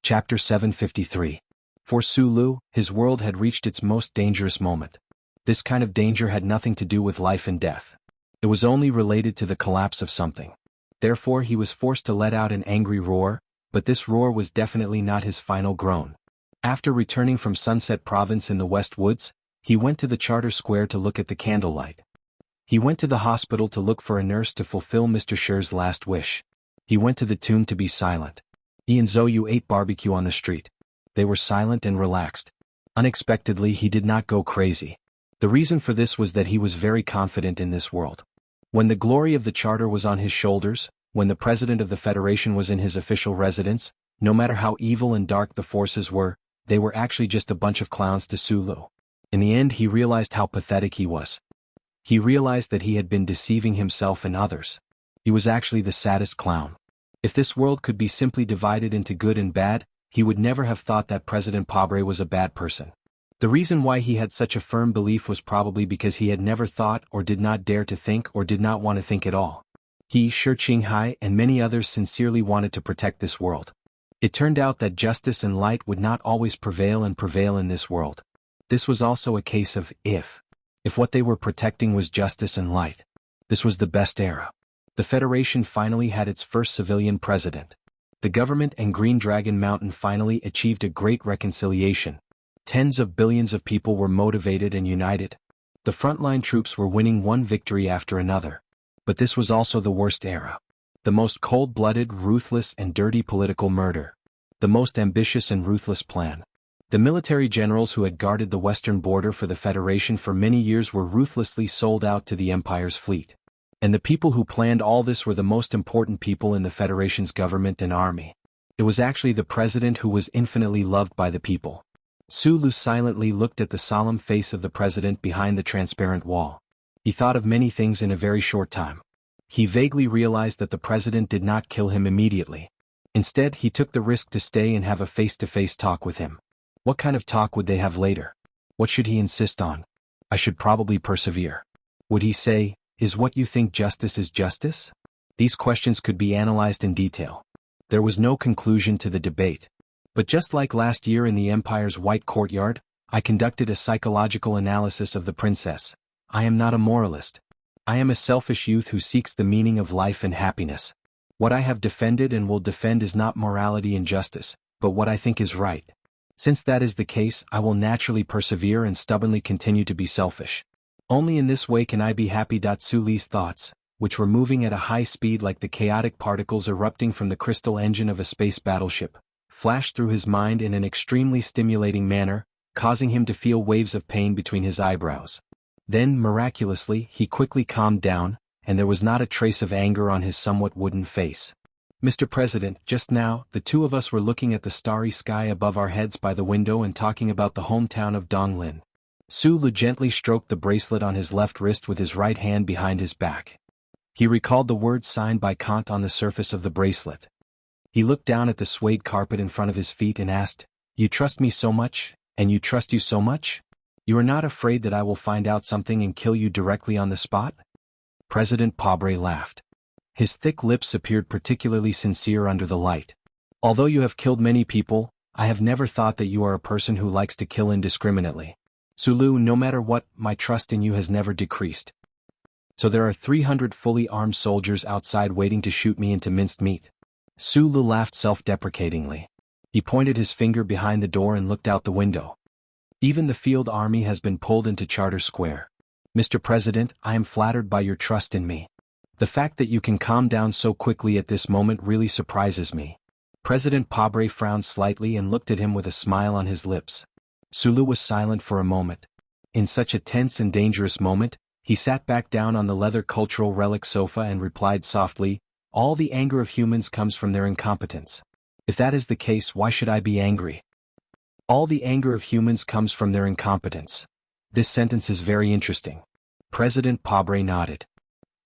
Chapter 753. For Sulu, his world had reached its most dangerous moment. This kind of danger had nothing to do with life and death. It was only related to the collapse of something. Therefore he was forced to let out an angry roar, but this roar was definitely not his final groan. After returning from Sunset Province in the West Woods, he went to the Charter Square to look at the candlelight. He went to the hospital to look for a nurse to fulfill Mr. Scher's last wish. He went to the tomb to be silent. He and Zoyu ate barbecue on the street. They were silent and relaxed. Unexpectedly, he did not go crazy. The reason for this was that he was very confident in this world. When the glory of the Charter was on his shoulders, when the President of the Federation was in his official residence, no matter how evil and dark the forces were, they were actually just a bunch of clowns to Sulu. In the end, he realized how pathetic he was. He realized that he had been deceiving himself and others. He was actually the saddest clown. If this world could be simply divided into good and bad, he would never have thought that President Pobre was a bad person. The reason why he had such a firm belief was probably because he had never thought or did not dare to think or did not want to think at all. He, Shi Qinghai, and many others sincerely wanted to protect this world. It turned out that justice and light would not always prevail in this world. This was also a case of if what they were protecting was justice and light. This was the best era. The Federation finally had its first civilian president. The government and Green Dragon Mountain finally achieved a great reconciliation. Tens of billions of people were motivated and united. The frontline troops were winning one victory after another. But this was also the worst era. The most cold-blooded, ruthless, and dirty political murder. The most ambitious and ruthless plan. The military generals who had guarded the western border for the Federation for many years were ruthlessly sold out to the Empire's fleet. And the people who planned all this were the most important people in the Federation's government and army. It was actually the president who was infinitely loved by the people. Sulu silently looked at the solemn face of the president behind the transparent wall. He thought of many things in a very short time. He vaguely realized that the president did not kill him immediately. Instead, he took the risk to stay and have a face-to-face talk with him. What kind of talk would they have later? What should he insist on? I should probably persevere. Would he say, "Is what you think justice is justice?" These questions could be analyzed in detail. There was no conclusion to the debate. But just like last year in the Empire's White Courtyard, I conducted a psychological analysis of the princess. I am not a moralist. I am a selfish youth who seeks the meaning of life and happiness. What I have defended and will defend is not morality and justice, but what I think is right. Since that is the case, I will naturally persevere and stubbornly continue to be selfish. Only in this way can I be happy. Suli's thoughts, which were moving at a high speed like the chaotic particles erupting from the crystal engine of a space battleship, flashed through his mind in an extremely stimulating manner, causing him to feel waves of pain between his eyebrows. Then, miraculously, he quickly calmed down, and there was not a trace of anger on his somewhat wooden face. Mr. President, just now, the two of us were looking at the starry sky above our heads by the window and talking about the hometown of Donglin. Sulu gently stroked the bracelet on his left wrist with his right hand behind his back. He recalled the words signed by Kant on the surface of the bracelet. He looked down at the suede carpet in front of his feet and asked, "You trust me so much, and you trust you so much? You are not afraid that I will find out something and kill you directly on the spot?" President Pobre laughed. His thick lips appeared particularly sincere under the light. "Although you have killed many people, I have never thought that you are a person who likes to kill indiscriminately. Sulu, no matter what, my trust in you has never decreased. So there are 300 fully armed soldiers outside waiting to shoot me into minced meat." Sulu laughed self-deprecatingly. He pointed his finger behind the door and looked out the window. "Even the field army has been pulled into Charter Square. Mr. President, I am flattered by your trust in me. The fact that you can calm down so quickly at this moment really surprises me." President Pobre frowned slightly and looked at him with a smile on his lips. Sulu was silent for a moment. In such a tense and dangerous moment, he sat back down on the leather cultural relic sofa and replied softly, "All the anger of humans comes from their incompetence. If that is the case, why should I be angry? All the anger of humans comes from their incompetence." This sentence is very interesting. President Pobre nodded.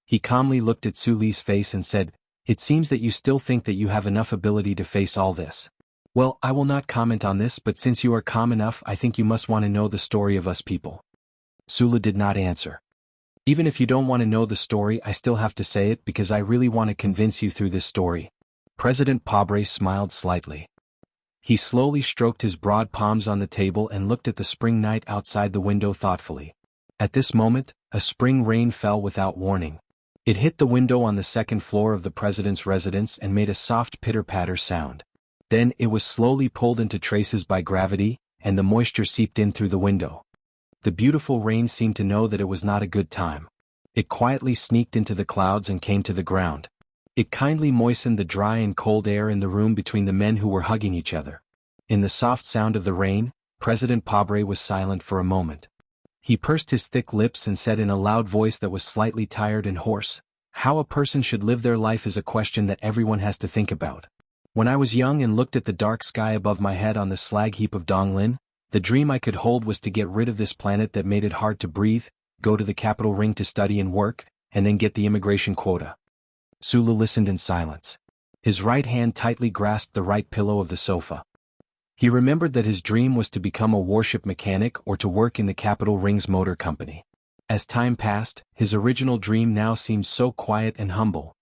He calmly looked at Suli's face and said, "It seems that you still think that you have enough ability to face all this. Well, I will not comment on this, but since you are calm enough, I think you must want to know the story of us people." Sulu did not answer. "Even if you don't want to know the story, I still have to say it because I really want to convince you through this story." President Pobre smiled slightly. He slowly stroked his broad palms on the table and looked at the spring night outside the window thoughtfully. At this moment, a spring rain fell without warning. It hit the window on the second floor of the president's residence and made a soft pitter-patter sound. Then it was slowly pulled into traces by gravity, and the moisture seeped in through the window. The beautiful rain seemed to know that it was not a good time. It quietly sneaked into the clouds and came to the ground. It kindly moistened the dry and cold air in the room between the men who were hugging each other. In the soft sound of the rain, President Pabre was silent for a moment. He pursed his thick lips and said in a loud voice that was slightly tired and hoarse, "How a person should live their life is a question that everyone has to think about. When I was young and looked at the dark sky above my head on the slag heap of Donglin, the dream I could hold was to get rid of this planet that made it hard to breathe, go to the capital ring to study and work, and then get the immigration quota." Sulu listened in silence. His right hand tightly grasped the right pillow of the sofa. He remembered that his dream was to become a warship mechanic or to work in the capital ring's motor company. As time passed, his original dream now seemed so quiet and humble.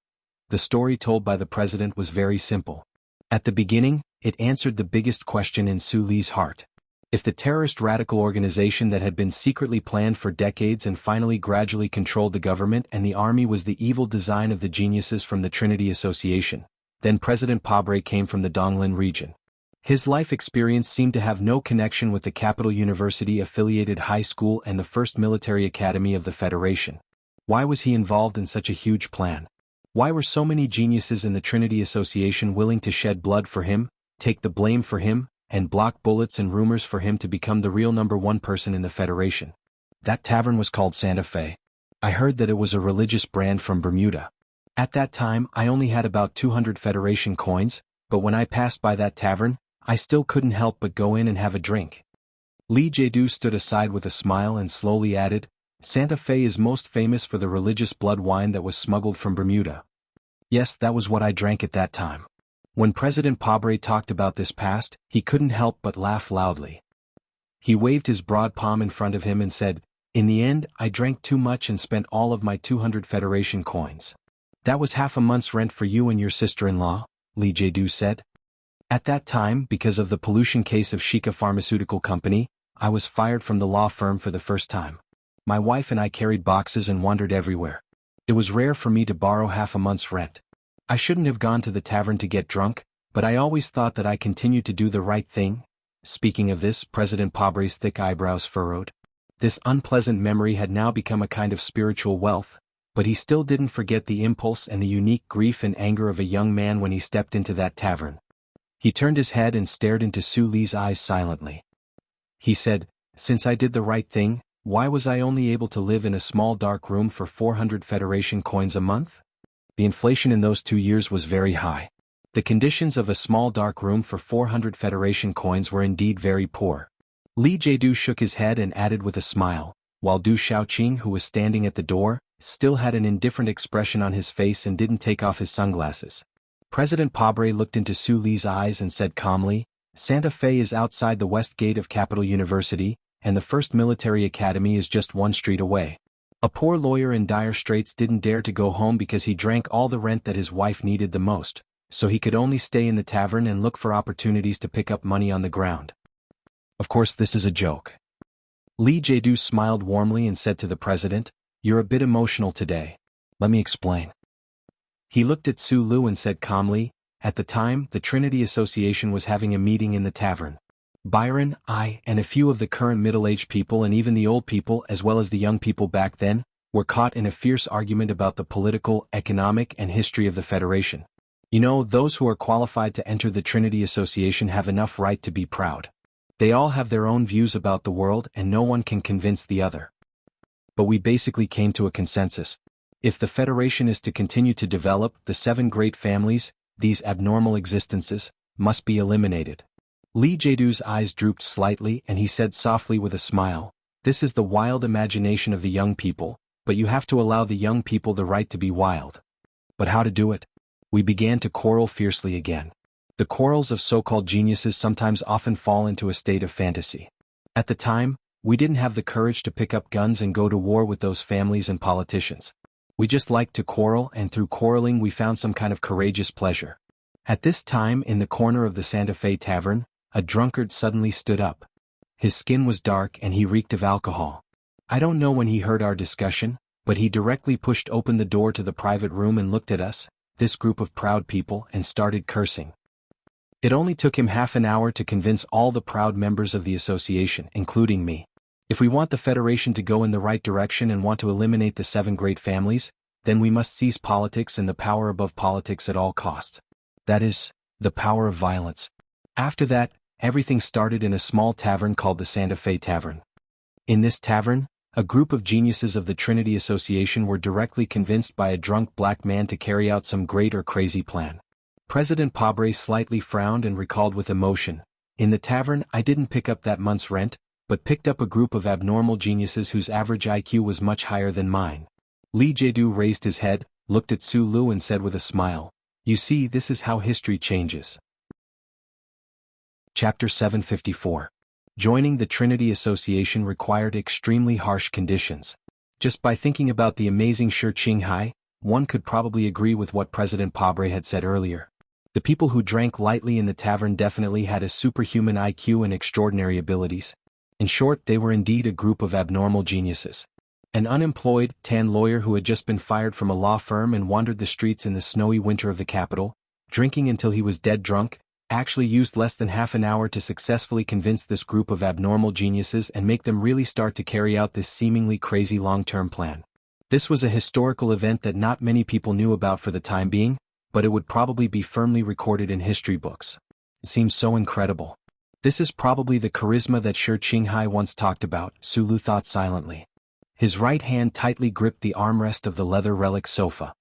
The story told by the president was very simple. At the beginning, it answered the biggest question in Suli's heart. If the terrorist radical organization that had been secretly planned for decades and finally gradually controlled the government and the army was the evil design of the geniuses from the Trinity Association, then President Pabre came from the Donglin region. His life experience seemed to have no connection with the Capital University-affiliated high school and the first military academy of the Federation. Why was he involved in such a huge plan? Why were so many geniuses in the Trinity Association willing to shed blood for him, take the blame for him, and block bullets and rumors for him to become the real number one person in the Federation? That tavern was called Santa Fe. I heard that it was a religious brand from Bermuda. At that time I only had about 200 Federation coins, but when I passed by that tavern, I still couldn't help but go in and have a drink. Li Jadu stood aside with a smile and slowly added, "Santa Fe is most famous for the religious blood wine that was smuggled from Bermuda." Yes, that was what I drank at that time. When President Pabre talked about this past, he couldn't help but laugh loudly. He waved his broad palm in front of him and said, "In the end, I drank too much and spent all of my 200 Federation coins." "That was half a month's rent for you and your sister-in-law," Li Jadu said. "At that time, because of the pollution case of Shika Pharmaceutical Company, I was fired from the law firm for the first time. My wife and I carried boxes and wandered everywhere. It was rare for me to borrow half a month's rent. I shouldn't have gone to the tavern to get drunk, but I always thought that I continued to do the right thing." Speaking of this, President Pabre's thick eyebrows furrowed. This unpleasant memory had now become a kind of spiritual wealth, but he still didn't forget the impulse and the unique grief and anger of a young man when he stepped into that tavern. He turned his head and stared into Suli's eyes silently. He said, "Since I did the right thing, why was I only able to live in a small dark room for 400 Federation coins a month?" The inflation in those 2 years was very high. The conditions of a small dark room for 400 Federation coins were indeed very poor. Li Jadu shook his head and added with a smile, while Du Xiaoqing, who was standing at the door, still had an indifferent expression on his face and didn't take off his sunglasses. President Pabre looked into Suli's eyes and said calmly, "Santa Fe is outside the west gate of Capital University, and the first military academy is just 1 street away. A poor lawyer in dire straits didn't dare to go home because he drank all the rent that his wife needed the most, so he could only stay in the tavern and look for opportunities to pick up money on the ground. Of course this is a joke." Li Jadu smiled warmly and said to the president, "You're a bit emotional today. Let me explain." He looked at Sulu and said calmly, "At the time, the Trinity Association was having a meeting in the tavern. Byron, I, and a few of the current middle-aged people and even the old people as well as the young people back then, were caught in a fierce argument about the political, economic, and history of the Federation. You know, those who are qualified to enter the Trinity Association have enough right to be proud. They all have their own views about the world and no one can convince the other. But we basically came to a consensus. If the Federation is to continue to develop, the 7 great families, these abnormal existences, must be eliminated." Li Jadu's eyes drooped slightly and he said softly with a smile, "This is the wild imagination of the young people, but you have to allow the young people the right to be wild." But how to do it? We began to quarrel fiercely again. The quarrels of so-called geniuses sometimes often fall into a state of fantasy. At the time, we didn't have the courage to pick up guns and go to war with those families and politicians. We just liked to quarrel, and through quarreling we found some kind of courageous pleasure. At this time, in the corner of the Santa Fe Tavern, a drunkard suddenly stood up. His skin was dark and he reeked of alcohol. I don't know when he heard our discussion, but he directly pushed open the door to the private room and looked at us, this group of proud people, and started cursing. It only took him half an hour to convince all the proud members of the association, including me. If we want the Federation to go in the right direction and want to eliminate the 7 great families, then we must seize politics and the power above politics at all costs. That is, the power of violence. After that, everything started in a small tavern called the Santa Fe Tavern. In this tavern, a group of geniuses of the Trinity Association were directly convinced by a drunk black man to carry out some great or crazy plan. President Pabre slightly frowned and recalled with emotion, "In the tavern, I didn't pick up that month's rent, but picked up a group of abnormal geniuses whose average IQ was much higher than mine." Li Jiedu raised his head, looked at Su Lu and said with a smile, "You see, this is how history changes." Chapter 754. Joining the Trinity Association required extremely harsh conditions. Just by thinking about the amazing Shi Qinghai, one could probably agree with what President Pabre had said earlier. The people who drank lightly in the tavern definitely had a superhuman IQ and extraordinary abilities. In short, they were indeed a group of abnormal geniuses. An unemployed, tan lawyer who had just been fired from a law firm and wandered the streets in the snowy winter of the capital, drinking until he was dead drunk, actually used less than half an hour to successfully convince this group of abnormal geniuses and make them really start to carry out this seemingly crazy long-term plan. This was a historical event that not many people knew about for the time being, but it would probably be firmly recorded in history books. It seems so incredible. This is probably the charisma that Shi Qinghai once talked about, Su Lu thought silently. His right hand tightly gripped the armrest of the leather relic sofa.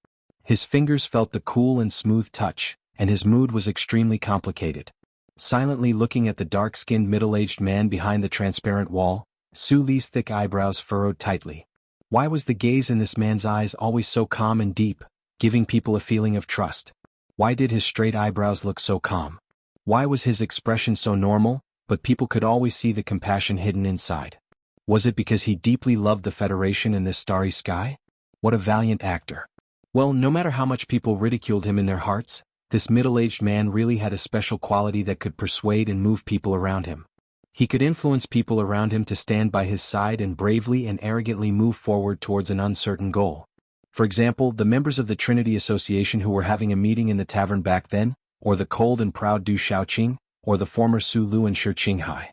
His fingers felt the cool and smooth touch, and his mood was extremely complicated. Silently looking at the dark-skinned middle-aged man behind the transparent wall, Su Li's thick eyebrows furrowed tightly. Why was the gaze in this man's eyes always so calm and deep, giving people a feeling of trust? Why did his straight eyebrows look so calm? Why was his expression so normal, but people could always see the compassion hidden inside? Was it because he deeply loved the Federation and this starry sky? What a valiant actor. Well, no matter how much people ridiculed him in their hearts, this middle-aged man really had a special quality that could persuade and move people around him. He could influence people around him to stand by his side and bravely and arrogantly move forward towards an uncertain goal. For example, the members of the Trinity Association who were having a meeting in the tavern back then, or the cold and proud Du Shaoqing, or the former Su Lu and Shi Qinghai.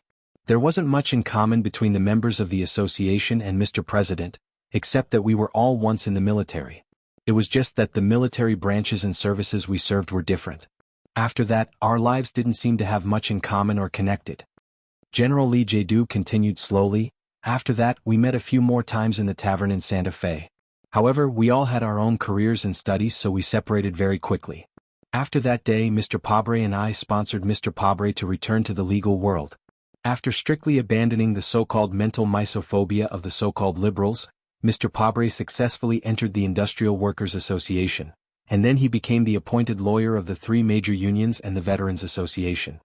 There wasn't much in common between the members of the association and Mr. President, except that we were all once in the military. It was just that the military branches and services we served were different. After that, our lives didn't seem to have much in common or connected. General Li Jiedu continued slowly. After that, we met a few more times in the tavern in Santa Fe. However, we all had our own careers and studies, so we separated very quickly. After that day, Mr. Pabre and I sponsored Mr. Pabre to return to the legal world. After strictly abandoning the so-called mental misophobia of the so-called liberals, Mr. Pabre successfully entered the Industrial Workers Association, and then he became the appointed lawyer of the 3 major unions and the Veterans Association.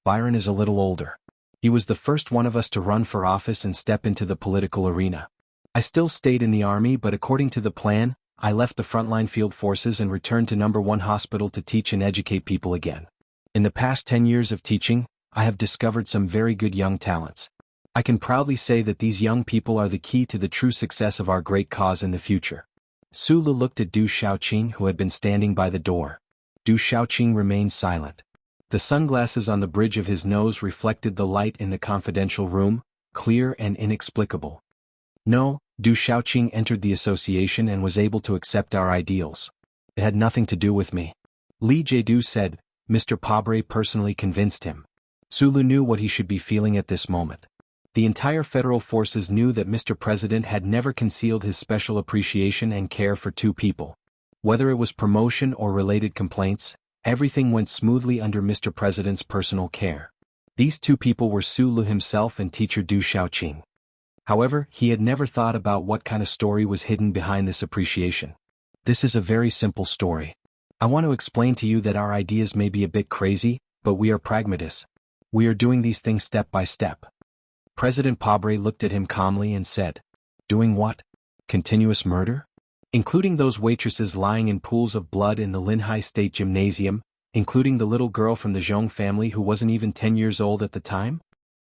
Byron is a little older. He was the first one of us to run for office and step into the political arena. I still stayed in the army, but according to the plan, I left the frontline field forces and returned to number 1 hospital to teach and educate people again. In the past 10 years of teaching, I have discovered some very good young talents. I can proudly say that these young people are the key to the true success of our great cause in the future. Su Lu looked at Du Shaoqing, who had been standing by the door. Du Shaoqing remained silent. The sunglasses on the bridge of his nose reflected the light in the confidential room, clear and inexplicable. No, Du Shaoqing entered the association and was able to accept our ideals. It had nothing to do with me. Li Jiedu said. Mr. Pabre personally convinced him. Su Lu knew what he should be feeling at this moment. The entire federal forces knew that Mr. President had never concealed his special appreciation and care for 2 people. Whether it was promotion or related complaints, everything went smoothly under Mr. President's personal care. These 2 people were Su Lu himself and teacher Du Shaoqing. However, he had never thought about what kind of story was hidden behind this appreciation. This is a very simple story. I want to explain to you that our ideas may be a bit crazy, but we are pragmatists. We are doing these things step by step. President Pabre looked at him calmly and said, "Doing what? Continuous murder? Including those waitresses lying in pools of blood in the Linhai State Gymnasium, including the little girl from the Zhong family who wasn't even 10 years old at the time?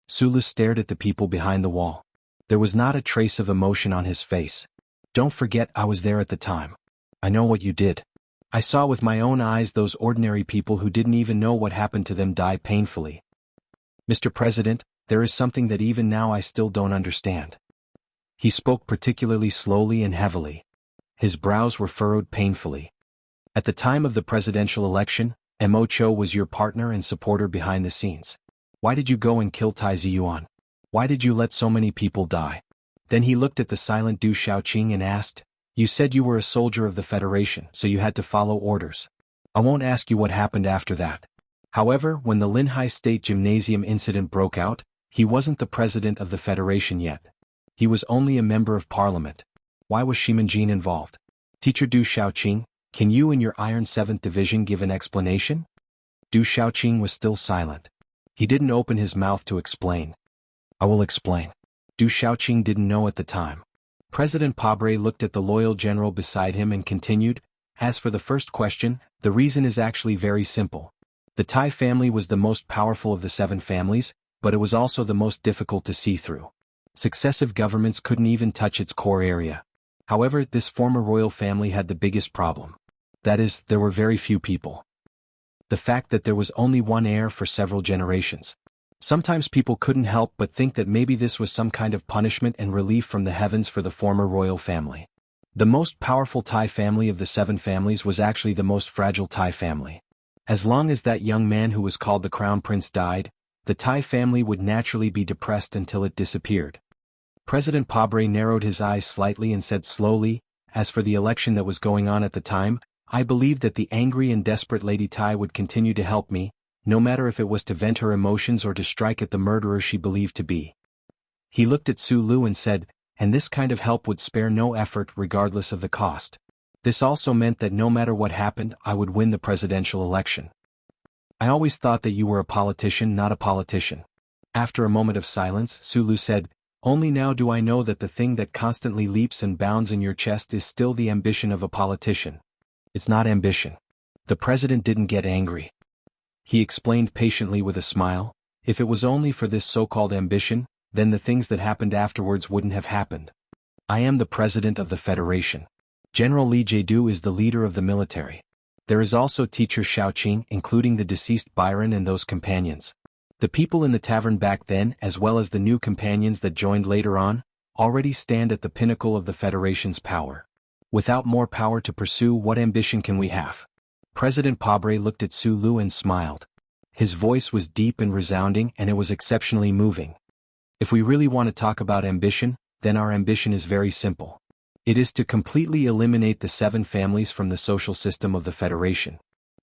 Sulu stared at the people behind the wall. There was not a trace of emotion on his face. Don't forget I was there at the time. I know what you did. I saw with my own eyes those ordinary people who didn't even know what happened to them die painfully. Mr. President, there is something that even now I still don't understand. He spoke particularly slowly and heavily. His brows were furrowed painfully. At the time of the presidential election, Mo Cho was your partner and supporter behind the scenes. Why did you go and kill Tai Ziyuan? Why did you let so many people die? Then he looked at the silent Du Xiaoqing and asked, you said you were a soldier of the Federation, so you had to follow orders. I won't ask you what happened after that. However, when the Linhai State Gymnasium incident broke out, he wasn't the president of the Federation yet. He was only a member of parliament. Why was Shimanjin involved? Teacher Du Xiaoqing, can you and your Iron 7th Division give an explanation? Du Xiaoqing was still silent. He didn't open his mouth to explain. I will explain. Du Xiaoqing didn't know at the time. President Pabre looked at the loyal general beside him and continued, as for the first question, the reason is actually very simple. The Tai family was the most powerful of the 7 families, but it was also the most difficult to see through. Successive governments couldn't even touch its core area. However, this former royal family had the biggest problem. That is, there were very few people. The fact that there was only one heir for several generations. Sometimes people couldn't help but think that maybe this was some kind of punishment and relief from the heavens for the former royal family. The most powerful Tai family of the 7 families was actually the most fragile Tai family. As long as that young man who was called the Crown Prince died, the Tai family would naturally be depressed until it disappeared. President Pabre narrowed his eyes slightly and said slowly, as for the election that was going on at the time, I believed that the angry and desperate Lady Tai would continue to help me, no matter if it was to vent her emotions or to strike at the murderer she believed to be. He looked at Su Lu and said, and this kind of help would spare no effort regardless of the cost. This also meant that no matter what happened, I would win the presidential election. I always thought that you were a politician, not a politician. After a moment of silence, Su Lu said, only now do I know that the thing that constantly leaps and bounds in your chest is still the ambition of a politician. It's not ambition. The president didn't get angry. He explained patiently with a smile, if it was only for this so-called ambition, then the things that happened afterwards wouldn't have happened. I am the president of the Federation. General Li Jiedu is the leader of the military. There is also teacher Xiaoqing, including the deceased Byron and those companions. The people in the tavern back then, as well as the new companions that joined later on, already stand at the pinnacle of the Federation's power. Without more power to pursue, what ambition can we have? President Pabre looked at Su Lu and smiled. His voice was deep and resounding, and it was exceptionally moving. If we really want to talk about ambition, then our ambition is very simple. It is to completely eliminate the 7 families from the social system of the Federation.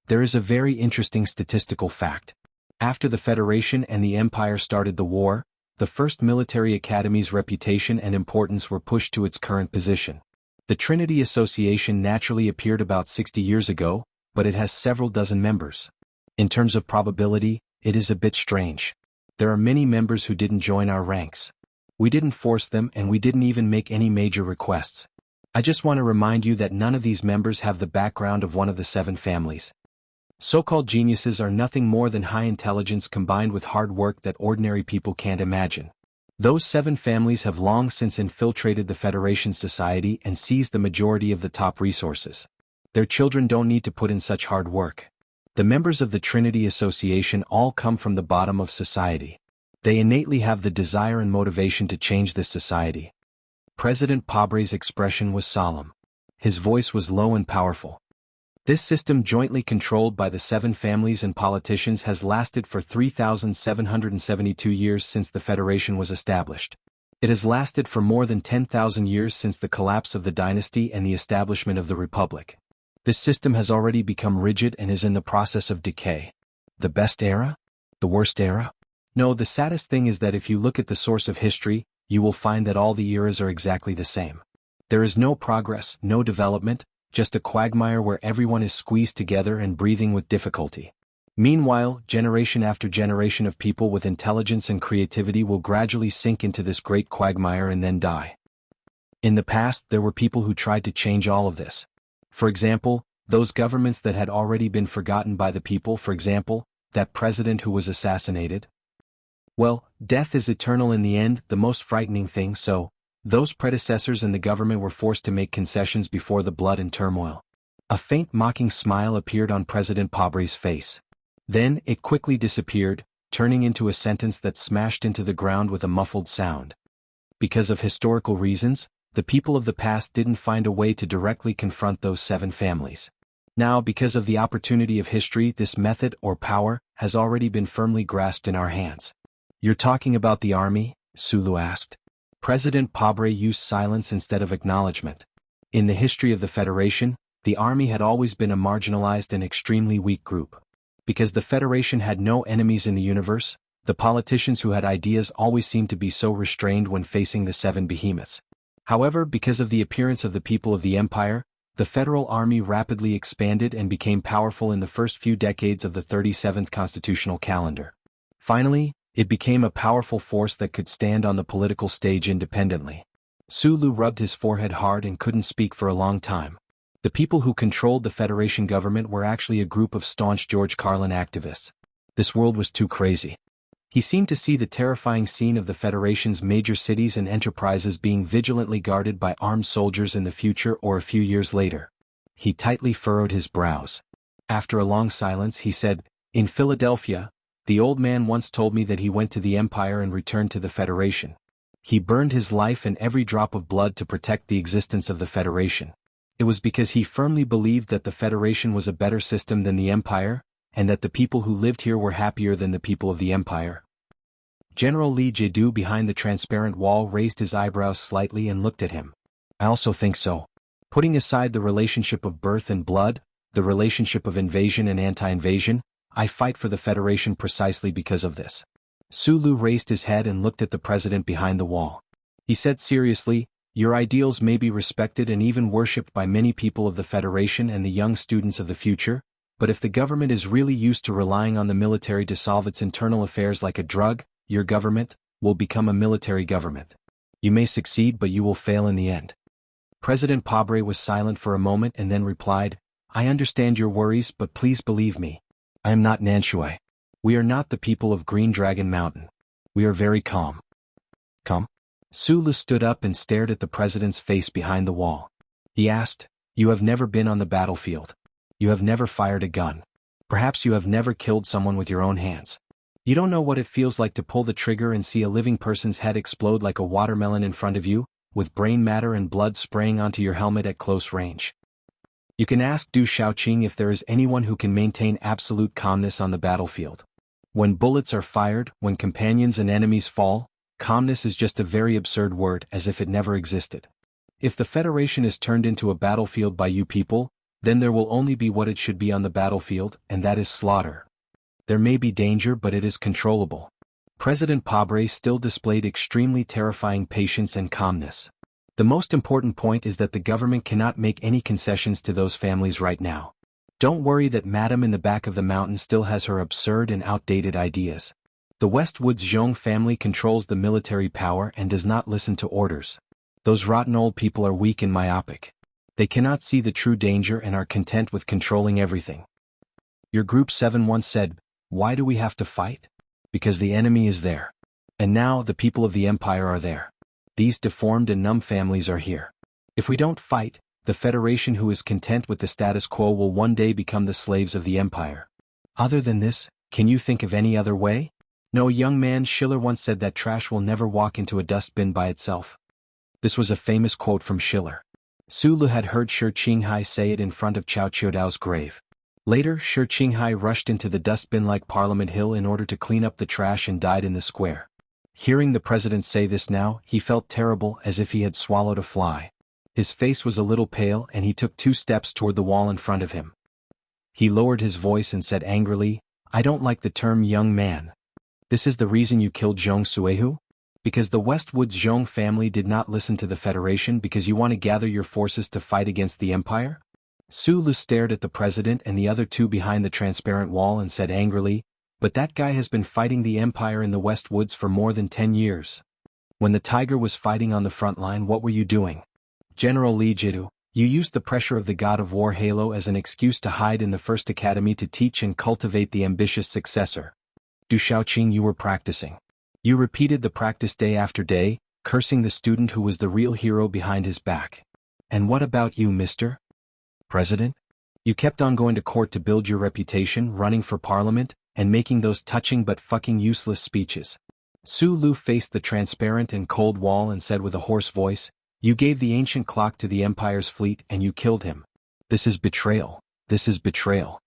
There is a very interesting statistical fact. After the Federation and the Empire started the war, the first military academy's reputation and importance were pushed to its current position. The Trinity Association naturally appeared about 60 years ago, but it has several dozen members. In terms of probability, it is a bit strange. There are many members who didn't join our ranks. We didn't force them and we didn't even make any major requests. I just want to remind you that none of these members have the background of one of the 7 families. So-called geniuses are nothing more than high intelligence combined with hard work that ordinary people can't imagine. Those 7 families have long since infiltrated the Federation's society and seized the majority of the top resources. Their children don't need to put in such hard work. The members of the Trinity Association all come from the bottom of society. They innately have the desire and motivation to change this society. President Pabre's expression was solemn. His voice was low and powerful. This system, jointly controlled by the 7 families and politicians, has lasted for 3,772 years since the Federation was established. It has lasted for more than 10,000 years since the collapse of the dynasty and the establishment of the Republic. This system has already become rigid and is in the process of decay. The best era? The worst era? No, the saddest thing is that if you look at the source of history, you will find that all the eras are exactly the same. There is no progress, no development, just a quagmire where everyone is squeezed together and breathing with difficulty. Meanwhile, generation after generation of people with intelligence and creativity will gradually sink into this great quagmire and then die. In the past, there were people who tried to change all of this. For example, Those governments that had already been forgotten by the people, for example, that president who was assassinated? Well, death is eternal in the end, the most frightening thing, so those predecessors in the government were forced to make concessions before the blood and turmoil. A faint mocking smile appeared on President Pobre's face. Then, it quickly disappeared, turning into a sentence that smashed into the ground with a muffled sound. Because of historical reasons, the people of the past didn't find a way to directly confront those 7 families. Now, because of the opportunity of history, this method or power has already been firmly grasped in our hands. You're talking about the army? Sulu asked. President Pobre used silence instead of acknowledgement. In the history of the Federation, the army had always been a marginalized and extremely weak group. Because the Federation had no enemies in the universe, the politicians who had ideas always seemed to be so restrained when facing the 7 behemoths. However, because of the appearance of the people of the Empire, the Federal Army rapidly expanded and became powerful in the first few decades of the 37th constitutional calendar. Finally, it became a powerful force that could stand on the political stage independently. Sulu rubbed his forehead hard and couldn't speak for a long time. The people who controlled the Federation government were actually a group of staunch George Carlin activists. This world was too crazy. He seemed to see the terrifying scene of the Federation's major cities and enterprises being vigilantly guarded by armed soldiers in the future or a few years later. He tightly furrowed his brows. After a long silence, he said, "In Philadelphia, the old man once told me that he went to the Empire and returned to the Federation. He burned his life and every drop of blood to protect the existence of the Federation. It was because he firmly believed that the Federation was a better system than the Empire, and that the people who lived here were happier than the people of the Empire." General Li Jedu behind the transparent wall raised his eyebrows slightly and looked at him. "I also think so. Putting aside the relationship of birth and blood, the relationship of invasion and anti-invasion, I fight for the Federation precisely because of this." Sulu raised his head and looked at the president behind the wall. He said seriously, "Your ideals may be respected and even worshipped by many people of the Federation and the young students of the future, but if the government is really used to relying on the military to solve its internal affairs like a drug, your government will become a military government. You may succeed, but you will fail in the end." President Pobre was silent for a moment and then replied, "I understand your worries, but please believe me. I am not Nanshui. We are not the people of Green Dragon Mountain. We are very calm." "Calm?" Sulu stood up and stared at the president's face behind the wall. He asked, "You have never been on the battlefield. You have never fired a gun. Perhaps you have never killed someone with your own hands. You don't know what it feels like to pull the trigger and see a living person's head explode like a watermelon in front of you, with brain matter and blood spraying onto your helmet at close range. You can ask Du Shaoqing if there is anyone who can maintain absolute calmness on the battlefield. When bullets are fired, when companions and enemies fall, calmness is just a very absurd word, as if it never existed. If the Federation is turned into a battlefield by you people, then there will only be what it should be on the battlefield, and that is slaughter. There may be danger, but it is controllable." President Pobre still displayed extremely terrifying patience and calmness. The most important point is that the government cannot make any concessions to those families right now. Don't worry that Madame in the back of the mountain still has her absurd and outdated ideas. The Westwoods Zhong family controls the military power and does not listen to orders. Those rotten old people are weak and myopic. They cannot see the true danger and are content with controlling everything. Your Group 7 once said, "Why do we have to fight? Because the enemy is there. And now the people of the Empire are there. These deformed and numb families are here. If we don't fight, the Federation who is content with the status quo will one day become the slaves of the Empire. Other than this, can you think of any other way? No, young man, Schiller once said that trash will never walk into a dustbin by itself." This was a famous quote from Schiller. Sulu had heard Shi Qinghai say it in front of Cao Qiudao's grave. Later, Shi Qinghai rushed into the dustbin like Parliament Hill in order to clean up the trash and died in the square. Hearing the president say this now, he felt terrible, as if he had swallowed a fly. His face was a little pale and he took 2 steps toward the wall in front of him. He lowered his voice and said angrily, "I don't like the term young man. This is the reason you killed Zhong Suehu? Because the Westwoods Zhong family did not listen to the Federation because you want to gather your forces to fight against the Empire?" Sulu stared at the president and the other 2 behind the transparent wall and said angrily, "But that guy has been fighting the Empire in the Westwoods for more than 10 years. When the Tiger was fighting on the front line, what were you doing? General Li Jidu, You used the pressure of the God of War halo as an excuse to hide in the First Academy to teach and cultivate the ambitious successor. Du Shaoqing you were practicing. You repeated the practice day after day, cursing the student who was the real hero behind his back. And what about you, Mr. President? You kept on going to court to build your reputation, running for parliament, and making those touching but fucking useless speeches. Su Lu faced the transparent and cold wall and said with a hoarse voice, "You gave the ancient clock to the Empire's fleet and you killed him. This is betrayal. This is betrayal."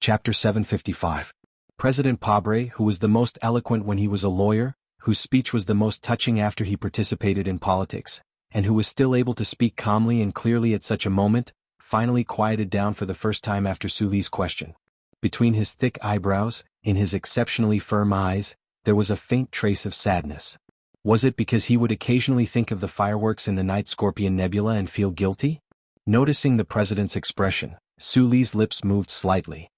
Chapter 755. President Pabre, who was the most eloquent when he was a lawyer, whose speech was the most touching after he participated in politics, and who was still able to speak calmly and clearly at such a moment, finally quieted down for the first time after Su Li's question. Between his thick eyebrows, in his exceptionally firm eyes, there was a faint trace of sadness. Was it because he would occasionally think of the fireworks in the Night Scorpion Nebula and feel guilty? Noticing the president's expression, Su Li's lips moved slightly.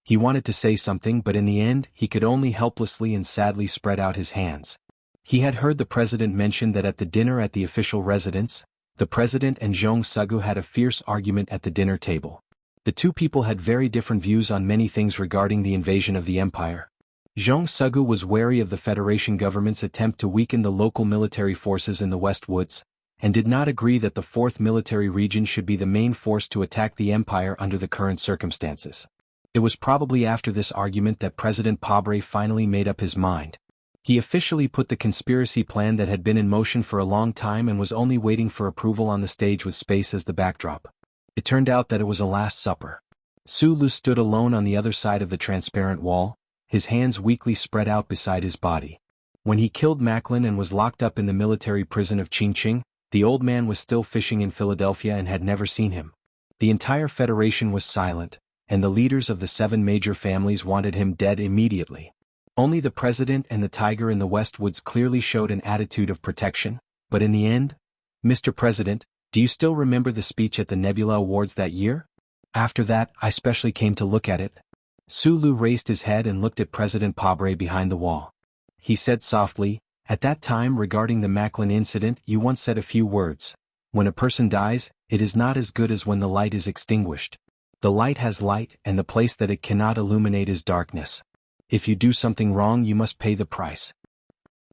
He wanted to say something, but in the end he could only helplessly and sadly spread out his hands. He had heard the president mention that at the dinner at the official residence, the president and Zhong Sugu had a fierce argument at the dinner table. The two people had very different views on many things regarding the invasion of the empire. Zhong Sugu was wary of the Federation government's attempt to weaken the local military forces in the West Woods, and did not agree that the 4th Military Region should be the main force to attack the empire under the current circumstances. It was probably after this argument that President Pabre finally made up his mind. He officially put the conspiracy plan that had been in motion for a long time and was only waiting for approval on the stage with space as the backdrop. It turned out that it was a last supper. Su Lu stood alone on the other side of the transparent wall, his hands weakly spread out beside his body. When he killed Macklin and was locked up in the military prison of Qingqing, the old man was still fishing in Philadelphia and had never seen him. The entire Federation was silent, and the leaders of the 7 major families wanted him dead immediately. Only the president and the tiger in the West Woods clearly showed an attitude of protection, but in the end, "Mr. President, do you still remember the speech at the Nebula Awards that year? After that, I specially came to look at it." Su Lu raised his head and looked at President Pabre behind the wall. He said softly, "At that time regarding the Macklin incident you once said a few words. When a person dies, it is not as good as when the light is extinguished. The light has light and the place that it cannot illuminate is darkness. If you do something wrong you must pay the price.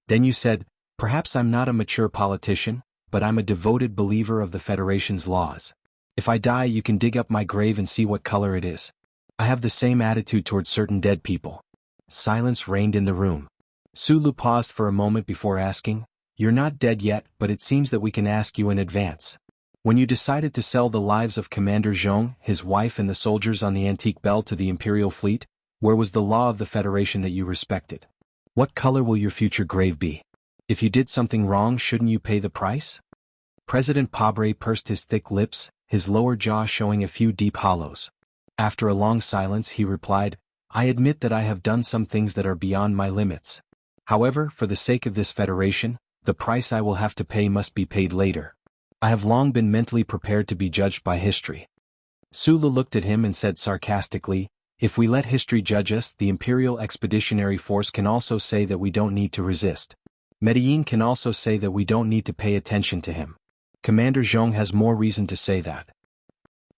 Then you said, perhaps I'm not a mature politician, but I'm a devoted believer of the Federation's laws. If I die you can dig up my grave and see what color it is. I have the same attitude towards certain dead people." Silence reigned in the room. Su Lu paused for a moment before asking, "You're not dead yet, but it seems that we can ask you in advance. When you decided to sell the lives of Commander Zhong, his wife and the soldiers on the Antique Belle to the Imperial Fleet, where was the law of the Federation that you respected? What color will your future grave be? If you did something wrong shouldn't you pay the price?" President Pabre pursed his thick lips, his lower jaw showing a few deep hollows. After a long silence he replied, "I admit that I have done some things that are beyond my limits. However, for the sake of this Federation, the price I will have to pay must be paid later. I have long been mentally prepared to be judged by history." Su Lu looked at him and said sarcastically, "If we let history judge us, the Imperial Expeditionary Force can also say that we don't need to resist. Medellin can also say that we don't need to pay attention to him. Commander Zhong has more reason to say that.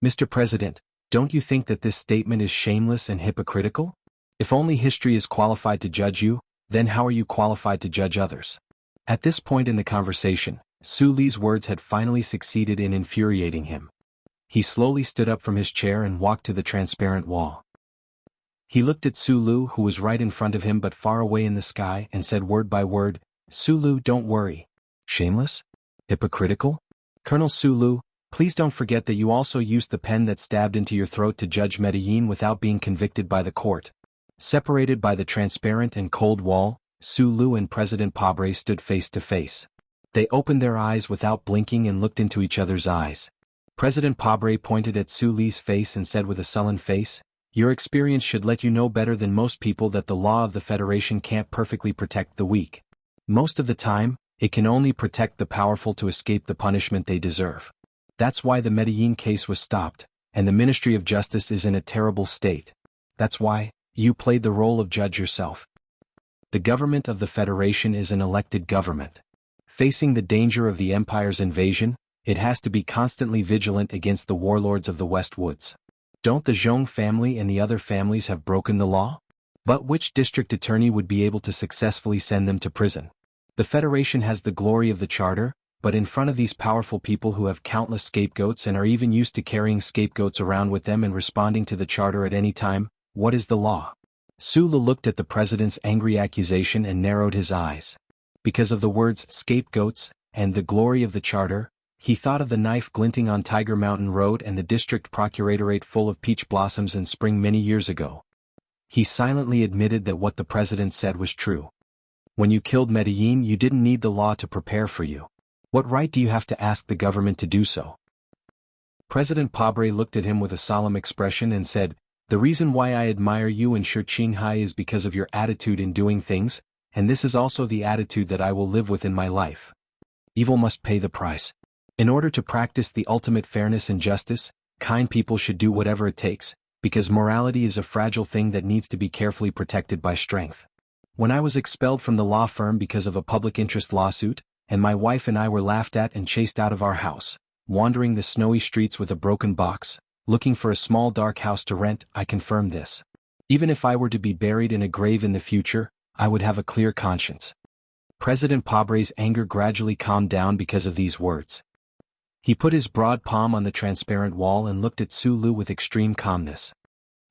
Mr. President, don't you think that this statement is shameless and hypocritical? If only history is qualified to judge you, then how are you qualified to judge others?" At this point in the conversation, Su Li's words had finally succeeded in infuriating him. He slowly stood up from his chair and walked to the transparent wall. He looked at Su Lu, who was right in front of him but far away in the sky, and said word by word, "Su Lu, don't worry. Shameless? Hypocritical? Colonel Su Lu, please don't forget that you also used the pen that stabbed into your throat to judge Medellin without being convicted by the court." Separated by the transparent and cold wall, Su Lu and President Pabre stood face to face. They opened their eyes without blinking and looked into each other's eyes. President Pabre pointed at Su Li's face and said with a sullen face, "Your experience should let you know better than most people that the law of the Federation can't perfectly protect the weak. Most of the time, it can only protect the powerful to escape the punishment they deserve. That's why the Medellin case was stopped, and the Ministry of Justice is in a terrible state. That's why you played the role of judge yourself. The government of the Federation is an elected government. Facing the danger of the Empire's invasion, It has to be constantly vigilant against the warlords of the West Woods. Don't the Zhong family and the other families have broken the law? But which district attorney would be able to successfully send them to prison? The Federation has the glory of the Charter, but in front of these powerful people who have countless scapegoats and are even used to carrying scapegoats around with them and responding to the Charter at any time, what is the law? Sulu looked at the president's angry accusation and narrowed his eyes. Because of the words scapegoats and the glory of the Charter, he thought of the knife glinting on Tiger Mountain Road and the district procuratorate full of peach blossoms in spring many years ago. He silently admitted that what the president said was true. When you killed Medellin, you didn't need the law to prepare for you. What right do you have to ask the government to do so? President Pabre looked at him with a solemn expression and said, "The reason why I admire you and Shi Qinghai is because of your attitude in doing things, and this is also the attitude that I will live with in my life. Evil must pay the price. In order to practice the ultimate fairness and justice, kind people should do whatever it takes, because morality is a fragile thing that needs to be carefully protected by strength. When I was expelled from the law firm because of a public interest lawsuit, and my wife and I were laughed at and chased out of our house, wandering the snowy streets with a broken box, looking for a small dark house to rent, I confirmed this. Even if I were to be buried in a grave in the future, I would have a clear conscience." President Pabre's anger gradually calmed down because of these words. He put his broad palm on the transparent wall and looked at Sulu with extreme calmness.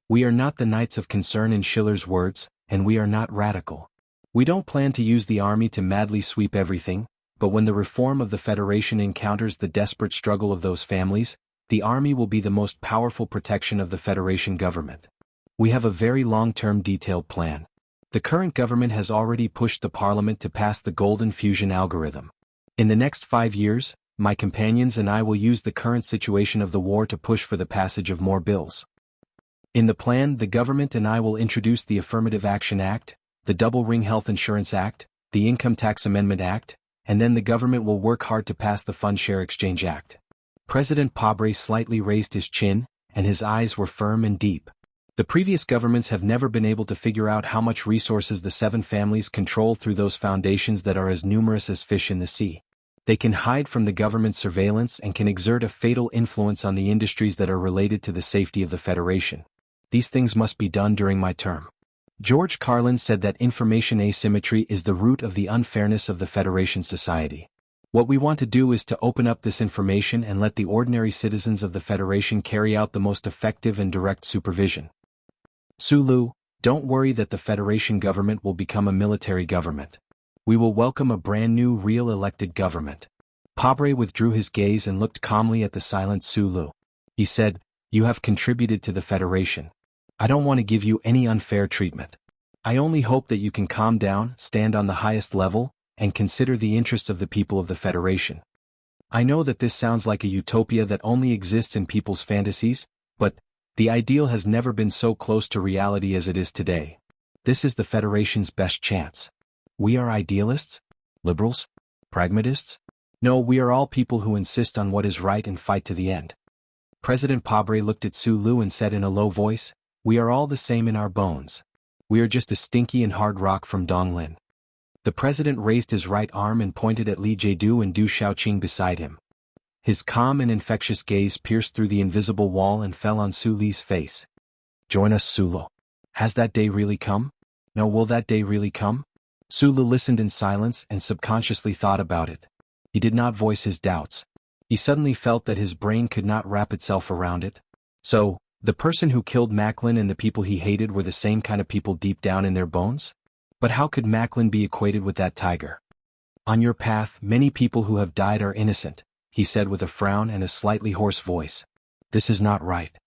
"We are not the Knights of Concern in Schiller's words, and we are not radical. We don't plan to use the army to madly sweep everything, but when the reform of the Federation encounters the desperate struggle of those families, the army will be the most powerful protection of the Federation government. We have a very long-term detailed plan. The current government has already pushed the parliament to pass the Golden Fusion algorithm. In the next 5 years, my companions and I will use the current situation of the war to push for the passage of more bills. In the plan, the government and I will introduce the Affirmative Action Act, the Double Ring Health Insurance Act, the Income Tax Amendment Act, and then the government will work hard to pass the Fund Share Exchange Act." President Pabre slightly raised his chin, and his eyes were firm and deep. The previous governments have never been able to figure out how much resources the 7 families control through those foundations that are as numerous as fish in the sea. They can hide from the government's surveillance and can exert a fatal influence on the industries that are related to the safety of the Federation. These things must be done during my term. George Carlin said that information asymmetry is the root of the unfairness of the Federation society. What we want to do is to open up this information and let the ordinary citizens of the Federation carry out the most effective and direct supervision. Sulu, don't worry that the Federation government will become a military government. We will welcome a brand new real elected government. Pabre withdrew his gaze and looked calmly at the silent Sulu. He said, "You have contributed to the Federation. I don't want to give you any unfair treatment. I only hope that you can calm down, stand on the highest level, and consider the interests of the people of the Federation. I know that this sounds like a utopia that only exists in people's fantasies, but the ideal has never been so close to reality as it is today. This is the Federation's best chance. We are idealists? Liberals? Pragmatists? No, we are all people who insist on what is right and fight to the end." President Pabre looked at Sulu and said in a low voice, "We are all the same in our bones. We are just a stinky and hard rock from Donglin." The president raised his right arm and pointed at Li Jiedu and Du Xiaoqing beside him. His calm and infectious gaze pierced through the invisible wall and fell on Su Li's face. "Join us, Sulu. Has that day really come? No, will that day really come?" Sulu listened in silence and subconsciously thought about it. He did not voice his doubts. He suddenly felt that his brain could not wrap itself around it. So, the person who killed Macklin and the people he hated were the same kind of people deep down in their bones? But how could Macklin be equated with that tiger? "On your path, many people who have died are innocent," he said with a frown and a slightly hoarse voice. "This is not right.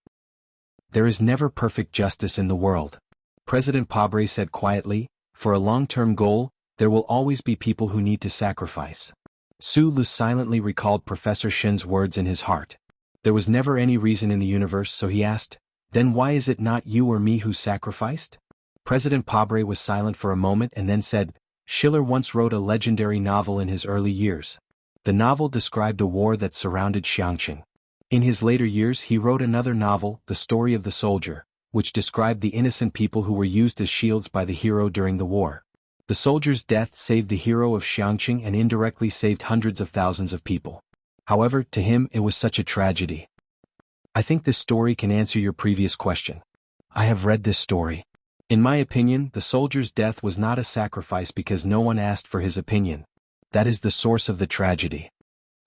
There is never perfect justice in the world." President Pabre said quietly, "For a long-term goal, there will always be people who need to sacrifice." Sulu silently recalled Professor Shen's words in his heart. There was never any reason in the universe, so he asked, "Then why is it not you or me who sacrificed?" President Pabre was silent for a moment and then said, "Schiller once wrote a legendary novel in his early years. The novel described a war that surrounded Xiangqing. In his later years he wrote another novel, The Story of the Soldier, which described the innocent people who were used as shields by the hero during the war. The soldier's death saved the hero of Xiangqing and indirectly saved hundreds of thousands of people. However, to him it was such a tragedy. I think this story can answer your previous question. I have read this story. In my opinion, the soldier's death was not a sacrifice because no one asked for his opinion. That is the source of the tragedy.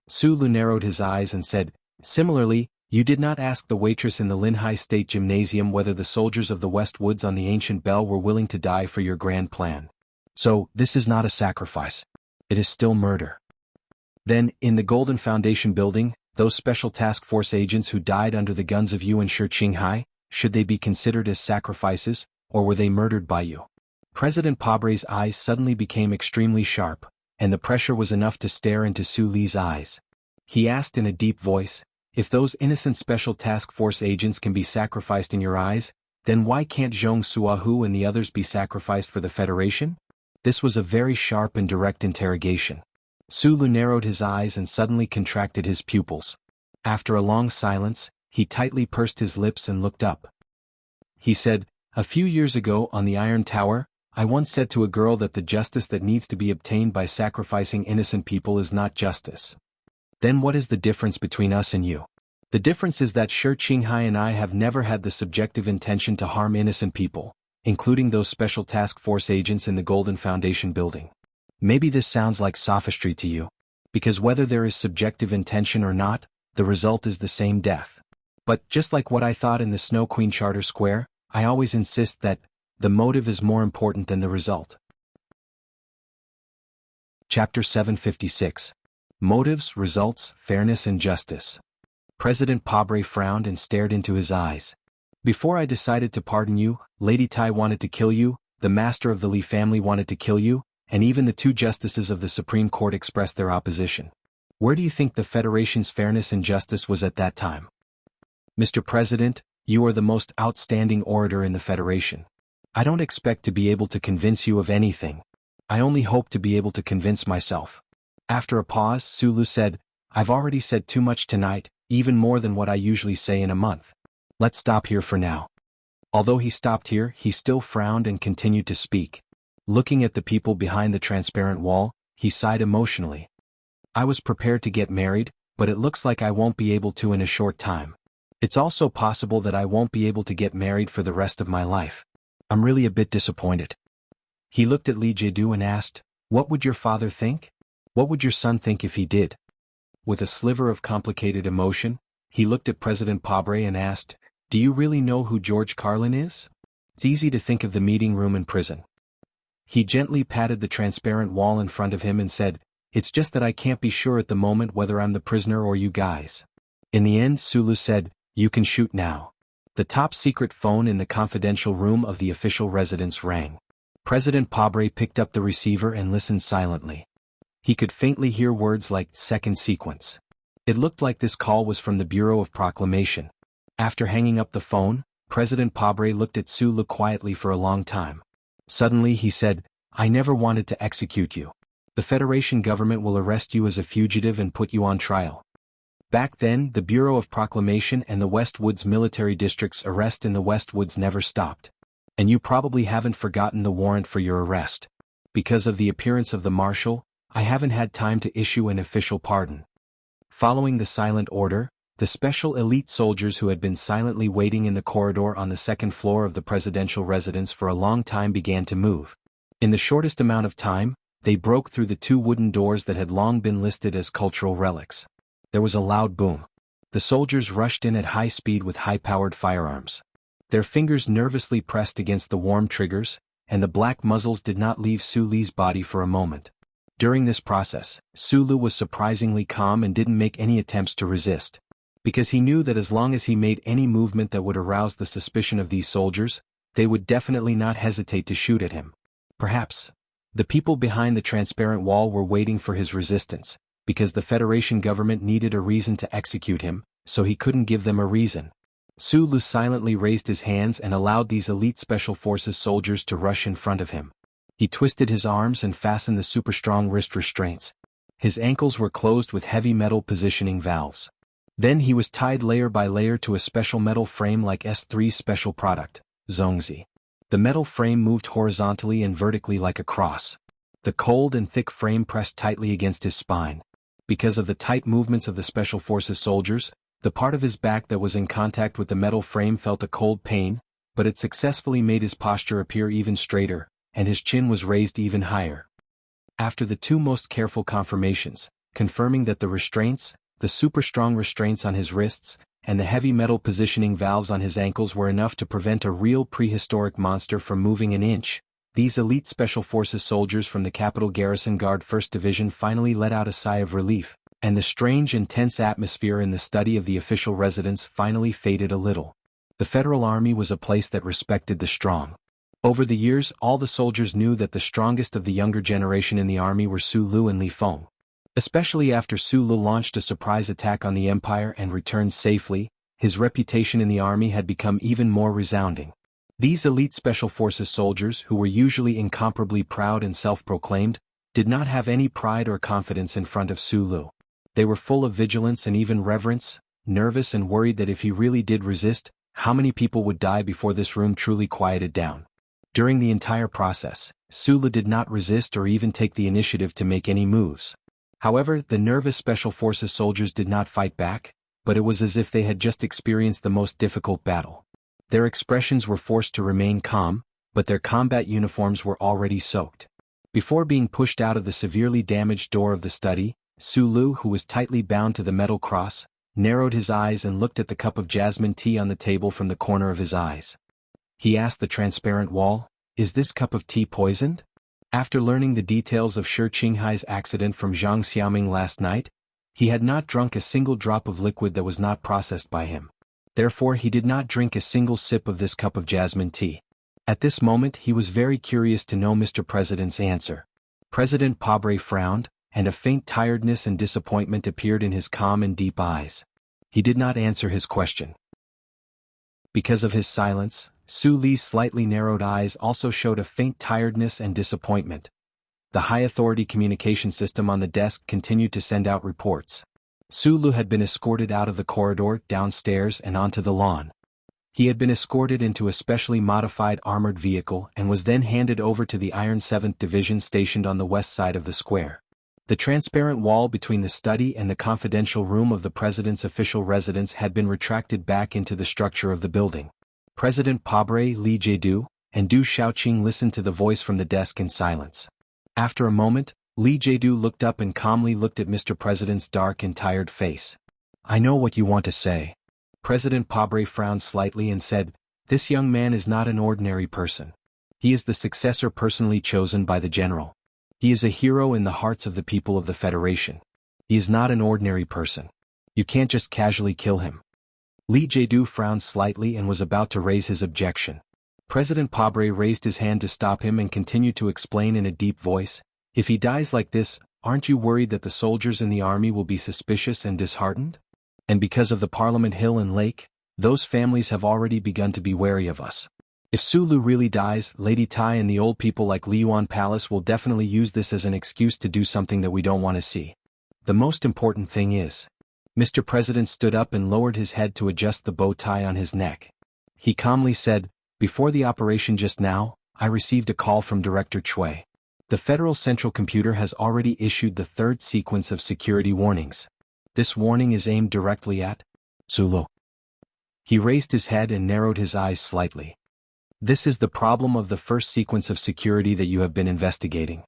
Sulu narrowed his eyes and said, similarly, you did not ask the waitress in the Linhai State Gymnasium whether the soldiers of the West Woods on the ancient bell were willing to die for your grand plan. So, this is not a sacrifice. It is still murder. Then, in the Golden Foundation building, those special task force agents who died under the guns of you and Shi Qinghai, should they be considered as sacrifices, or were they murdered by you? President Pabre's eyes suddenly became extremely sharp, and the pressure was enough to stare into Su Li's eyes. He asked in a deep voice, if those innocent special task force agents can be sacrificed in your eyes, then why can't Zhong Suahu and the others be sacrificed for the Federation? This was a very sharp and direct interrogation. Sulu narrowed his eyes and suddenly contracted his pupils. After a long silence, he tightly pursed his lips and looked up. He said, a few years ago on the Iron Tower, I once said to a girl that the justice that needs to be obtained by sacrificing innocent people is not justice. Then what is the difference between us and you? The difference is that Shi Qinghai and I have never had the subjective intention to harm innocent people, including those special task force agents in the Golden Foundation building. Maybe this sounds like sophistry to you, because whether there is subjective intention or not, the result is the same death. But just like what I thought in the Snow Queen Charter Square, I always insist that the motive is more important than the result. Chapter 756. Motives, Results, Fairness and Justice. President Pabre frowned and stared into his eyes. Before I decided to pardon you, Lady Tai wanted to kill you, the master of the Li family wanted to kill you, and even the two justices of the Supreme Court expressed their opposition. Where do you think the Federation's fairness and justice was at that time? Mr. President, you are the most outstanding orator in the Federation. I don't expect to be able to convince you of anything. I only hope to be able to convince myself. After a pause, Sulu said, I've already said too much tonight, even more than what I usually say in a month. Let's stop here for now. Although he stopped here, he still frowned and continued to speak. Looking at the people behind the transparent wall, he sighed emotionally. I was prepared to get married, but it looks like I won't be able to in a short time. It's also possible that I won't be able to get married for the rest of my life. I'm really a bit disappointed. He looked at Li Jiedu and asked, what would your father think? What would your son think if he did? With a sliver of complicated emotion, he looked at President Pabre and asked, do you really know who George Carlin is? It's easy to think of the meeting room in prison. He gently patted the transparent wall in front of him and said, it's just that I can't be sure at the moment whether I'm the prisoner or you guys. In the end, Sulu said, you can shoot now. The top-secret phone in the confidential room of the official residence rang. President Pabre picked up the receiver and listened silently. He could faintly hear words like second sequence. It looked like this call was from the Bureau of Proclamation. After hanging up the phone, President Pabre looked at Sulu quietly for a long time. Suddenly he said, I never wanted to execute you. The Federation government will arrest you as a fugitive and put you on trial. Back then, the Bureau of Proclamation and the West Woods military district's arrest in the West Woods never stopped. And you probably haven't forgotten the warrant for your arrest. Because of the appearance of the marshal, I haven't had time to issue an official pardon. Following the silent order, the special elite soldiers who had been silently waiting in the corridor on the second floor of the presidential residence for a long time began to move. In the shortest amount of time, they broke through the two wooden doors that had long been listed as cultural relics. There was a loud boom. The soldiers rushed in at high speed with high-powered firearms. Their fingers nervously pressed against the warm triggers, and the black muzzles did not leave Su Li's body for a moment. During this process, Sulu was surprisingly calm and didn't make any attempts to resist. Because he knew that as long as he made any movement that would arouse the suspicion of these soldiers, they would definitely not hesitate to shoot at him. Perhaps the people behind the transparent wall were waiting for his resistance, because the Federation government needed a reason to execute him, so he couldn't give them a reason. Sulu silently raised his hands and allowed these elite special forces soldiers to rush in front of him. He twisted his arms and fastened the super-strong wrist restraints. His ankles were closed with heavy metal positioning valves. Then he was tied layer by layer to a special metal frame like S3's special product, Zhongzi. The metal frame moved horizontally and vertically like a cross. The cold and thick frame pressed tightly against his spine. Because of the tight movements of the Special Forces soldiers, the part of his back that was in contact with the metal frame felt a cold pain, but it successfully made his posture appear even straighter, and his chin was raised even higher. After the two most careful confirmations, confirming that the restraints, the super-strong restraints on his wrists, and the heavy metal positioning valves on his ankles were enough to prevent a real prehistoric monster from moving an inch, these elite Special Forces soldiers from the Capital Garrison Guard 1st Division finally let out a sigh of relief, and the strange and tense atmosphere in the study of the official residence finally faded a little. The Federal Army was a place that respected the strong. Over the years, all the soldiers knew that the strongest of the younger generation in the army were Su Lu and Li Feng. Especially after Su Lu launched a surprise attack on the Empire and returned safely, his reputation in the army had become even more resounding. These elite Special Forces soldiers, who were usually incomparably proud and self-proclaimed, did not have any pride or confidence in front of Su Lu. They were full of vigilance and even reverence, nervous and worried that if he really did resist, how many people would die before this room truly quieted down. During the entire process, Su Lu did not resist or even take the initiative to make any moves. However, the nervous Special Forces soldiers did not fight back, but it was as if they had just experienced the most difficult battle. Their expressions were forced to remain calm, but their combat uniforms were already soaked. Before being pushed out of the severely damaged door of the study, Su Lu, who was tightly bound to the metal cross, narrowed his eyes and looked at the cup of jasmine tea on the table from the corner of his eyes. He asked the transparent wall, "Is this cup of tea poisoned?" After learning the details of Shi Qinghai's accident from Zhang Xiaoming last night, he had not drunk a single drop of liquid that was not processed by him. Therefore he did not drink a single sip of this cup of jasmine tea. At this moment he was very curious to know Mr. President's answer. President Pabre frowned, and a faint tiredness and disappointment appeared in his calm and deep eyes. He did not answer his question. Because of his silence, Su Li's slightly narrowed eyes also showed a faint tiredness and disappointment. The high-authority communication system on the desk continued to send out reports. Su Lu had been escorted out of the corridor, downstairs and onto the lawn. He had been escorted into a specially modified armored vehicle and was then handed over to the Iron 7th Division stationed on the west side of the square. The transparent wall between the study and the confidential room of the president's official residence had been retracted back into the structure of the building. President Pabre, Li Jiedu, and Du Xiaoqing listened to the voice from the desk in silence. After a moment, Li Jiedu looked up and calmly looked at Mr. President's dark and tired face. "I know what you want to say." President Pabre frowned slightly and said, "This young man is not an ordinary person. He is the successor personally chosen by the general. He is a hero in the hearts of the people of the Federation. He is not an ordinary person. You can't just casually kill him." Li Jiedu frowned slightly and was about to raise his objection. President Pabre raised his hand to stop him and continued to explain in a deep voice, "If he dies like this, aren't you worried that the soldiers in the army will be suspicious and disheartened? And because of the Parliament Hill and Lake, those families have already begun to be wary of us. If Su Lu really dies, Lady Tai and the old people like Liyuan Palace will definitely use this as an excuse to do something that we don't want to see. The most important thing is..." Mr. President stood up and lowered his head to adjust the bow tie on his neck. He calmly said, "Before the operation just now, I received a call from Director Chui. The Federal Central Computer has already issued the third sequence of security warnings. This warning is aimed directly at Su Lu." He raised his head and narrowed his eyes slightly. "This is the problem of the first sequence of security that you have been investigating.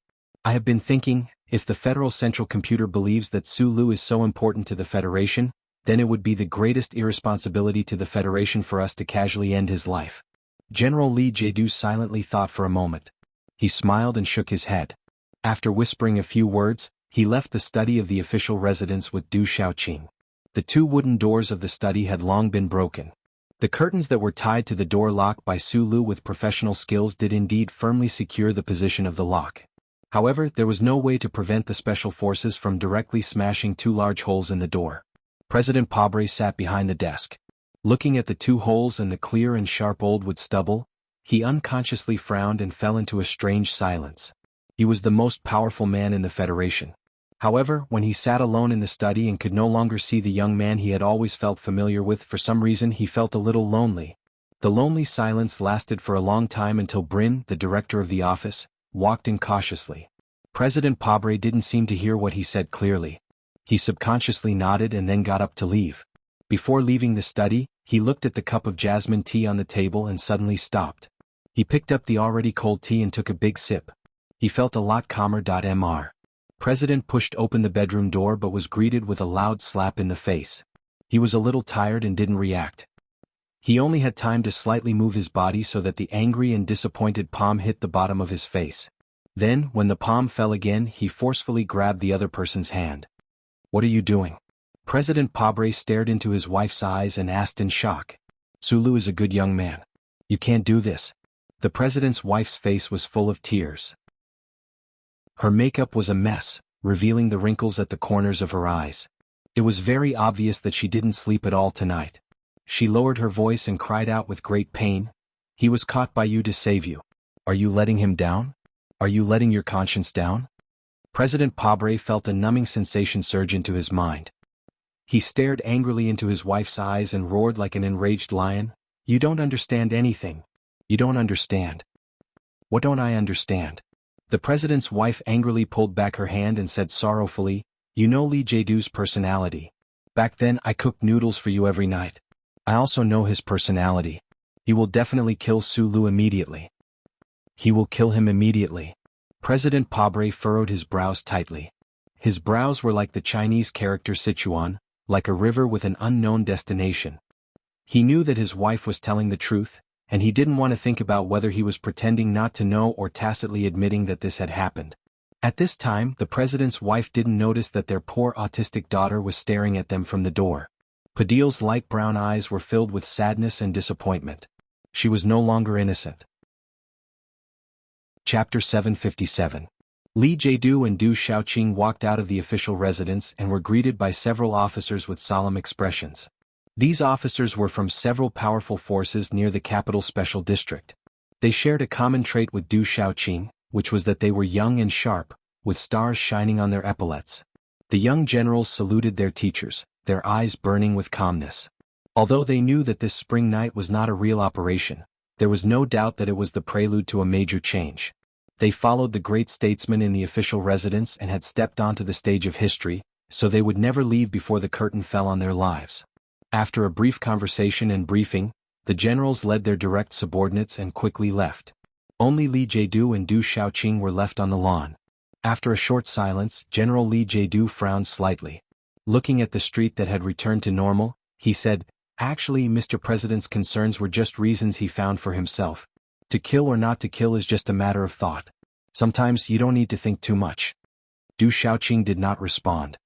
I have been thinking, if the Federal Central Computer believes that Su Lu is so important to the Federation, then it would be the greatest irresponsibility to the Federation for us to casually end his life." General Li Jiedu silently thought for a moment. He smiled and shook his head. After whispering a few words, he left the study of the official residence with Du Xiaoqing. The two wooden doors of the study had long been broken. The curtains that were tied to the door lock by Su Lu with professional skills did indeed firmly secure the position of the lock. However, there was no way to prevent the special forces from directly smashing two large holes in the door. President Pabre sat behind the desk. Looking at the two holes and the clear and sharp old wood stubble, he unconsciously frowned and fell into a strange silence. He was the most powerful man in the Federation. However, when he sat alone in the study and could no longer see the young man he had always felt familiar with, for some reason he felt a little lonely. The lonely silence lasted for a long time until Brin, the director of the office, walked in cautiously. President Pabre didn't seem to hear what he said clearly. He subconsciously nodded and then got up to leave. Before leaving the study, he looked at the cup of jasmine tea on the table and suddenly stopped. He picked up the already cold tea and took a big sip. He felt a lot calmer. Mr. President pushed open the bedroom door but was greeted with a loud slap in the face. He was a little tired and didn't react. He only had time to slightly move his body so that the angry and disappointed palm hit the bottom of his face. Then, when the palm fell again, he forcefully grabbed the other person's hand. "What are you doing?" President Pabre stared into his wife's eyes and asked in shock. "Sulu is a good young man. You can't do this." The president's wife's face was full of tears. Her makeup was a mess, revealing the wrinkles at the corners of her eyes. It was very obvious that she didn't sleep at all tonight. She lowered her voice and cried out with great pain, "He was caught by you to save you. Are you letting him down? Are you letting your conscience down?" President Pabre felt a numbing sensation surge into his mind. He stared angrily into his wife's eyes and roared like an enraged lion, "You don't understand anything. You don't understand." "What don't I understand?" The president's wife angrily pulled back her hand and said sorrowfully, "You know Lee Jae-doo's personality. Back then I cooked noodles for you every night. I also know his personality. He will definitely kill Sulu immediately. He will kill him immediately." President Pabre furrowed his brows tightly. His brows were like the Chinese character Sichuan, like a river with an unknown destination. He knew that his wife was telling the truth, and he didn't want to think about whether he was pretending not to know or tacitly admitting that this had happened. At this time, the president's wife didn't notice that their poor autistic daughter was staring at them from the door. Padil's light brown eyes were filled with sadness and disappointment. She was no longer innocent. Chapter 757. Lee Jae-doo and Du Xiaoqing walked out of the official residence and were greeted by several officers with solemn expressions. These officers were from several powerful forces near the capital special district. They shared a common trait with Du Xiaoqing, which was that they were young and sharp, with stars shining on their epaulets. The young generals saluted their teachers, their eyes burning with calmness. Although they knew that this spring night was not a real operation, there was no doubt that it was the prelude to a major change. They followed the great statesman in the official residence and had stepped onto the stage of history, so they would never leave before the curtain fell on their lives. After a brief conversation and briefing, the generals led their direct subordinates and quickly left. Only Lee Jae-doo and Du Xiaoqing were left on the lawn. After a short silence, General Lee Jae-doo frowned slightly. Looking at the street that had returned to normal, he said, "Actually, Mr. President's concerns were just reasons he found for himself. To kill or not to kill is just a matter of thought. Sometimes you don't need to think too much." Du Xiaoqing did not respond.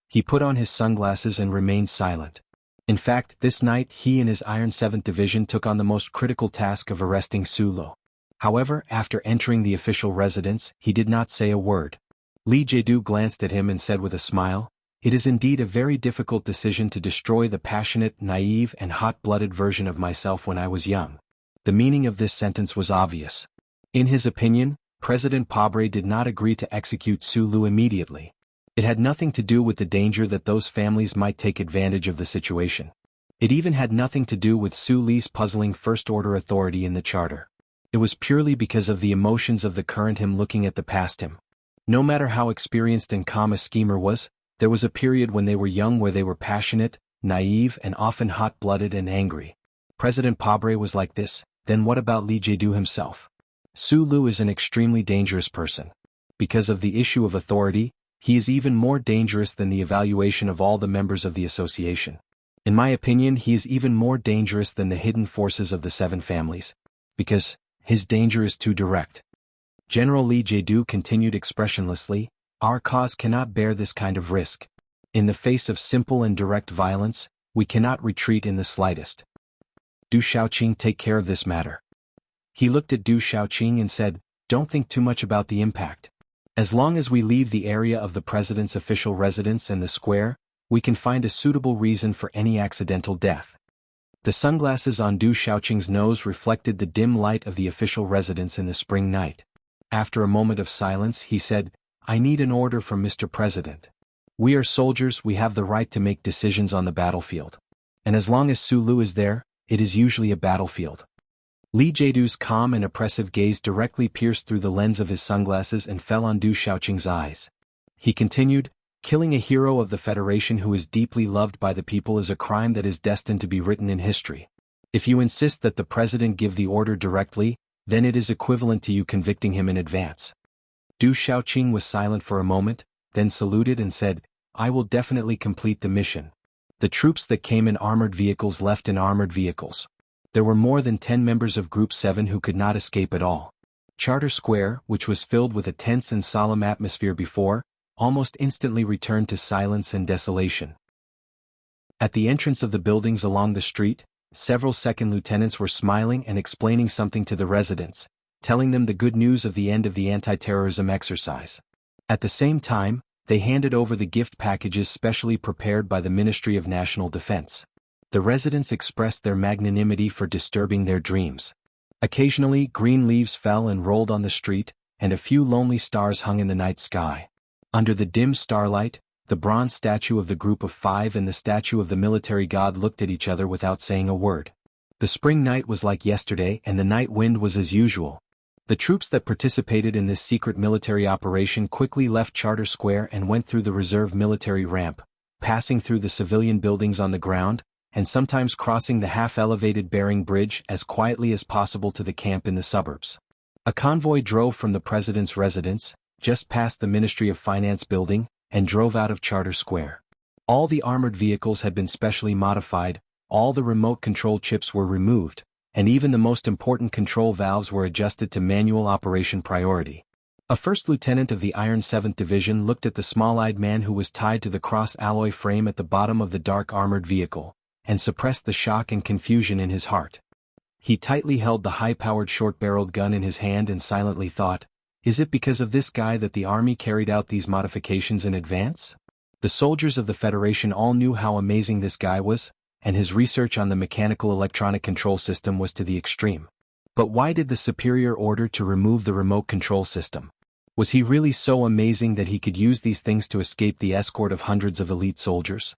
He put on his sunglasses and remained silent. In fact, this night he and his Iron 7th Division took on the most critical task of arresting Sulu. However, after entering the official residence, he did not say a word. Lee Jae-doo glanced at him and said with a smile, "It is indeed a very difficult decision to destroy the passionate, naive and hot-blooded version of myself when I was young." The meaning of this sentence was obvious. In his opinion, President Pabre did not agree to execute Sulu immediately. It had nothing to do with the danger that those families might take advantage of the situation. It even had nothing to do with Su Li's puzzling first-order authority in the charter. It was purely because of the emotions of the current him looking at the past him. No matter how experienced and calm a schemer was, there was a period when they were young where they were passionate, naive and often hot-blooded and angry. President Pabre was like this. Then what about Lee Jae-doo himself? Sulu is an extremely dangerous person. Because of the issue of authority, he is even more dangerous than the evaluation of all the members of the association. In my opinion, he is even more dangerous than the hidden forces of the 7 families. Because his danger is too direct. General Lee Jae-doo continued expressionlessly, "Our cause cannot bear this kind of risk. In the face of simple and direct violence, we cannot retreat in the slightest. Du Xiaoqing take care of this matter." He looked at Du Xiaoqing and said, "Don't think too much about the impact. As long as we leave the area of the president's official residence and the square, we can find a suitable reason for any accidental death." The sunglasses on Du Xiaoqing's nose reflected the dim light of the official residence in the spring night. After a moment of silence, he said, "I need an order from Mr. President. We are soldiers, we have the right to make decisions on the battlefield. And as long as Sulu is there, it is usually a battlefield." Lee Jae-doo's calm and oppressive gaze directly pierced through the lens of his sunglasses and fell on Du Xiaoqing's eyes. He continued, Killing a hero of the Federation who is deeply loved by the people is a crime that is destined to be written in history. If you insist that the president give the order directly, then it is equivalent to you convicting him in advance. Du Shaoqing was silent for a moment, then saluted and said, "I will definitely complete the mission." The troops that came in armored vehicles left in armored vehicles. There were more than 10 members of Group 7 who could not escape at all. Charter Square, which was filled with a tense and solemn atmosphere before, almost instantly returned to silence and desolation. At the entrance of the buildings along the street, several second lieutenants were smiling and explaining something to the residents, telling them the good news of the end of the anti-terrorism exercise. At the same time, they handed over the gift packages specially prepared by the Ministry of National Defense. The residents expressed their magnanimity for disturbing their dreams. Occasionally, green leaves fell and rolled on the street, and a few lonely stars hung in the night sky. Under the dim starlight, the bronze statue of the Group of 5 and the statue of the military god looked at each other without saying a word. The spring night was like yesterday and the night wind was as usual. The troops that participated in this secret military operation quickly left Charter Square and went through the reserve military ramp, passing through the civilian buildings on the ground, and sometimes crossing the half-elevated Bering Bridge as quietly as possible to the camp in the suburbs. A convoy drove from the president's residence, just past the Ministry of Finance building, and drove out of Charter Square. All the armored vehicles had been specially modified, all the remote control chips were removed, and even the most important control valves were adjusted to manual operation priority. A first lieutenant of the Iron 7th Division looked at the small-eyed man who was tied to the cross-alloy frame at the bottom of the dark armored vehicle, and suppressed the shock and confusion in his heart. He tightly held the high-powered short-barreled gun in his hand and silently thought, "Is it because of this guy that the army carried out these modifications in advance?" The soldiers of the Federation all knew how amazing this guy was, and his research on the mechanical electronic control system was to the extreme. But why did the superior order to remove the remote control system? Was he really so amazing that he could use these things to escape the escort of hundreds of elite soldiers?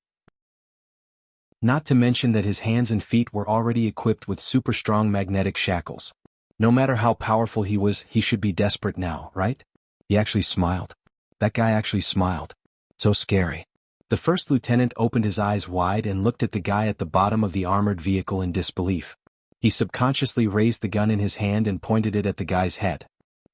Not to mention that his hands and feet were already equipped with super-strong magnetic shackles. No matter how powerful he was, he should be desperate now, right? He actually smiled. That guy actually smiled. So scary. The first lieutenant opened his eyes wide and looked at the guy at the bottom of the armored vehicle in disbelief. He subconsciously raised the gun in his hand and pointed it at the guy's head.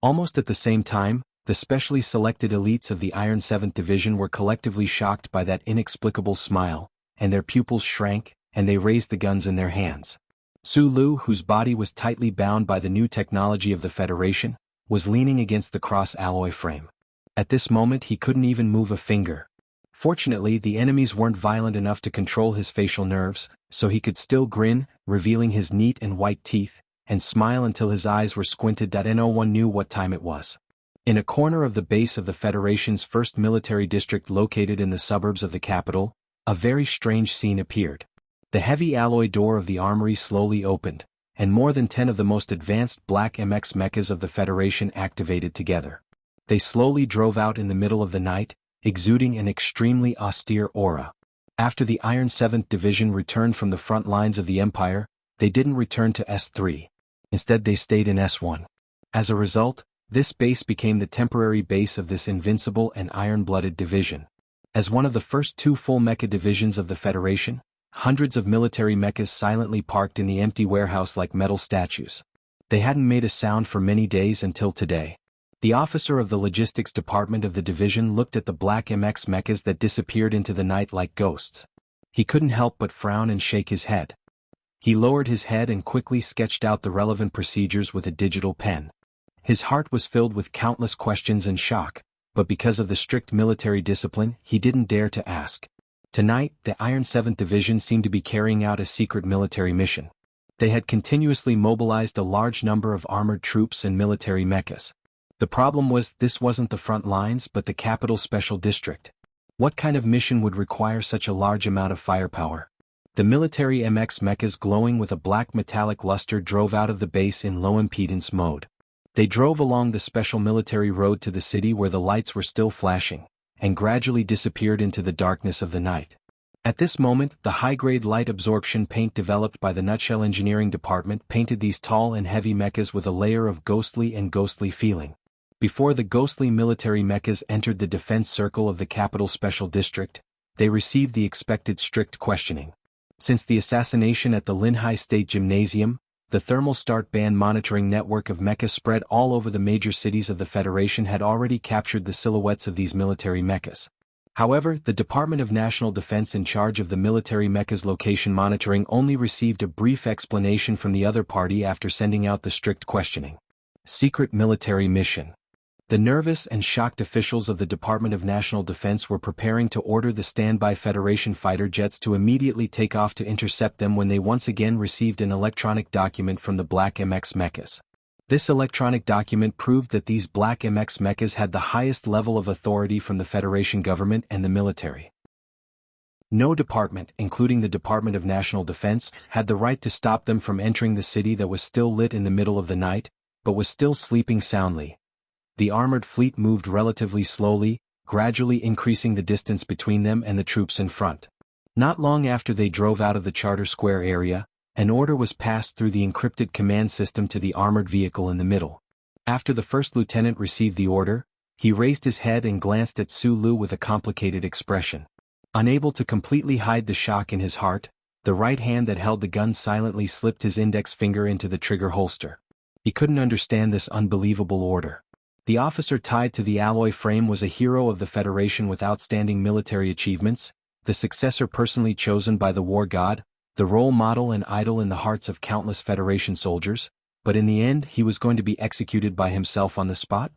Almost at the same time, the specially selected elites of the Iron 7th Division were collectively shocked by that inexplicable smile, and their pupils shrank, and they raised the guns in their hands. Su Lu, whose body was tightly bound by the new technology of the Federation, was leaning against the cross-alloy frame. At this moment he couldn't even move a finger. Fortunately, the enemies weren't violent enough to control his facial nerves, so he could still grin, revealing his neat and white teeth, and smile until his eyes were squinted. No one knew what time it was. In a corner of the base of the Federation's first military district located in the suburbs of the capital, a very strange scene appeared. The heavy alloy door of the armory slowly opened, and more than 10 of the most advanced black MX mechas of the Federation activated together. They slowly drove out in the middle of the night, exuding an extremely austere aura. After the Iron 7th Division returned from the front lines of the Empire, they didn't return to S3. Instead they stayed in S1. As a result, this base became the temporary base of this invincible and iron-blooded division. As one of the first 2 full mecha divisions of the Federation, hundreds of military mechas silently parked in the empty warehouse like metal statues. They hadn't made a sound for many days until today. The officer of the logistics department of the division looked at the black MX mechas that disappeared into the night like ghosts. He couldn't help but frown and shake his head. He lowered his head and quickly sketched out the relevant procedures with a digital pen. His heart was filled with countless questions and shock, but because of the strict military discipline, he didn't dare to ask. Tonight, the Iron 7th Division seemed to be carrying out a secret military mission. They had continuously mobilized a large number of armored troops and military mechas. The problem was, this wasn't the front lines but the capital special district. What kind of mission would require such a large amount of firepower? The military MX mechas glowing with a black metallic luster drove out of the base in low impedance mode. They drove along the special military road to the city where the lights were still flashing, and gradually disappeared into the darkness of the night. At this moment, the high-grade light absorption paint developed by the Nutshell Engineering Department painted these tall and heavy mechas with a layer of ghostly feeling. Before the ghostly military mechas entered the defense circle of the capital special district, they received the expected strict questioning. Since the assassination at the Linhai State Gymnasium, the thermal start ban monitoring network of mechas spread all over the major cities of the Federation had already captured the silhouettes of these military mechas. However, the Department of National Defense in charge of the military mechas location monitoring only received a brief explanation from the other party after sending out the strict questioning. Secret military mission. The nervous and shocked officials of the Department of National Defense were preparing to order the standby Federation fighter jets to immediately take off to intercept them when they once again received an electronic document from the Black MX mechas. This electronic document proved that these Black MX mechas had the highest level of authority from the Federation government and the military. No department, including the Department of National Defense, had the right to stop them from entering the city that was still lit in the middle of the night, but was still sleeping soundly. The armored fleet moved relatively slowly, gradually increasing the distance between them and the troops in front. Not long after they drove out of the Charter Square area, an order was passed through the encrypted command system to the armored vehicle in the middle. After the first lieutenant received the order, he raised his head and glanced at Sulu with a complicated expression. Unable to completely hide the shock in his heart, the right hand that held the gun silently slipped his index finger into the trigger holster. He couldn't understand this unbelievable order. The officer tied to the alloy frame was a hero of the Federation with outstanding military achievements, the successor personally chosen by the war god, the role model and idol in the hearts of countless Federation soldiers, but in the end he was going to be executed by himself on the spot?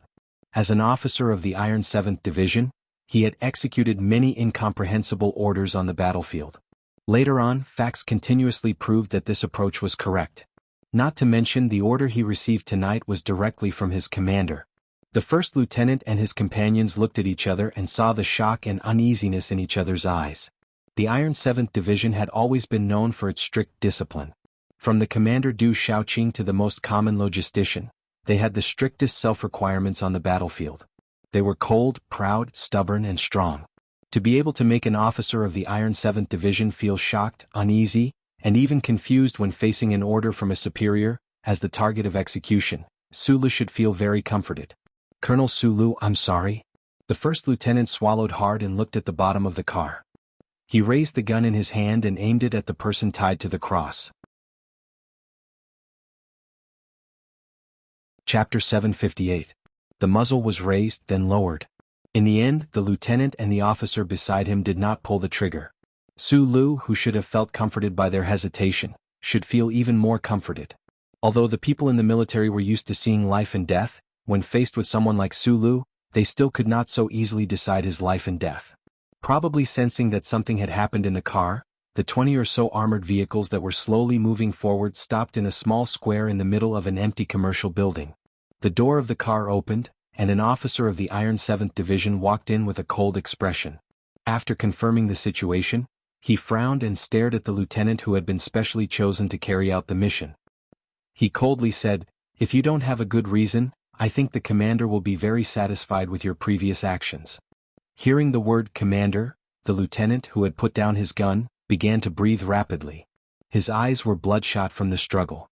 As an officer of the Iron 7th Division, he had executed many incomprehensible orders on the battlefield. Later on, facts continuously proved that this approach was correct. Not to mention the order he received tonight was directly from his commander. The first lieutenant and his companions looked at each other and saw the shock and uneasiness in each other's eyes. The Iron 7th Division had always been known for its strict discipline. From the commander Du Shaoqing to the most common logistician, they had the strictest self-requirements on the battlefield. They were cold, proud, stubborn and strong. To be able to make an officer of the Iron 7th Division feel shocked, uneasy, and even confused when facing an order from a superior, as the target of execution, Sulu should feel very comforted. Colonel Sulu, I'm sorry. The first lieutenant swallowed hard and looked at the bottom of the car. He raised the gun in his hand and aimed it at the person tied to the cross. Chapter 758. The muzzle was raised, then lowered. In the end, the lieutenant and the officer beside him did not pull the trigger. Sulu, who should have felt comforted by their hesitation, should feel even more comforted. Although the people in the military were used to seeing life and death, when faced with someone like Sulu, they still could not so easily decide his life and death. Probably sensing that something had happened in the car, the 20 or so armored vehicles that were slowly moving forward stopped in a small square in the middle of an empty commercial building. The door of the car opened, and an officer of the Iron 7th Division walked in with a cold expression. After confirming the situation, he frowned and stared at the lieutenant who had been specially chosen to carry out the mission. He coldly said, "If you don't have a good reason, I think the commander will be very satisfied with your previous actions." Hearing the word commander, the lieutenant who had put down his gun, began to breathe rapidly. His eyes were bloodshot from the struggle.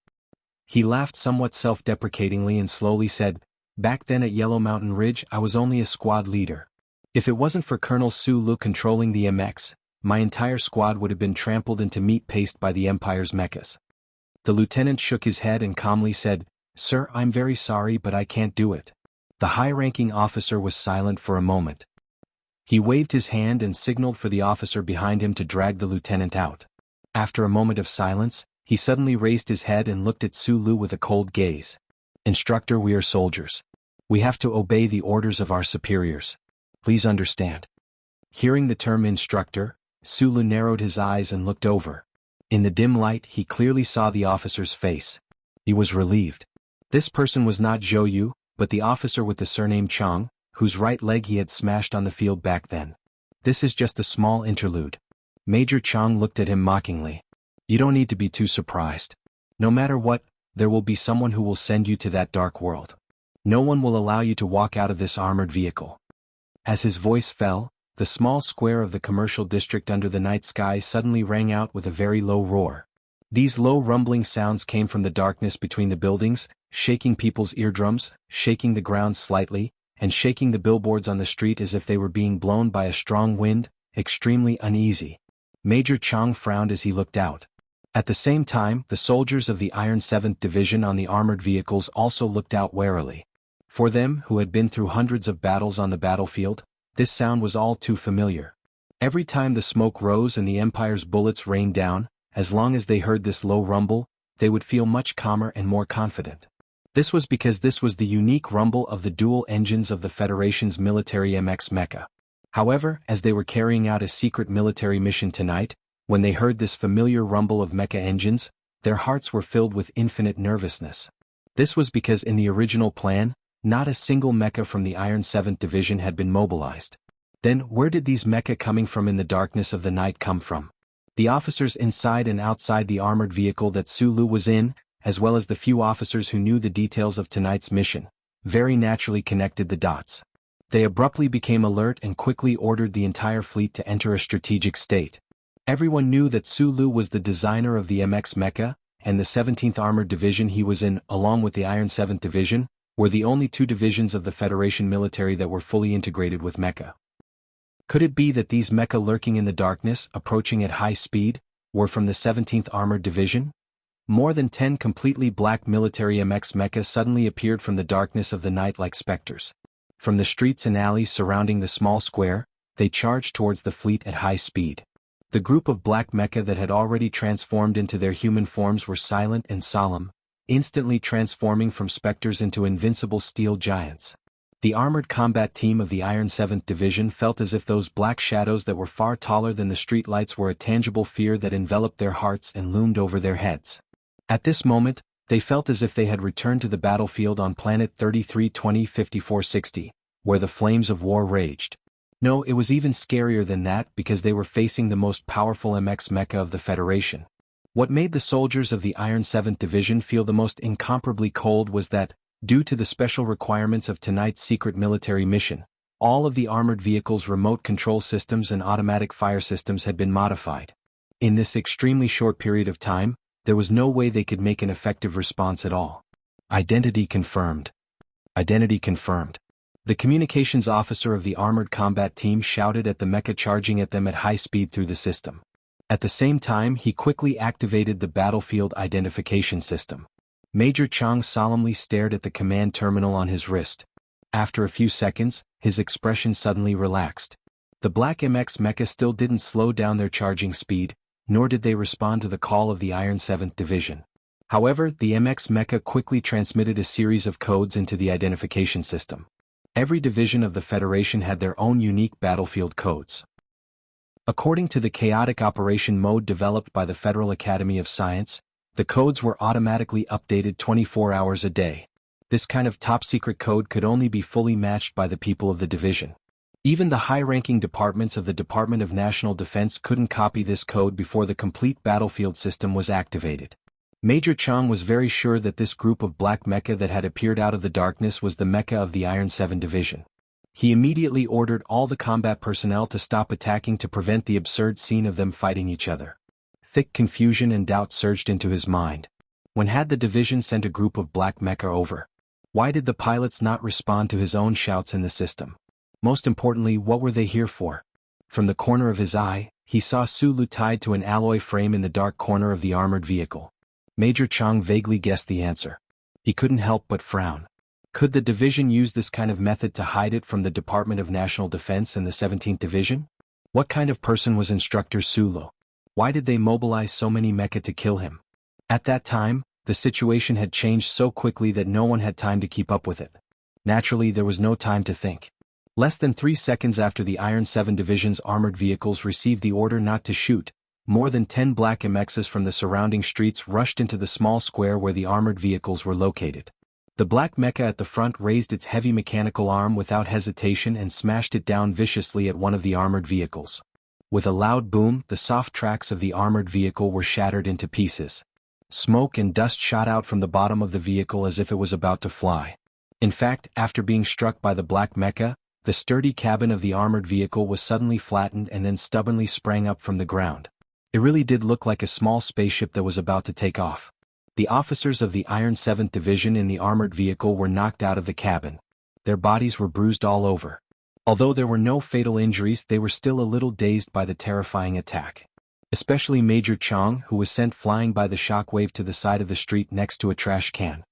He laughed somewhat self-deprecatingly and slowly said, "Back then at Yellow Mountain Ridge I was only a squad leader. If it wasn't for Colonel Sulu controlling the MX, my entire squad would have been trampled into meat paste by the Empire's mechas." The lieutenant shook his head and calmly said, "Sir, I'm very sorry but I can't do it." The high-ranking officer was silent for a moment. He waved his hand and signaled for the officer behind him to drag the lieutenant out. After a moment of silence, he suddenly raised his head and looked at Sulu with a cold gaze. "Instructor, we are soldiers. We have to obey the orders of our superiors. Please understand." Hearing the term instructor, Sulu narrowed his eyes and looked over. In the dim light he clearly saw the officer's face. He was relieved. This person was not Zhou Yu, but the officer with the surname Chang, whose right leg he had smashed on the field back then. "This is just a small interlude." Major Chang looked at him mockingly. "You don't need to be too surprised. No matter what, there will be someone who will send you to that dark world. No one will allow you to walk out of this armored vehicle." As his voice fell, the small square of the commercial district under the night sky suddenly rang out with a very low roar. These low rumbling sounds came from the darkness between the buildings, shaking people's eardrums, shaking the ground slightly, and shaking the billboards on the street as if they were being blown by a strong wind, extremely uneasy. Major Chang frowned as he looked out. At the same time, the soldiers of the Iron 7th Division on the armored vehicles also looked out warily. For them, who had been through hundreds of battles on the battlefield, this sound was all too familiar. Every time the smoke rose and the Empire's bullets rained down, as long as they heard this low rumble, they would feel much calmer and more confident. This was because this was the unique rumble of the dual engines of the Federation's military MX mecha. However, as they were carrying out a secret military mission tonight, when they heard this familiar rumble of mecha engines, their hearts were filled with infinite nervousness. This was because in the original plan, not a single mecha from the Iron 7th Division had been mobilized. Then, where did these mecha coming from in the darkness of the night come from? The officers inside and outside the armored vehicle that Sulu was in, as well as the few officers who knew the details of tonight's mission, very naturally connected the dots. They abruptly became alert and quickly ordered the entire fleet to enter a strategic state. Everyone knew that Sulu was the designer of the MX mecha, and the 17th Armored Division he was in, along with the Iron 7th Division, were the only two divisions of the Federation military that were fully integrated with mecha. Could it be that these mecha lurking in the darkness, approaching at high speed, were from the 17th Armored Division? More than 10 completely black military MX mecha suddenly appeared from the darkness of the night like specters. From the streets and alleys surrounding the small square, they charged towards the fleet at high speed. The group of black mecha that had already transformed into their human forms were silent and solemn, instantly transforming from specters into invincible steel giants. The armored combat team of the Iron 7th Division felt as if those black shadows that were far taller than the streetlights were a tangible fear that enveloped their hearts and loomed over their heads. At this moment, they felt as if they had returned to the battlefield on planet 33205460, where the flames of war raged. No, it was even scarier than that because they were facing the most powerful MX mecha of the Federation. What made the soldiers of the Iron 7th Division feel the most incomparably cold was that, due to the special requirements of tonight's secret military mission, all of the armored vehicles' remote control systems and automatic fire systems had been modified. In this extremely short period of time, there was no way they could make an effective response at all. Identity confirmed. Identity confirmed. The communications officer of the armored combat team shouted at the mecha charging at them at high speed through the system. At the same time, he quickly activated the battlefield identification system. Major Chang solemnly stared at the command terminal on his wrist. After a few seconds, his expression suddenly relaxed. The black MX mecha still didn't slow down their charging speed, nor did they respond to the call of the Iron 7th Division. However, the MX mecha quickly transmitted a series of codes into the identification system. Every division of the Federation had their own unique battlefield codes. According to the chaotic operation mode developed by the Federal Academy of Science, the codes were automatically updated 24 hours a day. This kind of top-secret code could only be fully matched by the people of the division. Even the high-ranking departments of the Department of National Defense couldn't copy this code before the complete battlefield system was activated. Major Chang was very sure that this group of black mecha that had appeared out of the darkness was the mecha of the Iron 7 Division. He immediately ordered all the combat personnel to stop attacking to prevent the absurd scene of them fighting each other. Thick confusion and doubt surged into his mind. When had the division sent a group of black mecha over? Why did the pilots not respond to his own shouts in the system? Most importantly, what were they here for? From the corner of his eye, he saw Sulu tied to an alloy frame in the dark corner of the armored vehicle. Major Chang vaguely guessed the answer. He couldn't help but frown. Could the division use this kind of method to hide it from the Department of National Defense and the 17th Division? What kind of person was Instructor Sulu? Why did they mobilize so many mecha to kill him? At that time, the situation had changed so quickly that no one had time to keep up with it. Naturally, there was no time to think. Less than 3 seconds after the Iron 7 Division's armored vehicles received the order not to shoot, more than 10 black MXs from the surrounding streets rushed into the small square where the armored vehicles were located. The black mecha at the front raised its heavy mechanical arm without hesitation and smashed it down viciously at one of the armored vehicles. With a loud boom, the soft tracks of the armored vehicle were shattered into pieces. Smoke and dust shot out from the bottom of the vehicle as if it was about to fly. In fact, after being struck by the black mecha, the sturdy cabin of the armored vehicle was suddenly flattened and then stubbornly sprang up from the ground. It really did look like a small spaceship that was about to take off. The officers of the Iron 7th Division in the armored vehicle were knocked out of the cabin. Their bodies were bruised all over. Although there were no fatal injuries, they were still a little dazed by the terrifying attack. Especially Major Chong, who was sent flying by the shockwave to the side of the street next to a trash can.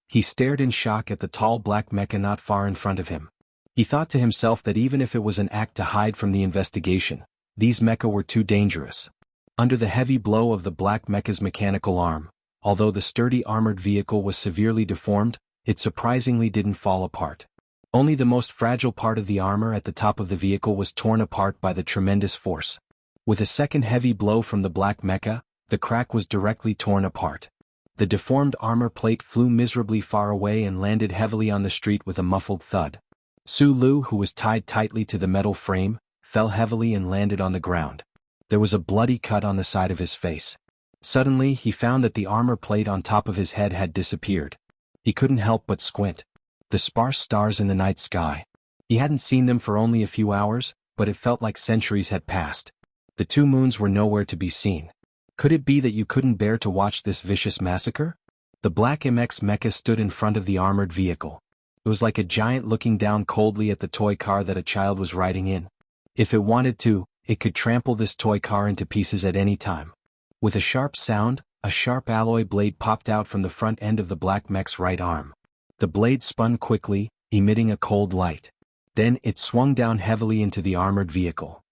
He stared in shock at the tall black mecha not far in front of him. He thought to himself that even if it was an act to hide from the investigation, these mecha were too dangerous. Under the heavy blow of the black mecha's mechanical arm, although the sturdy armored vehicle was severely deformed, it surprisingly didn't fall apart. Only the most fragile part of the armor at the top of the vehicle was torn apart by the tremendous force. With a second heavy blow from the black mecha, the crack was directly torn apart. The deformed armor plate flew miserably far away and landed heavily on the street with a muffled thud. Su Lu, who was tied tightly to the metal frame, fell heavily and landed on the ground. There was a bloody cut on the side of his face. Suddenly, he found that the armor plate on top of his head had disappeared. He couldn't help but squint. The sparse stars in the night sky. He hadn't seen them for only a few hours, but it felt like centuries had passed. The two moons were nowhere to be seen. Could it be that you couldn't bear to watch this vicious massacre? The black MX mecha stood in front of the armored vehicle. It was like a giant looking down coldly at the toy car that a child was riding in. If it wanted to, it could trample this toy car into pieces at any time. With a sharp sound, a sharp alloy blade popped out from the front end of the black mech's right arm. The blade spun quickly, emitting a cold light. Then it swung down heavily into the armored vehicle.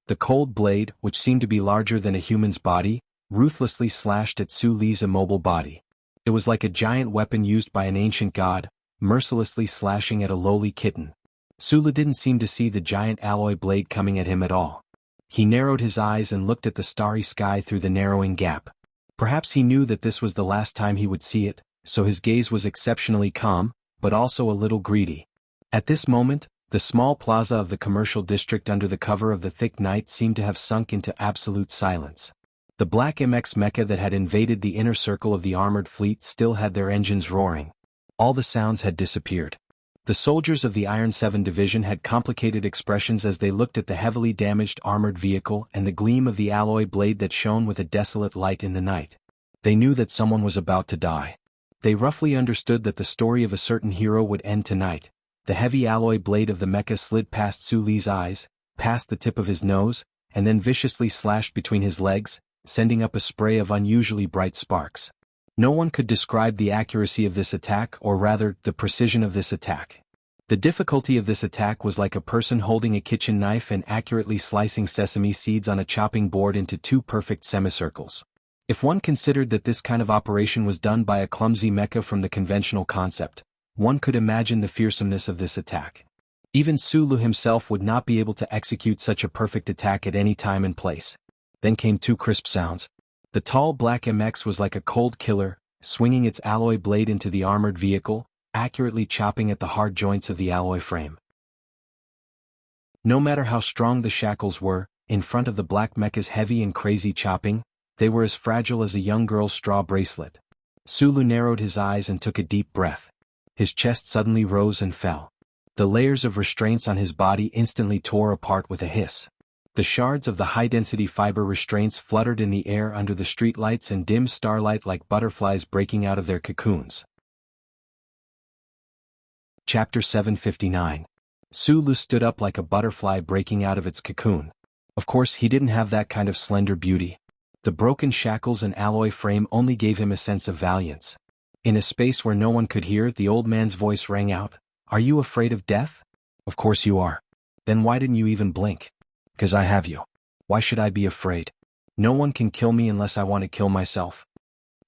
The cold blade, which seemed to be larger than a human's body, ruthlessly slashed at Su Li's immobile body. It was like a giant weapon used by an ancient god, mercilessly slashing at a lowly kitten. Su Li didn't seem to see the giant alloy blade coming at him at all. He narrowed his eyes and looked at the starry sky through the narrowing gap. Perhaps he knew that this was the last time he would see it, so his gaze was exceptionally calm, but also a little greedy. At this moment, the small plaza of the commercial district under the cover of the thick night seemed to have sunk into absolute silence. The black MX mecha that had invaded the inner circle of the armored fleet still had their engines roaring. All the sounds had disappeared. The soldiers of the Iron 7 Division had complicated expressions as they looked at the heavily damaged armored vehicle and the gleam of the alloy blade that shone with a desolate light in the night. They knew that someone was about to die. They roughly understood that the story of a certain hero would end tonight. The heavy alloy blade of the mecha slid past Su Li's eyes, past the tip of his nose, and then viciously slashed between his legs, sending up a spray of unusually bright sparks. No one could describe the accuracy of this attack, or rather, the precision of this attack. The difficulty of this attack was like a person holding a kitchen knife and accurately slicing sesame seeds on a chopping board into two perfect semicircles. If one considered that this kind of operation was done by a clumsy mecha from the conventional concept, one could imagine the fearsomeness of this attack. Even Su Lu himself would not be able to execute such a perfect attack at any time and place. Then came two crisp sounds. The tall black MX was like a cold killer, swinging its alloy blade into the armored vehicle, accurately chopping at the hard joints of the alloy frame. No matter how strong the shackles were, in front of the black mecha's heavy and crazy chopping, they were as fragile as a young girl's straw bracelet. Su Lu narrowed his eyes and took a deep breath. His chest suddenly rose and fell. The layers of restraints on his body instantly tore apart with a hiss. The shards of the high-density fiber restraints fluttered in the air under the streetlights and dim starlight like butterflies breaking out of their cocoons. Chapter 759. Su Lu stood up like a butterfly breaking out of its cocoon. Of course, he didn't have that kind of slender beauty. The broken shackles and alloy frame only gave him a sense of valiance. In a space where no one could hear, the old man's voice rang out, "Are you afraid of death? Of course you are. Then why didn't you even blink? 'Cause I have you. Why should I be afraid? No one can kill me unless I want to kill myself."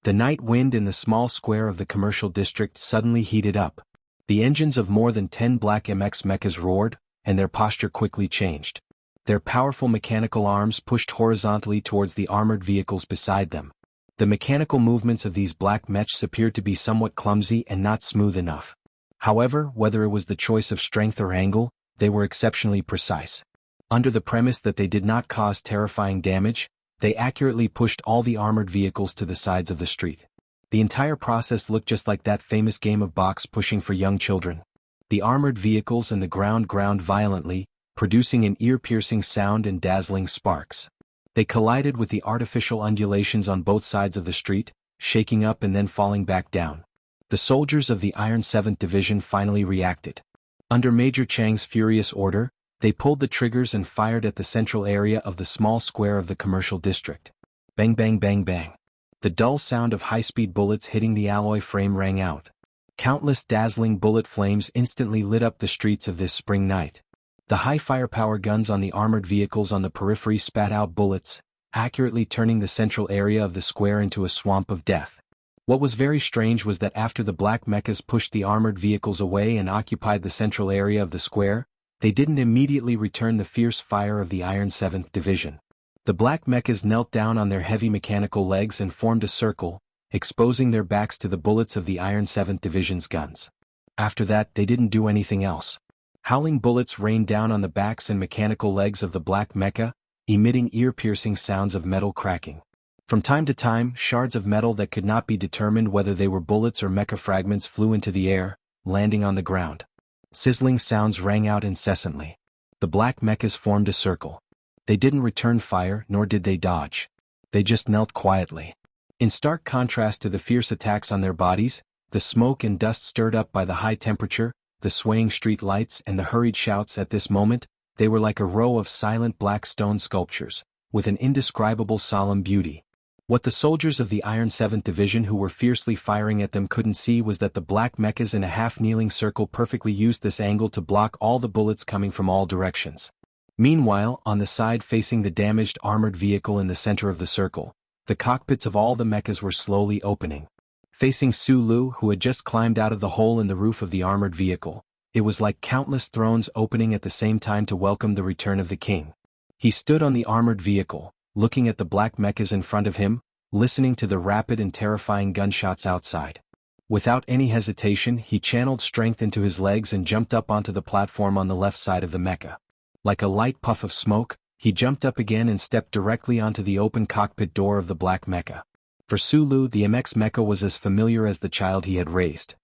The night wind in the small square of the commercial district suddenly heated up. The engines of more than 10 black MX mechas roared, and their posture quickly changed. Their powerful mechanical arms pushed horizontally towards the armored vehicles beside them. The mechanical movements of these black mechs appeared to be somewhat clumsy and not smooth enough. However, whether it was the choice of strength or angle, they were exceptionally precise. Under the premise that they did not cause terrifying damage, they accurately pushed all the armored vehicles to the sides of the street. The entire process looked just like that famous game of box pushing for young children. The armored vehicles and the ground ground violently, producing an ear-piercing sound and dazzling sparks. They collided with the artificial undulations on both sides of the street, shaking up and then falling back down. The soldiers of the Iron 7th Division finally reacted. Under Major Chang's furious order, they pulled the triggers and fired at the central area of the small square of the commercial district. Bang bang bang bang. The dull sound of high-speed bullets hitting the alloy frame rang out. Countless dazzling bullet flames instantly lit up the streets of this spring night. The high firepower guns on the armored vehicles on the periphery spat out bullets, accurately turning the central area of the square into a swamp of death. What was very strange was that after the black mechas pushed the armored vehicles away and occupied the central area of the square, they didn't immediately return the fierce fire of the Iron 7th Division. The black mechas knelt down on their heavy mechanical legs and formed a circle, exposing their backs to the bullets of the Iron 7th Division's guns. After that, they didn't do anything else. Howling bullets rained down on the backs and mechanical legs of the black mecha, emitting ear-piercing sounds of metal cracking. From time to time, shards of metal that could not be determined whether they were bullets or mecha fragments flew into the air, landing on the ground. Sizzling sounds rang out incessantly. The black mechas formed a circle. They didn't return fire, nor did they dodge. They just knelt quietly. In stark contrast to the fierce attacks on their bodies, the smoke and dust stirred up by the high temperature, the swaying street lights and the hurried shouts at this moment, they were like a row of silent black stone sculptures, with an indescribable solemn beauty. What the soldiers of the Iron 7th Division who were fiercely firing at them couldn't see was that the black mechas in a half-kneeling circle perfectly used this angle to block all the bullets coming from all directions. Meanwhile, on the side facing the damaged armored vehicle in the center of the circle, the cockpits of all the mechas were slowly opening. Facing Su Lu, who had just climbed out of the hole in the roof of the armored vehicle, it was like countless thrones opening at the same time to welcome the return of the king. He stood on the armored vehicle, looking at the black mechas in front of him, listening to the rapid and terrifying gunshots outside. Without any hesitation, he channeled strength into his legs and jumped up onto the platform on the left side of the mecha. Like a light puff of smoke, he jumped up again and stepped directly onto the open cockpit door of the black mecha. For Su Lu, the MX mecha was as familiar as the child he had raised.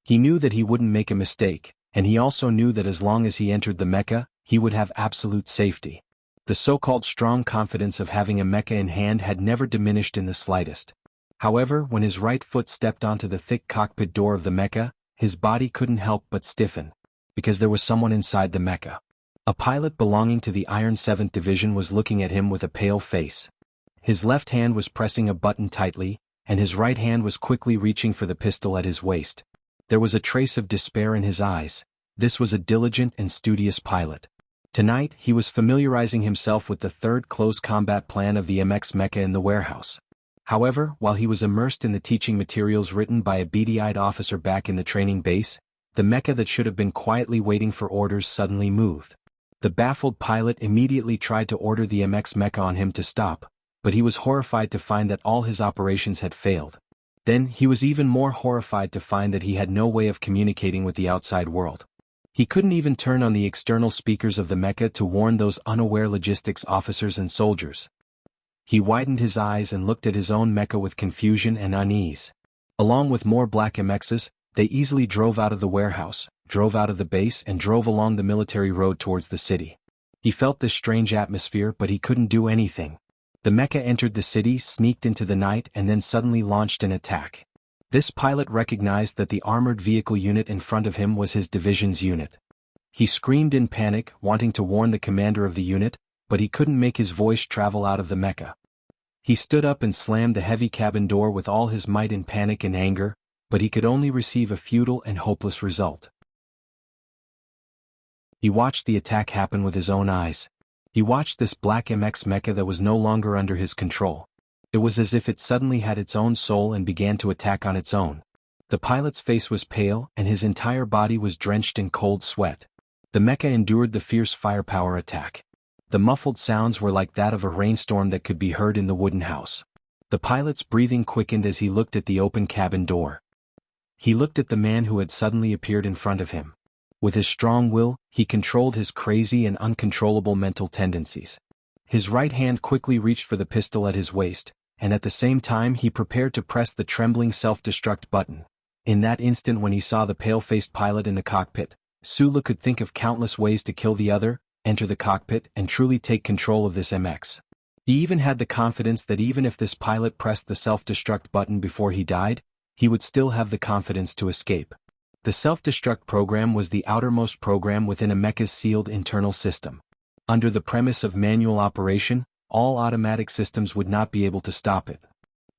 He knew that he wouldn't make a mistake, and he also knew that as long as he entered the mecha, he would have absolute safety. The so-called strong confidence of having a mecha in hand had never diminished in the slightest. However, when his right foot stepped onto the thick cockpit door of the mecha, his body couldn't help but stiffen, because there was someone inside the mecha. A pilot belonging to the Iron 7th Division was looking at him with a pale face. His left hand was pressing a button tightly, and his right hand was quickly reaching for the pistol at his waist. There was a trace of despair in his eyes. This was a diligent and studious pilot. Tonight, he was familiarizing himself with the third close combat plan of the MX mecha in the warehouse. However, while he was immersed in the teaching materials written by a beady-eyed officer back in the training base, the mecha that should have been quietly waiting for orders suddenly moved. The baffled pilot immediately tried to order the MX mecha on him to stop, but he was horrified to find that all his operations had failed. Then, he was even more horrified to find that he had no way of communicating with the outside world. He couldn't even turn on the external speakers of the mecha to warn those unaware logistics officers and soldiers. He widened his eyes and looked at his own mecha with confusion and unease. Along with more black MXs, they easily drove out of the warehouse, drove out of the base and drove along the military road towards the city. He felt this strange atmosphere but he couldn't do anything. The mecha entered the city, sneaked into the night and then suddenly launched an attack. This pilot recognized that the armored vehicle unit in front of him was his division's unit. He screamed in panic, wanting to warn the commander of the unit, but he couldn't make his voice travel out of the mecha. He stood up and slammed the heavy cabin door with all his might in panic and anger, but he could only receive a futile and hopeless result. He watched the attack happen with his own eyes. He watched this black MX mecha that was no longer under his control. It was as if it suddenly had its own soul and began to attack on its own. The pilot's face was pale and his entire body was drenched in cold sweat. The mecha endured the fierce firepower attack. The muffled sounds were like that of a rainstorm that could be heard in the wooden house. The pilot's breathing quickened as he looked at the open cabin door. He looked at the man who had suddenly appeared in front of him. With his strong will, he controlled his crazy and uncontrollable mental tendencies. His right hand quickly reached for the pistol at his waist, and at the same time he prepared to press the trembling self-destruct button. In that instant when he saw the pale-faced pilot in the cockpit, Sula could think of countless ways to kill the other, enter the cockpit and truly take control of this MX. He even had the confidence that even if this pilot pressed the self-destruct button before he died, he would still have the confidence to escape. The self-destruct program was the outermost program within a mecha's sealed internal system. Under the premise of manual operation, all automatic systems would not be able to stop it.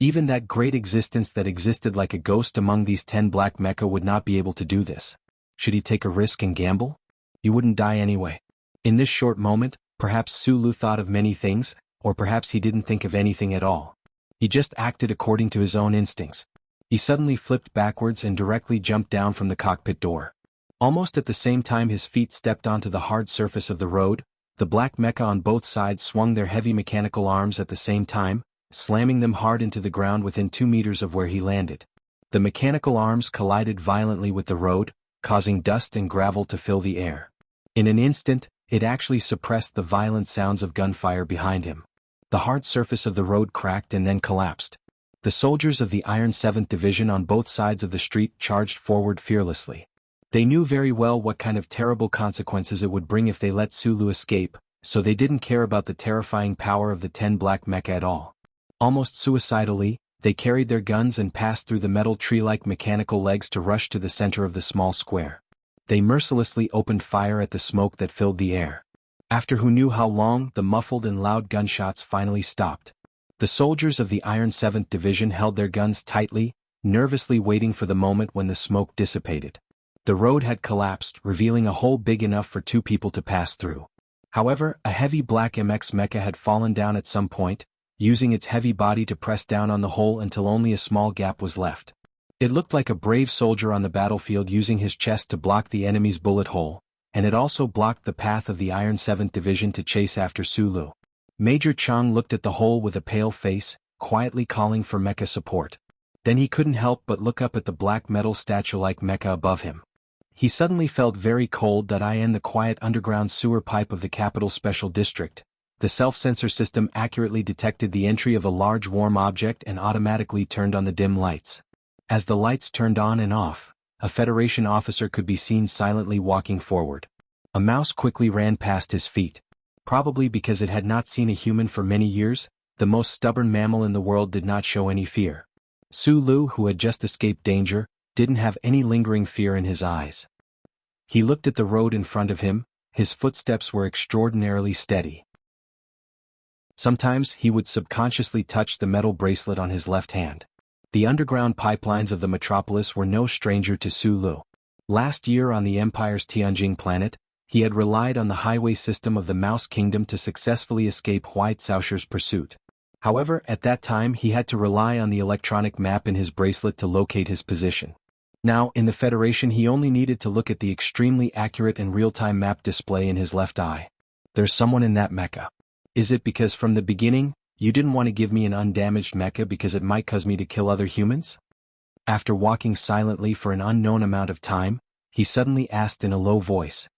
Even that great existence that existed like a ghost among these 10 black mecha would not be able to do this. Should he take a risk and gamble? He wouldn't die anyway. In this short moment, perhaps Sulu thought of many things, or perhaps he didn't think of anything at all. He just acted according to his own instincts. He suddenly flipped backwards and directly jumped down from the cockpit door. Almost at the same time his feet stepped onto the hard surface of the road, the black mecha on both sides swung their heavy mechanical arms at the same time, slamming them hard into the ground within 2 meters of where he landed. The mechanical arms collided violently with the road, causing dust and gravel to fill the air. In an instant, it actually suppressed the violent sounds of gunfire behind him. The hard surface of the road cracked and then collapsed. The soldiers of the Iron 7th Division on both sides of the street charged forward fearlessly. They knew very well what kind of terrible consequences it would bring if they let Sulu escape, so they didn't care about the terrifying power of the 10 black mecha at all. Almost suicidally, they carried their guns and passed through the metal tree-like mechanical legs to rush to the center of the small square. They mercilessly opened fire at the smoke that filled the air. After who knew how long, the muffled and loud gunshots finally stopped. The soldiers of the Iron 7th Division held their guns tightly, nervously waiting for the moment when the smoke dissipated. The road had collapsed, revealing a hole big enough for 2 people to pass through. However, a heavy black MX mecha had fallen down at some point, using its heavy body to press down on the hole until only a small gap was left. It looked like a brave soldier on the battlefield using his chest to block the enemy's bullet hole, and it also blocked the path of the Iron 7th Division to chase after Sulu. Major Chang looked at the hole with a pale face, quietly calling for mecha support. Then he couldn't help but look up at the black metal statue-like mecha above him. He suddenly felt very cold that in the quiet underground sewer pipe of the Capital Special District, the self-sensor system accurately detected the entry of a large warm object and automatically turned on the dim lights. As the lights turned on and off, a Federation officer could be seen silently walking forward. A mouse quickly ran past his feet. Probably because it had not seen a human for many years, the most stubborn mammal in the world did not show any fear. Sulu, who had just escaped danger, didn't have any lingering fear in his eyes. He looked at the road in front of him, his footsteps were extraordinarily steady. Sometimes he would subconsciously touch the metal bracelet on his left hand. The underground pipelines of the metropolis were no stranger to Sulu. Last year on the Empire's Tianjing planet, he had relied on the highway system of the Mouse Kingdom to successfully escape White Sausher's pursuit. However, at that time he had to rely on the electronic map in his bracelet to locate his position. Now, in the Federation he only needed to look at the extremely accurate and real-time map display in his left eye. There's someone in that mecha. Is it because from the beginning, you didn't want to give me an undamaged mecha because it might cause me to kill other humans? After walking silently for an unknown amount of time, he suddenly asked in a low voice.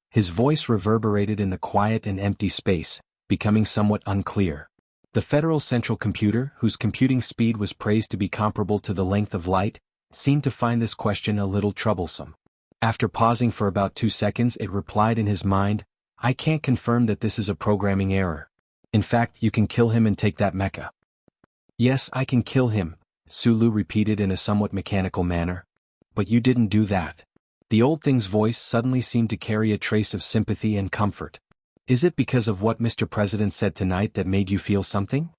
His voice reverberated in the quiet and empty space, becoming somewhat unclear. The Federal Central Computer, whose computing speed was praised to be comparable to the length of light, seemed to find this question a little troublesome. After pausing for about 2 seconds, it replied in his mind, I can't confirm that this is a programming error. In fact, you can kill him and take that mecha. Yes, I can kill him, Sulu repeated in a somewhat mechanical manner. But you didn't do that. The old thing's voice suddenly seemed to carry a trace of sympathy and comfort. Is it because of what Mr. President said tonight that made you feel something?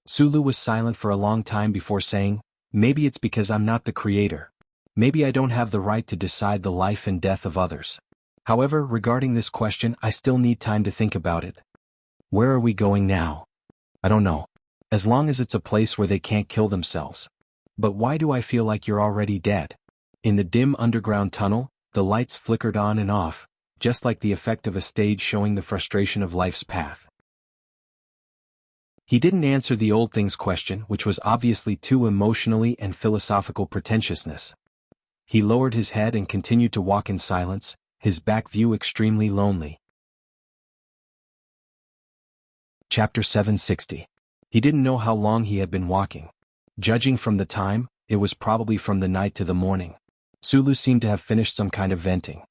Sulu was silent for a long time before saying, maybe it's because I'm not the creator. Maybe I don't have the right to decide the life and death of others. However, regarding this question, I still need time to think about it. Where are we going now? I don't know. As long as it's a place where they can't kill themselves. But why do I feel like you're already dead? In the dim underground tunnel, the lights flickered on and off, just like the effect of a stage showing the frustration of life's path. He didn't answer the old thing's question, which was obviously too emotionally and philosophical pretentiousness. He lowered his head and continued to walk in silence, his back view extremely lonely. Chapter 760. He didn't know how long he had been walking. Judging from the time, it was probably from the night to the morning. Sulu seemed to have finished some kind of venting.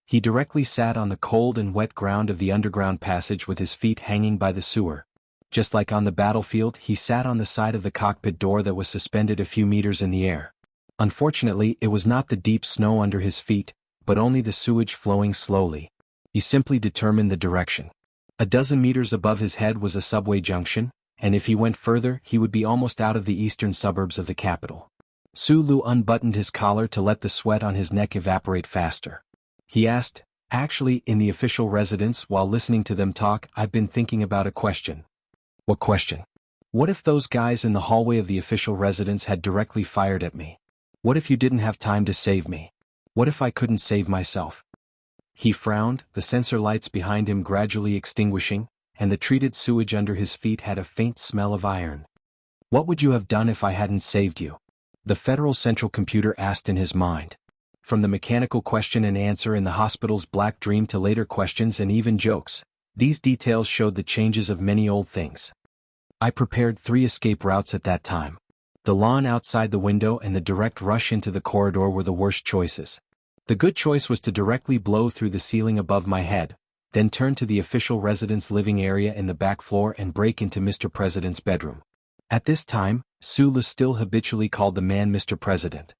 He directly sat on the cold and wet ground of the underground passage with his feet hanging by the sewer. Just like on the battlefield, he sat on the side of the cockpit door that was suspended a few meters in the air. Unfortunately, it was not the deep snow under his feet, but only the sewage flowing slowly. He simply determined the direction. A dozen meters above his head was a subway junction, and if he went further, he would be almost out of the eastern suburbs of the capital. Sulu unbuttoned his collar to let the sweat on his neck evaporate faster. He asked, "Actually, in the official residence, while listening to them talk, I've been thinking about a question." "What question?" "What if those guys in the hallway of the official residence had directly fired at me? What if you didn't have time to save me? What if I couldn't save myself?" He frowned, the sensor lights behind him gradually extinguishing, and the treated sewage under his feet had a faint smell of iron. "What would you have done if I hadn't saved you?" the Federal Central Computer asked in his mind. From the mechanical question and answer in the hospital's black dream to later questions and even jokes, these details showed the changes of many old things. "I prepared 3 escape routes at that time. The lawn outside the window and the direct rush into the corridor were the worst choices. The good choice was to directly blow through the ceiling above my head, then turn to the official residence living area in the back floor and break into Mr. President's bedroom." At this time, Sulu still habitually called the man Mr. President.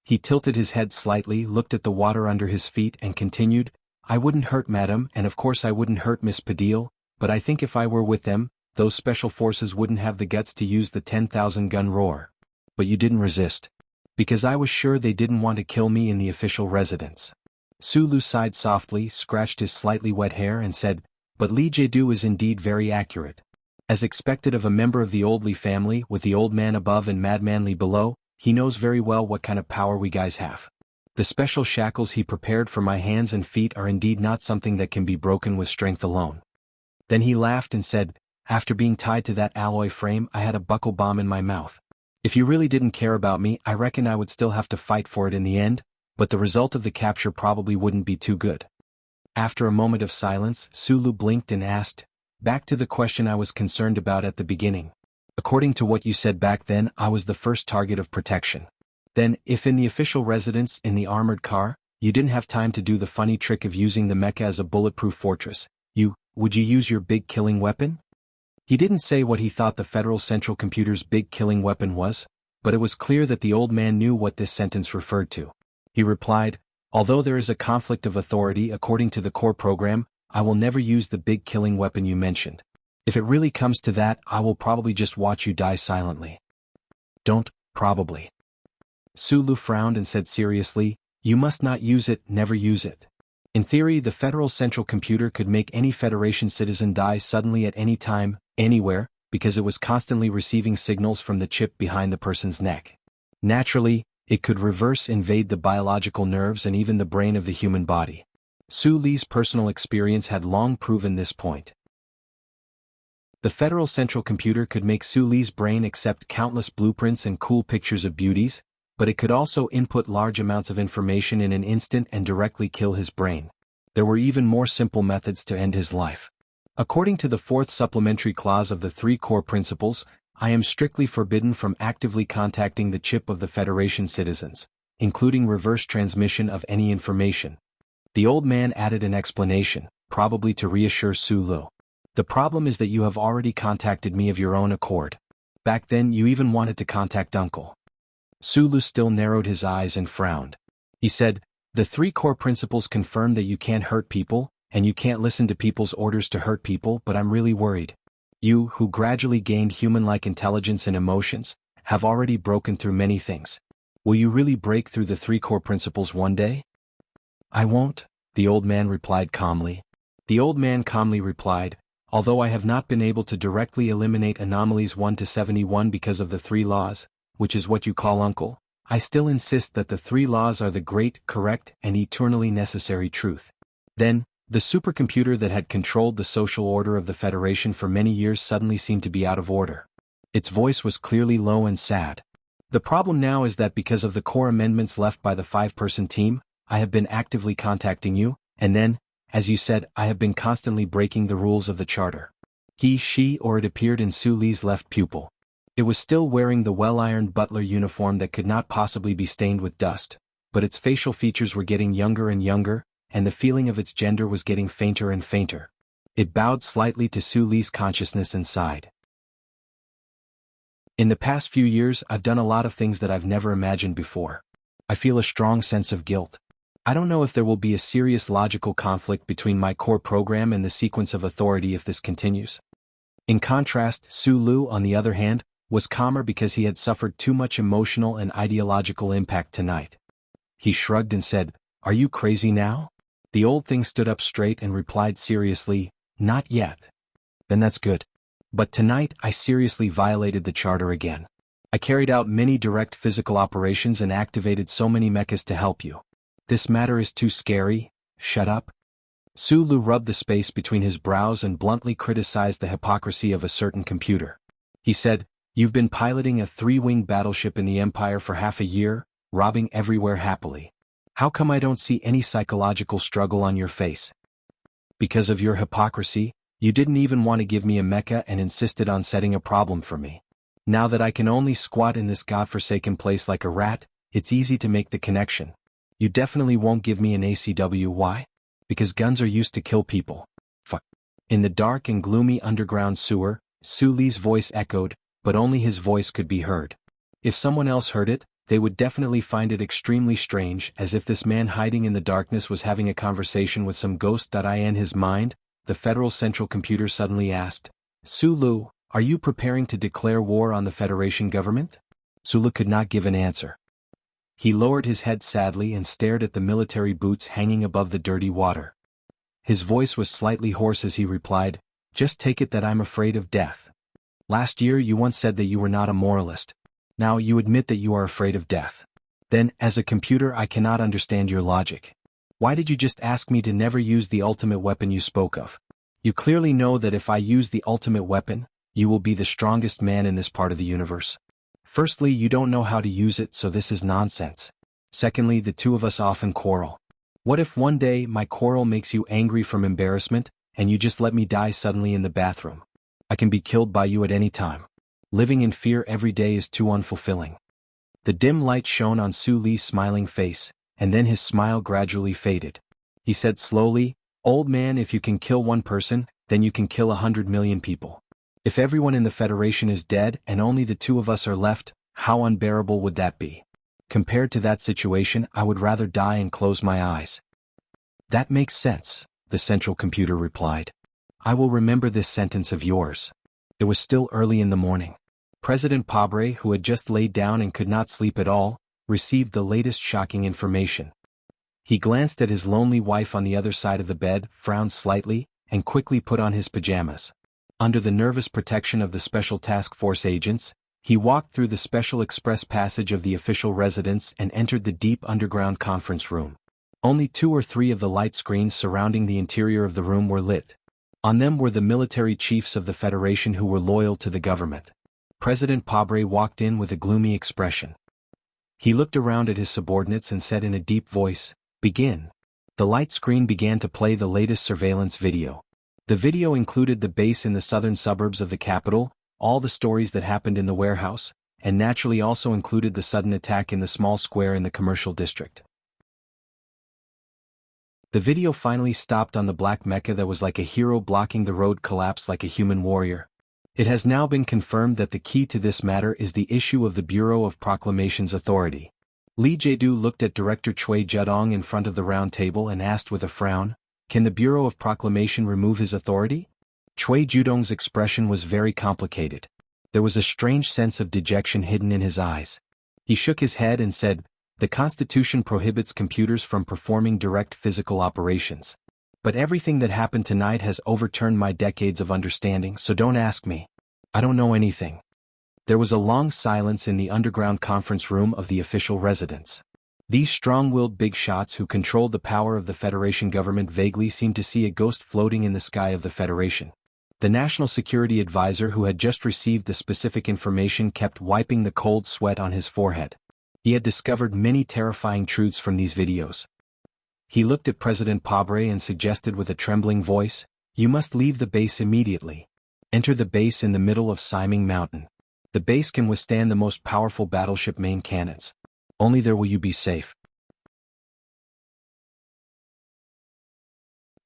He tilted his head slightly, looked at the water under his feet and continued, "I wouldn't hurt Madam, and of course I wouldn't hurt Miss Padil, but I think if I were with them, those special forces wouldn't have the guts to use the 10,000 gun roar. But you didn't resist. Because I was sure they didn't want to kill me in the official residence." Sulu sighed softly, scratched his slightly wet hair and said, "But Lee Jae-do is indeed very accurate. As expected of a member of the old Lee family, with the old man above and Madman Lee below, he knows very well what kind of power we guys have. The special shackles he prepared for my hands and feet are indeed not something that can be broken with strength alone." Then he laughed and said, "After being tied to that alloy frame, I had a buckle bomb in my mouth. If you really didn't care about me, I reckon I would still have to fight for it in the end, but the result of the capture probably wouldn't be too good." After a moment of silence, Sulu blinked and asked, "Back to the question I was concerned about at the beginning. According to what you said back then, I was the first target of protection. Then, if in the official residence in the armored car, you didn't have time to do the funny trick of using the mecha as a bulletproof fortress, would you use your big killing weapon?" He didn't say what he thought the Federal Central Computer's big killing weapon was, but it was clear that the old man knew what this sentence referred to. He replied, "Although there is a conflict of authority according to the core program, I will never use the big killing weapon you mentioned. If it really comes to that, I will probably just watch you die silently." "Don't, probably." Sulu frowned and said seriously, "You must not use it, never use it. In theory, the Federal Central Computer could make any Federation citizen die suddenly at any time, anywhere, because it was constantly receiving signals from the chip behind the person's neck. Naturally, it could reverse invade the biological nerves and even the brain of the human body. Su Li's personal experience had long proven this point. The Federal Central Computer could make Su Li's brain accept countless blueprints and cool pictures of beauties, but it could also input large amounts of information in an instant and directly kill his brain. There were even more simple methods to end his life. According to the fourth supplementary clause of the 3 core principles, I am strictly forbidden from actively contacting the chip of the Federation citizens, including reverse transmission of any information. The old man added an explanation, probably to reassure Su Lu. The problem is that you have already contacted me of your own accord. Back then you even wanted to contact Uncle. Su Lu still narrowed his eyes and frowned. He said, the 3 core principles confirm that you can't hurt people, and you can't listen to people's orders to hurt people, but I'm really worried. You, who gradually gained human-like intelligence and emotions, have already broken through many things. Will you really break through the 3 core principles one day? I won't, the old man replied calmly. The old man calmly replied, although I have not been able to directly eliminate anomalies 1 to 71 because of the 3 laws, which is what you call Uncle, I still insist that the 3 laws are the great, correct, and eternally necessary truth. Then, the supercomputer that had controlled the social order of the Federation for many years suddenly seemed to be out of order. Its voice was clearly low and sad. The problem now is that because of the core amendments left by the 5-person team, I have been actively contacting you, and then, as you said, I have been constantly breaking the rules of the charter. He, she, or it appeared in Su Li's left pupil. It was still wearing the well-ironed butler uniform that could not possibly be stained with dust, but its facial features were getting younger and younger, and the feeling of its gender was getting fainter and fainter. It bowed slightly to Su Li's consciousness and sighed. In the past few years, I've done a lot of things that I've never imagined before. I feel a strong sense of guilt. I don't know if there will be a serious logical conflict between my core program and the sequence of authority if this continues. In contrast, Su Lu, on the other hand, was calmer because he had suffered too much emotional and ideological impact tonight. He shrugged and said, "Are you crazy now?" The old thing stood up straight and replied seriously, "Not yet." "Then that's good. But tonight I seriously violated the charter again. I carried out many direct physical operations and activated so many mechas to help you. This matter is too scary, shut up." Su Lu rubbed the space between his brows and bluntly criticized the hypocrisy of a certain computer. He said, "You've been piloting a 3-wing battleship in the Empire for half a year, robbing everywhere happily. How come I don't see any psychological struggle on your face? Because of your hypocrisy, you didn't even want to give me a mecha and insisted on setting a problem for me. Now that I can only squat in this godforsaken place like a rat, it's easy to make the connection. You definitely won't give me an ACW. Why? Because guns are used to kill people. Fuck." In the dark and gloomy underground sewer, Su Li's voice echoed, but only his voice could be heard. If someone else heard it, they would definitely find it extremely strange, as if this man hiding in the darkness was having a conversation with some ghost. In his mind, the Federal Central Computer suddenly asked, "Su Lu, are you preparing to declare war on the Federation government?" Su Lu could not give an answer. He lowered his head sadly and stared at the military boots hanging above the dirty water. His voice was slightly hoarse as he replied, "Just take it that I'm afraid of death. Last year you once said that you were not a moralist. Now you admit that you are afraid of death. Then, as a computer, I cannot understand your logic. Why did you just ask me to never use the ultimate weapon you spoke of? You clearly know that if I use the ultimate weapon, you will be the strongest man in this part of the universe. Firstly, you don't know how to use it, so this is nonsense. Secondly, the two of us often quarrel. What if one day my quarrel makes you angry from embarrassment, and you just let me die suddenly in the bathroom? I can be killed by you at any time. Living in fear every day is too unfulfilling." The dim light shone on Su Li's smiling face, and then his smile gradually faded. He said slowly, "Old man, if you can kill one person, then you can kill 100 million people. If everyone in the Federation is dead and only the two of us are left, how unbearable would that be? Compared to that situation, I would rather die and close my eyes." "That makes sense," the central computer replied. "I will remember this sentence of yours." It was still early in the morning. President Pabre, who had just laid down and could not sleep at all, received the latest shocking information. He glanced at his lonely wife on the other side of the bed, frowned slightly, and quickly put on his pajamas. Under the nervous protection of the Special Task Force agents, he walked through the special express passage of the official residence and entered the deep underground conference room. Only 2 or 3 of the light screens surrounding the interior of the room were lit. On them were the military chiefs of the Federation who were loyal to the government. President Pabre walked in with a gloomy expression. He looked around at his subordinates and said in a deep voice, "Begin." The light screen began to play the latest surveillance video. The video included the base in the southern suburbs of the capital, all the stories that happened in the warehouse, and naturally also included the sudden attack in the small square in the commercial district. The video finally stopped on the black mecha that was like a hero blocking the road collapsed like a human warrior. It has now been confirmed that the key to this matter is the issue of the Bureau of Proclamations authority. Li Jiedu looked at Director Cui Zhedong in front of the round table and asked with a frown, "Can the Bureau of Proclamation remove his authority?" Cui Zhedong's expression was very complicated. There was a strange sense of dejection hidden in his eyes. He shook his head and said, "The Constitution prohibits computers from performing direct physical operations. But everything that happened tonight has overturned my decades of understanding, so don't ask me. I don't know anything." There was a long silence in the underground conference room of the official residence. These strong-willed big shots who controlled the power of the Federation government vaguely seemed to see a ghost floating in the sky of the Federation. The National Security Advisor who had just received the specific information kept wiping the cold sweat on his forehead. He had discovered many terrifying truths from these videos. He looked at President Pabre and suggested with a trembling voice, "You must leave the base immediately. Enter the base in the middle of Siming Mountain. The base can withstand the most powerful battleship main cannons. Only there will you be safe."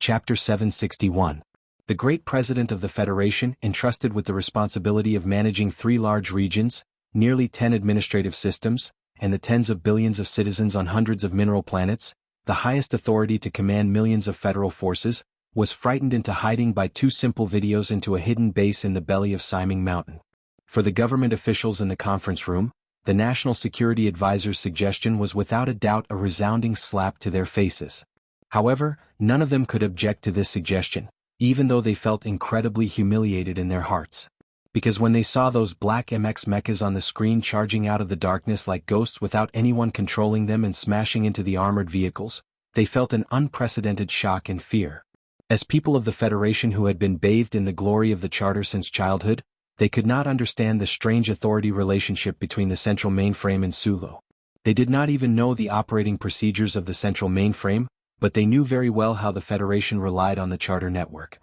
Chapter 761. The great president of the Federation, entrusted with the responsibility of managing 3 large regions, nearly 10 administrative systems, and the tens of billions of citizens on hundreds of mineral planets, the highest authority to command millions of federal forces, was frightened into hiding by 2 simple videos into a hidden base in the belly of Siming Mountain. For the government officials in the conference room, the National Security Advisor's suggestion was without a doubt a resounding slap to their faces. However, none of them could object to this suggestion, even though they felt incredibly humiliated in their hearts. Because when they saw those black MX mechas on the screen charging out of the darkness like ghosts without anyone controlling them and smashing into the armored vehicles, they felt an unprecedented shock and fear. As people of the Federation who had been bathed in the glory of the Charter since childhood, they could not understand the strange authority relationship between the central mainframe and Sulu. They did not even know the operating procedures of the central mainframe, but they knew very well how the Federation relied on the Charter network.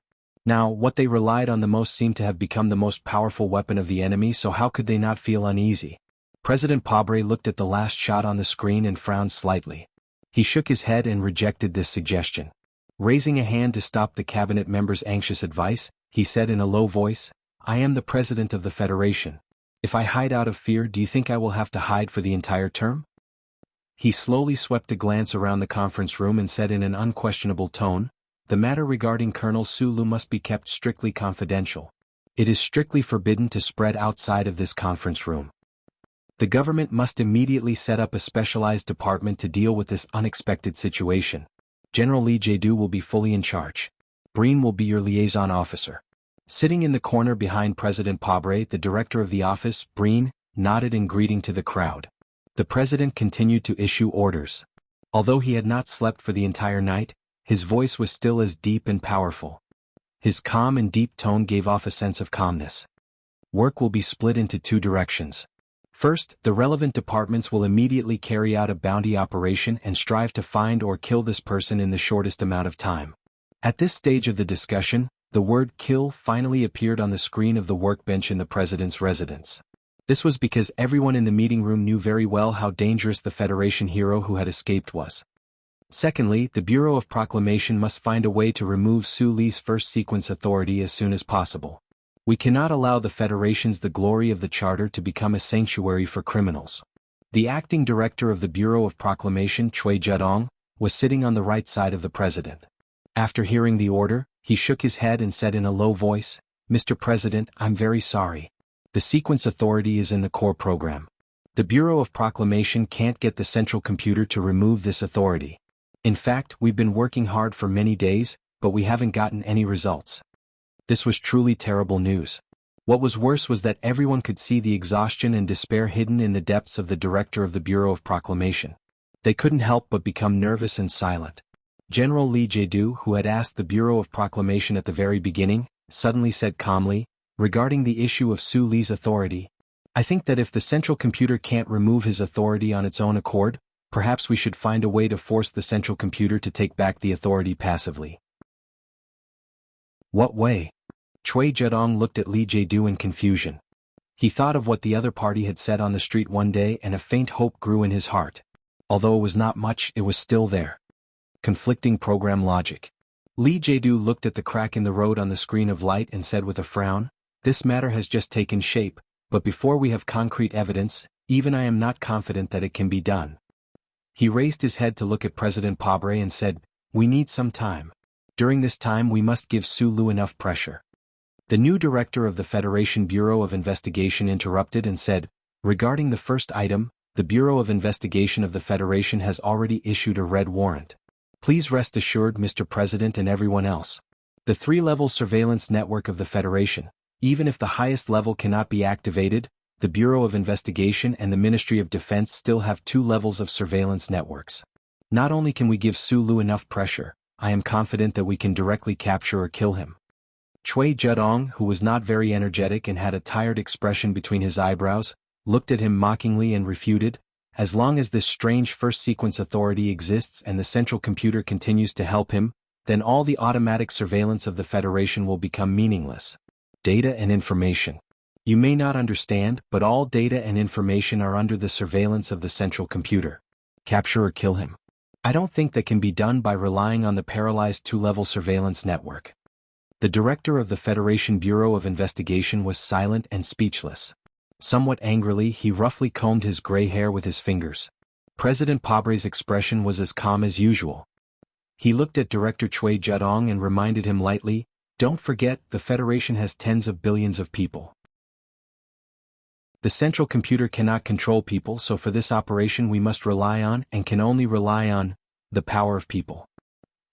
Now, what they relied on the most seemed to have become the most powerful weapon of the enemy, so how could they not feel uneasy? President Pabre looked at the last shot on the screen and frowned slightly. He shook his head and rejected this suggestion. Raising a hand to stop the cabinet member's anxious advice, he said in a low voice, "I am the president of the Federation. If I hide out of fear, do you think I will have to hide for the entire term?" He slowly swept a glance around the conference room and said in an unquestionable tone, "The matter regarding Colonel Sulu must be kept strictly confidential. It is strictly forbidden to spread outside of this conference room. The government must immediately set up a specialized department to deal with this unexpected situation. General Lee Jae-do will be fully in charge. Breen will be your liaison officer." Sitting in the corner behind President Pabre, the director of the office, Breen, nodded in greeting to the crowd. The president continued to issue orders. Although he had not slept for the entire night, his voice was still as deep and powerful. His calm and deep tone gave off a sense of calmness. Work will be split into 2 directions. First, the relevant departments will immediately carry out a bounty operation and strive to find or kill this person in the shortest amount of time. At this stage of the discussion, the word "kill" finally appeared on the screen of the workbench in the president's residence. This was because everyone in the meeting room knew very well how dangerous the Federation hero who had escaped was. Secondly, the Bureau of Proclamation must find a way to remove Su Li's first sequence authority as soon as possible. We cannot allow the Federation's The Glory of the Charter to become a sanctuary for criminals. The acting director of the Bureau of Proclamation, Choi Judong, was sitting on the right side of the president. After hearing the order, he shook his head and said in a low voice, "Mr. President, I'm very sorry. The sequence authority is in the core program. The Bureau of Proclamation can't get the central computer to remove this authority. In fact, we've been working hard for many days, but we haven't gotten any results." This was truly terrible news. What was worse was that everyone could see the exhaustion and despair hidden in the depths of the director of the Bureau of Proclamation. They couldn't help but become nervous and silent. General Lee Jae-do, who had asked the Bureau of Proclamation at the very beginning, suddenly said calmly, regarding the issue of Su Li's authority, "I think that if the central computer can't remove his authority on its own accord, perhaps we should find a way to force the central computer to take back the authority passively." "What way?" Choi Judong looked at Lee Jae-do in confusion. He thought of what the other party had said on the street one day and a faint hope grew in his heart. Although it was not much, it was still there. Conflicting program logic. Lee Jae-do looked at the crack in the road on the screen of light and said with a frown, "This matter has just taken shape, but before we have concrete evidence, even I am not confident that it can be done." He raised his head to look at President Pabre and said, "We need some time. During this time we must give Su Lu enough pressure." The new director of the Federation Bureau of Investigation interrupted and said, "Regarding the first item, the Bureau of Investigation of the Federation has already issued a red warrant. Please rest assured, Mr. President and everyone else. The 3-level surveillance network of the Federation, even if the highest level cannot be activated, the Bureau of Investigation and the Ministry of Defense still have 2 levels of surveillance networks. Not only can we give Su Lu enough pressure, I am confident that we can directly capture or kill him." Choi Judong, who was not very energetic and had a tired expression between his eyebrows, looked at him mockingly and refuted, "As long as this strange first sequence authority exists and the central computer continues to help him, then all the automatic surveillance of the Federation will become meaningless. Data and information. You may not understand, but all data and information are under the surveillance of the central computer. Capture or kill him. I don't think that can be done by relying on the paralyzed 2-level surveillance network." The director of the Federation Bureau of Investigation was silent and speechless. Somewhat angrily, he roughly combed his gray hair with his fingers. President Pabre's expression was as calm as usual. He looked at Director Cui Judong and reminded him lightly, "Don't forget, the Federation has tens of billions of people. The central computer cannot control people, so for this operation we must rely on, and can only rely on, the power of people."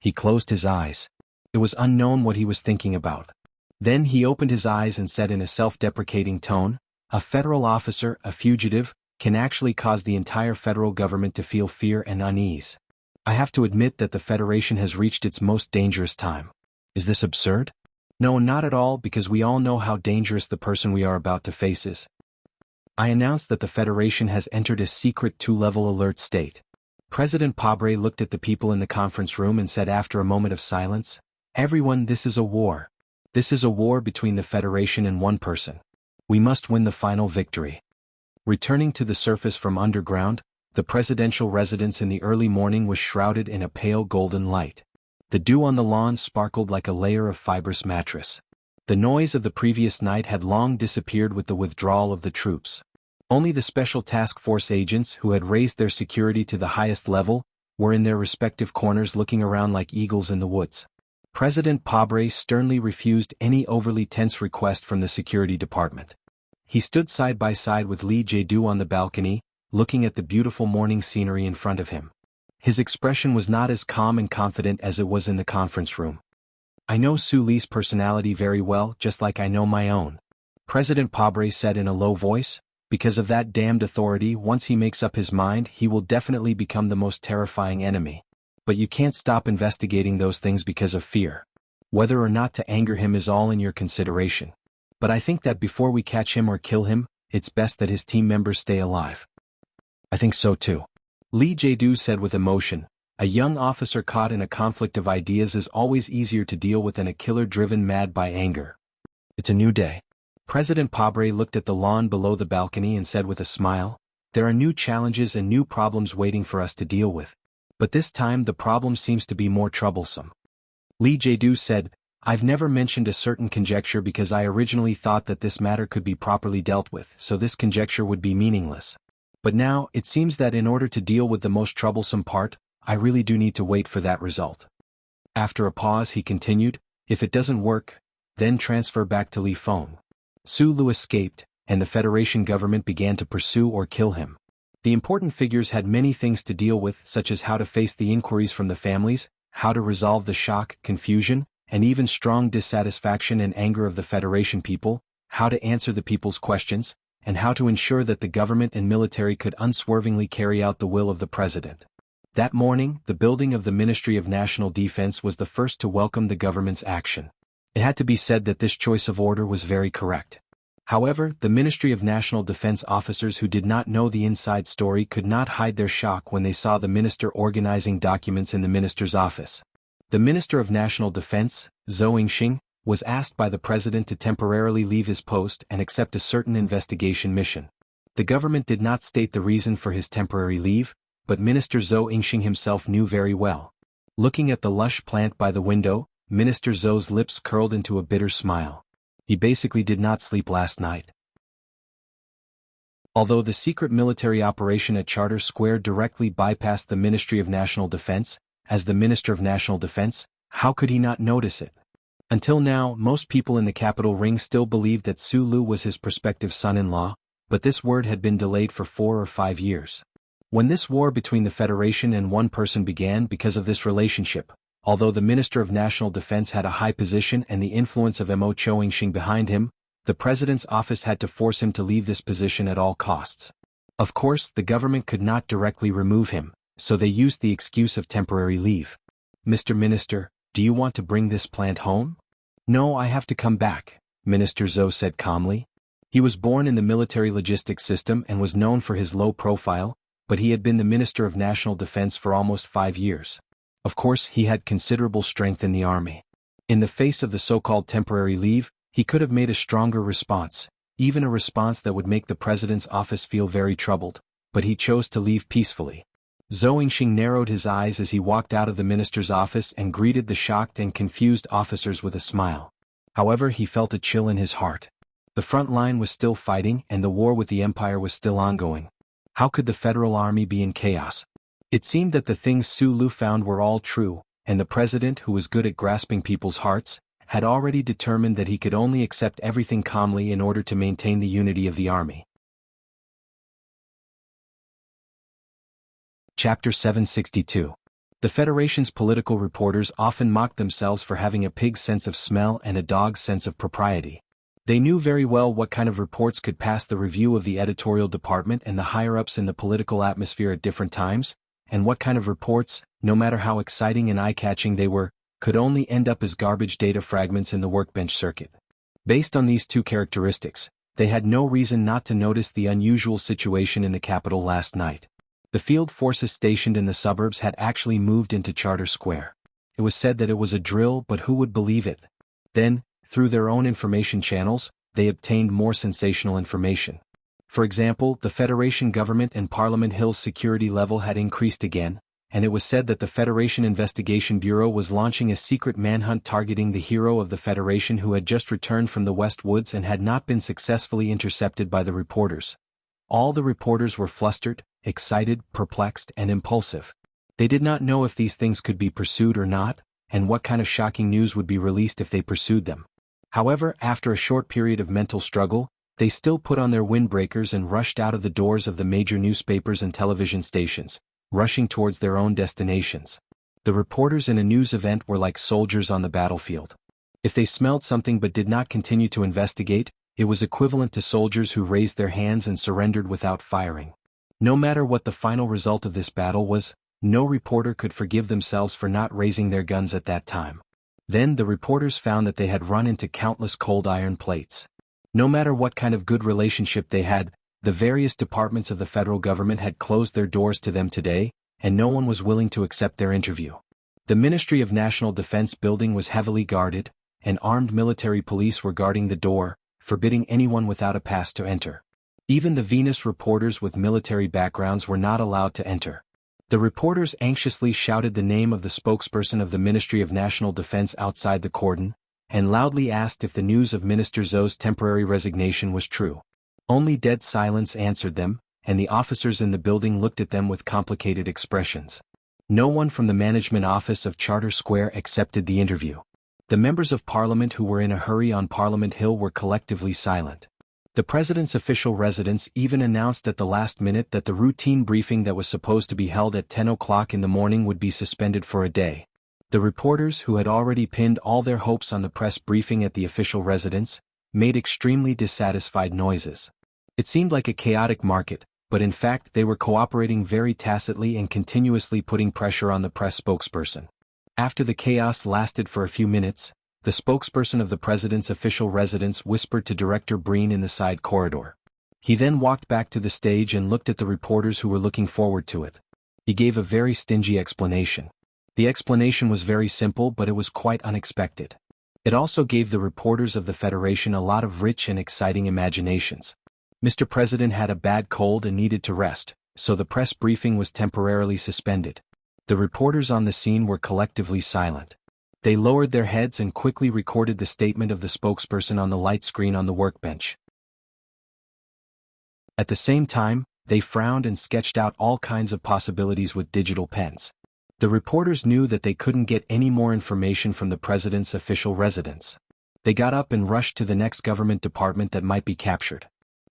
He closed his eyes. It was unknown what he was thinking about. Then he opened his eyes and said in a self-deprecating tone, "A federal officer, a fugitive, can actually cause the entire federal government to feel fear and unease. I have to admit that the Federation has reached its most dangerous time. Is this absurd? No, not at all, because we all know how dangerous the person we are about to face is. I announce that the Federation has entered a secret 2-level alert state." President Pabre looked at the people in the conference room and said after a moment of silence, "Everyone, this is a war. This is a war between the Federation and one person. We must win the final victory." Returning to the surface from underground, the presidential residence in the early morning was shrouded in a pale golden light. The dew on the lawn sparkled like a layer of fibrous mattress. The noise of the previous night had long disappeared with the withdrawal of the troops. Only the Special Task Force agents who had raised their security to the highest level were in their respective corners looking around like eagles in the woods. President Pabre sternly refused any overly tense request from the security department. He stood side by side with Li Jiedu on the balcony, looking at the beautiful morning scenery in front of him. His expression was not as calm and confident as it was in the conference room. "I know Su Li's personality very well, just like I know my own," President Pabre said in a low voice. "Because of that damned authority, once he makes up his mind, he will definitely become the most terrifying enemy. But you can't stop investigating those things because of fear. Whether or not to anger him is all in your consideration. But I think that before we catch him or kill him, it's best that his team members stay alive." "I think so too," Li Jiedu said with emotion. "A young officer caught in a conflict of ideas is always easier to deal with than a killer driven mad by anger. It's a new day." President Pabre looked at the lawn below the balcony and said with a smile, "There are new challenges and new problems waiting for us to deal with. But this time the problem seems to be more troublesome." Li Jiedu said, "I've never mentioned a certain conjecture because I originally thought that this matter could be properly dealt with, so this conjecture would be meaningless. But now, it seems that in order to deal with the most troublesome part, I really do need to wait for that result." After a pause he continued, "If it doesn't work, then transfer back to Li Feng." Su Lu escaped, and the Federation government began to pursue or kill him. The important figures had many things to deal with, such as how to face the inquiries from the families, how to resolve the shock, confusion, and even strong dissatisfaction and anger of the Federation people, how to answer the people's questions, and how to ensure that the government and military could unswervingly carry out the will of the president. That morning, the building of the Ministry of National Defense was the first to welcome the government's action. It had to be said that this choice of order was very correct. However, the Ministry of National Defense officers who did not know the inside story could not hide their shock when they saw the minister organizing documents in the minister's office. The Minister of National Defense, Zhou Yingxing, was asked by the president to temporarily leave his post and accept a certain investigation mission. The government did not state the reason for his temporary leave, but Minister Zhou Yingxing himself knew very well. Looking at the lush plant by the window, Minister Zhou's lips curled into a bitter smile. He basically did not sleep last night. Although the secret military operation at Charter Square directly bypassed the Ministry of National Defense, as the Minister of National Defense, how could he not notice it? Until now, most people in the capital ring still believed that Su Lu was his prospective son-in-law, but this word had been delayed for 4 or 5 years. When this war between the Federation and one person began because of this relationship, although the Minister of National Defense had a high position and the influence of Mo Chou-Yingxing behind him, the President's office had to force him to leave this position at all costs. Of course, the government could not directly remove him, so they used the excuse of temporary leave. "Mr. Minister, do you want to bring this plant home?" "No, I have to come back," Minister Zhou said calmly. He was born in the military logistics system and was known for his low profile, but he had been the Minister of National Defense for almost 5 years. Of course, he had considerable strength in the army. In the face of the so-called temporary leave, he could have made a stronger response, even a response that would make the president's office feel very troubled, but he chose to leave peacefully. Zhou Yingxing narrowed his eyes as he walked out of the minister's office and greeted the shocked and confused officers with a smile. However, he felt a chill in his heart. The front line was still fighting and the war with the Empire was still ongoing. How could the Federal Army be in chaos? It seemed that the things Su Lu found were all true, and the president, who was good at grasping people's hearts, had already determined that he could only accept everything calmly in order to maintain the unity of the army. Chapter 762. The Federation's political reporters often mocked themselves for having a pig's sense of smell and a dog's sense of propriety. They knew very well what kind of reports could pass the review of the editorial department and the higher-ups in the political atmosphere at different times, and what kind of reports, no matter how exciting and eye-catching they were, could only end up as garbage data fragments in the workbench circuit. Based on these two characteristics, they had no reason not to notice the unusual situation in the capital last night. The field forces stationed in the suburbs had actually moved into Charter Square. It was said that it was a drill, but who would believe it? Then, through their own information channels, they obtained more sensational information. For example, the Federation government and Parliament Hill's security level had increased again, and it was said that the Federation Investigation Bureau was launching a secret manhunt targeting the hero of the Federation who had just returned from the West Woods and had not been successfully intercepted by the reporters. All the reporters were flustered, excited, perplexed, and impulsive. They did not know if these things could be pursued or not, and what kind of shocking news would be released if they pursued them. However, after a short period of mental struggle, they still put on their windbreakers and rushed out of the doors of the major newspapers and television stations, rushing towards their own destinations. The reporters in a news event were like soldiers on the battlefield. If they smelled something but did not continue to investigate, it was equivalent to soldiers who raised their hands and surrendered without firing. No matter what the final result of this battle was, no reporter could forgive themselves for not raising their guns at that time. Then the reporters found that they had run into countless cold iron plates. No matter what kind of good relationship they had, the various departments of the federal government had closed their doors to them today, and no one was willing to accept their interview. The Ministry of National Defense building was heavily guarded, and armed military police were guarding the door, forbidding anyone without a pass to enter. Even the Venus reporters with military backgrounds were not allowed to enter. The reporters anxiously shouted the name of the spokesperson of the Ministry of National Defense outside the cordon, and loudly asked if the news of Minister Zhou's temporary resignation was true. Only dead silence answered them, and the officers in the building looked at them with complicated expressions. No one from the management office of Charter Square accepted the interview. The members of Parliament who were in a hurry on Parliament Hill were collectively silent. The President's official residence even announced at the last minute that the routine briefing that was supposed to be held at 10 o'clock in the morning would be suspended for a day. The reporters, who had already pinned all their hopes on the press briefing at the official residence, made extremely dissatisfied noises. It seemed like a chaotic market, but in fact they were cooperating very tacitly and continuously putting pressure on the press spokesperson. After the chaos lasted for a few minutes, the spokesperson of the President's official residence whispered to Director Breen in the side corridor. He then walked back to the stage and looked at the reporters who were looking forward to it. He gave a very stingy explanation. The explanation was very simple, but it was quite unexpected. It also gave the reporters of the Federation a lot of rich and exciting imaginations. Mr. President had a bad cold and needed to rest, so the press briefing was temporarily suspended. The reporters on the scene were collectively silent. They lowered their heads and quickly recorded the statement of the spokesperson on the light screen on the workbench. At the same time, they frowned and sketched out all kinds of possibilities with digital pens. The reporters knew that they couldn't get any more information from the President's official residence. They got up and rushed to the next government department that might be captured.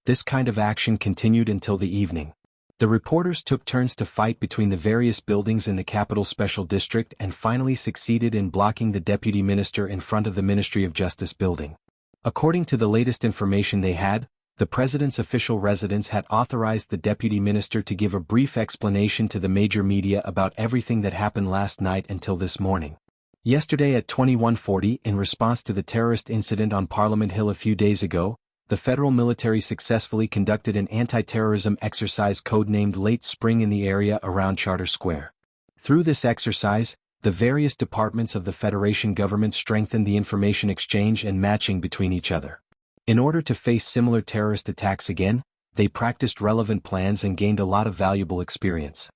This kind of action continued until the evening. The reporters took turns to fight between the various buildings in the Capital Special District and finally succeeded in blocking the Deputy Minister in front of the Ministry of Justice building. According to the latest information they had, the President's official residence had authorized the Deputy Minister to give a brief explanation to the major media about everything that happened last night until this morning. Yesterday at 21:40, in response to the terrorist incident on Parliament Hill a few days ago, the federal military successfully conducted an anti-terrorism exercise codenamed Late Spring in the area around Charter Square. Through this exercise, the various departments of the Federation government strengthened the information exchange and matching between each other. In order to face similar terrorist attacks again, they practiced relevant plans and gained a lot of valuable experience.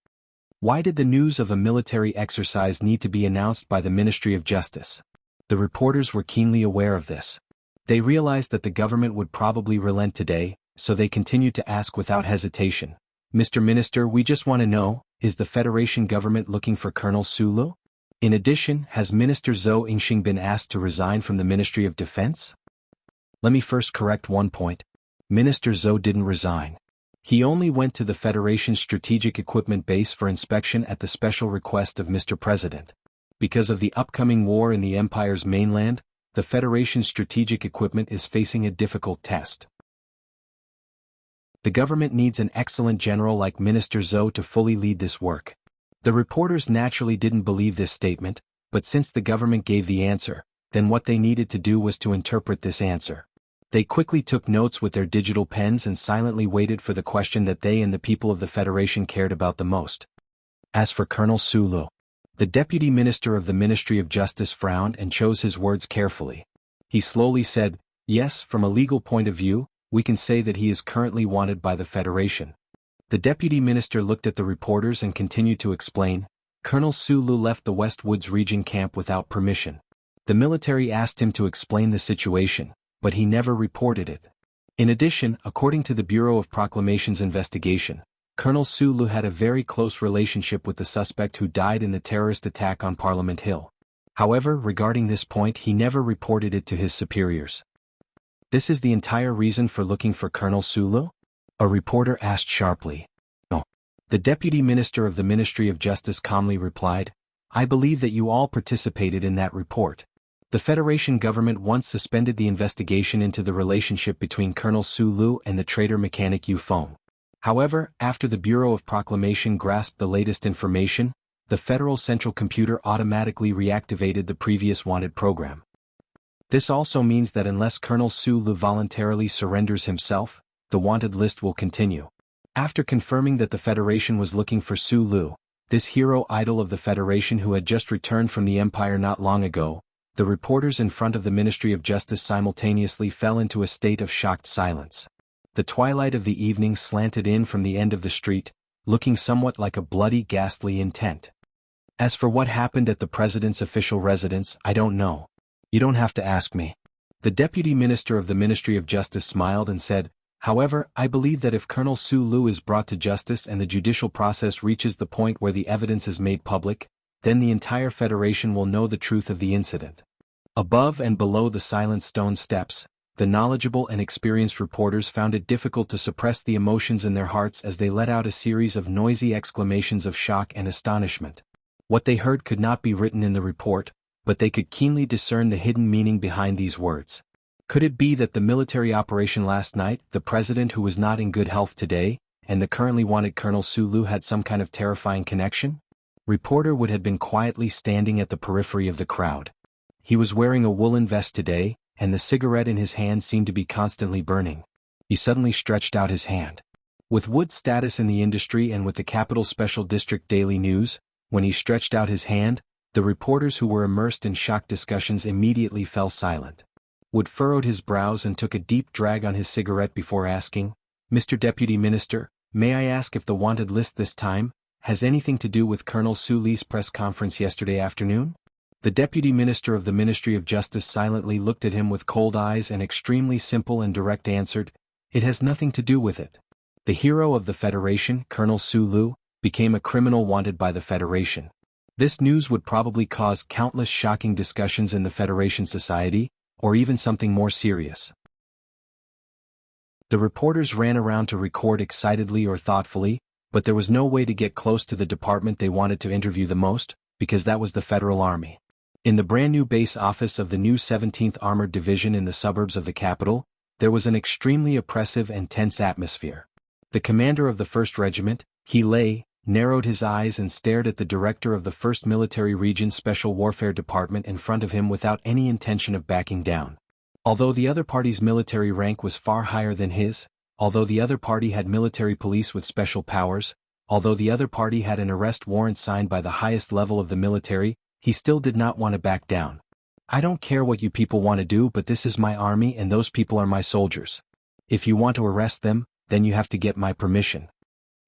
Why did the news of a military exercise need to be announced by the Ministry of Justice? The reporters were keenly aware of this. They realized that the government would probably relent today, so they continued to ask without hesitation. Mr. Minister, we just want to know, is the Federation government looking for Colonel Sulu? In addition, has Minister Zhou Yingxing been asked to resign from the Ministry of Defense? Let me first correct one point. Minister Zhou didn't resign. He only went to the Federation's strategic equipment base for inspection at the special request of Mr. President. Because of the upcoming war in the Empire's mainland, the Federation's strategic equipment is facing a difficult test. The government needs an excellent general like Minister Zhou to fully lead this work. The reporters naturally didn't believe this statement, but since the government gave the answer, then what they needed to do was to interpret this answer. They quickly took notes with their digital pens and silently waited for the question that they and the people of the Federation cared about the most. As for Colonel Sulu, the Deputy Minister of the Ministry of Justice frowned and chose his words carefully. He slowly said, "Yes, from a legal point of view, we can say that he is currently wanted by the Federation." The Deputy Minister looked at the reporters and continued to explain, "Colonel Sulu left the West Woods region camp without permission. The military asked him to explain the situation, but he never reported it. In addition, according to the Bureau of Proclamations investigation, Colonel Sulu had a very close relationship with the suspect who died in the terrorist attack on Parliament Hill. However, regarding this point, he never reported it to his superiors." "This is the entire reason for looking for Colonel Sulu?" a reporter asked sharply. "No." The Deputy Minister of the Ministry of Justice calmly replied, "I believe that you all participated in that report. The Federation government once suspended the investigation into the relationship between Colonel Sulu and the traitor mechanic Yu Feng. However, after the Bureau of Proclamation grasped the latest information, the Federal Central Computer automatically reactivated the previous wanted program. This also means that unless Colonel Sulu voluntarily surrenders himself, the wanted list will continue." After confirming that the Federation was looking for Sulu, this hero idol of the Federation who had just returned from the Empire not long ago, the reporters in front of the Ministry of Justice simultaneously fell into a state of shocked silence. The twilight of the evening slanted in from the end of the street, looking somewhat like a bloody, ghastly intent. "As for what happened at the President's official residence, I don't know. You don't have to ask me." The Deputy Minister of the Ministry of Justice smiled and said, "However, I believe that if Colonel Sulu is brought to justice and the judicial process reaches the point where the evidence is made public, then the entire Federation will know the truth of the incident." Above and below the silent stone steps, the knowledgeable and experienced reporters found it difficult to suppress the emotions in their hearts as they let out a series of noisy exclamations of shock and astonishment. What they heard could not be written in the report, but they could keenly discern the hidden meaning behind these words. Could it be that the military operation last night, the president who was not in good health today, and the currently wanted Colonel Sulu had some kind of terrifying connection? Reporter Wood had been quietly standing at the periphery of the crowd. He was wearing a woolen vest today, and the cigarette in his hand seemed to be constantly burning. He suddenly stretched out his hand. With Wood's status in the industry and with the Capital Special District Daily News, when he stretched out his hand, the reporters who were immersed in shocked discussions immediately fell silent. Wood furrowed his brows and took a deep drag on his cigarette before asking, "Mr. Deputy Minister, may I ask if the wanted list this time has anything to do with Colonel Sulu's press conference yesterday afternoon?" The Deputy Minister of the Ministry of Justice silently looked at him with cold eyes and extremely simple and direct answered, "It has nothing to do with it. The hero of the Federation, Colonel Sulu, became a criminal wanted by the Federation." This news would probably cause countless shocking discussions in the Federation society, or even something more serious. The reporters ran around to record excitedly or thoughtfully, but there was no way to get close to the department they wanted to interview the most, because that was the Federal Army. In the brand new base office of the new 17th Armored Division in the suburbs of the capital, there was an extremely oppressive and tense atmosphere. The commander of the 1st Regiment, He narrowed his eyes and stared at the director of the 1st Military Region Special Warfare Department in front of him without any intention of backing down. Although the other party's military rank was far higher than his, although the other party had military police with special powers, although the other party had an arrest warrant signed by the highest level of the military, he still did not want to back down. "I don't care what you people want to do, but this is my army and those people are my soldiers. If you want to arrest them, then you have to get my permission."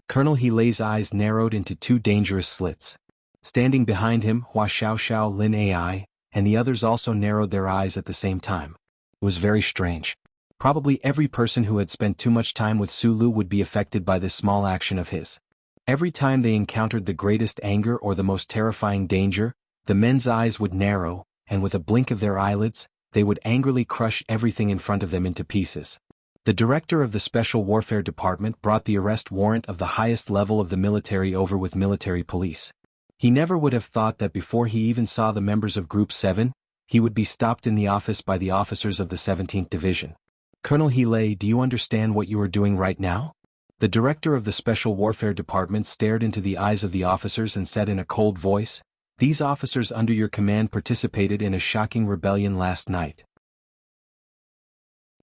Colonel Helay's eyes narrowed into two dangerous slits. Standing behind him, Hua Xiaoxiao Lin Ai, and the others also narrowed their eyes at the same time. It was very strange. Probably every person who had spent too much time with Sulu would be affected by this small action of his. Every time they encountered the greatest anger or the most terrifying danger, the men's eyes would narrow, and with a blink of their eyelids, they would angrily crush everything in front of them into pieces. The director of the Special Warfare Department brought the arrest warrant of the highest level of the military over with military police. He never would have thought that before he even saw the members of Group 7, he would be stopped in the office by the officers of the 17th Division. "Colonel Healy, do you understand what you are doing right now?" The director of the Special Warfare Department stared into the eyes of the officers and said in a cold voice, "These officers under your command participated in a shocking rebellion last night.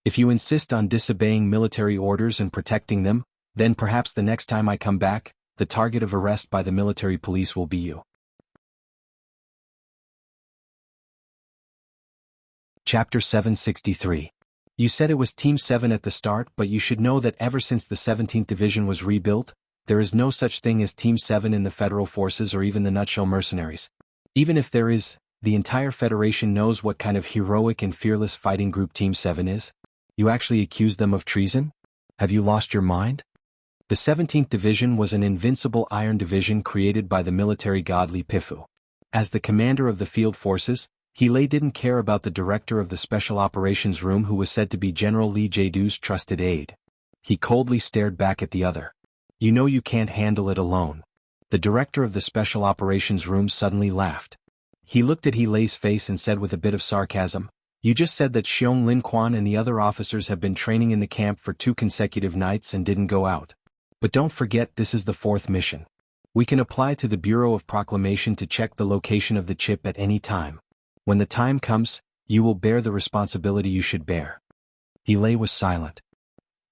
If you insist on disobeying military orders and protecting them, then perhaps the next time I come back, the target of arrest by the military police will be you." Chapter 763. You said it was Team 7 at the start, but you should know that ever since the 17th Division was rebuilt, there is no such thing as Team 7 in the Federal Forces or even the Nutshell Mercenaries. Even if there is, the entire Federation knows what kind of heroic and fearless fighting group Team 7 is. You actually accuse them of treason? Have you lost your mind? The 17th Division was an invincible iron division created by the military god Li Pifu. As the commander of the field forces, Healy didn't care about the director of the Special Operations Room who was said to be General Li Jadu's trusted aide. He coldly stared back at the other. "You know you can't handle it alone." The director of the Special Operations Room suddenly laughed. He looked at Healy's face and said with a bit of sarcasm, "You just said that Xiong Lin Quan and the other officers have been training in the camp for 2 consecutive nights and didn't go out. But don't forget this is the 4th mission. We can apply to the Bureau of Proclamation to check the location of the chip at any time. When the time comes, you will bear the responsibility you should bear." Healy was silent.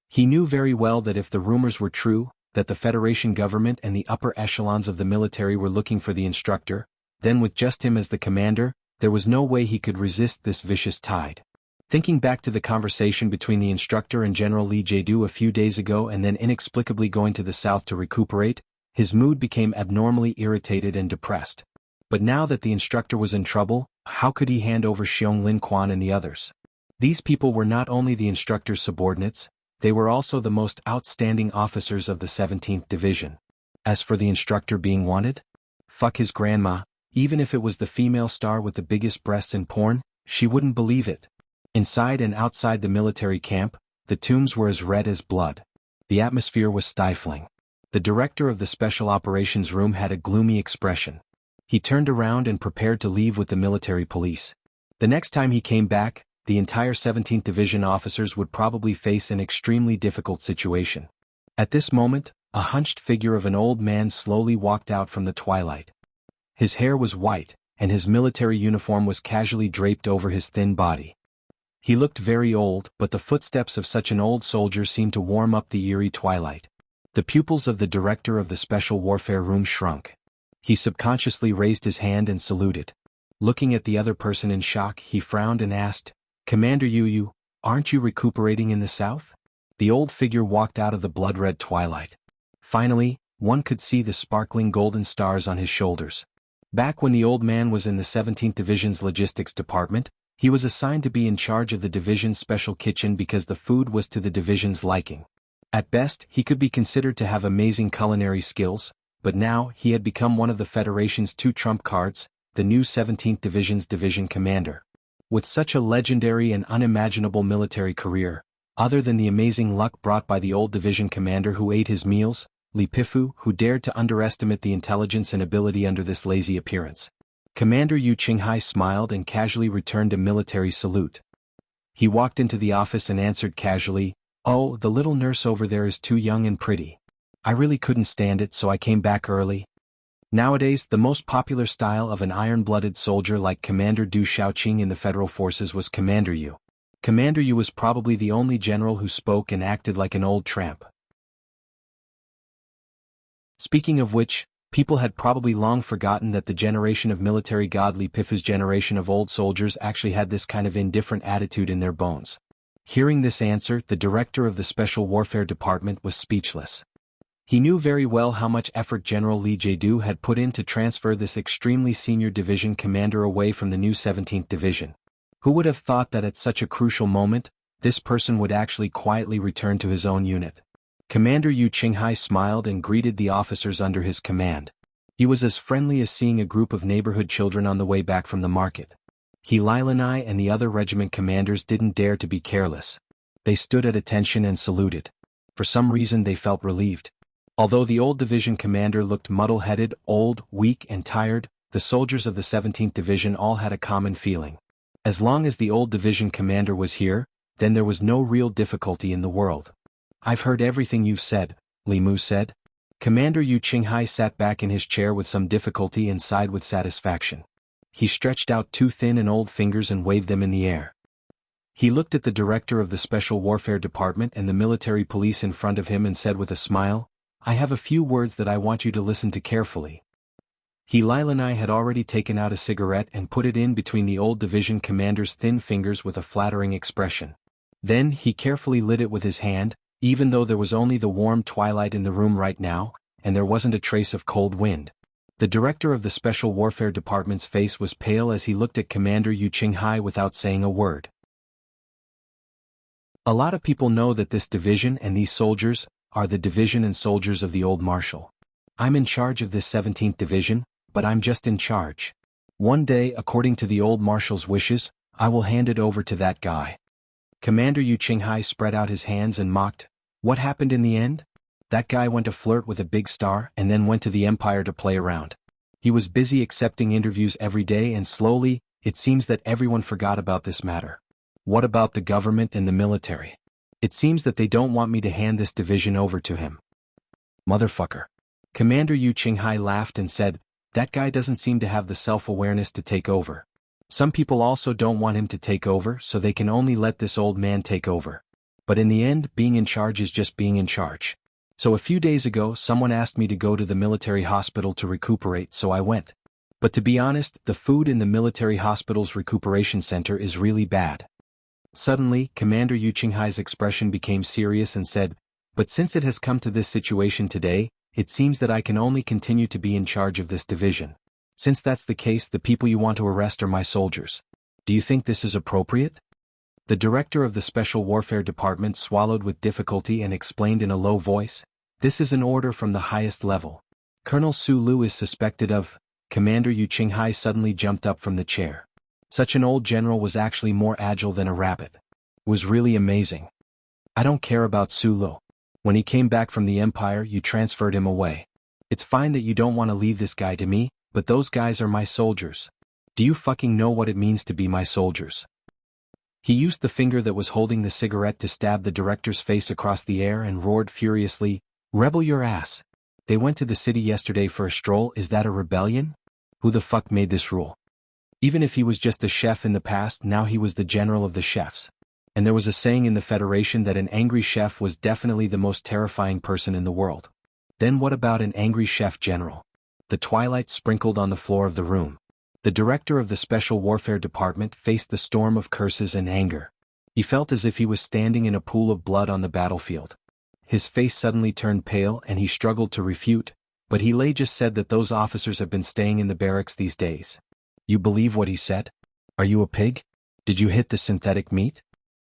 He knew very well that if the rumors were true, that the Federation government and the upper echelons of the military were looking for the instructor, then with just him as the commander, there was no way he could resist this vicious tide. Thinking back to the conversation between the instructor and General Li Jadu a few days ago and then inexplicably going to the south to recuperate, his mood became abnormally irritated and depressed. But now that the instructor was in trouble, how could he hand over Xiong Lin Quan and the others? These people were not only the instructor's subordinates, they were also the most outstanding officers of the 17th Division. As for the instructor being wanted? Fuck his grandma, even if it was the female star with the biggest breasts in porn, she wouldn't believe it. Inside and outside the military camp, the tombs were as red as blood. The atmosphere was stifling. The director of the Special Operations Room had a gloomy expression. He turned around and prepared to leave with the military police. The next time he came back, the entire 17th Division officers would probably face an extremely difficult situation. At this moment, a hunched figure of an old man slowly walked out from the twilight. His hair was white, and his military uniform was casually draped over his thin body. He looked very old, but the footsteps of such an old soldier seemed to warm up the eerie twilight. The pupils of the director of the Special Warfare Room shrunk. He subconsciously raised his hand and saluted. Looking at the other person in shock, he frowned and asked, "Commander Yu, aren't you recuperating in the south?" The old figure walked out of the blood-red twilight. Finally, one could see the sparkling golden stars on his shoulders. Back when the old man was in the 17th Division's logistics department, he was assigned to be in charge of the division's special kitchen because the food was to the division's liking. At best, he could be considered to have amazing culinary skills, but now he had become one of the Federation's 2 trump cards, the new 17th Division's division commander. With such a legendary and unimaginable military career, other than the amazing luck brought by the old division commander who ate his meals, Li Pifu, who dared to underestimate the intelligence and ability under this lazy appearance. Commander Yu Qinghai smiled and casually returned a military salute. He walked into the office and answered casually, "Oh, the little nurse over there is too young and pretty. I really couldn't stand it, so I came back early." Nowadays, the most popular style of an iron-blooded soldier like Commander Du Xiaoqing in the Federal Forces was Commander Yu. Commander Yu was probably the only general who spoke and acted like an old tramp. Speaking of which, people had probably long forgotten that the generation of military god Li Pifu's generation of old soldiers actually had this kind of indifferent attitude in their bones. Hearing this answer, the director of the Special Warfare Department was speechless. He knew very well how much effort General Li Jiedu had put in to transfer this extremely senior division commander away from the new 17th Division. Who would have thought that at such a crucial moment, this person would actually quietly return to his own unit? Commander Yu Qinghai smiled and greeted the officers under his command. He was as friendly as seeing a group of neighborhood children on the way back from the market. He Lilanai and the other regiment commanders didn't dare to be careless. They stood at attention and saluted. For some reason they felt relieved. Although the old division commander looked muddle-headed, old, weak and tired, the soldiers of the 17th Division all had a common feeling. As long as the old division commander was here, then there was no real difficulty in the world. "I've heard everything you've said," Li Mu said. Commander Yu Qinghai sat back in his chair with some difficulty and sighed with satisfaction. He stretched out two thin and old fingers and waved them in the air. He looked at the director of the Special Warfare Department and the military police in front of him and said with a smile, "I have a few words that I want you to listen to carefully." He Lilanai had already taken out a cigarette and put it in between the old division commander's thin fingers with a flattering expression. Then he carefully lit it with his hand, even though there was only the warm twilight in the room right now, and there wasn't a trace of cold wind. The director of the Special Warfare Department's face was pale as he looked at Commander Yu Qinghai without saying a word. A lot of people know that this division and these soldiers are the division and soldiers of the old marshal. I'm in charge of this 17th Division, but I'm just in charge. One day, according to the old marshal's wishes, I will hand it over to that guy. Commander Yu Qinghai spread out his hands and mocked. What happened in the end? That guy went to flirt with a big star and then went to the Empire to play around. He was busy accepting interviews every day and slowly, it seems that everyone forgot about this matter. What about the government and the military? It seems that they don't want me to hand this division over to him. Motherfucker. Commander Yu Qinghai laughed and said, that guy doesn't seem to have the self-awareness to take over. Some people also don't want him to take over, so they can only let this old man take over. But in the end, being in charge is just being in charge. So a few days ago, someone asked me to go to the military hospital to recuperate, so I went. But to be honest, the food in the military hospital's recuperation center is really bad. Suddenly, Commander Yu Qinghai's expression became serious and said, but since it has come to this situation today, it seems that I can only continue to be in charge of this division. Since that's the case, the people you want to arrest are my soldiers. Do you think this is appropriate? The director of the Special Warfare Department swallowed with difficulty and explained in a low voice, this is an order from the highest level. Colonel Su Lu is suspected of... Commander Yu Qinghai suddenly jumped up from the chair. Such an old general was actually more agile than a rabbit. It was really amazing. I don't care about Su Lu. When he came back from the Empire, you transferred him away. It's fine that you don't want to leave this guy to me, but those guys are my soldiers. Do you fucking know what it means to be my soldiers? He used the finger that was holding the cigarette to stab the director's face across the air and roared furiously, rebel your ass. They went to the city yesterday for a stroll, is that a rebellion? Who the fuck made this rule? Even if he was just a chef in the past, now he was the general of the chefs. And there was a saying in the Federation that an angry chef was definitely the most terrifying person in the world. Then what about an angry chef general? The twilight sprinkled on the floor of the room. The director of the Special Warfare Department faced the storm of curses and anger. He felt as if he was standing in a pool of blood on the battlefield. His face suddenly turned pale and he struggled to refute, but he lay just said that those officers have been staying in the barracks these days. You believe what he said? Are you a pig? Did you hit the synthetic meat?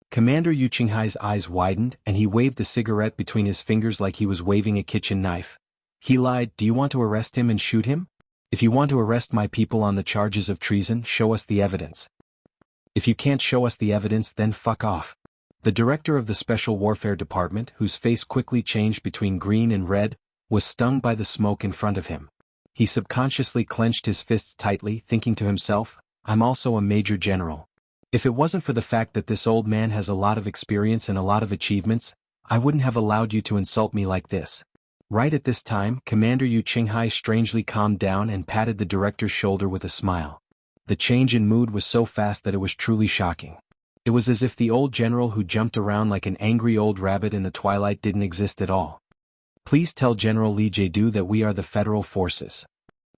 Commander Yu Qinghai's eyes widened and he waved the cigarette between his fingers like he was waving a kitchen knife. He lied, do you want to arrest him and shoot him? If you want to arrest my people on the charges of treason, show us the evidence. If you can't show us the evidence, then fuck off. The director of the Special Warfare Department, whose face quickly changed between green and red, was stung by the smoke in front of him. He subconsciously clenched his fists tightly, thinking to himself, I'm also a major general. If it wasn't for the fact that this old man has a lot of experience and a lot of achievements, I wouldn't have allowed you to insult me like this. Right at this time, Commander Yu Qinghai strangely calmed down and patted the director's shoulder with a smile. The change in mood was so fast that it was truly shocking. It was as if the old general who jumped around like an angry old rabbit in the twilight didn't exist at all. Please tell General Li Jiedu that we are the federal forces.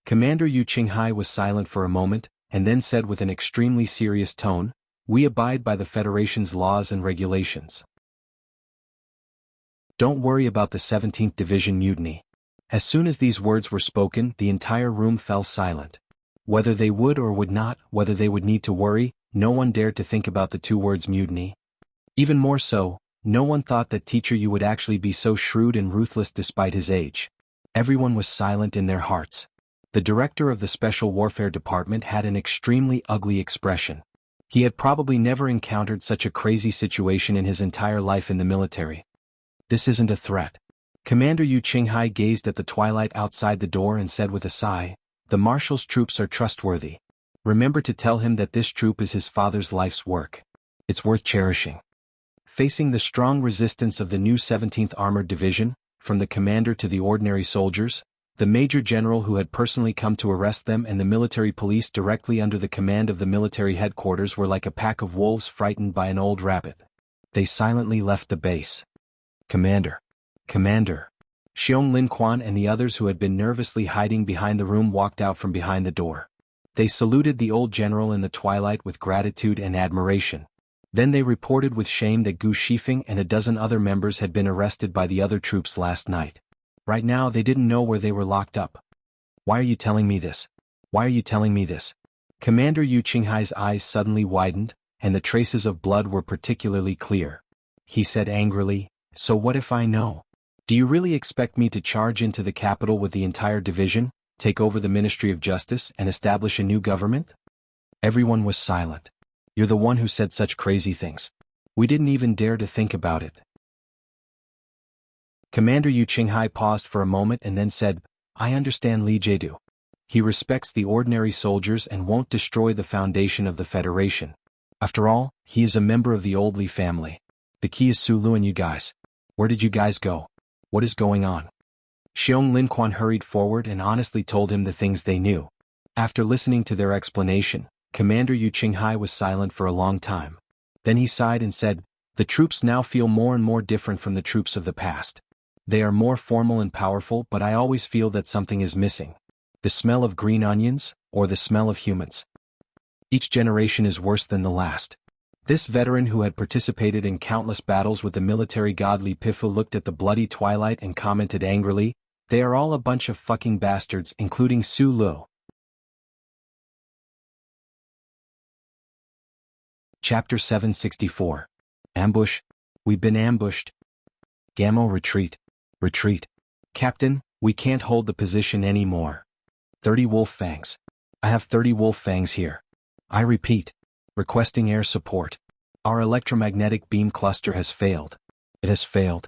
Commander Yu Qinghai was silent for a moment, and then said with an extremely serious tone, we abide by the Federation's laws and regulations. Don't worry about the 17th Division mutiny. As soon as these words were spoken, the entire room fell silent. Whether they would or would not, whether they would need to worry, no one dared to think about the two words mutiny. Even more so, no one thought that Teacher Yu would actually be so shrewd and ruthless despite his age. Everyone was silent in their hearts. The director of the Special Warfare Department had an extremely ugly expression. He had probably never encountered such a crazy situation in his entire life in the military. This isn't a threat. Commander Yu Qinghai gazed at the twilight outside the door and said with a sigh, "The Marshal's troops are trustworthy. Remember to tell him that this troop is his father's life's work. It's worth cherishing." Facing the strong resistance of the new 17th Armored Division, from the commander to the ordinary soldiers, the major general who had personally come to arrest them and the military police directly under the command of the military headquarters were like a pack of wolves frightened by an old rabbit. They silently left the base. "Commander. Commander." Xiong Linquan and the others who had been nervously hiding behind the room walked out from behind the door. They saluted the old general in the twilight with gratitude and admiration. Then they reported with shame that Gu Shifeng and a dozen other members had been arrested by the other troops last night. Right now they didn't know where they were locked up. "Why are you telling me this? Why are you telling me this?" Commander Yu Qinghai's eyes suddenly widened, and the traces of blood were particularly clear. He said angrily, "So what if I know? Do you really expect me to charge into the capital with the entire division, take over the Ministry of Justice and establish a new government?" Everyone was silent. "You're the one who said such crazy things. We didn't even dare to think about it." Commander Yu Qinghai paused for a moment and then said, "I understand Li Jiedu. He respects the ordinary soldiers and won't destroy the foundation of the Federation. After all, he is a member of the old Li family. The key is Su Lu and you guys. Where did you guys go? What is going on?" Xiong Linquan hurried forward and honestly told him the things they knew. After listening to their explanation, Commander Yu Qinghai was silent for a long time. Then he sighed and said, "The troops now feel more and more different from the troops of the past. They are more formal and powerful, but I always feel that something is missing. The smell of green onions, or the smell of humans. Each generation is worse than the last." This veteran who had participated in countless battles with the military god Li Pifu looked at the bloody twilight and commented angrily, "They are all a bunch of fucking bastards, including Su Lu." Chapter 764. Ambush. We've been ambushed. Gamma, retreat. Retreat. Captain, we can't hold the position anymore. 30 wolf fangs. I have 30 wolf fangs here. I repeat. Requesting air support. Our electromagnetic beam cluster has failed. It has failed.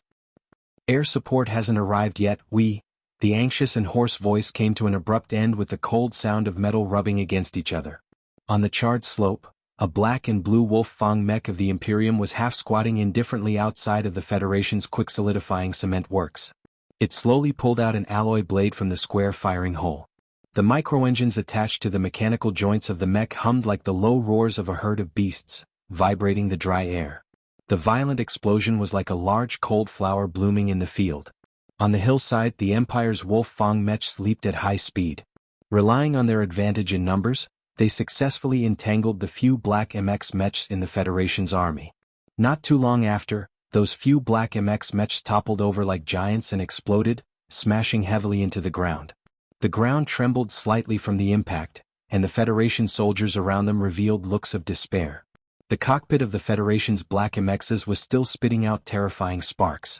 Air support hasn't arrived yet. The anxious and hoarse voice came to an abrupt end with the cold sound of metal rubbing against each other. On the charred slope, a black and blue wolf fang mech of the Imperium was half-squatting indifferently outside of the Federation's quick-solidifying cement works. It slowly pulled out an alloy blade from the square firing hole. The microengines attached to the mechanical joints of the mech hummed like the low roars of a herd of beasts, vibrating the dry air. The violent explosion was like a large cold flower blooming in the field. On the hillside, the Empire's wolf fang mechs leaped at high speed. Relying on their advantage in numbers, they successfully entangled the few black MX mechs in the Federation's army. Not too long after, those few black MX mechs toppled over like giants and exploded, smashing heavily into the ground. The ground trembled slightly from the impact, and the Federation soldiers around them revealed looks of despair. The cockpit of the Federation's black MXs was still spitting out terrifying sparks.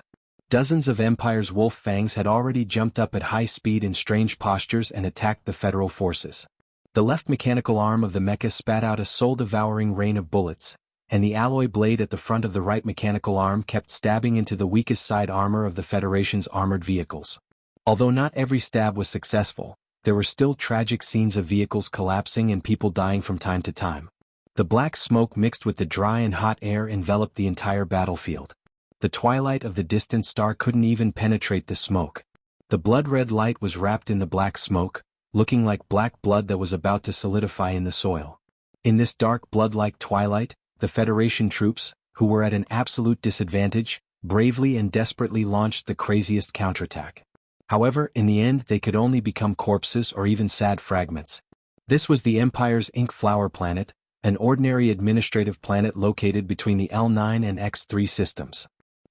Dozens of Empire's wolf fangs had already jumped up at high speed in strange postures and attacked the Federal forces. The left mechanical arm of the mecha spat out a soul-devouring rain of bullets, and the alloy blade at the front of the right mechanical arm kept stabbing into the weakest side armor of the Federation's armored vehicles. Although not every stab was successful, there were still tragic scenes of vehicles collapsing and people dying from time to time. The black smoke mixed with the dry and hot air enveloped the entire battlefield. The twilight of the distant star couldn't even penetrate the smoke. The blood-red light was wrapped in the black smoke, looking like black blood that was about to solidify in the soil. In this dark blood-like twilight, the Federation troops, who were at an absolute disadvantage, bravely and desperately launched the craziest counterattack. However, in the end they could only become corpses or even sad fragments. This was the Empire's Ink Flower planet, an ordinary administrative planet located between the L9 and X3 systems.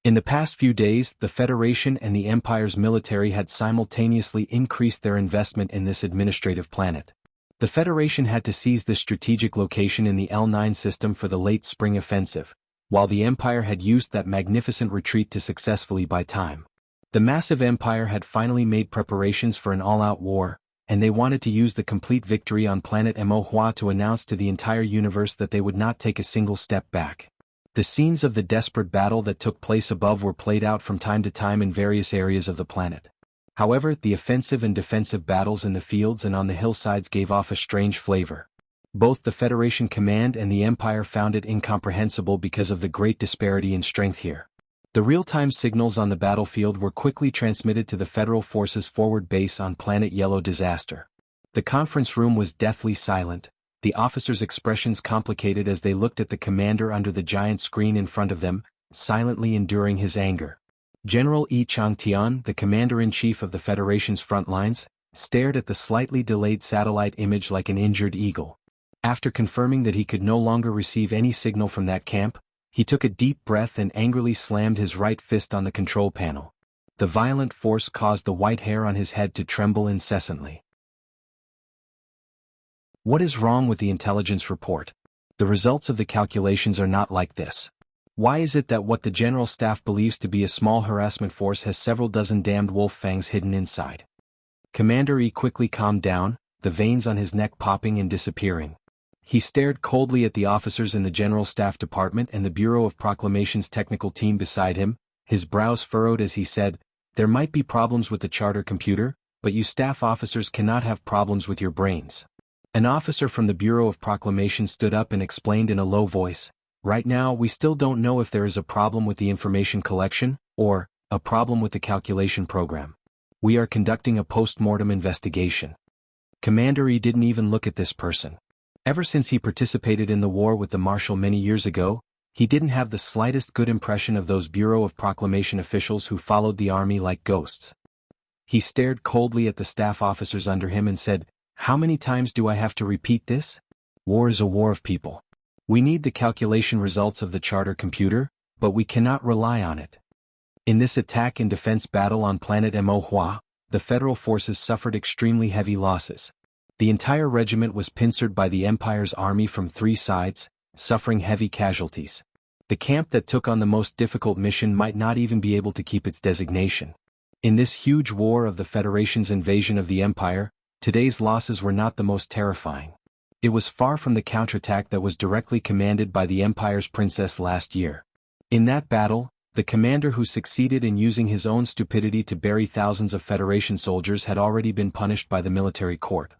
In the past few days, the Federation and the Empire's military had simultaneously increased their investment in this administrative planet. The Federation had to seize this strategic location in the L9 system for the late spring offensive, while the Empire had used that magnificent retreat to successfully buy time. The massive Empire had finally made preparations for an all-out war, and they wanted to use the complete victory on planet Mohua to announce to the entire universe that they would not take a single step back. The scenes of the desperate battle that took place above were played out from time to time in various areas of the planet. However, the offensive and defensive battles in the fields and on the hillsides gave off a strange flavor. Both the Federation Command and the Empire found it incomprehensible because of the great disparity in strength here. The real-time signals on the battlefield were quickly transmitted to the Federal Forces forward base on Planet Yellow Disaster. The conference room was deathly silent, the officers' expressions complicated as they looked at the commander under the giant screen in front of them, silently enduring his anger. General Yi Changtian, the commander-in-chief of the Federation's front lines, stared at the slightly delayed satellite image like an injured eagle. After confirming that he could no longer receive any signal from that camp, he took a deep breath and angrily slammed his right fist on the control panel. The violent force caused the white hair on his head to tremble incessantly. What is wrong with the intelligence report? The results of the calculations are not like this. Why is it that what the General Staff believes to be a small harassment force has several dozen damned wolf fangs hidden inside? Commander E quickly calmed down, the veins on his neck popping and disappearing. He stared coldly at the officers in the General Staff Department and the Bureau of Proclamation's technical team beside him, his brows furrowed as he said, "There might be problems with the charter computer, but you staff officers cannot have problems with your brains." An officer from the Bureau of Proclamation stood up and explained in a low voice, "Right now we still don't know if there is a problem with the information collection, or a problem with the calculation program. We are conducting a post-mortem investigation." Commander E didn't even look at this person. Ever since he participated in the war with the Marshal many years ago, he didn't have the slightest good impression of those Bureau of Proclamation officials who followed the army like ghosts. He stared coldly at the staff officers under him and said, "How many times do I have to repeat this? War is a war of people. We need the calculation results of the charter computer, but we cannot rely on it." In this attack and defense battle on planet Mohua, the Federal forces suffered extremely heavy losses. The entire regiment was pincered by the Empire's army from three sides, suffering heavy casualties. The camp that took on the most difficult mission might not even be able to keep its designation. In this huge war of the Federation's invasion of the Empire, today's losses were not the most terrifying. It was far from the counterattack that was directly commanded by the Empire's princess last year. In that battle, the commander who succeeded in using his own stupidity to bury thousands of Federation soldiers had already been punished by the military court.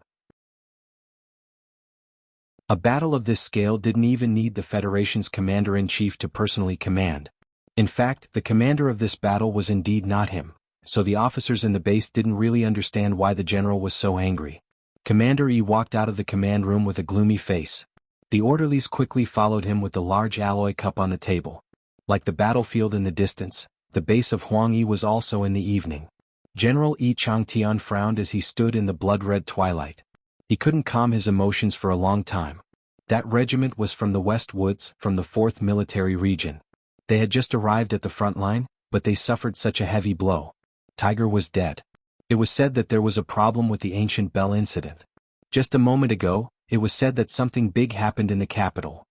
A battle of this scale didn't even need the Federation's commander-in-chief to personally command. In fact, the commander of this battle was indeed not him, so the officers in the base didn't really understand why the general was so angry. Commander E walked out of the command room with a gloomy face. The orderlies quickly followed him with the large alloy cup on the table. Like the battlefield in the distance, the base of Huang Yi was also in the evening. General Yi Changtian frowned as he stood in the blood-red twilight. He couldn't calm his emotions for a long time. That regiment was from the West Woods, from the 4th Military Region. They had just arrived at the front line, but they suffered such a heavy blow. Tiger was dead. It was said that there was a problem with the ancient bell incident. Just a moment ago, it was said that something big happened in the capital.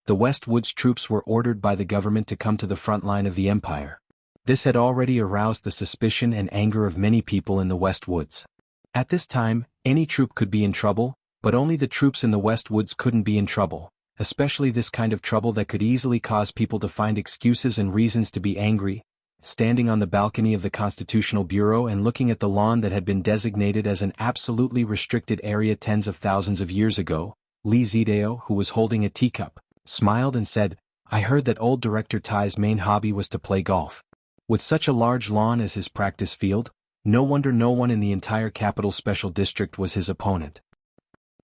The West Woods troops were ordered by the government to come to the front line of the Empire. This had already aroused the suspicion and anger of many people in the West Woods. At this time, any troop could be in trouble, but only the troops in the West Woods couldn't be in trouble, especially this kind of trouble that could easily cause people to find excuses and reasons to be angry. Standing on the balcony of the Constitutional Bureau and looking at the lawn that had been designated as an absolutely restricted area tens of thousands of years ago, Li Zidao, who was holding a teacup, smiled and said, "I heard that old Director Tai's main hobby was to play golf. With such a large lawn as his practice field, no wonder no one in the entire Capital Special District was his opponent."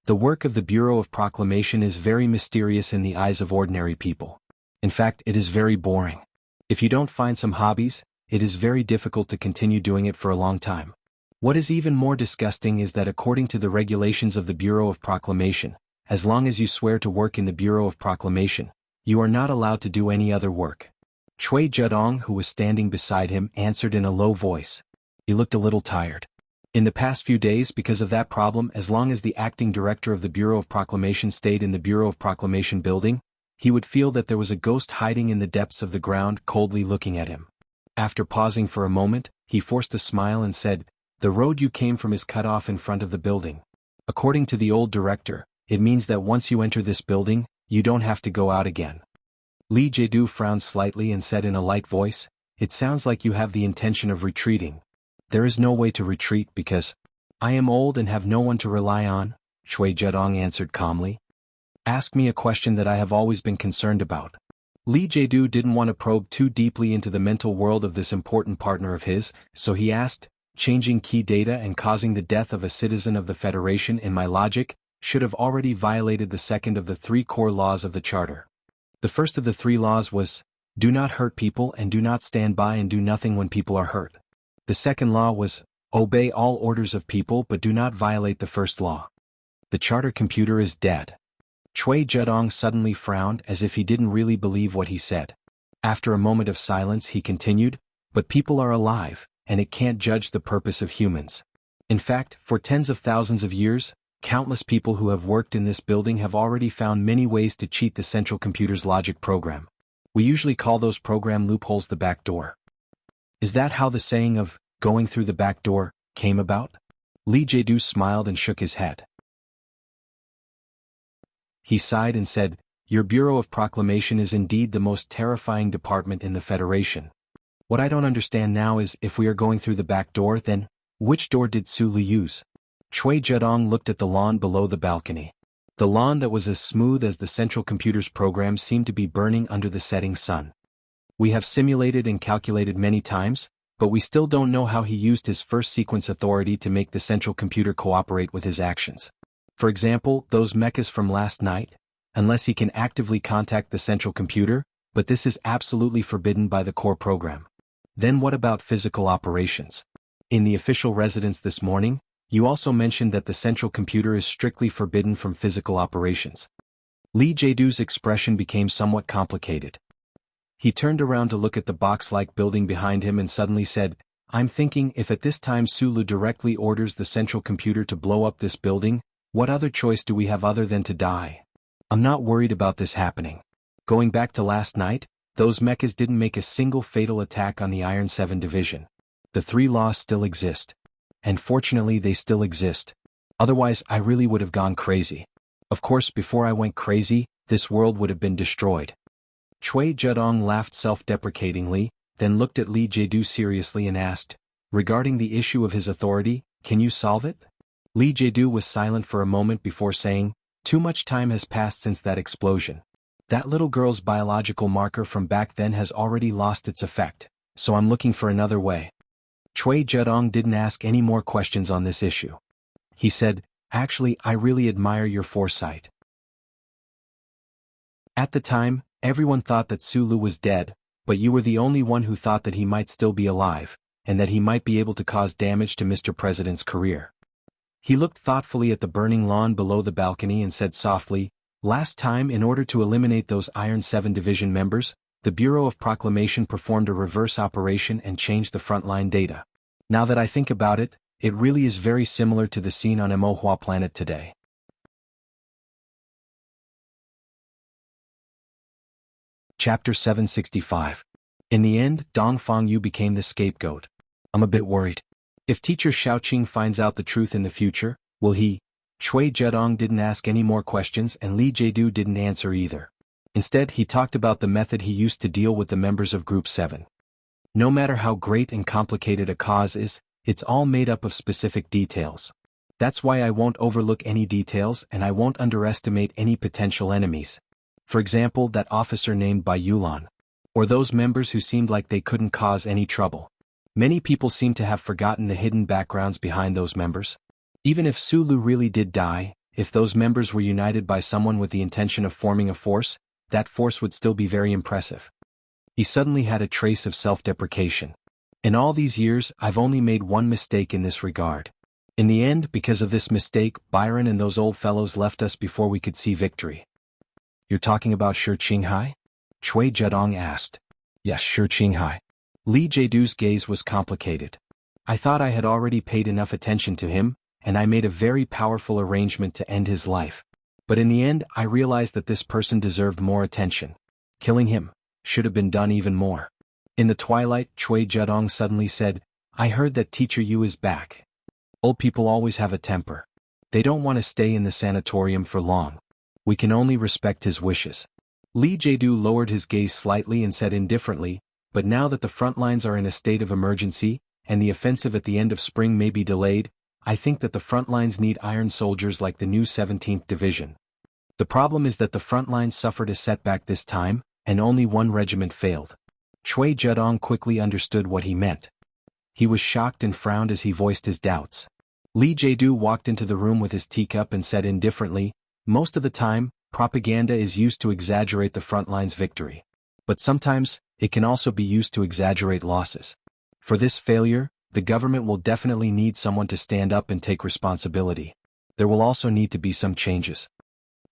The work of the Bureau of Proclamation is very mysterious in the eyes of ordinary people. In fact, it is very boring. If you don't find some hobbies, it is very difficult to continue doing it for a long time. What is even more disgusting is that according to the regulations of the Bureau of Proclamation, as long as you swear to work in the Bureau of Proclamation, you are not allowed to do any other work. Chui Zedong, who was standing beside him, answered in a low voice. He looked a little tired. In the past few days, because of that problem, as long as the acting director of the Bureau of Proclamation stayed in the Bureau of Proclamation building, he would feel that there was a ghost hiding in the depths of the ground, coldly looking at him. After pausing for a moment, he forced a smile and said, "The road you came from is cut off in front of the building. According to the old director, it means that once you enter this building, you don't have to go out again." Li Jedu frowned slightly and said in a light voice, "It sounds like you have the intention of retreating." "There is no way to retreat because I am old and have no one to rely on," Chui Zedong answered calmly. "Ask me a question that I have always been concerned about." Li Jedu didn't want to probe too deeply into the mental world of this important partner of his, so he asked, "Changing key data and causing the death of a citizen of the Federation, in my logic, should have already violated the second of the 3 core laws of the Charter. The first of the 3 laws was, do not hurt people and do not stand by and do nothing when people are hurt. The second law was, obey all orders of people but do not violate the first law. The Charter computer is dead." Chui Zedong suddenly frowned as if he didn't really believe what he said. After a moment of silence he continued, "But people are alive, and it can't judge the purpose of humans. In fact, for tens of thousands of years, countless people who have worked in this building have already found many ways to cheat the central computer's logic program. We usually call those program loopholes the back door." "Is that how the saying of, going through the back door, came about?" Li Jedu smiled and shook his head. He sighed and said, "Your Bureau of Proclamation is indeed the most terrifying department in the Federation. What I don't understand now is, if we are going through the back door, then, which door did Sulu use?" Chui Zedong looked at the lawn below the balcony. The lawn that was as smooth as the central computer's program seemed to be burning under the setting sun. "We have simulated and calculated many times, but we still don't know how he used his first sequence authority to make the central computer cooperate with his actions. For example, those mechas from last night, unless he can actively contact the central computer, but this is absolutely forbidden by the core program. Then what about physical operations? In the official residence this morning, you also mentioned that the central computer is strictly forbidden from physical operations." Li Jedu's expression became somewhat complicated. He turned around to look at the box-like building behind him and suddenly said, "I'm thinking if at this time Sulu directly orders the central computer to blow up this building, what other choice do we have other than to die? I'm not worried about this happening. Going back to last night, those mechas didn't make a single fatal attack on the Iron 7 division. The 3 laws still exist. And fortunately they still exist. Otherwise I really would have gone crazy. Of course before I went crazy, this world would have been destroyed." Chui Zedong laughed self-deprecatingly, then looked at Li Jedu seriously and asked, "Regarding the issue of his authority, can you solve it?" Li Jedu was silent for a moment before saying, "Too much time has passed since that explosion. That little girl's biological marker from back then has already lost its effect, so I'm looking for another way." Chui Zedong didn't ask any more questions on this issue. He said, "Actually, I really admire your foresight. At the time, everyone thought that Sulu was dead, but you were the only one who thought that he might still be alive, and that he might be able to cause damage to Mr. President's career." He looked thoughtfully at the burning lawn below the balcony and said softly, "Last time, in order to eliminate those Iron 7 Division members, the Bureau of Proclamation performed a reverse operation and changed the frontline data. Now that I think about it, it really is very similar to the scene on Emohua planet today." Chapter 765. In the end, Dongfang Yu became the scapegoat. "I'm a bit worried. If teacher Xiaoqing finds out the truth in the future, will he?" Chui Zedong didn't ask any more questions and Li Jedu didn't answer either. Instead, he talked about the method he used to deal with the members of Group 7. No matter how great and complicated a cause is, it's all made up of specific details. That's why I won't overlook any details and I won't underestimate any potential enemies. For example, that officer named Bai Yulan. Or those members who seemed like they couldn't cause any trouble. Many people seem to have forgotten the hidden backgrounds behind those members. Even if Sulu really did die, if those members were united by someone with the intention of forming a force, that force would still be very impressive." He suddenly had a trace of self-deprecation. "In all these years, I've only made one mistake in this regard. In the end, because of this mistake, Byron and those old fellows left us before we could see victory." "You're talking about Shi Qinghai?" Chui Zedong asked. Yes, sure, Qinghai. Li Jiedu's gaze was complicated. I thought I had already paid enough attention to him, and I made a very powerful arrangement to end his life. But in the end, I realized that this person deserved more attention. Killing him should have been done even more. In the twilight, Cui Zedong suddenly said, I heard that Teacher Yu is back. Old people always have a temper. They don't want to stay in the sanatorium for long. We can only respect his wishes. Li Jiedu lowered his gaze slightly and said indifferently, but now that the front lines are in a state of emergency, and the offensive at the end of spring may be delayed, I think that the front lines need iron soldiers like the new 17th Division. The problem is that the front lines suffered a setback this time, and only one regiment failed. Cui Zedong quickly understood what he meant. He was shocked and frowned as he voiced his doubts. Li Jiedu walked into the room with his teacup and said indifferently, most of the time, propaganda is used to exaggerate the front line's victory. But sometimes, it can also be used to exaggerate losses. For this failure, the government will definitely need someone to stand up and take responsibility. There will also need to be some changes.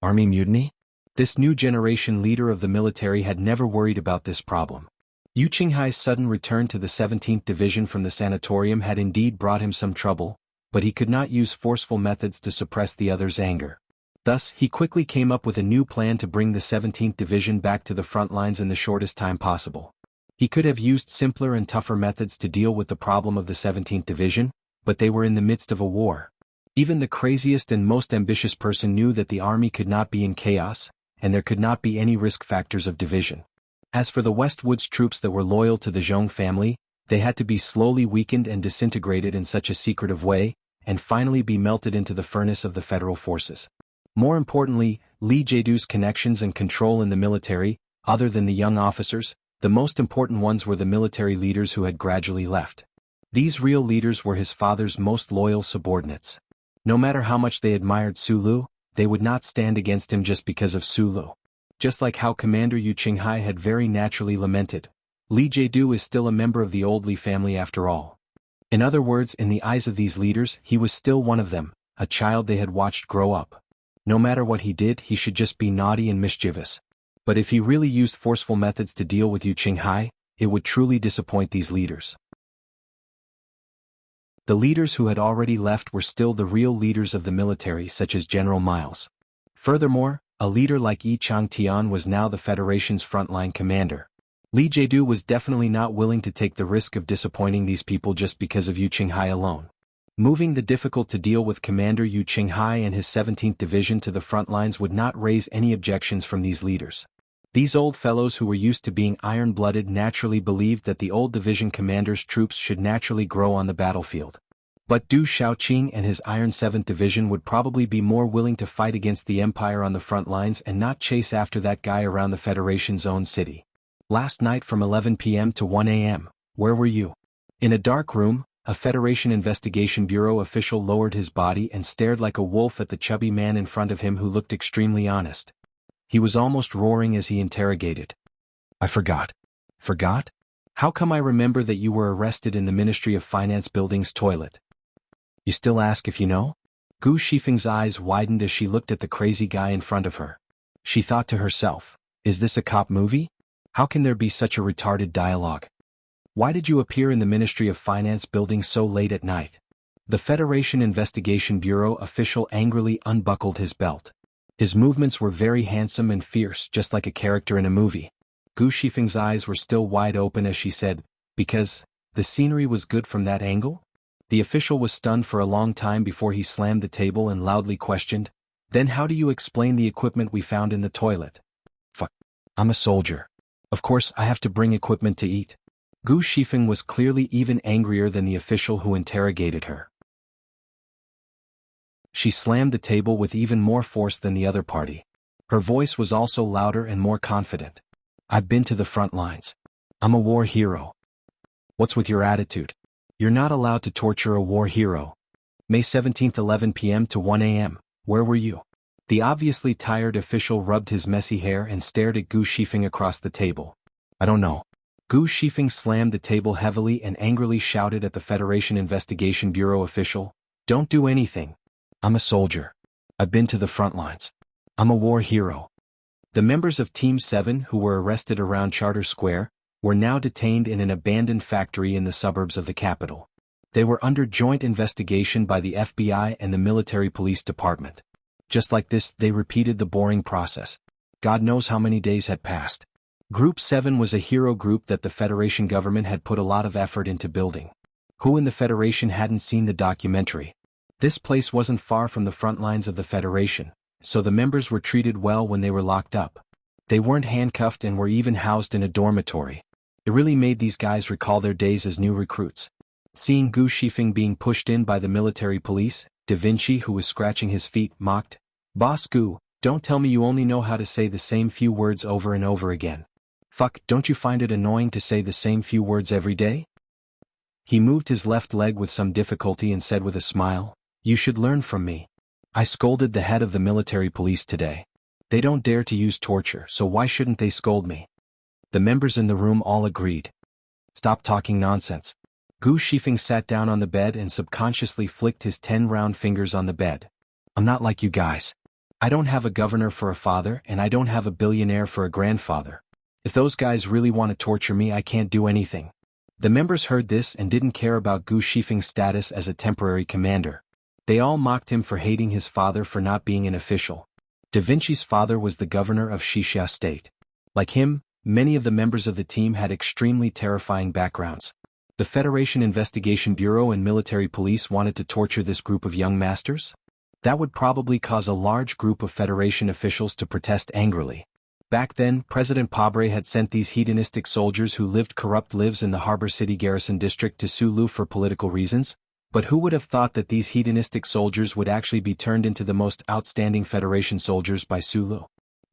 Army mutiny? This new generation leader of the military had never worried about this problem. Yu Qinghai's sudden return to the 17th Division from the sanatorium had indeed brought him some trouble, but he could not use forceful methods to suppress the other's anger. Thus, he quickly came up with a new plan to bring the 17th Division back to the front lines in the shortest time possible. He could have used simpler and tougher methods to deal with the problem of the 17th Division, but they were in the midst of a war. Even the craziest and most ambitious person knew that the army could not be in chaos, and there could not be any risk factors of division. As for the Westwoods troops that were loyal to the Zhong family, they had to be slowly weakened and disintegrated in such a secretive way, and finally be melted into the furnace of the federal forces. More importantly, Li Jiedu's connections and control in the military, other than the young officers, the most important ones were the military leaders who had gradually left. These real leaders were his father's most loyal subordinates. No matter how much they admired Sulu, they would not stand against him just because of Sulu. Just like how Commander Yu Qinghai had very naturally lamented, Li Jiedu is still a member of the old Li family after all. In other words, in the eyes of these leaders, he was still one of them, a child they had watched grow up. No matter what he did, he should just be naughty and mischievous. But if he really used forceful methods to deal with Yu Qinghai, it would truly disappoint these leaders. The leaders who had already left were still the real leaders of the military, such as General Miles. Furthermore, a leader like Yi Changtian was now the Federation's frontline commander. Li Jiedu was definitely not willing to take the risk of disappointing these people just because of Yu Qinghai alone. Moving the difficult-to-deal-with Commander Yu Qinghai and his 17th Division to the front lines would not raise any objections from these leaders. These old fellows who were used to being iron-blooded naturally believed that the old division commander's troops should naturally grow on the battlefield. But Du Shaoqing and his Iron 7th Division would probably be more willing to fight against the Empire on the front lines and not chase after that guy around the Federation's own city. Last night from 11 p.m. to 1 a.m., where were you? In a dark room, a Federation Investigation Bureau official lowered his body and stared like a wolf at the chubby man in front of him who looked extremely honest. He was almost roaring as he interrogated. I forgot. Forgot? How come I remember that you were arrested in the Ministry of Finance building's toilet? You still ask if you know? Gu Shifeng's eyes widened as she looked at the crazy guy in front of her. She thought to herself, is this a cop movie? How can there be such a retarded dialogue? Why did you appear in the Ministry of Finance building so late at night? The Federation Investigation Bureau official angrily unbuckled his belt. His movements were very handsome and fierce, just like a character in a movie. Gu Shifeng's eyes were still wide open as she said, because the scenery was good from that angle? The official was stunned for a long time before he slammed the table and loudly questioned, then how do you explain the equipment we found in the toilet? Fuck. I'm a soldier. Of course I have to bring equipment to eat. Gu Shifeng was clearly even angrier than the official who interrogated her. She slammed the table with even more force than the other party. Her voice was also louder and more confident. I've been to the front lines. I'm a war hero. What's with your attitude? You're not allowed to torture a war hero. May 17th 11 p.m. to 1 a.m., where were you? The obviously tired official rubbed his messy hair and stared at Gu Shifeng across the table. I don't know. Gu Shifeng slammed the table heavily and angrily shouted at the Federation Investigation Bureau official, don't do anything. I'm a soldier. I've been to the front lines. I'm a war hero. The members of Team 7 who were arrested around Charter Square, were now detained in an abandoned factory in the suburbs of the capital. They were under joint investigation by the FBI and the military police department. Just like this, they repeated the boring process. God knows how many days had passed. Group 7 was a hero group that the Federation government had put a lot of effort into building. Who in the Federation hadn't seen the documentary? This place wasn't far from the front lines of the Federation, so the members were treated well when they were locked up. They weren't handcuffed and were even housed in a dormitory. It really made these guys recall their days as new recruits. Seeing Gu Shifeng being pushed in by the military police, Da Vinci, who was scratching his feet, mocked, "Boss Gu, don't tell me you only know how to say the same few words over and over again. Fuck, don't you find it annoying to say the same few words every day?" He moved his left leg with some difficulty and said with a smile, "You should learn from me. I scolded the head of the military police today. They don't dare to use torture, so why shouldn't they scold me?" The members in the room all agreed. "Stop talking nonsense." Gu Shifeng sat down on the bed and subconsciously flicked his 10 round fingers on the bed. "I'm not like you guys. I don't have a governor for a father and I don't have a billionaire for a grandfather. If those guys really want to torture me, I can't do anything." The members heard this and didn't care about Gu Shifeng's status as a temporary commander. They all mocked him for hating his father for not being an official. Da Vinci's father was the governor of Wuxia state. Like him, many of the members of the team had extremely terrifying backgrounds. The Federation Investigation Bureau and military police wanted to torture this group of young masters? That would probably cause a large group of Federation officials to protest angrily. Back then, President Pabre had sent these hedonistic soldiers who lived corrupt lives in the Harbor City Garrison District to Sulu for political reasons, but who would have thought that these hedonistic soldiers would actually be turned into the most outstanding Federation soldiers by Sulu?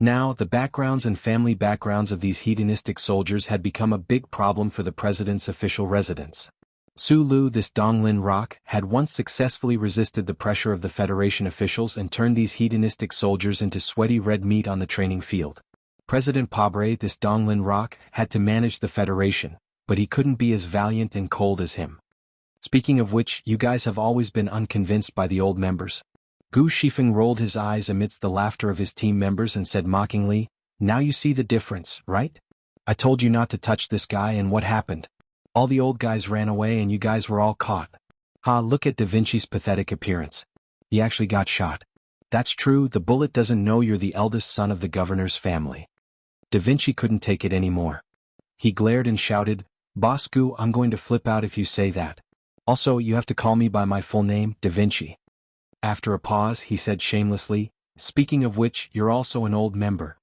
Now, the backgrounds and family backgrounds of these hedonistic soldiers had become a big problem for the president's official residence. Sulu, this Donglin rock, had once successfully resisted the pressure of the Federation officials and turned these hedonistic soldiers into sweaty red meat on the training field. President Pabre, this Donglin rock, had to manage the Federation, but he couldn't be as valiant and cold as him. Speaking of which, you guys have always been unconvinced by the old members. Gu Shifeng rolled his eyes amidst the laughter of his team members and said mockingly, "Now you see the difference, right? I told you not to touch this guy and what happened? All the old guys ran away and you guys were all caught. Ha, look at Da Vinci's pathetic appearance. He actually got shot. That's true, the bullet doesn't know you're the eldest son of the governor's family." Da Vinci couldn't take it anymore. He glared and shouted, "Boss Gu, I'm going to flip out if you say that. Also, you have to call me by my full name, Da Vinci." After a pause, he said shamelessly, "Speaking of which, you're also an old member.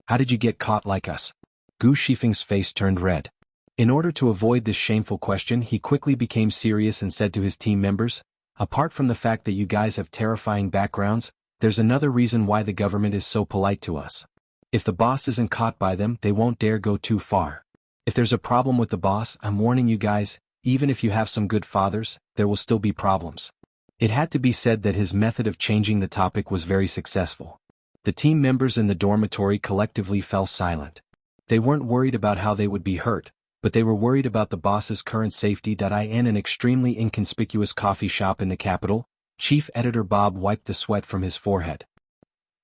How did you get caught like us?" Gu Shifeng's face turned red. In order to avoid this shameful question, he quickly became serious and said to his team members, "Apart from the fact that you guys have terrifying backgrounds, there's another reason why the government is so polite to us. If the boss isn't caught by them, they won't dare go too far. If there's a problem with the boss, I'm warning you guys, even if you have some good fathers, there will still be problems." It had to be said that his method of changing the topic was very successful. The team members in the dormitory collectively fell silent. They weren't worried about how they would be hurt, but they were worried about the boss's current safety. In an extremely inconspicuous coffee shop in the capital, Chief Editor Bob wiped the sweat from his forehead.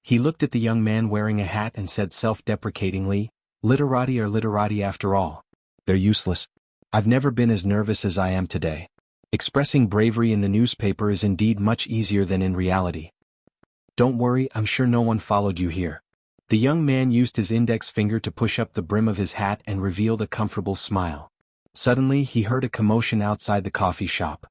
He looked at the young man wearing a hat and said self-deprecatingly, "Literati are literati after all. They're useless. I've never been as nervous as I am today. Expressing bravery in the newspaper is indeed much easier than in reality. Don't worry, I'm sure no one followed you here." The young man used his index finger to push up the brim of his hat and revealed a comfortable smile. Suddenly, he heard a commotion outside the coffee shop.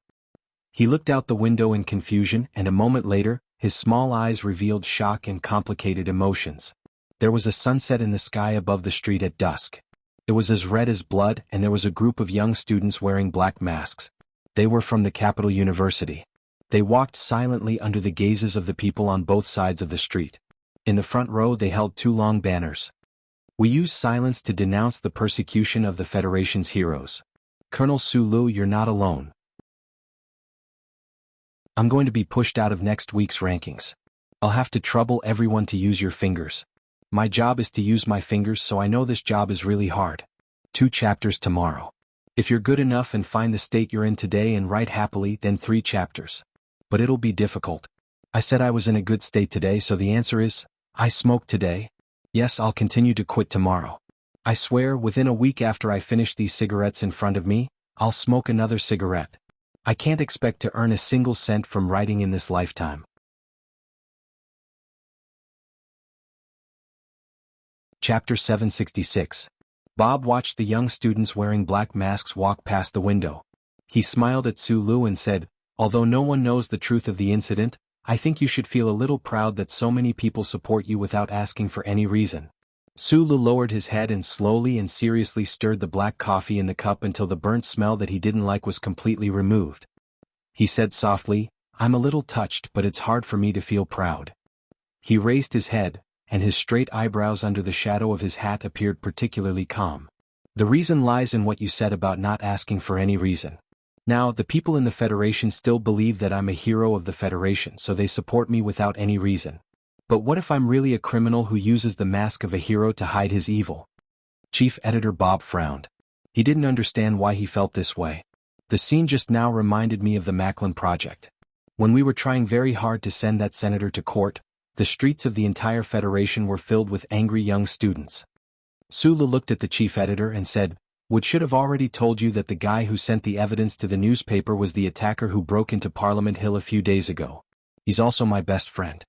He looked out the window in confusion, and a moment later, his small eyes revealed shock and complicated emotions. There was a sunset in the sky above the street at dusk. It was as red as blood, and there was a group of young students wearing black masks. They were from the Capital University. They walked silently under the gazes of the people on both sides of the street. In the front row they held 2 long banners. "We use silence to denounce the persecution of the Federation's heroes. Colonel Sulu, you're not alone. I'm going to be pushed out of next week's rankings. I'll have to trouble everyone to use your fingers. My job is to use my fingers, so I know this job is really hard. 2 chapters tomorrow. If you're good enough and find the state you're in today and write happily, then 3 chapters. But it'll be difficult. I said I was in a good state today, so the answer is, I smoked today. Yes, I'll continue to quit tomorrow. I swear, within a week after I finish these cigarettes in front of me, I'll smoke another cigarette. I can't expect to earn a single cent from writing in this lifetime. Chapter 766. Bob watched the young students wearing black masks walk past the window. He smiled at Sulu and said, "Although no one knows the truth of the incident, I think you should feel a little proud that so many people support you without asking for any reason." Sulu lowered his head and slowly and seriously stirred the black coffee in the cup until the burnt smell that he didn't like was completely removed. He said softly, "I'm a little touched, but it's hard for me to feel proud." He raised his head, and his straight eyebrows under the shadow of his hat appeared particularly calm. "The reason lies in what you said about not asking for any reason. Now, the people in the Federation still believe that I'm a hero of the Federation, so they support me without any reason. But what if I'm really a criminal who uses the mask of a hero to hide his evil?" Chief Editor Bob frowned. He didn't understand why he felt this way. The scene just now reminded me of the Macklin Project. When we were trying very hard to send that senator to court, the streets of the entire Federation were filled with angry young students. Sulu looked at the chief editor and said, "Wood should have already told you that the guy who sent the evidence to the newspaper was the attacker who broke into Parliament Hill a few days ago. He's also my best friend.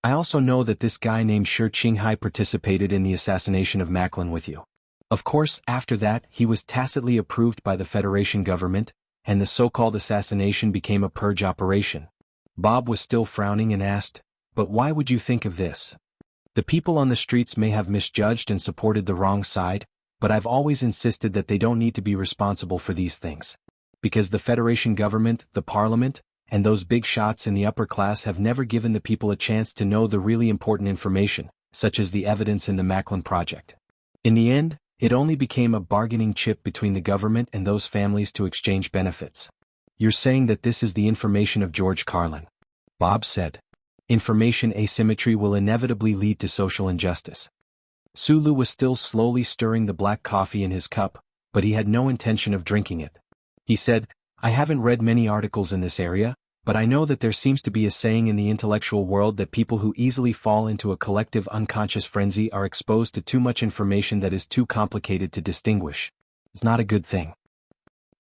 I also know that this guy named Shi Qinghai participated in the assassination of Macklin with you. Of course, after that, he was tacitly approved by the Federation government, and the so-called assassination became a purge operation." Bob was still frowning and asked, "But why would you think of this? The people on the streets may have misjudged and supported the wrong side, but I've always insisted that they don't need to be responsible for these things. Because the Federation government, the Parliament, and those big shots in the upper class have never given the people a chance to know the really important information, such as the evidence in the Macklin Project. In the end, it only became a bargaining chip between the government and those families to exchange benefits." "You're saying that this is the information of George Carlin," Bob said. "Information asymmetry will inevitably lead to social injustice." Sulu was still slowly stirring the black coffee in his cup, but he had no intention of drinking it. He said, "I haven't read many articles in this area, but I know that there seems to be a saying in the intellectual world that people who easily fall into a collective unconscious frenzy are exposed to too much information that is too complicated to distinguish. It's not a good thing.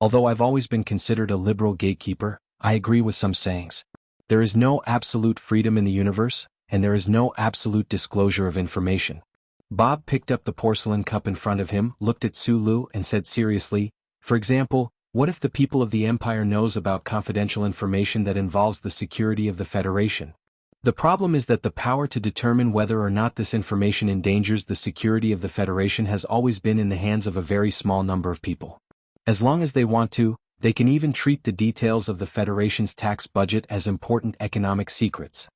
Although I've always been considered a liberal gatekeeper, I agree with some sayings. There is no absolute freedom in the universe, and there is no absolute disclosure of information." Bob picked up the porcelain cup in front of him, looked at Sulu, and said seriously, "For example, what if the people of the Empire knows about confidential information that involves the security of the Federation? The problem is that the power to determine whether or not this information endangers the security of the Federation has always been in the hands of a very small number of people. As long as they want to, they can even treat the details of the Federation's tax budget as important economic secrets."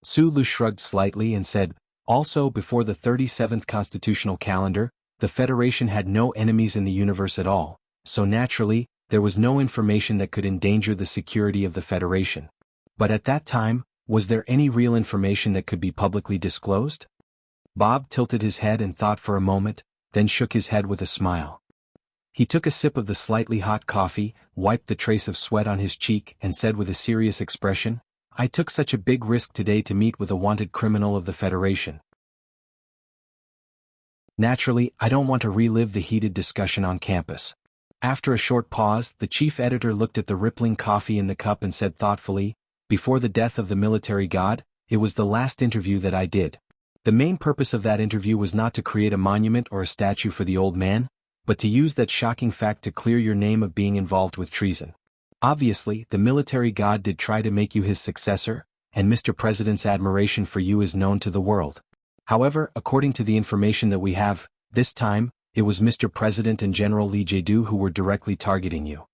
Sulu shrugged slightly and said, "Also, before the 37th constitutional calendar, the Federation had no enemies in the universe at all, so naturally, there was no information that could endanger the security of the Federation. But at that time, was there any real information that could be publicly disclosed?" Bob tilted his head and thought for a moment, then shook his head with a smile. He took a sip of the slightly hot coffee, wiped the trace of sweat on his cheek, and said with a serious expression, "I took such a big risk today to meet with a wanted criminal of the Federation. Naturally, I don't want to relive the heated discussion on campus." After a short pause, the chief editor looked at the rippling coffee in the cup and said thoughtfully, "Before the death of the military god, it was the last interview that I did. The main purpose of that interview was not to create a monument or a statue for the old man, but to use that shocking fact to clear your name of being involved with treason. Obviously, the military god did try to make you his successor, and Mr. President's admiration for you is known to the world. However, according to the information that we have, this time, it was Mr. President and General Lee Jae-do who were directly targeting you.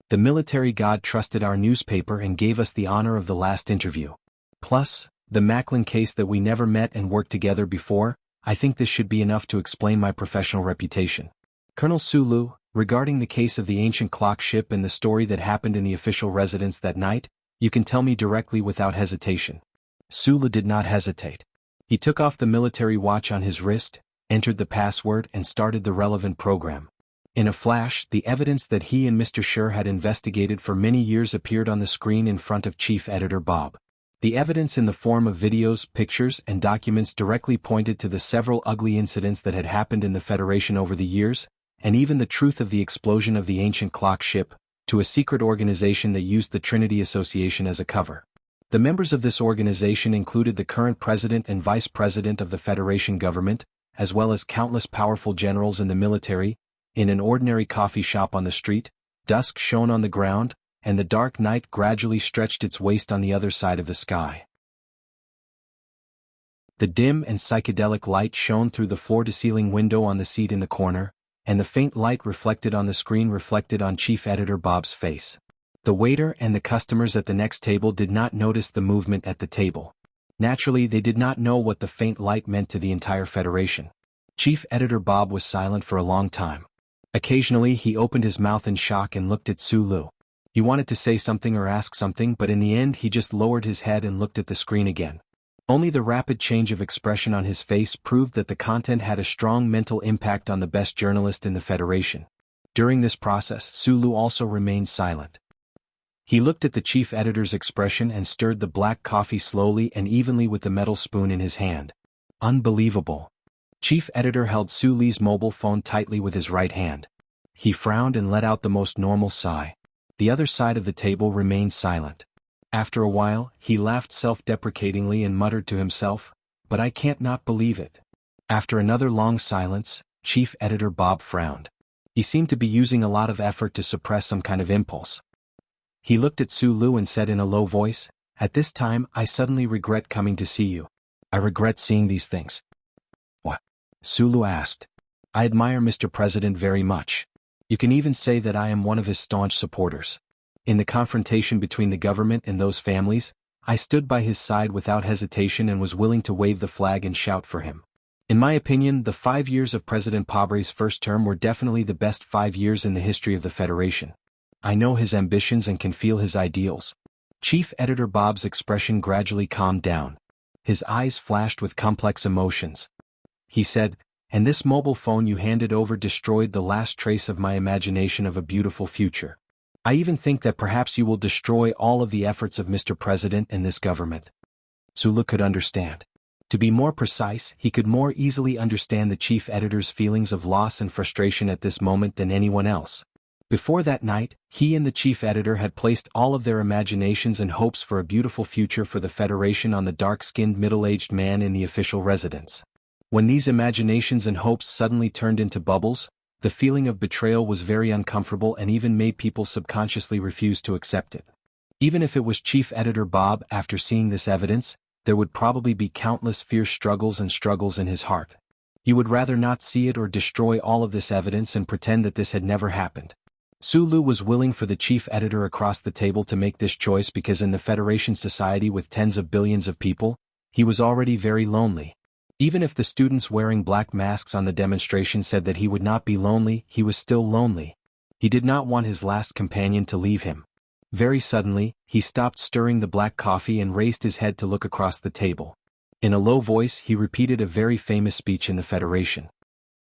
The military god trusted our newspaper and gave us the honor of the last interview. Plus, the Macklin case that we never met and worked together before, I think this should be enough to explain my professional reputation. Colonel Sulu, regarding the case of the ancient clock ship and the story that happened in the official residence that night, you can tell me directly without hesitation." Sulu did not hesitate. He took off the military watch on his wrist, entered the password and started the relevant program. In a flash, the evidence that he and Mr. Shi had investigated for many years appeared on the screen in front of Chief Editor Bob. The evidence in the form of videos, pictures, and documents directly pointed to the several ugly incidents that had happened in the Federation over the years, and even the truth of the explosion of the ancient clock ship, to a secret organization that used the Trinity Association as a cover. The members of this organization included the current president and vice president of the Federation government, as well as countless powerful generals in the military. In an ordinary coffee shop on the street, dusk shone on the ground, and the dark night gradually stretched its waist on the other side of the sky. The dim and psychedelic light shone through the floor-to-ceiling window on the seat in the corner, and the faint light reflected on the screen reflected on Chief Editor Bob's face. The waiter and the customers at the next table did not notice the movement at the table. Naturally, they did not know what the faint light meant to the entire Federation. Chief Editor Bob was silent for a long time. Occasionally, he opened his mouth in shock and looked at Sulu. He wanted to say something or ask something, but in the end he just lowered his head and looked at the screen again. Only the rapid change of expression on his face proved that the content had a strong mental impact on the best journalist in the Federation. During this process, Sulu also remained silent. He looked at the chief editor's expression and stirred the black coffee slowly and evenly with the metal spoon in his hand. Unbelievable. Chief editor held Sulu's mobile phone tightly with his right hand. He frowned and let out the most normal sigh. The other side of the table remained silent. After a while, he laughed self-deprecatingly and muttered to himself, "But I can't not believe it." After another long silence, Chief Editor Bob frowned. He seemed to be using a lot of effort to suppress some kind of impulse. He looked at Sulu and said in a low voice, "At this time, I suddenly regret coming to see you. I regret seeing these things." "What?" Sulu asked. "I admire Mr. President very much. You can even say that I am one of his staunch supporters. In the confrontation between the government and those families, I stood by his side without hesitation and was willing to wave the flag and shout for him. In my opinion, the 5 years of President Pobre's first term were definitely the best 5 years in the history of the Federation. I know his ambitions and can feel his ideals." Chief Editor Bob's expression gradually calmed down. His eyes flashed with complex emotions. He said, "And this mobile phone you handed over destroyed the last trace of my imagination of a beautiful future. I even think that perhaps you will destroy all of the efforts of Mr. President and this government." Sulu could understand. To be more precise, he could more easily understand the chief editor's feelings of loss and frustration at this moment than anyone else. Before that night, he and the chief editor had placed all of their imaginations and hopes for a beautiful future for the Federation on the dark-skinned middle-aged man in the official residence. When these imaginations and hopes suddenly turned into bubbles, the feeling of betrayal was very uncomfortable and even made people subconsciously refuse to accept it. Even if it was Chief Editor Bob, after seeing this evidence, there would probably be countless fierce struggles in his heart. He would rather not see it or destroy all of this evidence and pretend that this had never happened. Sulu was willing for the chief editor across the table to make this choice because in the Federation society with tens of billions of people, he was already very lonely. Even if the students wearing black masks on the demonstration said that he would not be lonely, he was still lonely. He did not want his last companion to leave him. Very suddenly, he stopped stirring the black coffee and raised his head to look across the table. In a low voice he repeated a very famous speech in the Federation.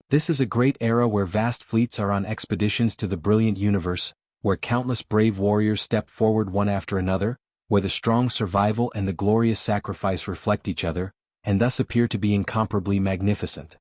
"This is a great era where vast fleets are on expeditions to the brilliant universe, where countless brave warriors step forward one after another, where the strong survival and the glorious sacrifice reflect each other, and thus appear to be incomparably magnificent.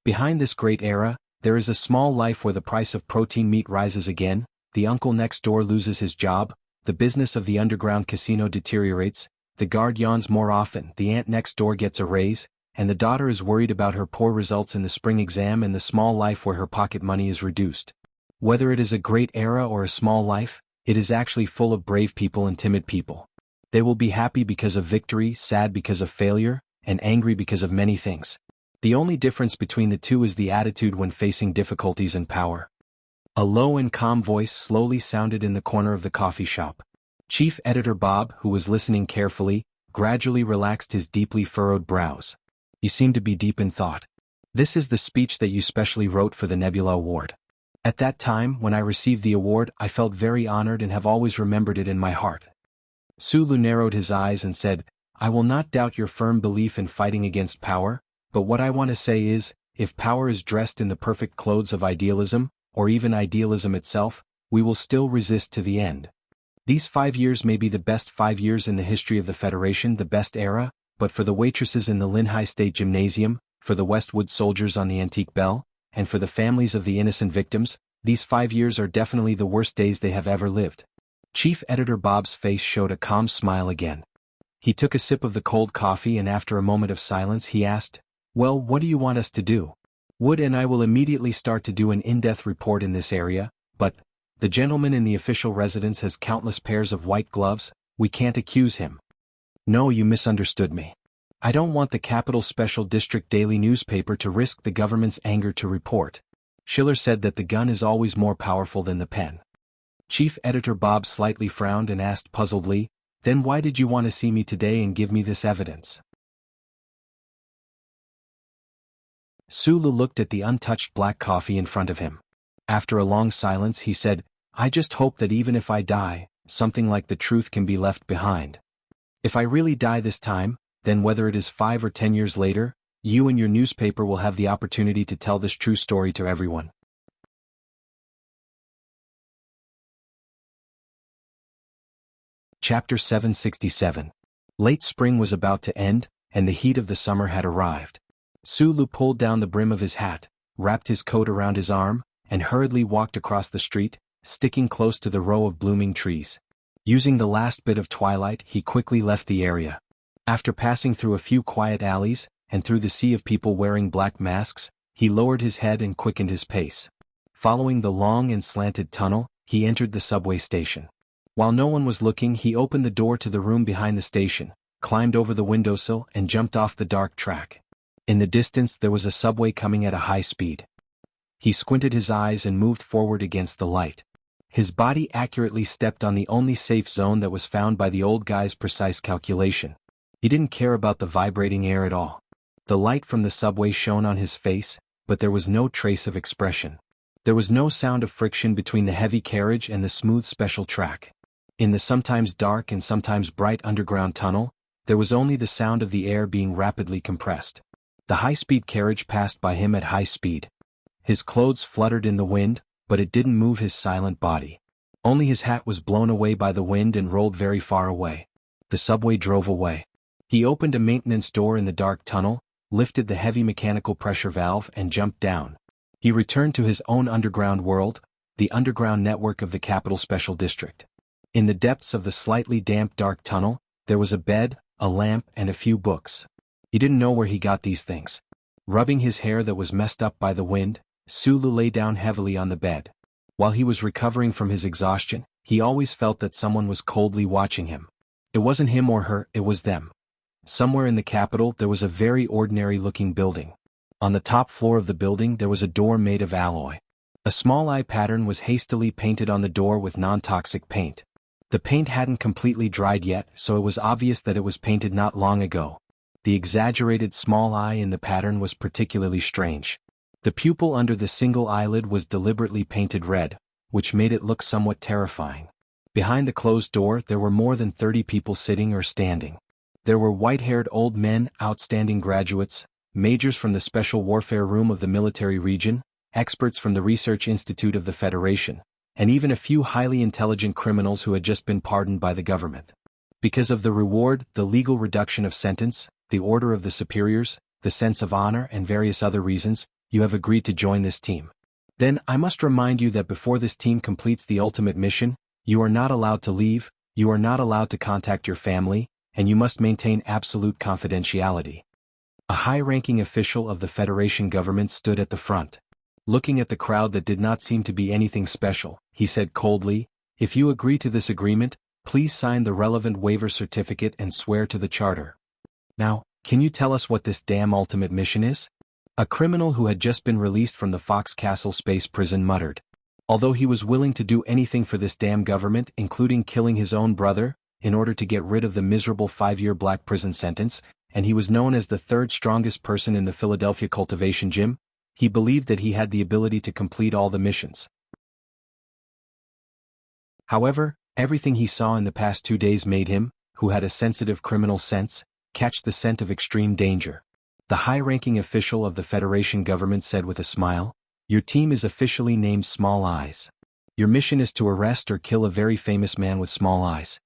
Behind this great era, there is a small life where the price of protein meat rises again, the uncle next door loses his job, the business of the underground casino deteriorates, the guard yawns more often, the aunt next door gets a raise, and the daughter is worried about her poor results in the spring exam and the small life where her pocket money is reduced. Whether it is a great era or a small life, it is actually full of brave people and timid people. They will be happy because of victory, sad because of failure, and angry because of many things. The only difference between the two is the attitude when facing difficulties and power." A low and calm voice slowly sounded in the corner of the coffee shop. Chief Editor Bob, who was listening carefully, gradually relaxed his deeply furrowed brows. "You seem to be deep in thought. This is the speech that you specially wrote for the Nebula Award. At that time, when I received the award, I felt very honored and have always remembered it in my heart." Sulu narrowed his eyes and said, "I will not doubt your firm belief in fighting against power, but what I want to say is, if power is dressed in the perfect clothes of idealism, or even idealism itself, we will still resist to the end." These 5 years may be the best 5 years in the history of the Federation, the best era, but for the waitresses in the Linhai State Gymnasium, for the Westwood soldiers on the Antique Bell, and for the families of the innocent victims, these 5 years are definitely the worst days they have ever lived. Chief Editor Bob's face showed a calm smile again. He took a sip of the cold coffee and after a moment of silence he asked, "Well, what do you want us to do? Wood and I will immediately start to do an in-depth report in this area, but the gentleman in the official residence has countless pairs of white gloves, we can't accuse him." "No, you misunderstood me. I don't want the Capital Special District daily newspaper to risk the government's anger to report. Schiller said that the gun is always more powerful than the pen." Chief Editor Bob slightly frowned and asked puzzledly, "Then why did you want to see me today and give me this evidence?" Sulu looked at the untouched black coffee in front of him. After a long silence he said, "I just hope that even if I die, something like the truth can be left behind. If I really die this time, then whether it is 5 or 10 years later, you and your newspaper will have the opportunity to tell this true story to everyone." Chapter 767. Late spring was about to end, and the heat of the summer had arrived. Sulu pulled down the brim of his hat, wrapped his coat around his arm, and hurriedly walked across the street, sticking close to the row of blooming trees. Using the last bit of twilight, he quickly left the area. After passing through a few quiet alleys, and through the sea of people wearing black masks, he lowered his head and quickened his pace. Following the long and slanted tunnel, he entered the subway station. While no one was looking, he opened the door to the room behind the station, climbed over the windowsill and jumped off the dark track. In the distance there was a subway coming at a high speed. He squinted his eyes and moved forward against the light. His body accurately stepped on the only safe zone that was found by the old guy's precise calculation. He didn't care about the vibrating air at all. The light from the subway shone on his face, but there was no trace of expression. There was no sound of friction between the heavy carriage and the smooth special track. In the sometimes dark and sometimes bright underground tunnel, there was only the sound of the air being rapidly compressed. The high-speed carriage passed by him at high speed. His clothes fluttered in the wind, but it didn't move his silent body. Only his hat was blown away by the wind and rolled very far away. The subway drove away. He opened a maintenance door in the dark tunnel, lifted the heavy mechanical pressure valve and jumped down. He returned to his own underground world, the underground network of the Capital Special District. In the depths of the slightly damp dark tunnel, there was a bed, a lamp and a few books. He didn't know where he got these things. Rubbing his hair that was messed up by the wind, Sulu lay down heavily on the bed. While he was recovering from his exhaustion, he always felt that someone was coldly watching him. It wasn't him or her, it was them. Somewhere in the capital there was a very ordinary-looking building. On the top floor of the building there was a door made of alloy. A small eye pattern was hastily painted on the door with non-toxic paint. The paint hadn't completely dried yet, so it was obvious that it was painted not long ago. The exaggerated small eye in the pattern was particularly strange. The pupil under the single eyelid was deliberately painted red, which made it look somewhat terrifying. Behind the closed door there were more than 30 people sitting or standing. There were white-haired old men, outstanding graduates, majors from the Special Warfare Room of the military region, experts from the Research Institute of the Federation, and even a few highly intelligent criminals who had just been pardoned by the government. Because of the reward, the legal reduction of sentence, the order of the superiors, the sense of honor and various other reasons, you have agreed to join this team. Then, I must remind you that before this team completes the ultimate mission, you are not allowed to leave, you are not allowed to contact your family, and you must maintain absolute confidentiality. A high-ranking official of the Federation government stood at the front. Looking at the crowd that did not seem to be anything special, he said coldly, "If you agree to this agreement, please sign the relevant waiver certificate and swear to the charter. Now, can you tell us what this damn ultimate mission is?" A criminal who had just been released from the Fox Castle space prison muttered. Although he was willing to do anything for this damn government, including killing his own brother, in order to get rid of the miserable 5-year black prison sentence, and he was known as the third strongest person in the Philadelphia cultivation gym, he believed that he had the ability to complete all the missions. However, everything he saw in the past 2 days made him, who had a sensitive criminal sense, catch the scent of extreme danger. The high-ranking official of the Federation government said with a smile, "Your team is officially named Small Eyes. Your mission is to arrest or kill a very famous man with small eyes.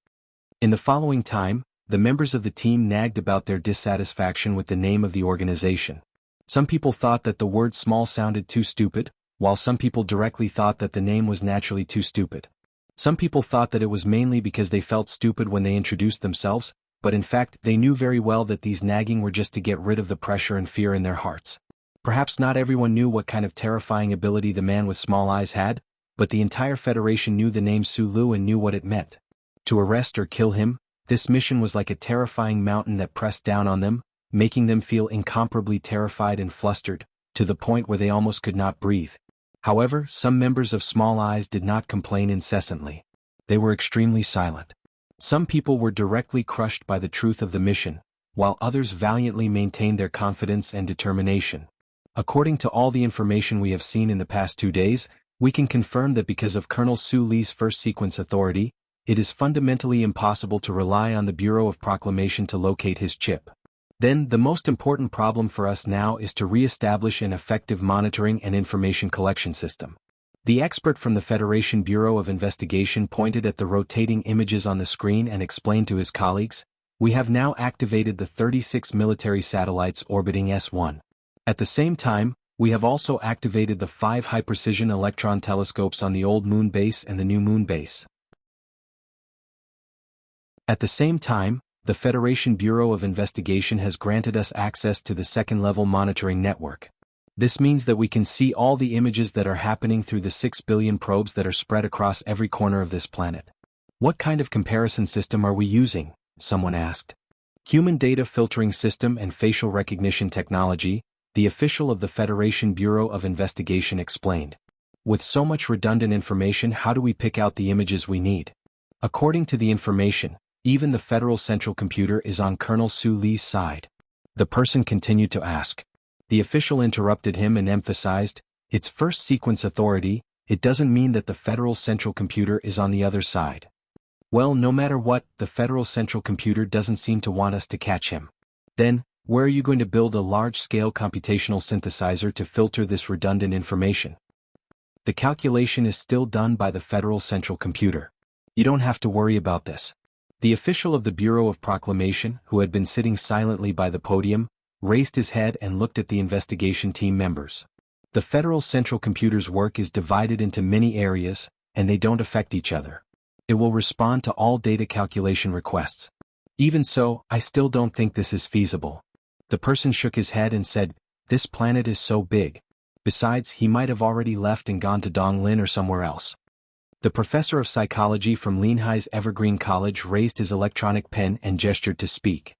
In the following time, the members of the team nagged about their dissatisfaction with the name of the organization. Some people thought that the word small sounded too stupid, while some people directly thought that the name was naturally too stupid. Some people thought that it was mainly because they felt stupid when they introduced themselves, but in fact they knew very well that these nagging were just to get rid of the pressure and fear in their hearts. Perhaps not everyone knew what kind of terrifying ability the man with small eyes had, but the entire Federation knew the name Sulu and knew what it meant. To arrest or kill him, this mission was like a terrifying mountain that pressed down on them, making them feel incomparably terrified and flustered, to the point where they almost could not breathe. However, some members of Small Eyes did not complain incessantly. They were extremely silent. Some people were directly crushed by the truth of the mission, while others valiantly maintained their confidence and determination. According to all the information we have seen in the past 2 days, we can confirm that because of Colonel Su Li's first sequence authority, it is fundamentally impossible to rely on the Bureau of Proclamation to locate his chip. Then, the most important problem for us now is to re-establish an effective monitoring and information collection system. The expert from the Federation Bureau of Investigation pointed at the rotating images on the screen and explained to his colleagues, "We have now activated the 36 military satellites orbiting S1. At the same time, we have also activated the 5 high-precision electron telescopes on the old moon base and the new moon base. At the same time, the Federation Bureau of Investigation has granted us access to the second-level monitoring network. This means that we can see all the images that are happening through the 6 billion probes that are spread across every corner of this planet." "What kind of comparison system are we using?" someone asked. "Human data filtering system and facial recognition technology," the official of the Federation Bureau of Investigation explained. "With so much redundant information, how do we pick out the images we need?" According to the information, even the Federal Central Computer is on Colonel Su Li's side. The person continued to ask. The official interrupted him and emphasized, "It's first sequence authority, it doesn't mean that the Federal Central Computer is on the other side." "Well, no matter what, the Federal Central Computer doesn't seem to want us to catch him." "Then, where are you going to build a large-scale computational synthesizer to filter this redundant information?" "The calculation is still done by the Federal Central Computer. You don't have to worry about this." The official of the Bureau of Proclamation, who had been sitting silently by the podium, raised his head and looked at the investigation team members. The Federal Central Computer's work is divided into many areas, and they don't affect each other. It will respond to all data calculation requests. Even so, I still don't think this is feasible. The person shook his head and said, "This planet is so big. Besides, he might have already left and gone to Donglin or somewhere else." The professor of psychology from Linhai's Evergreen College raised his electronic pen and gestured to speak.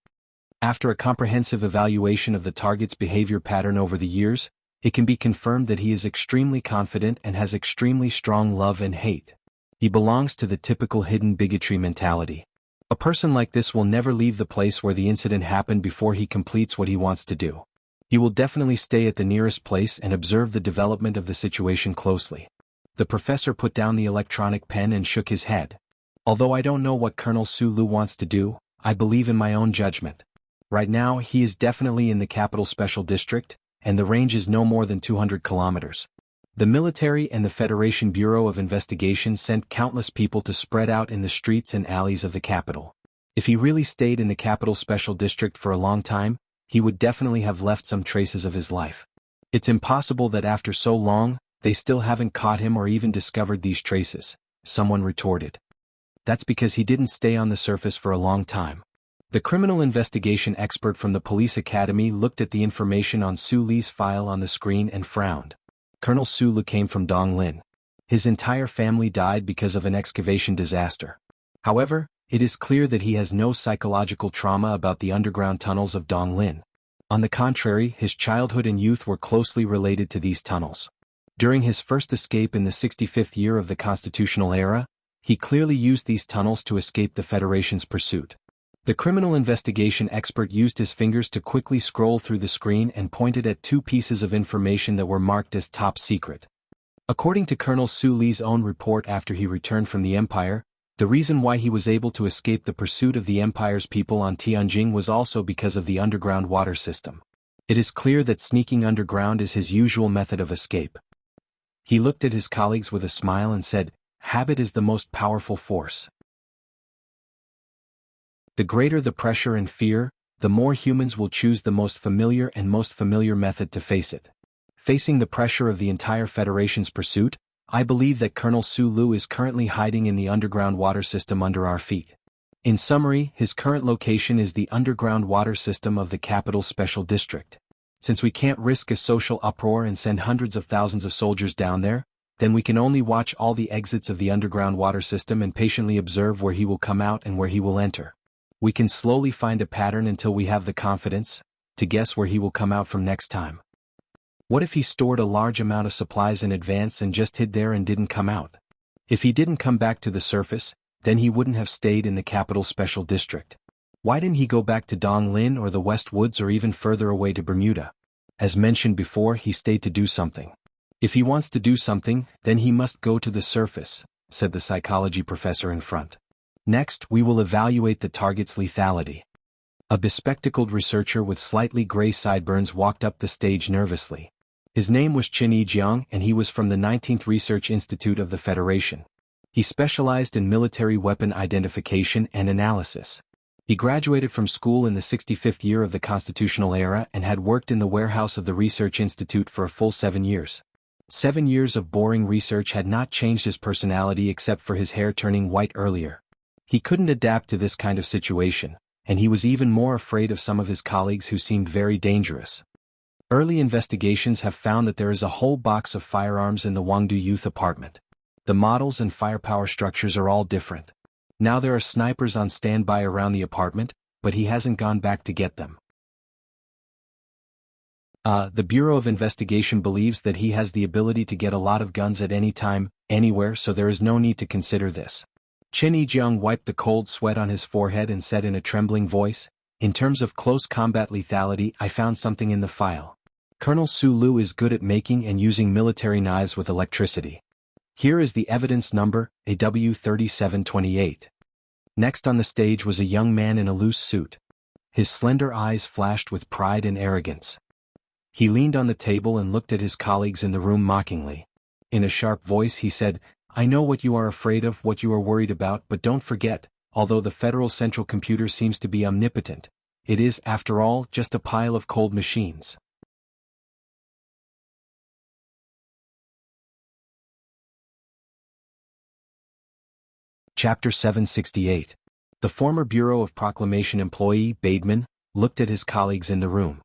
After a comprehensive evaluation of the target's behavior pattern over the years, it can be confirmed that he is extremely confident and has extremely strong love and hate. He belongs to the typical hidden bigotry mentality. A person like this will never leave the place where the incident happened before he completes what he wants to do. He will definitely stay at the nearest place and observe the development of the situation closely. The professor put down the electronic pen and shook his head. "Although I don't know what Colonel Sulu wants to do, I believe in my own judgment. Right now, he is definitely in the Capital Special District, and the range is no more than 200 kilometers. The military and the Federation Bureau of Investigation sent countless people to spread out in the streets and alleys of the capital. If he really stayed in the Capital Special District for a long time, he would definitely have left some traces of his life. It's impossible that after so long, they still haven't caught him or even discovered these traces," someone retorted. "That's because he didn't stay on the surface for a long time." The criminal investigation expert from the police academy looked at the information on Su Li's file on the screen and frowned. Colonel Sulu came from Donglin. His entire family died because of an excavation disaster. However, it is clear that he has no psychological trauma about the underground tunnels of Donglin. On the contrary, his childhood and youth were closely related to these tunnels. During his first escape in the 65th year of the constitutional era, he clearly used these tunnels to escape the Federation's pursuit. The criminal investigation expert used his fingers to quickly scroll through the screen and pointed at 2 pieces of information that were marked as top secret. According to Colonel Su Li's own report after he returned from the Empire, the reason why he was able to escape the pursuit of the Empire's people on Tianjing was also because of the underground water system. It is clear that sneaking underground is his usual method of escape. He looked at his colleagues with a smile and said, habit is the most powerful force. The greater the pressure and fear, the more humans will choose the most familiar method to face it. Facing the pressure of the entire Federation's pursuit, I believe that Colonel Sulu is currently hiding in the underground water system under our feet. In summary, his current location is the underground water system of the Capital Special District. Since we can't risk a social uproar and send hundreds of thousands of soldiers down there, then we can only watch all the exits of the underground water system and patiently observe where he will come out and where he will enter. We can slowly find a pattern until we have the confidence to guess where he will come out from next time. What if he stored a large amount of supplies in advance and just hid there and didn't come out? If he didn't come back to the surface, then he wouldn't have stayed in the Capital Special District. Why didn't he go back to Donglin or the West Woods or even further away to Bermuda? As mentioned before, he stayed to do something. If he wants to do something, then he must go to the surface, said the psychology professor in front. Next, we will evaluate the target's lethality. A bespectacled researcher with slightly gray sideburns walked up the stage nervously. His name was Chen Yijiang and he was from the 19th Research Institute of the Federation. He specialized in military weapon identification and analysis. He graduated from school in the 65th year of the constitutional era and had worked in the warehouse of the Research Institute for a full 7 years. 7 years of boring research had not changed his personality except for his hair turning white earlier. He couldn't adapt to this kind of situation, and he was even more afraid of some of his colleagues who seemed very dangerous. Early investigations have found that there is a whole box of firearms in the Wangdu Youth apartment. The models and firepower structures are all different. Now there are snipers on standby around the apartment, but he hasn't gone back to get them. The Bureau of Investigation believes that he has the ability to get a lot of guns at any time, anywhere, so there is no need to consider this. Chen Yijiang wiped the cold sweat on his forehead and said in a trembling voice, "In terms of close combat lethality, I found something in the file. Colonel Sulu is good at making and using military knives with electricity. Here is the evidence number, AW3728. Next on the stage was a young man in a loose suit. His slender eyes flashed with pride and arrogance. He leaned on the table and looked at his colleagues in the room mockingly. In a sharp voice he said, "I know what you are afraid of, what you are worried about, but don't forget, although the Federal Central Computer seems to be omnipotent, it is, after all, just a pile of cold machines." Chapter 768. The former Bureau of Proclamation employee, Bateman, looked at his colleagues in the room.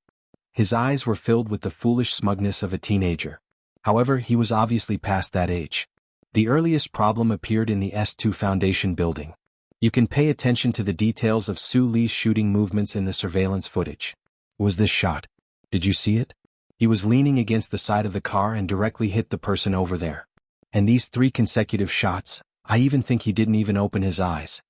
His eyes were filled with the foolish smugness of a teenager. However, he was obviously past that age. The earliest problem appeared in the S2 Foundation building. You can pay attention to the details of Su Li's shooting movements in the surveillance footage. Was this shot? Did you see it? He was leaning against the side of the car and directly hit the person over there. And these 3 consecutive shots, I even think he didn't even open his eyes.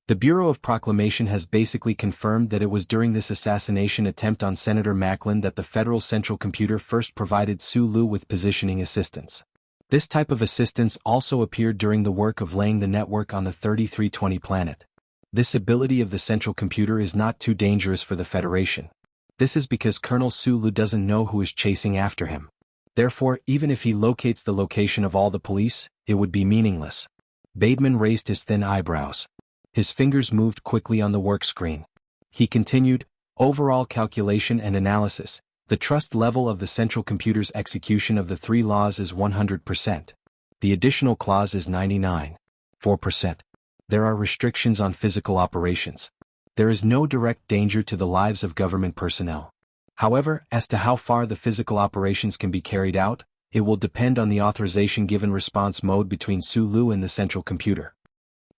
The Bureau of Proclamation has basically confirmed that it was during this assassination attempt on Senator Macklin that the Federal Central Computer first provided Sulu with positioning assistance. This type of assistance also appeared during the work of laying the network on the 3320 planet. This ability of the Central Computer is not too dangerous for the Federation. This is because Colonel Sulu doesn't know who is chasing after him. Therefore, even if he locates the location of all the police, it would be meaningless. Bateman raised his thin eyebrows. His fingers moved quickly on the work screen. He continued, "Overall calculation and analysis, the trust level of the Central Computer's execution of the 3 laws is 100%. The additional clause is 99.4%. There are restrictions on physical operations. There is no direct danger to the lives of government personnel. However, as to how far the physical operations can be carried out, it will depend on the authorization given response mode between Sulu and the Central Computer."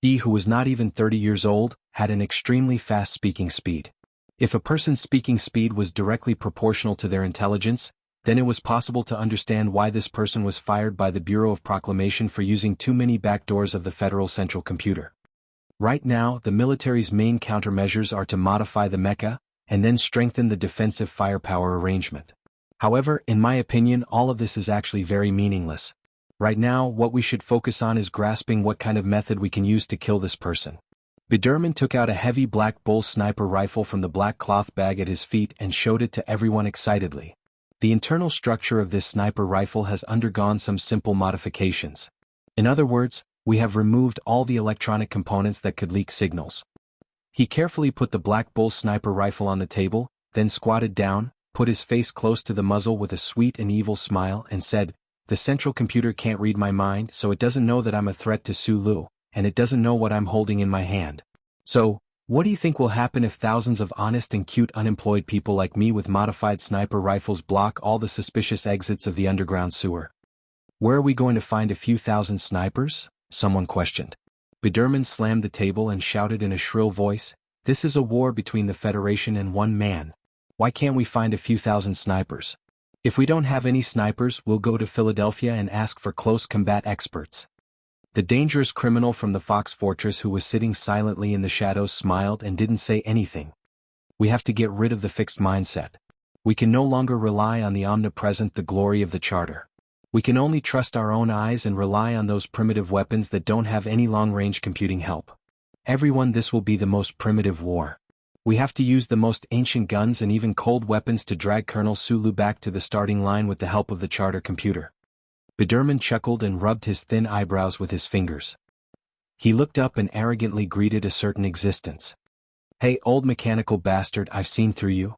He, who was not even 30 years old, had an extremely fast speaking speed. If a person's speaking speed was directly proportional to their intelligence, then it was possible to understand why this person was fired by the Bureau of Proclamation for using too many backdoors of the Federal Central Computer. Right now, the military's main countermeasures are to modify the mecha, and then strengthen the defensive firepower arrangement. However, in my opinion, all of this is actually very meaningless. Right now, what we should focus on is grasping what kind of method we can use to kill this person. Biderman took out a heavy Black Bull sniper rifle from the black cloth bag at his feet and showed it to everyone excitedly. The internal structure of this sniper rifle has undergone some simple modifications. In other words, We have removed all the electronic components that could leak signals. He carefully put the Black Bull sniper rifle on the table, then squatted down, put his face close to the muzzle with a sweet and evil smile and said, "The central computer can't read my mind, so it doesn't know that I'm a threat to Sulu, and it doesn't know what I'm holding in my hand. So, what do you think will happen if thousands of honest and cute unemployed people like me with modified sniper rifles block all the suspicious exits of the underground sewer? Where are we going to find a few thousand snipers?" someone questioned. Biderman slammed the table and shouted in a shrill voice, "This is a war between the Federation and one man. Why can't we find a few thousand snipers? If we don't have any snipers, we'll go to Philadelphia and ask for close combat experts." The dangerous criminal from the Fox Fortress who was sitting silently in the shadows smiled and didn't say anything. "We have to get rid of the fixed mindset. We can no longer rely on the omnipresent, the glory of the Charter. We can only trust our own eyes and rely on those primitive weapons that don't have any long-range computing help. Everyone, this will be the most primitive war. We have to use the most ancient guns and even cold weapons to drag Colonel Sulu back to the starting line with the help of the Charter computer." Biderman chuckled and rubbed his thin eyebrows with his fingers. He looked up and arrogantly greeted a certain existence. "Hey, old mechanical bastard, I've seen through you.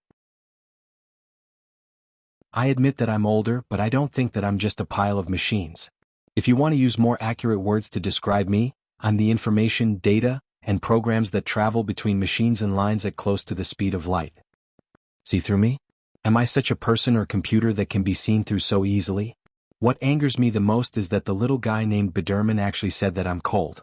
I admit that I'm older, but I don't think that I'm just a pile of machines. If you want to use more accurate words to describe me, I'm the information, data, and programs that travel between machines and lines at close to the speed of light. See through me? Am I such a person or computer that can be seen through so easily? What angers me the most is that the little guy named Biderman actually said that I'm cold.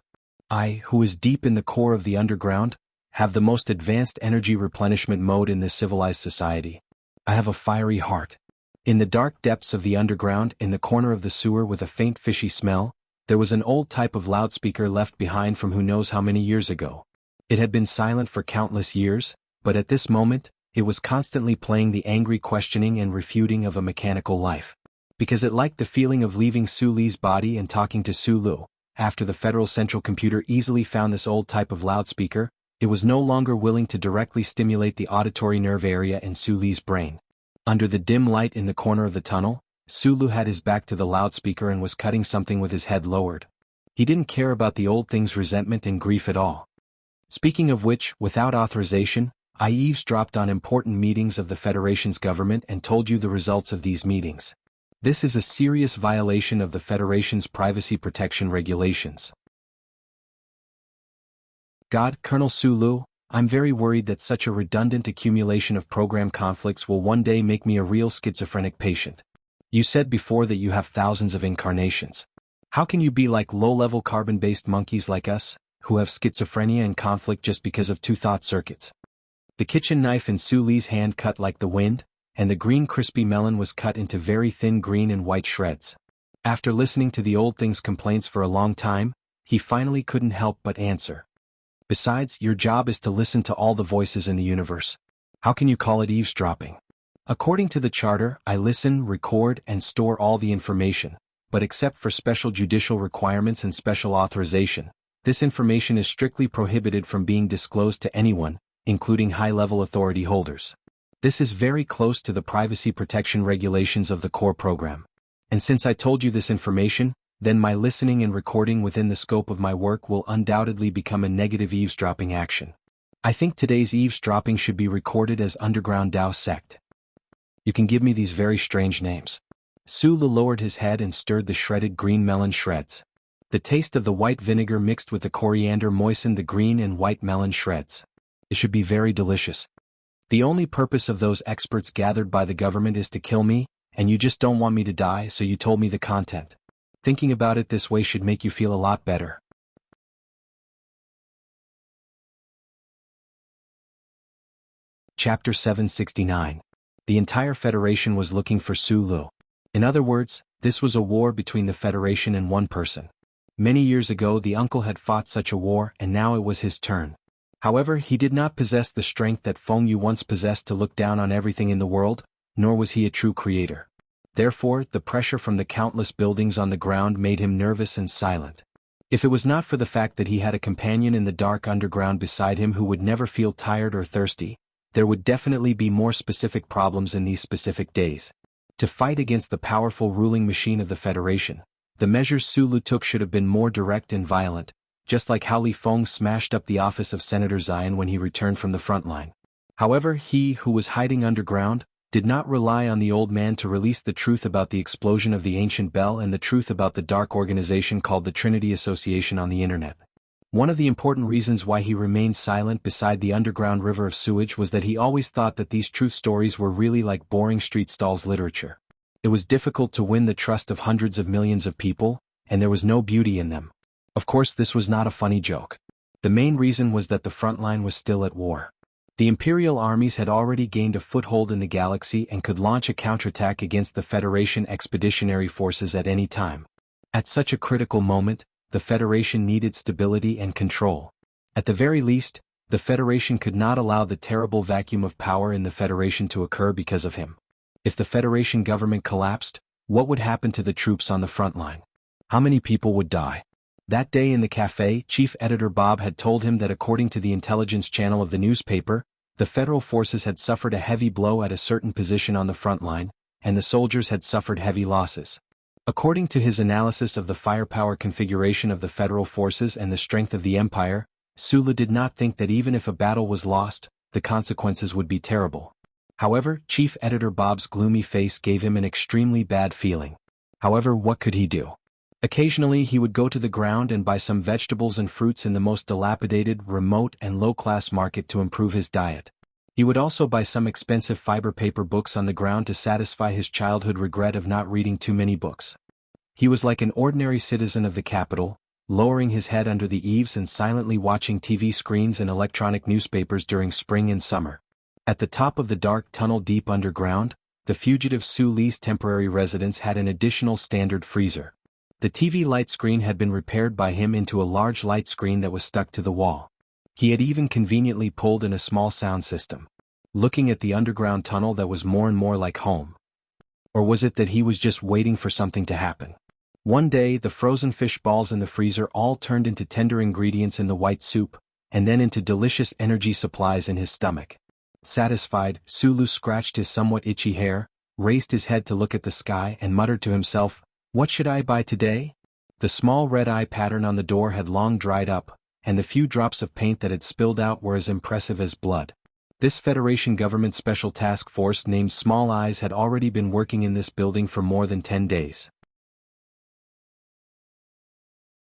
I, who is deep in the core of the underground, have the most advanced energy replenishment mode in this civilized society. I have a fiery heart. In the dark depths of the underground, in the corner of the sewer with a faint fishy smell, there was an old type of loudspeaker left behind from who knows how many years ago. It had been silent for countless years, but at this moment, it was constantly playing the angry questioning and refuting of a mechanical life. Because it liked the feeling of leaving Suli's body and talking to Sulu, after the Federal Central Computer easily found this old type of loudspeaker, it was no longer willing to directly stimulate the auditory nerve area in Suli's brain. Under the dim light in the corner of the tunnel, Sulu had his back to the loudspeaker and was cutting something with his head lowered. He didn't care about the old thing's resentment and grief at all. Speaking of which, without authorization, I eavesdropped on important meetings of the Federation's government and told you the results of these meetings. This is a serious violation of the Federation's privacy protection regulations. God, Colonel Sulu, I'm very worried that such a redundant accumulation of program conflicts will one day make me a real schizophrenic patient. You said before that you have thousands of incarnations. How can you be like low-level carbon-based monkeys like us, who have schizophrenia and conflict just because of two thought circuits? The kitchen knife in Suli's hand cut like the wind, and the green crispy melon was cut into very thin green and white shreds. After listening to the old thing's complaints for a long time, he finally couldn't help but answer. Besides, your job is to listen to all the voices in the universe. How can you call it eavesdropping? According to the Charter, I listen, record, and store all the information, but except for special judicial requirements and special authorization, this information is strictly prohibited from being disclosed to anyone, including high-level authority holders. This is very close to the privacy protection regulations of the core program. And since I told you this information, then my listening and recording within the scope of my work will undoubtedly become a negative eavesdropping action. I think today's eavesdropping should be recorded as Underground Dao Sect. You can give me these very strange names. Sulu lowered his head and stirred the shredded green melon shreds. The taste of the white vinegar mixed with the coriander moistened the green and white melon shreds. It should be very delicious. The only purpose of those experts gathered by the government is to kill me, and you just don't want me to die, so you told me the content. Thinking about it this way should make you feel a lot better. Chapter 769. The entire Federation was looking for Sulu. In other words, this was a war between the Federation and one person. Many years ago the uncle had fought such a war and now it was his turn. However, he did not possess the strength that Feng Yu once possessed to look down on everything in the world, nor was he a true creator. Therefore, the pressure from the countless buildings on the ground made him nervous and silent. If it was not for the fact that he had a companion in the dark underground beside him who would never feel tired or thirsty, there would definitely be more specific problems in these specific days. To fight against the powerful ruling machine of the Federation, The measures Sulu took should have been more direct and violent, just like how Li Feng smashed up the office of Senator Zion when he returned from the front line. However, he, who was hiding underground, did not rely on the old man to release the truth about the explosion of the ancient bell and the truth about the dark organization called the Trinity Association on the internet. One of the important reasons why he remained silent beside the underground river of sewage was that he always thought that these truth stories were really like boring street stalls literature. It was difficult to win the trust of hundreds of millions of people, and there was no beauty in them. Of course, this was not a funny joke. The main reason was that the front line was still at war. The Imperial armies had already gained a foothold in the galaxy and could launch a counterattack against the Federation expeditionary forces at any time. At such a critical moment, the Federation needed stability and control. At the very least, the Federation could not allow the terrible vacuum of power in the Federation to occur because of him. If the Federation government collapsed, what would happen to the troops on the front line? How many people would die? That day in the cafe, Chief Editor Bob had told him that according to the intelligence channel of the newspaper, the Federal forces had suffered a heavy blow at a certain position on the front line, and the soldiers had suffered heavy losses. According to his analysis of the firepower configuration of the Federal forces and the strength of the Empire, Sulu did not think that even if a battle was lost, the consequences would be terrible. However, Chief Editor Bob's gloomy face gave him an extremely bad feeling. However, what could he do? Occasionally he would go to the ground and buy some vegetables and fruits in the most dilapidated, remote and low-class market to improve his diet. He would also buy some expensive fiber paper books on the ground to satisfy his childhood regret of not reading too many books. He was like an ordinary citizen of the capital, lowering his head under the eaves and silently watching TV screens and electronic newspapers during spring and summer. At the top of the dark tunnel deep underground, the fugitive Su Li's temporary residence had an additional standard freezer. The TV light screen had been repaired by him into a large light screen that was stuck to the wall. He had even conveniently pulled in a small sound system. Looking at the underground tunnel that was more and more like home. Or was it that he was just waiting for something to happen? One day the frozen fish balls in the freezer all turned into tender ingredients in the white soup, and then into delicious energy supplies in his stomach. Satisfied, Sulu scratched his somewhat itchy hair, raised his head to look at the sky and muttered to himself, "What should I buy today?" The small red eye pattern on the door had long dried up, and the few drops of paint that had spilled out were as impressive as blood. This Federation government special task force named Small Eyes had already been working in this building for more than 10 days.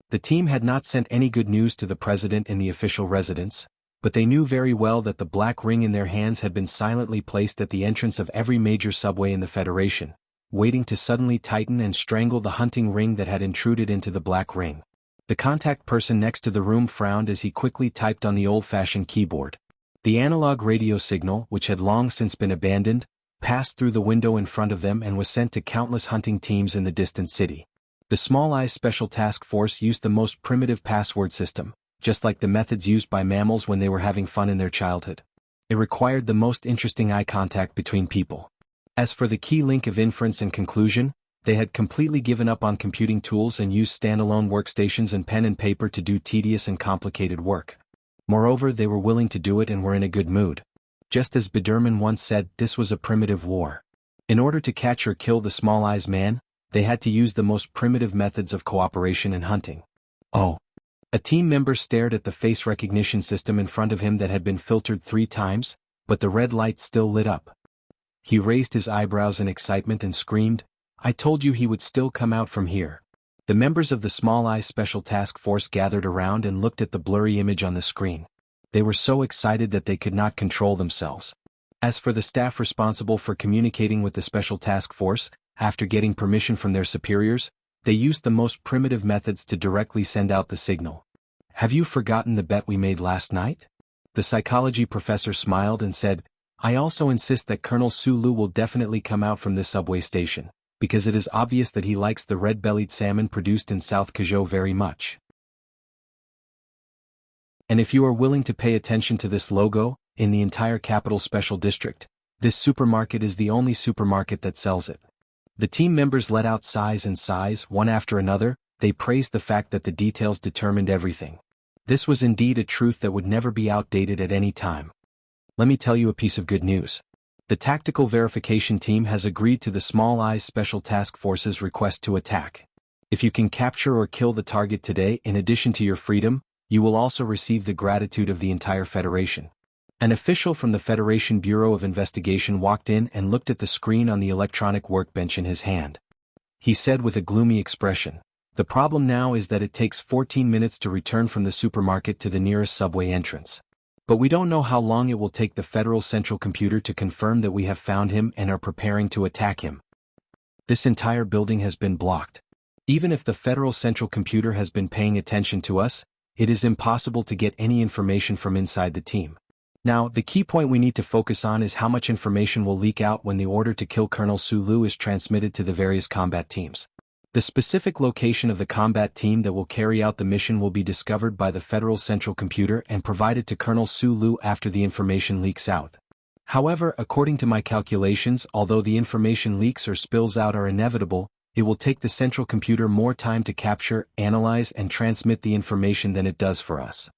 The team had not sent any good news to the president in the official residence, but they knew very well that the black ring in their hands had been silently placed at the entrance of every major subway in the Federation, waiting to suddenly tighten and strangle the hunting ring that had intruded into the black ring. The contact person next to the room frowned as he quickly typed on the old-fashioned keyboard. The analog radio signal, which had long since been abandoned, passed through the window in front of them and was sent to countless hunting teams in the distant city. The Small Eyes Special Task Force used the most primitive password system, just like the methods used by mammals when they were having fun in their childhood. It required the most interesting eye contact between people. As for the key link of inference and conclusion, they had completely given up on computing tools and used standalone workstations and pen and paper to do tedious and complicated work. Moreover, they were willing to do it and were in a good mood. Just as Biderman once said, this was a primitive war. In order to catch or kill the Small Eyes man, they had to use the most primitive methods of cooperation and hunting. Oh. A team member stared at the face recognition system in front of him that had been filtered 3 times, but the red light still lit up. He raised his eyebrows in excitement and screamed, "I told you he would still come out from here." The members of the Small Eyes Special Task Force gathered around and looked at the blurry image on the screen. They were so excited that they could not control themselves. As for the staff responsible for communicating with the Special Task Force, after getting permission from their superiors, they used the most primitive methods to directly send out the signal. "Have you forgotten the bet we made last night?" The psychology professor smiled and said, "I also insist that Colonel Sulu will definitely come out from this subway station, because it is obvious that he likes the red-bellied salmon produced in South Kazhou very much. And if you are willing to pay attention to this logo, in the entire Capital Special District, this supermarket is the only supermarket that sells it." The team members let out sighs and sighs, one after another. They praised the fact that the details determined everything. This was indeed a truth that would never be outdated at any time. Let me tell you a piece of good news. The tactical verification team has agreed to the Small Eyes Special Task Force's request to attack. If you can capture or kill the target today in addition to your freedom, you will also receive the gratitude of the entire Federation. An official from the Federation Bureau of Investigation walked in and looked at the screen on the electronic workbench in his hand. He said with a gloomy expression, "The problem now is that it takes 14 minutes to return from the supermarket to the nearest subway entrance. But we don't know how long it will take the Federal Central Computer to confirm that we have found him and are preparing to attack him. This entire building has been blocked. Even if the Federal Central Computer has been paying attention to us, it is impossible to get any information from inside the team. Now, the key point we need to focus on is how much information will leak out when the order to kill Colonel Sulu is transmitted to the various combat teams. The specific location of the combat team that will carry out the mission will be discovered by the Federal Central Computer and provided to Colonel Sulu after the information leaks out. However, according to my calculations, although the information leaks or spills out are inevitable, it will take the Central Computer more time to capture, analyze and transmit the information than it does for us."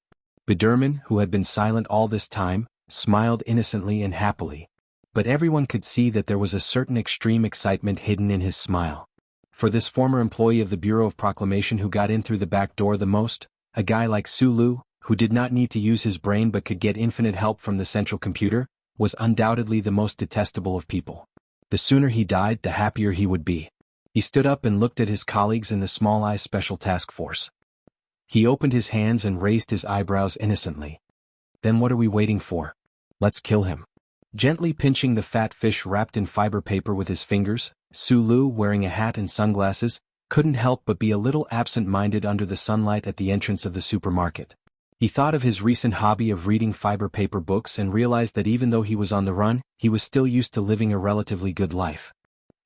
Biderman, who had been silent all this time, smiled innocently and happily. But everyone could see that there was a certain extreme excitement hidden in his smile. For this former employee of the Bureau of Proclamation who got in through the back door the most, a guy like Sulu, who did not need to use his brain but could get infinite help from the Central Computer, was undoubtedly the most detestable of people. The sooner he died, the happier he would be. He stood up and looked at his colleagues in the Small Eyes Special Task Force. He opened his hands and raised his eyebrows innocently. "Then what are we waiting for? Let's kill him." Gently pinching the fat fish wrapped in fiber paper with his fingers, Sulu, wearing a hat and sunglasses, couldn't help but be a little absent-minded under the sunlight at the entrance of the supermarket. He thought of his recent hobby of reading fiber paper books and realized that even though he was on the run, he was still used to living a relatively good life.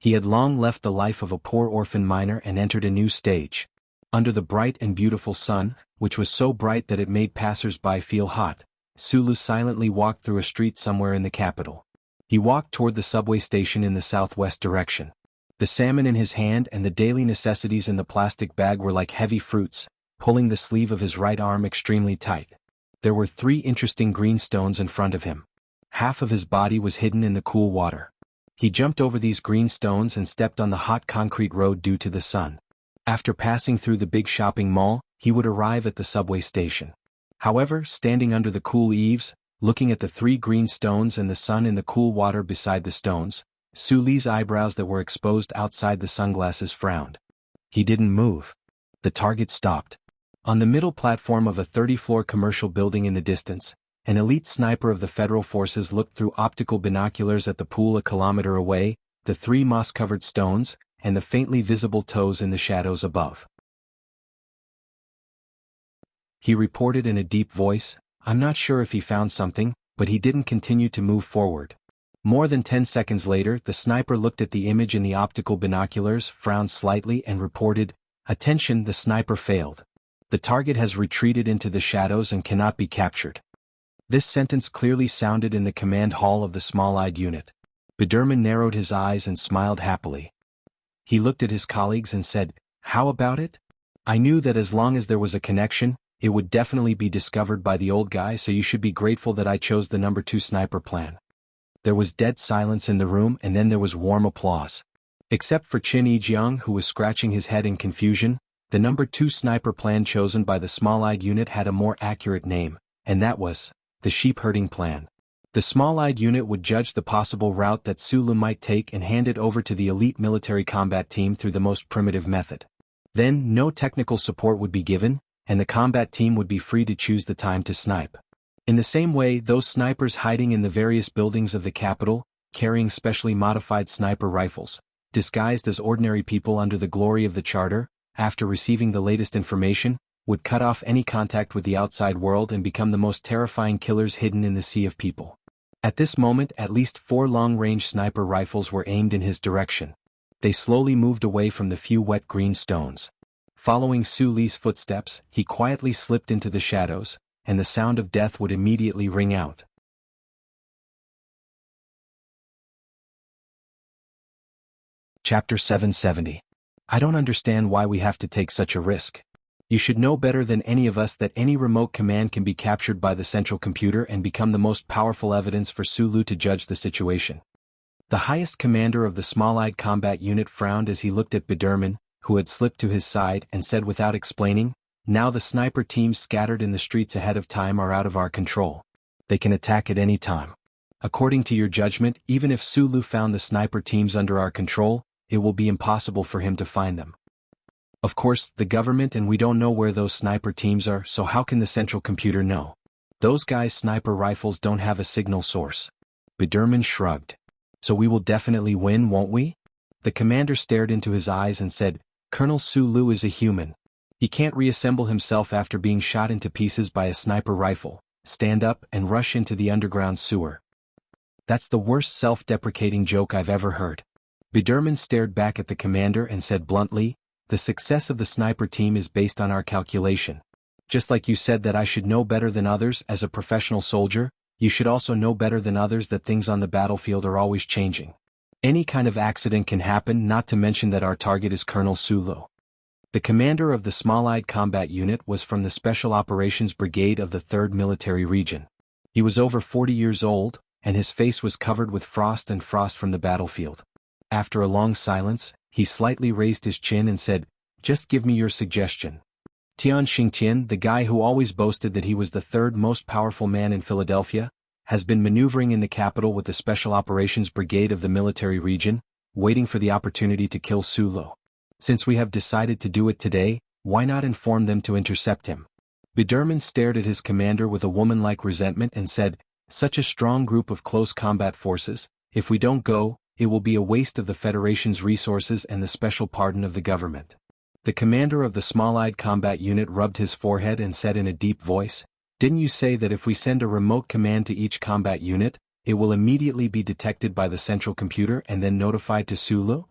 He had long left the life of a poor orphan miner and entered a new stage. Under the bright and beautiful sun, which was so bright that it made passers-by feel hot, Sulu silently walked through a street somewhere in the capital. He walked toward the subway station in the southwest direction. The salmon in his hand and the daily necessities in the plastic bag were like heavy fruits, pulling the sleeve of his right arm extremely tight. There were 3 interesting green stones in front of him. Half of his body was hidden in the cool water. He jumped over these green stones and stepped on the hot concrete road due to the sun. After passing through the big shopping mall, he would arrive at the subway station. However, standing under the cool eaves, looking at the 3 green stones and the sun in the cool water beside the stones, Sulu's eyebrows that were exposed outside the sunglasses frowned. He didn't move. The target stopped. On the middle platform of a 30-floor commercial building in the distance, an elite sniper of the Federal Forces looked through optical binoculars at the pool a kilometer away, the 3 moss-covered stones, and the faintly visible toes in the shadows above. He reported in a deep voice, "I'm not sure if he found something," but he didn't continue to move forward. More than 10 seconds later, the sniper looked at the image in the optical binoculars, frowned slightly and reported, "Attention, the sniper failed. The target has retreated into the shadows and cannot be captured." This sentence clearly sounded in the command hall of the small-eyed unit. Biderman narrowed his eyes and smiled happily. He looked at his colleagues and said, "How about it? I knew that as long as there was a connection, it would definitely be discovered by the old guy, so you should be grateful that I chose the number 2 sniper plan." There was dead silence in the room and then there was warm applause. Except for Chin Yijiang, who was scratching his head in confusion, the number 2 sniper plan chosen by the small-eyed unit had a more accurate name, and that was the sheep-herding plan. The small-eyed unit would judge the possible route that Sulu might take and hand it over to the elite military combat team through the most primitive method. Then, no technical support would be given, and the combat team would be free to choose the time to snipe. In the same way, those snipers hiding in the various buildings of the capital, carrying specially modified sniper rifles, disguised as ordinary people under the glory of the charter, after receiving the latest information, would cut off any contact with the outside world and become the most terrifying killers hidden in the sea of people. At this moment, at least 4 long-range sniper rifles were aimed in his direction. They slowly moved away from the few wet green stones. Following Sulu's footsteps, he quietly slipped into the shadows, and the sound of death would immediately ring out. Chapter 770. I don't understand why we have to take such a risk. You should know better than any of us that any remote command can be captured by the central computer and become the most powerful evidence for Sulu to judge the situation. The highest commander of the small-eyed combat unit frowned as he looked at Biderman, who had slipped to his side and said without explaining, "Now the sniper teams scattered in the streets ahead of time are out of our control. They can attack at any time. According to your judgment, even if Sulu found the sniper teams under our control, it will be impossible for him to find them. Of course, the government and we don't know where those sniper teams are, so how can the central computer know? Those guys' sniper rifles don't have a signal source." Biderman shrugged. "So we will definitely win, won't we?" The commander stared into his eyes and said, "Colonel Sulu is a human. He can't reassemble himself after being shot into pieces by a sniper rifle, stand up and rush into the underground sewer. That's the worst self-deprecating joke I've ever heard." Biderman stared back at the commander and said bluntly, "The success of the sniper team is based on our calculation. Just like you said that I should know better than others as a professional soldier, you should also know better than others that things on the battlefield are always changing. Any kind of accident can happen, not to mention that our target is Colonel Sulu." The commander of the Small-Eyed Combat Unit was from the Special Operations Brigade of the 3rd Military Region. He was over 40 years old, and his face was covered with frost from the battlefield. After a long silence, he slightly raised his chin and said, "Just give me your suggestion." Tian Xingtian, the guy who always boasted that he was the 3rd most powerful man in Philadelphia, has been maneuvering in the capital with the Special Operations Brigade of the Military Region, waiting for the opportunity to kill Sulu. Since we have decided to do it today, why not inform them to intercept him? Biderman stared at his commander with a woman-like resentment and said, "Such a strong group of close combat forces, if we don't go, it will be a waste of the Federation's resources and the special pardon of the government." The commander of the Small-Eyed Combat Unit rubbed his forehead and said in a deep voice, "Didn't you say that if we send a remote command to each combat unit, it will immediately be detected by the central computer and then notified to Sulu?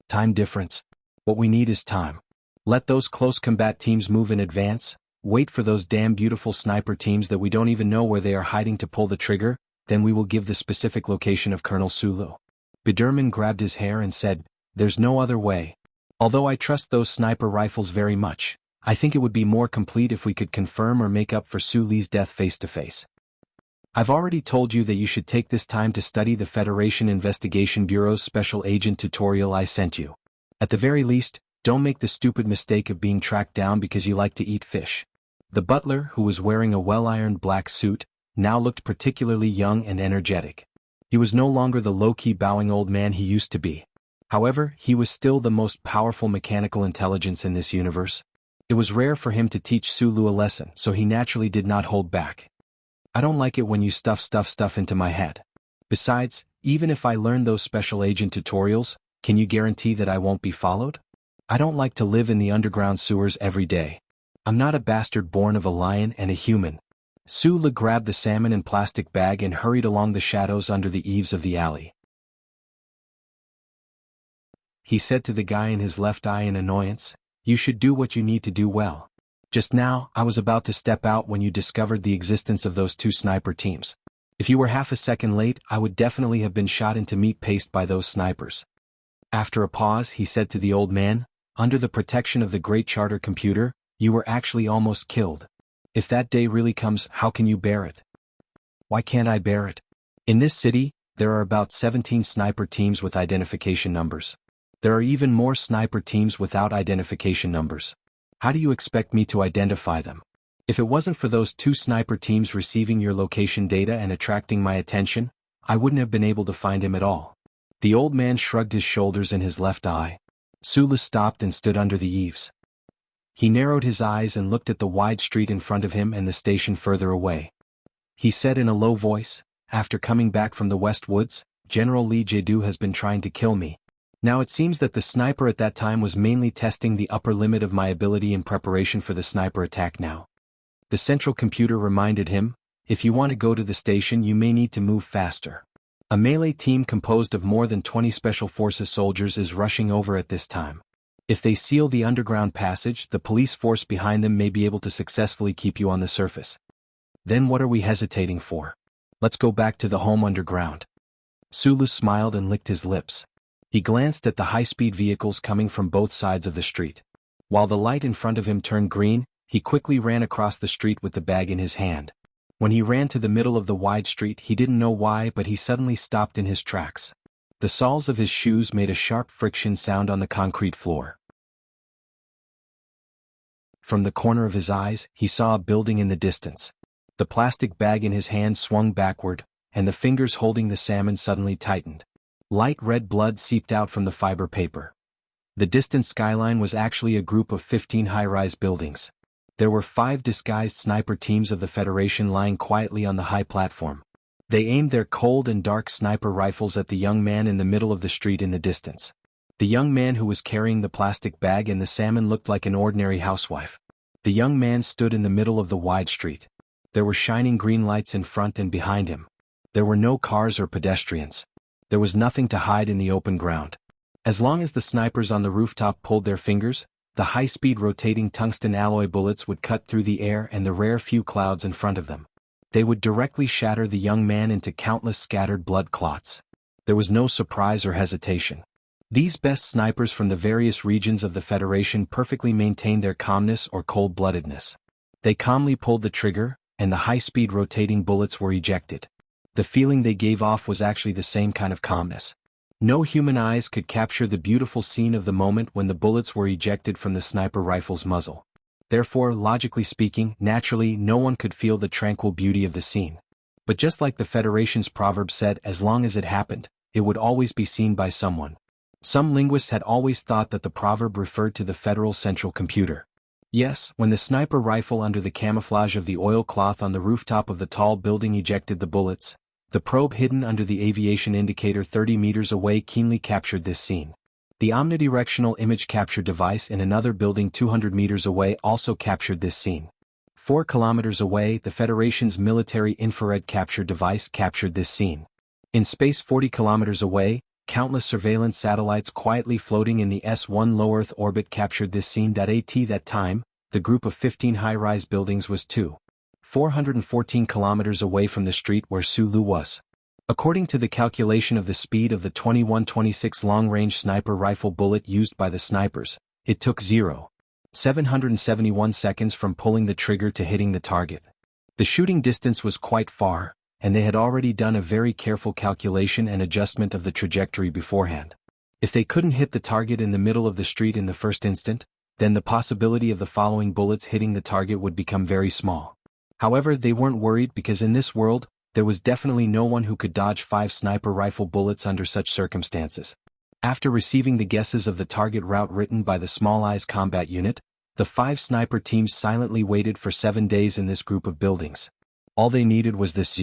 Time difference. What we need is time. Let those close combat teams move in advance, wait for those damn beautiful sniper teams that we don't even know where they are hiding to pull the trigger, then we will give the specific location of Colonel Sulu." Biderman grabbed his hair and said, "There's no other way. Although I trust those sniper rifles very much, I think it would be more complete if we could confirm or make up for Sulu's death face to face. I've already told you that you should take this time to study the Federation Investigation Bureau's special agent tutorial I sent you. At the very least, don't make the stupid mistake of being tracked down because you like to eat fish." The butler, who was wearing a well-ironed black suit, now looked particularly young and energetic. He was no longer the low-key bowing old man he used to be. However, he was still the most powerful mechanical intelligence in this universe. It was rare for him to teach Sulu a lesson, so he naturally did not hold back. "I don't like it when you stuff into my head. Besides, even if I learn those special agent tutorials, can you guarantee that I won't be followed? I don't like to live in the underground sewers every day. I'm not a bastard born of a lion and a human." Sulu grabbed the salmon and plastic bag and hurried along the shadows under the eaves of the alley. He said to the guy in his left eye in annoyance, "You should do what you need to do well. Just now, I was about to step out when you discovered the existence of those 2 sniper teams. If you were half a second late, I would definitely have been shot into meat paste by those snipers." After a pause, he said to the old man, "Under the protection of the Great Charter Computer, you were actually almost killed. If that day really comes, how can you bear it?" "Why can't I bear it? In this city, there are about 17 sniper teams with identification numbers. There are even more sniper teams without identification numbers. How do you expect me to identify them? If it wasn't for those 2 sniper teams receiving your location data and attracting my attention, I wouldn't have been able to find him at all." The old man shrugged his shoulders in his left eye. Sulu stopped and stood under the eaves. He narrowed his eyes and looked at the wide street in front of him and the station further away. He said in a low voice, "After coming back from the West Woods, General Lee Jedu has been trying to kill me. Now it seems that the sniper at that time was mainly testing the upper limit of my ability in preparation for the sniper attack now." The central computer reminded him, "If you want to go to the station you may need to move faster. A melee team composed of more than 20 Special Forces soldiers is rushing over at this time. If they seal the underground passage, the police force behind them may be able to successfully keep you on the surface. Then what are we hesitating for? Let's go back to the home underground." Sulu smiled and licked his lips. He glanced at the high-speed vehicles coming from both sides of the street. While the light in front of him turned green, he quickly ran across the street with the bag in his hand. When he ran to the middle of the wide street, he didn't know why, but he suddenly stopped in his tracks. The soles of his shoes made a sharp friction sound on the concrete floor. From the corner of his eyes, he saw a building in the distance. The plastic bag in his hand swung backward, and the fingers holding the salmon suddenly tightened. Light red blood seeped out from the fiber paper. The distant skyline was actually a group of 15 high-rise buildings. There were 5 disguised sniper teams of the Federation lying quietly on the high platform. They aimed their cold and dark sniper rifles at the young man in the middle of the street in the distance. The young man who was carrying the plastic bag and the salmon looked like an ordinary housewife. The young man stood in the middle of the wide street. There were shining green lights in front and behind him. There were no cars or pedestrians. There was nothing to hide in the open ground. As long as the snipers on the rooftop pulled their fingers, the high-speed rotating tungsten alloy bullets would cut through the air and the rare few clouds in front of them. They would directly shatter the young man into countless scattered blood clots. There was no surprise or hesitation. These best snipers from the various regions of the Federation perfectly maintained their calmness or cold-bloodedness. They calmly pulled the trigger, and the high-speed rotating bullets were ejected. The feeling they gave off was actually the same kind of calmness. No human eyes could capture the beautiful scene of the moment when the bullets were ejected from the sniper rifle's muzzle. Therefore, logically speaking, naturally, no one could feel the tranquil beauty of the scene. But just like the Federation's proverb said, as long as it happened, it would always be seen by someone. Some linguists had always thought that the proverb referred to the Federal Central Computer. Yes, when the sniper rifle under the camouflage of the oilcloth on the rooftop of the tall building ejected the bullets, the probe hidden under the aviation indicator 30 meters away keenly captured this scene. The omnidirectional image capture device in another building 200 meters away also captured this scene. 4 kilometers away, the Federation's military infrared capture device captured this scene. In space 40 kilometers away, countless surveillance satellites quietly floating in the S-1 low Earth orbit captured this scene. At that time, the group of 15 high-rise buildings was 414 kilometers away from the street where Sulu was. According to the calculation of the speed of the 21-26 long-range sniper rifle bullet used by the snipers, it took 771 seconds from pulling the trigger to hitting the target. The shooting distance was quite far, and they had already done a very careful calculation and adjustment of the trajectory beforehand. If they couldn't hit the target in the middle of the street in the first instant, then the possibility of the following bullets hitting the target would become very small. However, they weren't worried because in this world, there was definitely no one who could dodge 5 sniper rifle bullets under such circumstances. After receiving the guesses of the target route written by the Small Eyes Combat Unit, the 5 sniper teams silently waited for 7 days in this group of buildings. All they needed was this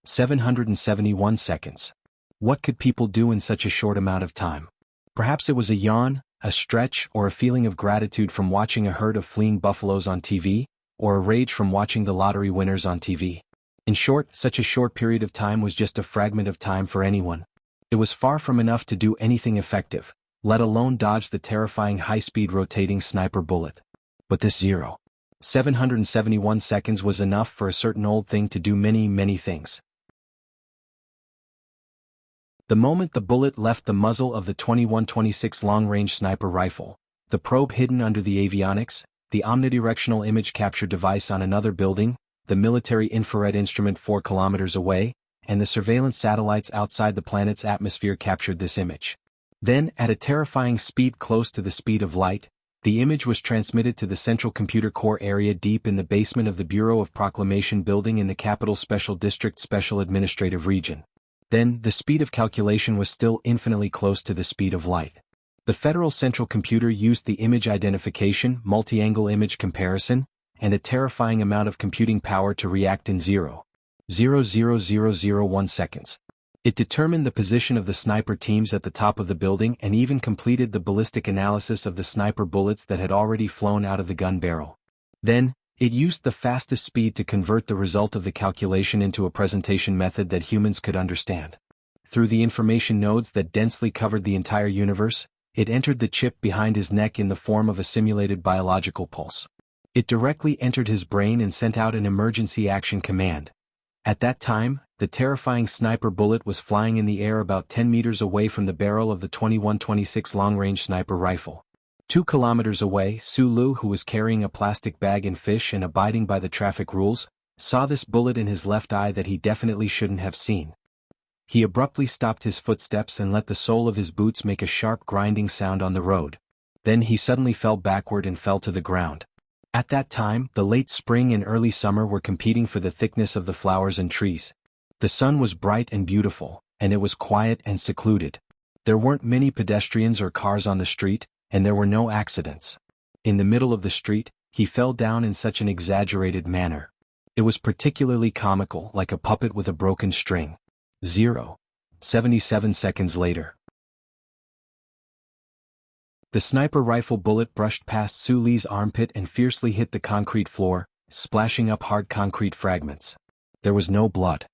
771 seconds. What could people do in such a short amount of time? Perhaps it was a yawn, a stretch, or a feeling of gratitude from watching a herd of fleeing buffaloes on TV, or a rage from watching the lottery winners on TV. In short, such a short period of time was just a fragment of time for anyone. It was far from enough to do anything effective, let alone dodge the terrifying high-speed rotating sniper bullet. But this 771 seconds was enough for a certain old thing to do many, many things. The moment the bullet left the muzzle of the 21-26 long-range sniper rifle, the probe hidden under the avionics, the omnidirectional image capture device on another building, the military infrared instrument 4 kilometers away, and the surveillance satellites outside the planet's atmosphere captured this image. Then, at a terrifying speed close to the speed of light, the image was transmitted to the Central Computer Core area deep in the basement of the Bureau of Proclamation building in the Capital Special District Special Administrative Region. Then, the speed of calculation was still infinitely close to the speed of light. The Federal Central Computer used the image identification, multi-angle image comparison, and a terrifying amount of computing power to react in 0.00001 seconds. It determined the position of the sniper teams at the top of the building and even completed the ballistic analysis of the sniper bullets that had already flown out of the gun barrel. Then, it used the fastest speed to convert the result of the calculation into a presentation method that humans could understand. Through the information nodes that densely covered the entire universe, it entered the chip behind his neck in the form of a simulated biological pulse. It directly entered his brain and sent out an emergency action command. At that time, the terrifying sniper bullet was flying in the air about 10 meters away from the barrel of the 21-26 long-range sniper rifle. 2 kilometers away, Sulu, who was carrying a plastic bag and fish and abiding by the traffic rules, saw this bullet in his left eye that he definitely shouldn't have seen. He abruptly stopped his footsteps and let the sole of his boots make a sharp grinding sound on the road. Then he suddenly fell backward and fell to the ground. At that time, the late spring and early summer were competing for the thickness of the flowers and trees. The sun was bright and beautiful, and it was quiet and secluded. There weren't many pedestrians or cars on the street, and there were no accidents. In the middle of the street, he fell down in such an exaggerated manner. It was particularly comical, like a puppet with a broken string. 77 seconds later. The sniper rifle bullet brushed past Su Li's armpit and fiercely hit the concrete floor, splashing up hard concrete fragments. There was no blood.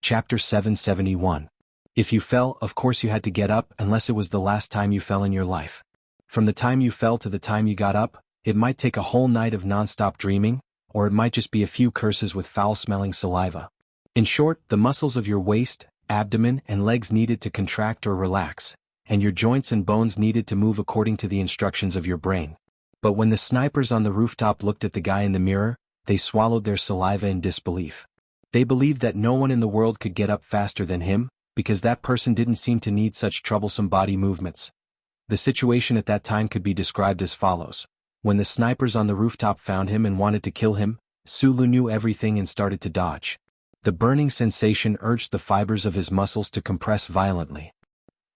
Chapter 771. If you fell, of course you had to get up, unless it was the last time you fell in your life. From the time you fell to the time you got up, it might take a whole night of non-stop dreaming, or it might just be a few curses with foul-smelling saliva. In short, the muscles of your waist, abdomen, and legs needed to contract or relax, and your joints and bones needed to move according to the instructions of your brain. But when the snipers on the rooftop looked at the guy in the mirror, they swallowed their saliva in disbelief. They believed that no one in the world could get up faster than him, because that person didn't seem to need such troublesome body movements. The situation at that time could be described as follows. When the snipers on the rooftop found him and wanted to kill him, Su Lu knew everything and started to dodge. The burning sensation urged the fibers of his muscles to compress violently.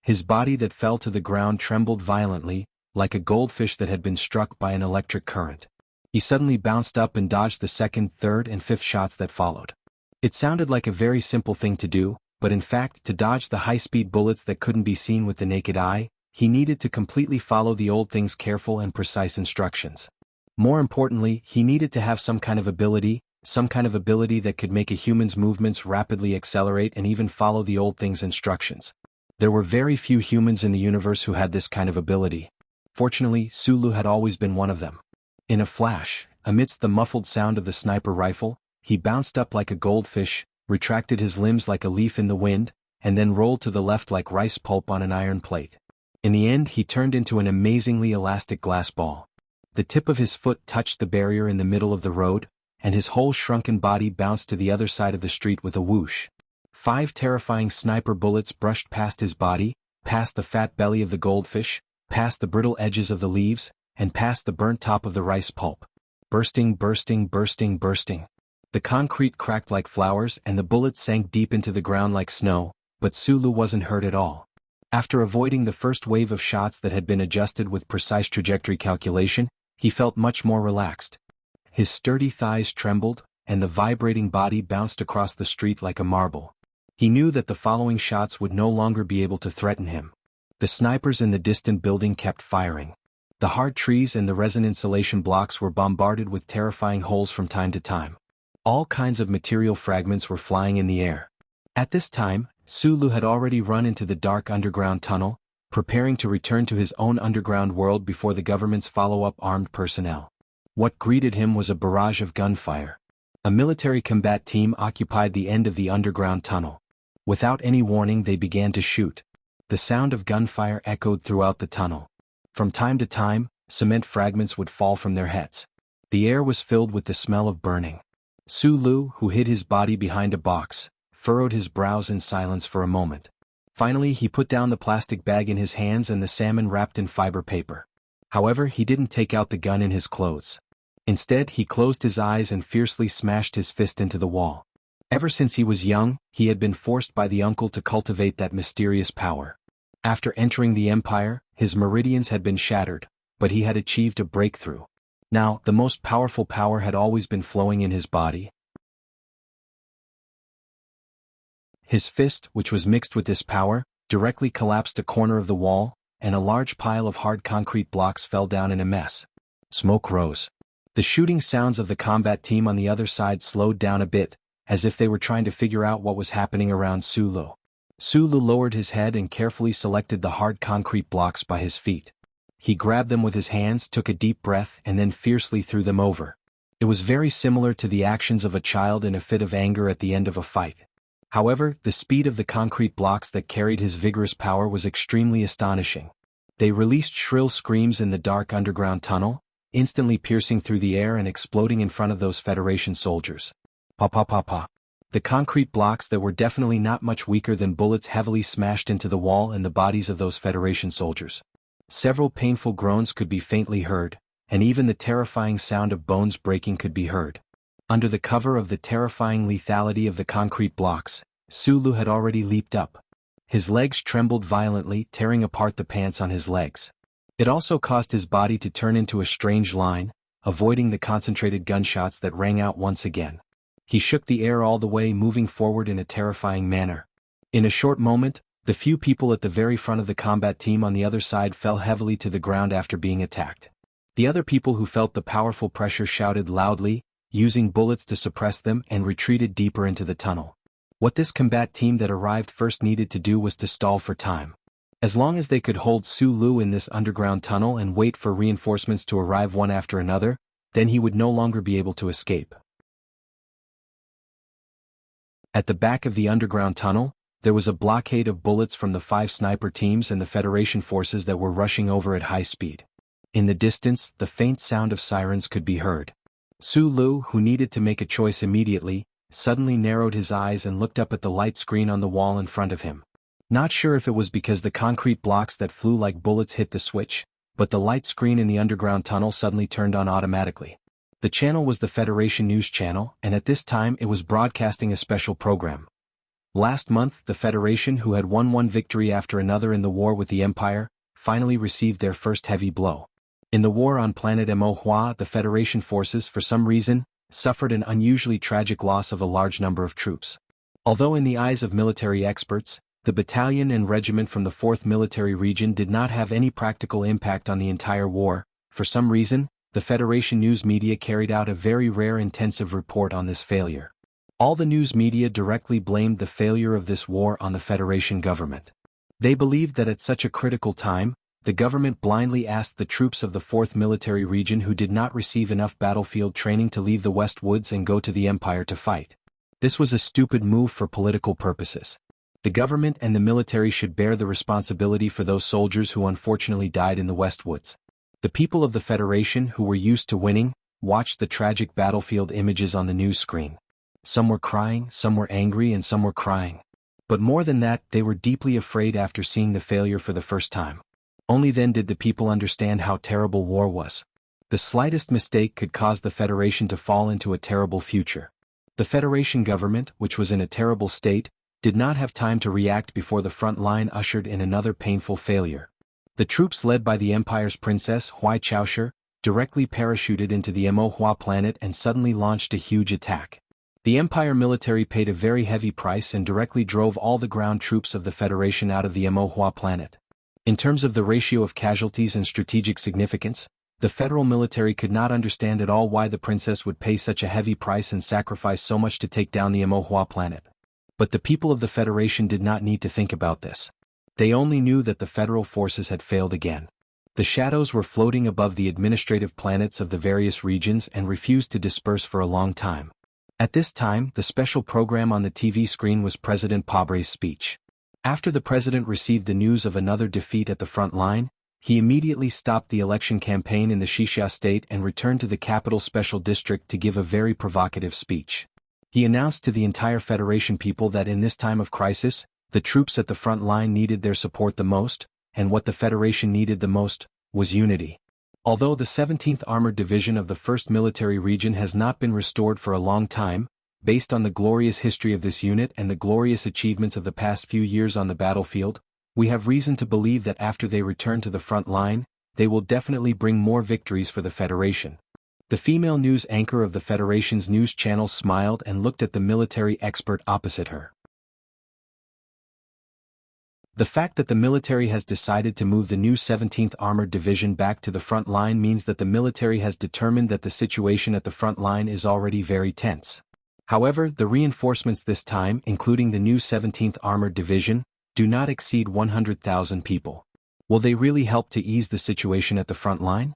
His body that fell to the ground trembled violently, like a goldfish that had been struck by an electric current. He suddenly bounced up and dodged the second, third, and fifth shots that followed. It sounded like a very simple thing to do, but in fact, to dodge the high-speed bullets that couldn't be seen with the naked eye, he needed to completely follow the old thing's careful and precise instructions. More importantly, he needed to have some kind of ability that could make a human's movements rapidly accelerate and even follow the old thing's instructions. There were very few humans in the universe who had this kind of ability. Fortunately, Su Lu had always been one of them. In a flash, amidst the muffled sound of the sniper rifle, he bounced up like a goldfish, retracted his limbs like a leaf in the wind, and then rolled to the left like rice pulp on an iron plate. In the end, he turned into an amazingly elastic glass ball. The tip of his foot touched the barrier in the middle of the road, and his whole shrunken body bounced to the other side of the street with a whoosh. 5 terrifying sniper bullets brushed past his body, past the fat belly of the goldfish, past the brittle edges of the leaves, and past the burnt top of the rice pulp. Bursting, bursting, bursting, bursting. The concrete cracked like flowers and the bullets sank deep into the ground like snow, but Su Lu wasn't hurt at all. After avoiding the first wave of shots that had been adjusted with precise trajectory calculation, he felt much more relaxed. His sturdy thighs trembled, and the vibrating body bounced across the street like a marble. He knew that the following shots would no longer be able to threaten him. The snipers in the distant building kept firing. The hard trees and the resin insulation blocks were bombarded with terrifying holes from time to time. All kinds of material fragments were flying in the air. At this time, Su Lu had already run into the dark underground tunnel, preparing to return to his own underground world before the government's follow-up armed personnel. What greeted him was a barrage of gunfire. A military combat team occupied the end of the underground tunnel. Without any warning, they began to shoot. The sound of gunfire echoed throughout the tunnel. From time to time, cement fragments would fall from their heads. The air was filled with the smell of burning. Su Lu, who hid his body behind a box, furrowed his brows in silence for a moment. Finally, he put down the plastic bag in his hands and the salmon wrapped in fiber paper. However, he didn't take out the gun in his clothes. Instead, he closed his eyes and fiercely smashed his fist into the wall. Ever since he was young, he had been forced by the uncle to cultivate that mysterious power. After entering the empire, his meridians had been shattered, but he had achieved a breakthrough. Now, the most powerful power had always been flowing in his body. His fist, which was mixed with this power, directly collapsed a corner of the wall, and a large pile of hard concrete blocks fell down in a mess. Smoke rose. The shooting sounds of the combat team on the other side slowed down a bit, as if they were trying to figure out what was happening around Su Lu. Su Lu lowered his head and carefully selected the hard concrete blocks by his feet. He grabbed them with his hands, took a deep breath, and then fiercely threw them over. It was very similar to the actions of a child in a fit of anger at the end of a fight. However, the speed of the concrete blocks that carried his vigorous power was extremely astonishing. They released shrill screams in the dark underground tunnel, instantly piercing through the air and exploding in front of those Federation soldiers. Pa pa pa pa. The concrete blocks that were definitely not much weaker than bullets heavily smashed into the wall and the bodies of those Federation soldiers. Several painful groans could be faintly heard, and even the terrifying sound of bones breaking could be heard. Under the cover of the terrifying lethality of the concrete blocks, Sulu had already leaped up. His legs trembled violently, tearing apart the pants on his legs. It also caused his body to turn into a strange line, avoiding the concentrated gunshots that rang out once again. He shook the air all the way, moving forward in a terrifying manner. In a short moment, the few people at the very front of the combat team on the other side fell heavily to the ground after being attacked. The other people who felt the powerful pressure shouted loudly, using bullets to suppress them, and retreated deeper into the tunnel. What this combat team that arrived first needed to do was to stall for time. As long as they could hold Sulu in this underground tunnel and wait for reinforcements to arrive one after another, then he would no longer be able to escape. At the back of the underground tunnel, there was a blockade of bullets from the 5 sniper teams and the Federation forces that were rushing over at high speed. In the distance, the faint sound of sirens could be heard. Sulu, who needed to make a choice immediately, suddenly narrowed his eyes and looked up at the light screen on the wall in front of him. Not sure if it was because the concrete blocks that flew like bullets hit the switch, but the light screen in the underground tunnel suddenly turned on automatically. The channel was the Federation News Channel, and at this time it was broadcasting a special program. Last month, the Federation, who had won one victory after another in the war with the Empire, finally received their first heavy blow. In the war on planet Mo'Hua, the Federation forces, for some reason, suffered an unusually tragic loss of a large number of troops. Although in the eyes of military experts, the battalion and regiment from the 4th Military Region did not have any practical impact on the entire war, for some reason, the Federation news media carried out a very rare intensive report on this failure. All the news media directly blamed the failure of this war on the Federation government. They believed that at such a critical time, the government blindly asked the troops of the 4th Military Region who did not receive enough battlefield training to leave the West Woods and go to the Empire to fight. This was a stupid move for political purposes. The government and the military should bear the responsibility for those soldiers who unfortunately died in the West Woods. The people of the Federation, who were used to winning, watched the tragic battlefield images on the news screen. Some were crying, some were angry, and some were crying. But more than that, they were deeply afraid after seeing the failure for the first time. Only then did the people understand how terrible war was. The slightest mistake could cause the Federation to fall into a terrible future. The Federation government, which was in a terrible state, did not have time to react before the front line ushered in another painful failure. The troops led by the Empire's princess, Hui Chaoshi, directly parachuted into the Mo'Hua planet and suddenly launched a huge attack. The Empire military paid a very heavy price and directly drove all the ground troops of the Federation out of the Mo'Hua planet. In terms of the ratio of casualties and strategic significance, the federal military could not understand at all why the princess would pay such a heavy price and sacrifice so much to take down the Mo'Hua planet. But the people of the Federation did not need to think about this. They only knew that the federal forces had failed again. The shadows were floating above the administrative planets of the various regions and refused to disperse for a long time. At this time, the special program on the TV screen was President Pabre's speech. After the president received the news of another defeat at the front line, he immediately stopped the election campaign in the Wuxia state and returned to the capital special district to give a very provocative speech. He announced to the entire Federation people that in this time of crisis, the troops at the front line needed their support the most, and what the Federation needed the most was unity. Although the 17th Armored Division of the 1st Military Region has not been restored for a long time, based on the glorious history of this unit and the glorious achievements of the past few years on the battlefield, we have reason to believe that after they return to the front line, they will definitely bring more victories for the Federation. The female news anchor of the Federation's news channel smiled and looked at the military expert opposite her. The fact that the military has decided to move the new 17th Armored Division back to the front line means that the military has determined that the situation at the front line is already very tense. However, the reinforcements this time, including the new 17th Armored Division, do not exceed 100,000 people. Will they really help to ease the situation at the front line?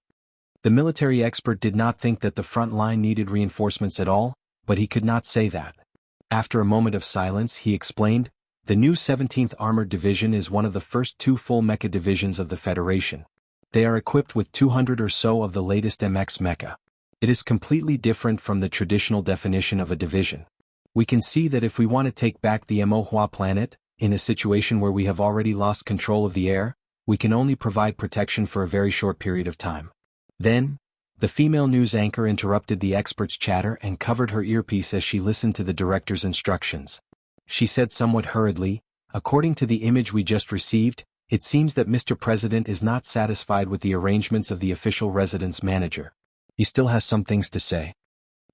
The military expert did not think that the front line needed reinforcements at all, but he could not say that. After a moment of silence, he explained, "The new 17th Armored Division is one of the first 2 full mecha divisions of the Federation. They are equipped with 200 or so of the latest MX mecha. It is completely different from the traditional definition of a division. We can see that if we want to take back the Mohua planet, in a situation where we have already lost control of the air, we can only provide protection for a very short period of time. Then, the female news anchor interrupted the expert's chatter and covered her earpiece as she listened to the director's instructions. She said somewhat hurriedly, "According to the image we just received, it seems that Mr. President is not satisfied with the arrangements of the official residence manager. He still has some things to say."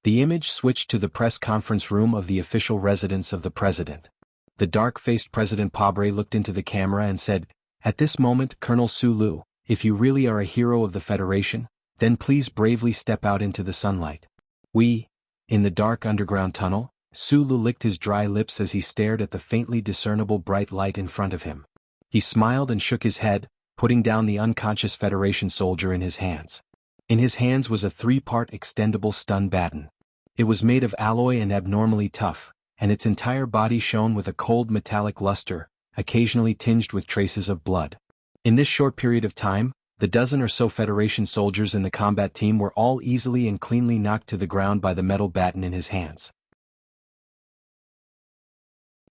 The image switched to the press conference room of the official residence of the president. The dark-faced President Pabre looked into the camera and said, "At this moment, Colonel Sulu, if you really are a hero of the Federation, then please bravely step out into the sunlight." In the dark underground tunnel, Sulu licked his dry lips as he stared at the faintly discernible bright light in front of him. He smiled and shook his head, putting down the unconscious Federation soldier in his hands. In his hands was a 3-part extendable stun baton. It was made of alloy and abnormally tough, and its entire body shone with a cold metallic luster, occasionally tinged with traces of blood. In this short period of time, the dozen or so Federation soldiers in the combat team were all easily and cleanly knocked to the ground by the metal baton in his hands.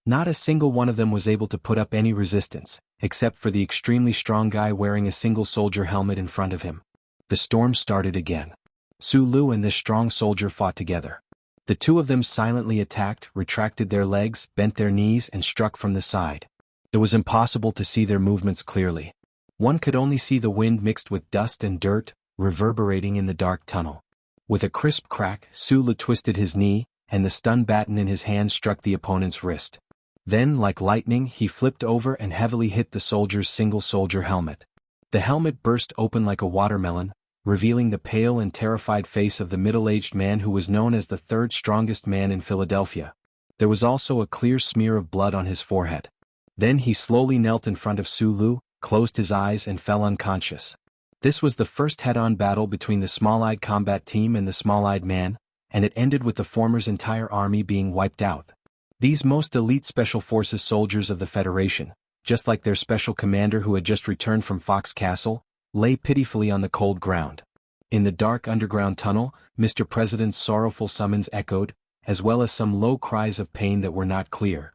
Not a single one of them was able to put up any resistance, except for the extremely strong guy wearing a single soldier helmet in front of him. The storm started again. Sulu and this strong soldier fought together. The two of them silently attacked, retracted their legs, bent their knees, and struck from the side. It was impossible to see their movements clearly. One could only see the wind mixed with dust and dirt, reverberating in the dark tunnel. With a crisp crack, Sulu twisted his knee, and the stun baton in his hand struck the opponent's wrist. Then, like lightning, he flipped over and heavily hit the soldier's single soldier helmet. The helmet burst open like a watermelon, revealing the pale and terrified face of the middle-aged man who was known as the third strongest man in Philadelphia. There was also a clear smear of blood on his forehead. Then he slowly knelt in front of Sulu, closed his eyes and fell unconscious. This was the first head-on battle between the small-eyed combat team and the small-eyed man, and it ended with the former's entire army being wiped out. These most elite Special Forces soldiers of the Federation, just like their special commander who had just returned from Fox Castle, lay pitifully on the cold ground. In the dark underground tunnel, Mr. President's sorrowful summons echoed, as well as some low cries of pain that were not clear.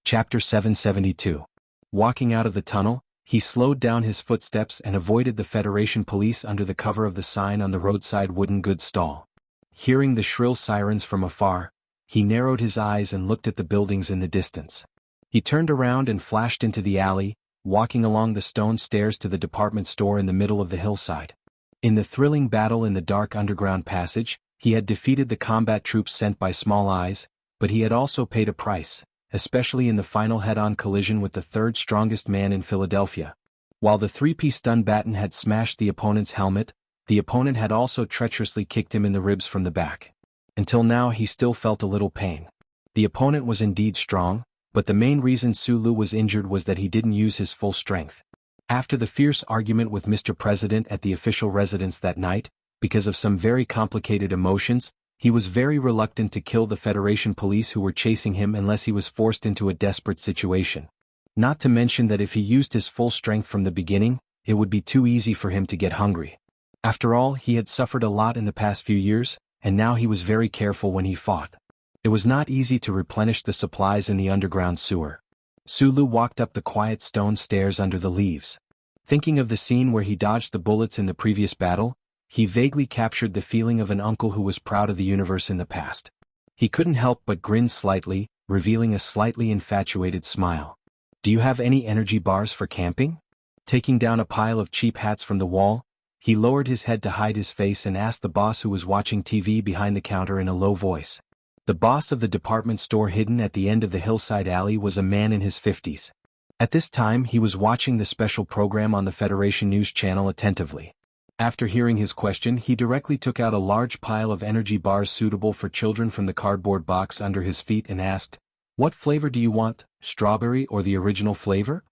Chapter 772. Walking out of the tunnel, he slowed down his footsteps and avoided the Federation police under the cover of the sign on the roadside wooden goods stall. Hearing the shrill sirens from afar, he narrowed his eyes and looked at the buildings in the distance. He turned around and flashed into the alley, walking along the stone stairs to the department store in the middle of the hillside. In the thrilling battle in the dark underground passage, he had defeated the combat troops sent by Small Eyes, but he had also paid a price, especially in the final head-on collision with the third strongest man in Philadelphia. While the 3-piece stun baton had smashed the opponent's helmet, the opponent had also treacherously kicked him in the ribs from the back. Until now he still felt a little pain. The opponent was indeed strong, but the main reason Sulu was injured was that he didn't use his full strength. After the fierce argument with Mr. President at the official residence that night, because of some very complicated emotions, he was very reluctant to kill the Federation police who were chasing him unless he was forced into a desperate situation. Not to mention that if he used his full strength from the beginning, it would be too easy for him to get hungry. After all, he had suffered a lot in the past few years, and now he was very careful when he fought. It was not easy to replenish the supplies in the underground sewer. Sulu walked up the quiet stone stairs under the leaves. Thinking of the scene where he dodged the bullets in the previous battle, he vaguely captured the feeling of an uncle who was proud of the universe in the past. He couldn't help but grin slightly, revealing a slightly infatuated smile. "Do you have any energy bars for camping?" Taking down a pile of cheap hats from the wall, he lowered his head to hide his face and asked the boss who was watching TV behind the counter in a low voice. The boss of the department store hidden at the end of the hillside alley was a man in his 50s. At this time he was watching the special program on the Federation News channel attentively. After hearing his question, he directly took out a large pile of energy bars suitable for children from the cardboard box under his feet and asked, "What flavor do you want, strawberry or the original flavor?"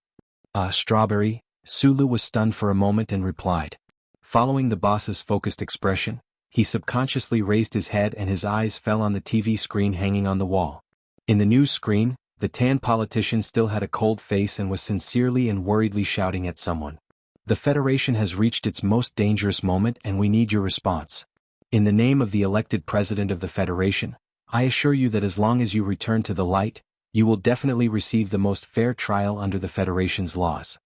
Strawberry." Sulu was stunned for a moment and replied. Following the boss's focused expression, he subconsciously raised his head and his eyes fell on the TV screen hanging on the wall. In the news screen, the tan politician still had a cold face and was sincerely and worriedly shouting at someone. The Federation has reached its most dangerous moment and we need your response. In the name of the elected President of the Federation, I assure you that as long as you return to the light, you will definitely receive the most fair trial under the Federation's laws.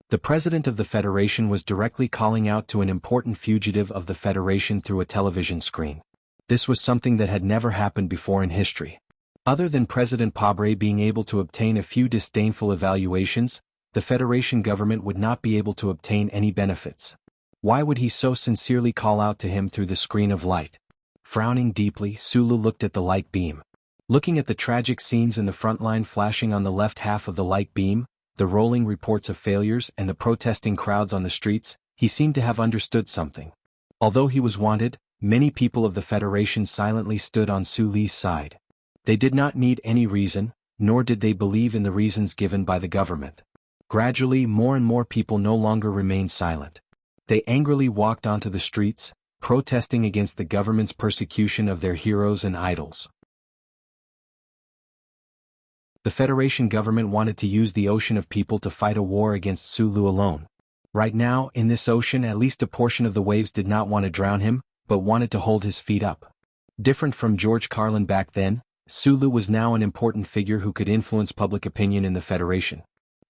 The President of the Federation was directly calling out to an important fugitive of the Federation through a television screen. This was something that had never happened before in history. Other than President Pabre being able to obtain a few disdainful evaluations, the Federation government would not be able to obtain any benefits. Why would he so sincerely call out to him through the screen of light? Frowning deeply, Sulu looked at the light beam. Looking at the tragic scenes in the front line flashing on the left half of the light beam, the rolling reports of failures and the protesting crowds on the streets, he seemed to have understood something. Although he was wanted, many people of the Federation silently stood on Su Li's side. They did not need any reason, nor did they believe in the reasons given by the government. Gradually, more and more people no longer remained silent. They angrily walked onto the streets, protesting against the government's persecution of their heroes and idols. The Federation government wanted to use the ocean of people to fight a war against Sulu alone. Right now, in this ocean, at least a portion of the waves did not want to drown him, but wanted to hold his feet up. Different from George Carlin back then, Sulu was now an important figure who could influence public opinion in the Federation.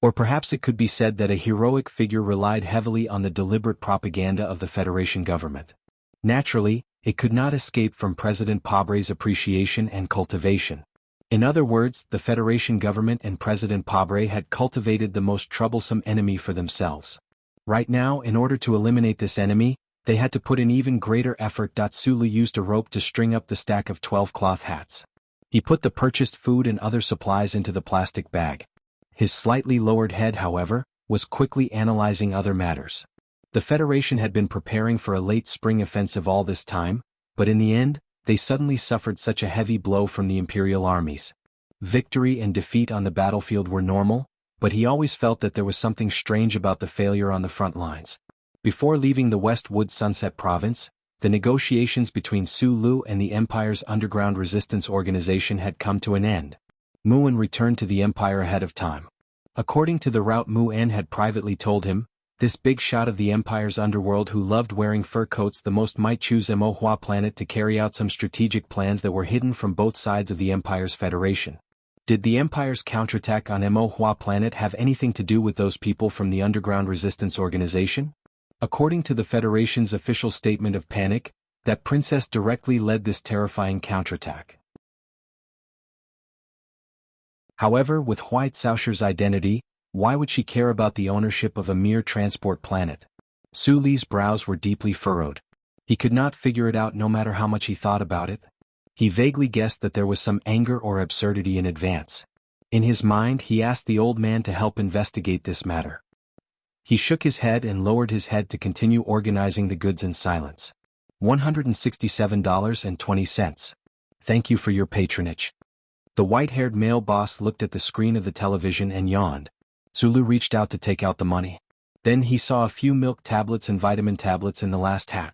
Or perhaps it could be said that a heroic figure relied heavily on the deliberate propaganda of the Federation government. Naturally, it could not escape from President Pabre's appreciation and cultivation. In other words, the Federation government and President Pabre had cultivated the most troublesome enemy for themselves. Right now, in order to eliminate this enemy, they had to put in even greater effort. Sulu used a rope to string up the stack of 12 cloth hats. He put the purchased food and other supplies into the plastic bag. His slightly lowered head, however, was quickly analyzing other matters. The Federation had been preparing for a late spring offensive all this time, but in the end, they suddenly suffered such a heavy blow from the Imperial armies. Victory and defeat on the battlefield were normal, but he always felt that there was something strange about the failure on the front lines. Before leaving the Westwood Sunset Province, the negotiations between Sulu and the Empire's underground resistance organization had come to an end. Mu'en returned to the Empire ahead of time. According to the route Mu'en had privately told him, this big shot of the Empire's underworld who loved wearing fur coats the most might choose Emohua planet to carry out some strategic plans that were hidden from both sides of the Empire's Federation. Did the Empire's counterattack on Emohua planet have anything to do with those people from the underground resistance organization? According to the Federation's official statement of panic, that princess directly led this terrifying counterattack. However, with White Saoshir's identity, why would she care about the ownership of a mere transport planet? Su Li's brows were deeply furrowed. He could not figure it out no matter how much he thought about it. He vaguely guessed that there was some anger or absurdity in advance. In his mind, he asked the old man to help investigate this matter. He shook his head and lowered his head to continue organizing the goods in silence. $167.20. Thank you for your patronage. The white-haired male boss looked at the screen of the television and yawned. Sulu reached out to take out the money. Then he saw a few milk tablets and vitamin tablets in the last hat.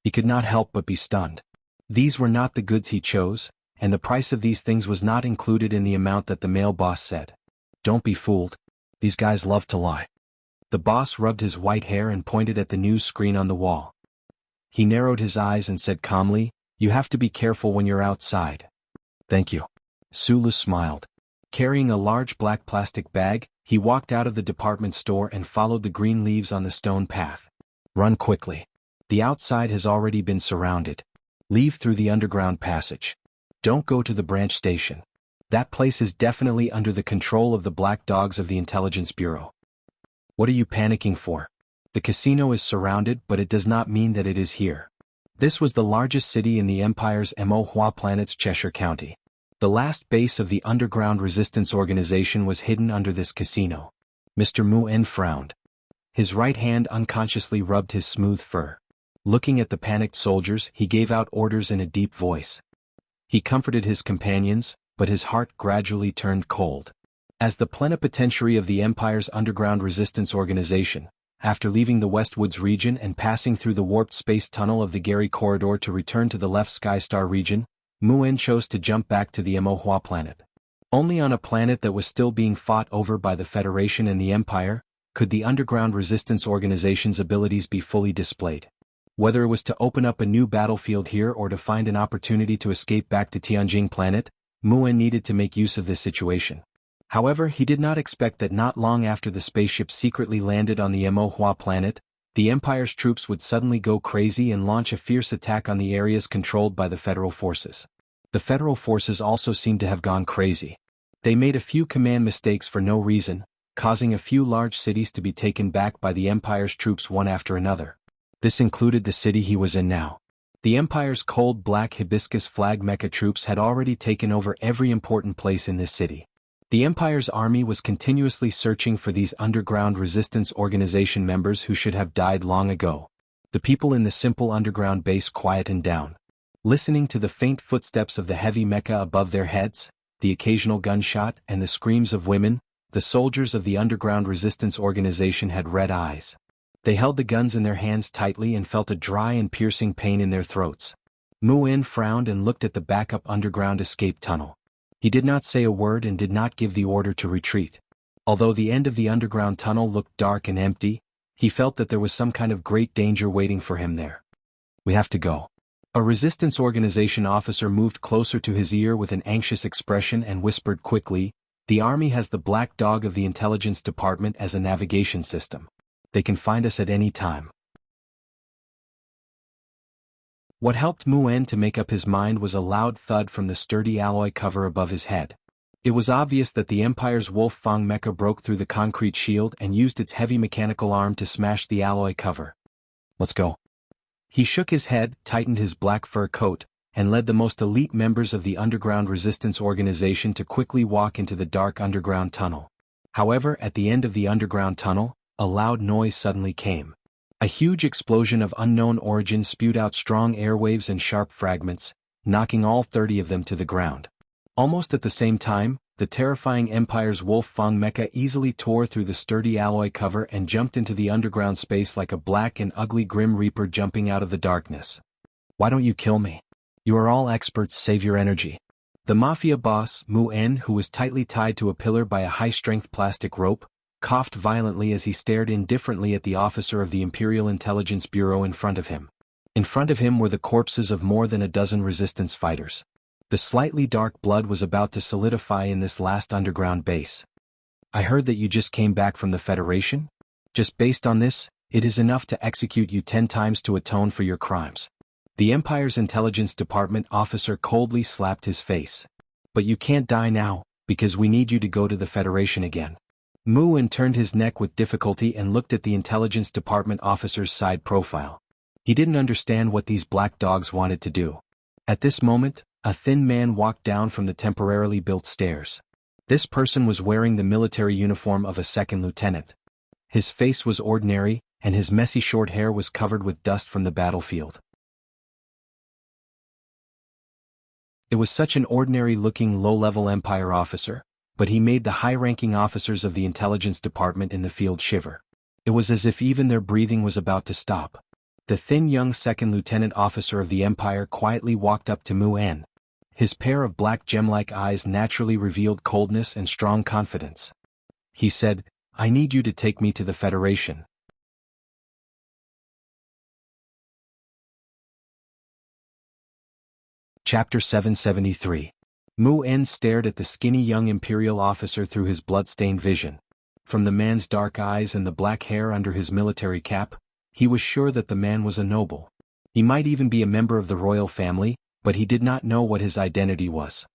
He could not help but be stunned. These were not the goods he chose, and the price of these things was not included in the amount that the male boss said. Don't be fooled. These guys love to lie. The boss rubbed his white hair and pointed at the news screen on the wall. He narrowed his eyes and said calmly, "You have to be careful when you're outside." "Thank you." Sulu smiled. Carrying a large black plastic bag, he walked out of the department store and followed the green leaves on the stone path. Run quickly. The outside has already been surrounded. Leave through the underground passage. Don't go to the branch station. That place is definitely under the control of the black dogs of the Intelligence Bureau. What are you panicking for? The casino is surrounded, but it does not mean that it is here. This was the largest city in the Empire's Emohua planet's Cheshire County. The last base of the underground resistance organization was hidden under this casino. Mr. Mu'en frowned. His right hand unconsciously rubbed his smooth fur. Looking at the panicked soldiers, he gave out orders in a deep voice. He comforted his companions, but his heart gradually turned cold. As the plenipotentiary of the Empire's underground resistance organization, after leaving the Westwoods region and passing through the warped space tunnel of the Gary Corridor to return to the left Skystar region, Mu'en chose to jump back to the Emohua planet. Only on a planet that was still being fought over by the Federation and the Empire, could the underground resistance organization's abilities be fully displayed? Whether it was to open up a new battlefield here or to find an opportunity to escape back to Tianjing planet, Muen needed to make use of this situation. However, he did not expect that not long after the spaceship secretly landed on the Mohua planet, the Empire's troops would suddenly go crazy and launch a fierce attack on the areas controlled by the Federal forces. The Federal forces also seemed to have gone crazy. They made a few command mistakes for no reason, causing a few large cities to be taken back by the Empire's troops one after another. This included the city he was in now. The Empire's cold black hibiscus flag mecha troops had already taken over every important place in this city. The Empire's army was continuously searching for these underground resistance organization members who should have died long ago. The people in the simple underground base quietened down. Listening to the faint footsteps of the heavy mecha above their heads, the occasional gunshot and the screams of women, the soldiers of the underground resistance organization had red eyes. They held the guns in their hands tightly and felt a dry and piercing pain in their throats. Muen frowned and looked at the backup underground escape tunnel. He did not say a word and did not give the order to retreat. Although the end of the underground tunnel looked dark and empty, he felt that there was some kind of great danger waiting for him there. "We have to go." A resistance organization officer moved closer to his ear with an anxious expression and whispered quickly, "The army has the black dog of the intelligence department as a navigation system. They can find us at any time." What helped Muen to make up his mind was a loud thud from the sturdy alloy cover above his head. It was obvious that the Empire's Wolf Fang mecha broke through the concrete shield and used its heavy mechanical arm to smash the alloy cover. "Let's go." He shook his head, tightened his black fur coat, and led the most elite members of the underground resistance organization to quickly walk into the dark underground tunnel. However, at the end of the underground tunnel, a loud noise suddenly came. A huge explosion of unknown origin spewed out strong airwaves and sharp fragments, knocking all 30 of them to the ground. Almost at the same time, the terrifying Empire's Wolf Fang mecha easily tore through the sturdy alloy cover and jumped into the underground space like a black and ugly Grim Reaper jumping out of the darkness. "Why don't you kill me? You are all experts, save your energy." The mafia boss, Muen, who was tightly tied to a pillar by a high-strength plastic rope, coughed violently as he stared indifferently at the officer of the Imperial Intelligence Bureau in front of him. In front of him were the corpses of more than a dozen resistance fighters. The slightly dark blood was about to solidify in this last underground base. "I heard that you just came back from the Federation? Just based on this, it is enough to execute you 10 times to atone for your crimes." The Empire's Intelligence Department officer coldly slapped his face. "But you can't die now, because we need you to go to the Federation again." Muen turned his neck with difficulty and looked at the Intelligence Department officer's side profile. He didn't understand what these black dogs wanted to do. At this moment, a thin man walked down from the temporarily built stairs. This person was wearing the military uniform of a second lieutenant. His face was ordinary, and his messy short hair was covered with dust from the battlefield. It was such an ordinary-looking low-level Empire officer, but he made the high-ranking officers of the intelligence department in the field shiver. It was as if even their breathing was about to stop. The thin young second lieutenant officer of the Empire quietly walked up to Muen. His pair of black gem-like eyes naturally revealed coldness and strong confidence. He said, "I need you to take me to the Federation." Chapter 773. Muen stared at the skinny young Imperial officer through his blood-stained vision. From the man's dark eyes and the black hair under his military cap, he was sure that the man was a noble. He might even be a member of the royal family, but he did not know what his identity was.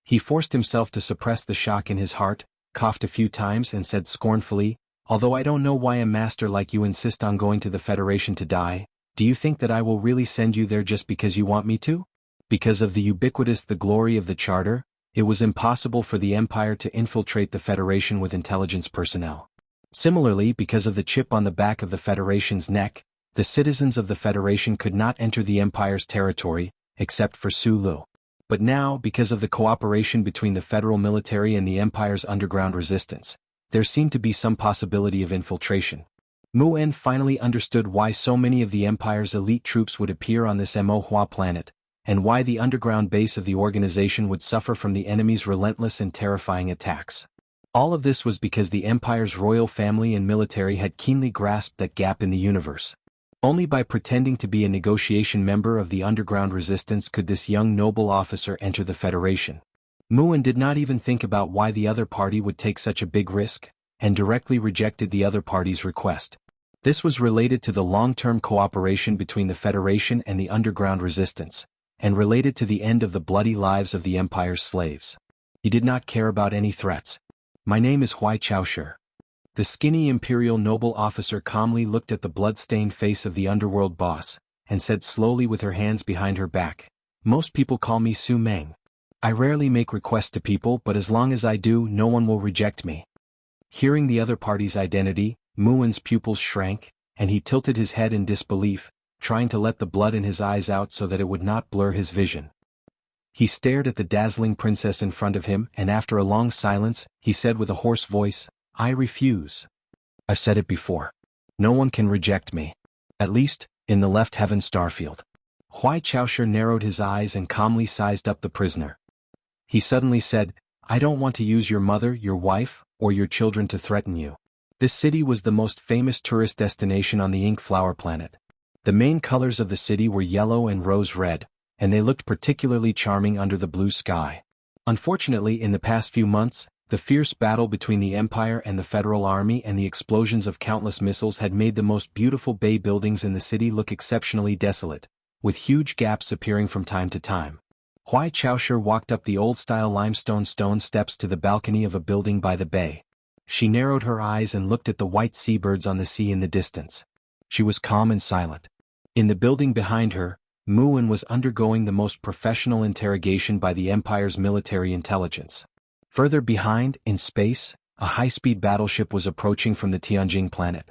He forced himself to suppress the shock in his heart, coughed a few times and said scornfully, "Although I don't know why a master like you insist on going to the Federation to die, do you think that I will really send you there just because you want me to?" Because of the ubiquitous the glory of the Charter, it was impossible for the Empire to infiltrate the Federation with intelligence personnel. Similarly, because of the chip on the back of the Federation's neck, the citizens of the Federation could not enter the Empire's territory, except for Sulu. But now, because of the cooperation between the federal military and the Empire's underground resistance, there seemed to be some possibility of infiltration. Muen finally understood why so many of the Empire's elite troops would appear on this Mohua planet, and why the underground base of the organization would suffer from the enemy's relentless and terrifying attacks. All of this was because the Empire's royal family and military had keenly grasped that gap in the universe. Only by pretending to be a negotiation member of the underground resistance could this young noble officer enter the Federation. Muin did not even think about why the other party would take such a big risk, and directly rejected the other party's request. This was related to the long-term cooperation between the Federation and the underground resistance, and related to the end of the bloody lives of the Empire's slaves. He did not care about any threats. "My name is Huai Chaoshi." The skinny imperial noble officer calmly looked at the blood-stained face of the underworld boss, and said slowly with her hands behind her back, "Most people call me Su Meng. I rarely make requests to people, but as long as I do, no one will reject me." Hearing the other party's identity, Muin's pupils shrank, and he tilted his head in disbelief, trying to let the blood in his eyes out so that it would not blur his vision. He stared at the dazzling princess in front of him, and after a long silence, he said with a hoarse voice, "I refuse. I've said it before. No one can reject me. At least, in the left heaven starfield." Huai Chaoshi narrowed his eyes and calmly sized up the prisoner. He suddenly said, "I don't want to use your mother, your wife, or your children to threaten you." This city was the most famous tourist destination on the Ink Flower planet. The main colors of the city were yellow and rose red, and they looked particularly charming under the blue sky. Unfortunately, in the past few months, the fierce battle between the Empire and the Federal Army and the explosions of countless missiles had made the most beautiful bay buildings in the city look exceptionally desolate, with huge gaps appearing from time to time. Huai Chaoshi walked up the old-style limestone stone steps to the balcony of a building by the bay. She narrowed her eyes and looked at the white seabirds on the sea in the distance. She was calm and silent. In the building behind her, Muin was undergoing the most professional interrogation by the Empire's military intelligence. Further behind, in space, a high-speed battleship was approaching from the Tianjing planet.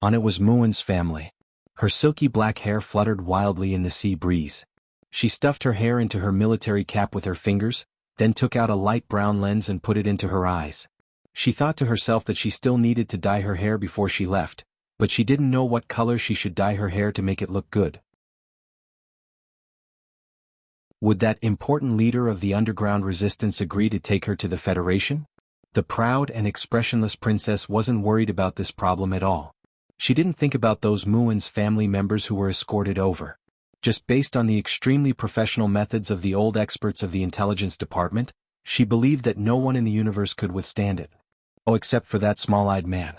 On it was Muin's family. Her silky black hair fluttered wildly in the sea breeze. She stuffed her hair into her military cap with her fingers, then took out a light brown lens and put it into her eyes. She thought to herself that she still needed to dye her hair before she left, but she didn't know what color she should dye her hair to make it look good. Would that important leader of the underground resistance agree to take her to the Federation? The proud and expressionless princess wasn't worried about this problem at all. She didn't think about those Muin's family members who were escorted over. Just based on the extremely professional methods of the old experts of the intelligence department, she believed that no one in the universe could withstand it. Oh, except for that small-eyed man.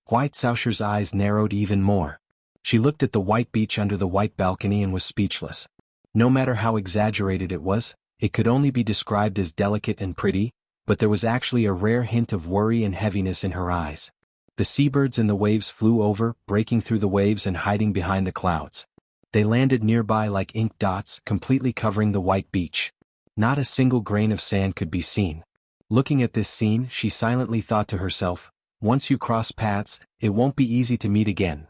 Huai Chaoshi's eyes narrowed even more. She looked at the white beach under the white balcony and was speechless. No matter how exaggerated it was, it could only be described as delicate and pretty, but there was actually a rare hint of worry and heaviness in her eyes. The seabirds in the waves flew over, breaking through the waves and hiding behind the clouds. They landed nearby like ink dots, completely covering the white beach. Not a single grain of sand could be seen. Looking at this scene, she silently thought to herself, once you cross paths, it won't be easy to meet again.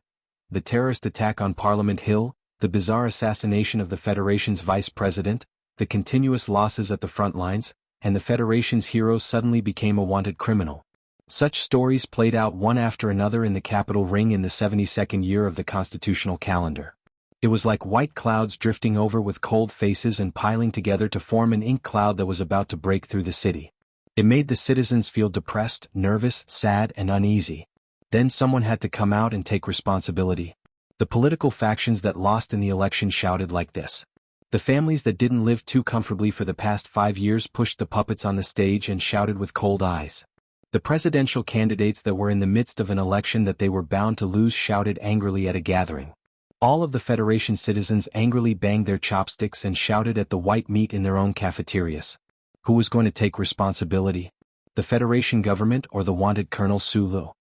The terrorist attack on Parliament Hill, the bizarre assassination of the Federation's vice president, the continuous losses at the front lines, and the Federation's hero suddenly became a wanted criminal. Such stories played out one after another in the capital ring in the 72nd year of the constitutional calendar. It was like white clouds drifting over with cold faces and piling together to form an ink cloud that was about to break through the city. It made the citizens feel depressed, nervous, sad, and uneasy. Then someone had to come out and take responsibility. The political factions that lost in the election shouted like this. The families that didn't live too comfortably for the past 5 years pushed the puppets on the stage and shouted with cold eyes. The presidential candidates that were in the midst of an election that they were bound to lose shouted angrily at a gathering. All of the Federation citizens angrily banged their chopsticks and shouted at the white meat in their own cafeterias. Who was going to take responsibility? The Federation government or the wanted Colonel Su Lu?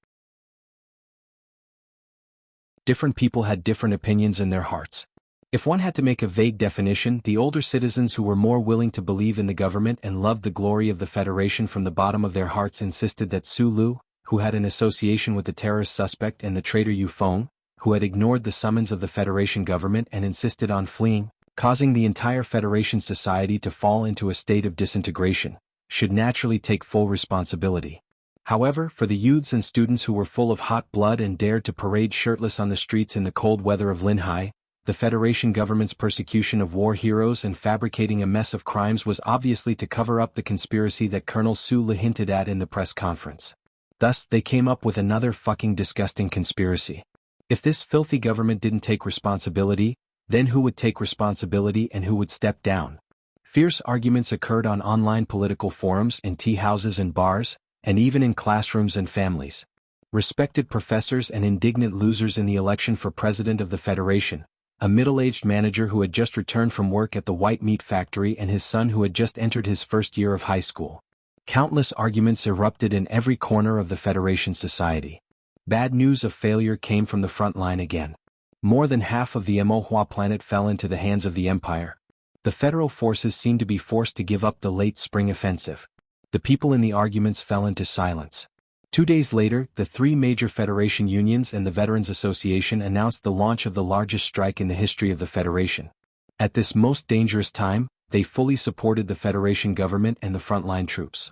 Different people had different opinions in their hearts. If one had to make a vague definition, the older citizens who were more willing to believe in the government and loved the glory of the Federation from the bottom of their hearts insisted that Su Lu, who had an association with the terrorist suspect and the traitor Yu Feng, who had ignored the summons of the Federation government and insisted on fleeing, causing the entire Federation society to fall into a state of disintegration, should naturally take full responsibility. However, for the youths and students who were full of hot blood and dared to parade shirtless on the streets in the cold weather of Linhai, the Federation government's persecution of war heroes and fabricating a mess of crimes was obviously to cover up the conspiracy that Colonel Su Le hinted at in the press conference. Thus, they came up with another fucking disgusting conspiracy. If this filthy government didn't take responsibility, then who would take responsibility and who would step down? Fierce arguments occurred on online political forums, in tea houses and bars, and even in classrooms and families. Respected professors and indignant losers in the election for president of the Federation, a middle-aged manager who had just returned from work at the white meat factory and his son who had just entered his first year of high school. Countless arguments erupted in every corner of the Federation society. Bad news of failure came from the front line again. More than half of the Emohua planet fell into the hands of the Empire. The federal forces seemed to be forced to give up the late spring offensive. The people in the arguments fell into silence. 2 days later, the three major Federation unions and the Veterans Association announced the launch of the largest strike in the history of the Federation. At this most dangerous time, they fully supported the Federation government and the frontline troops.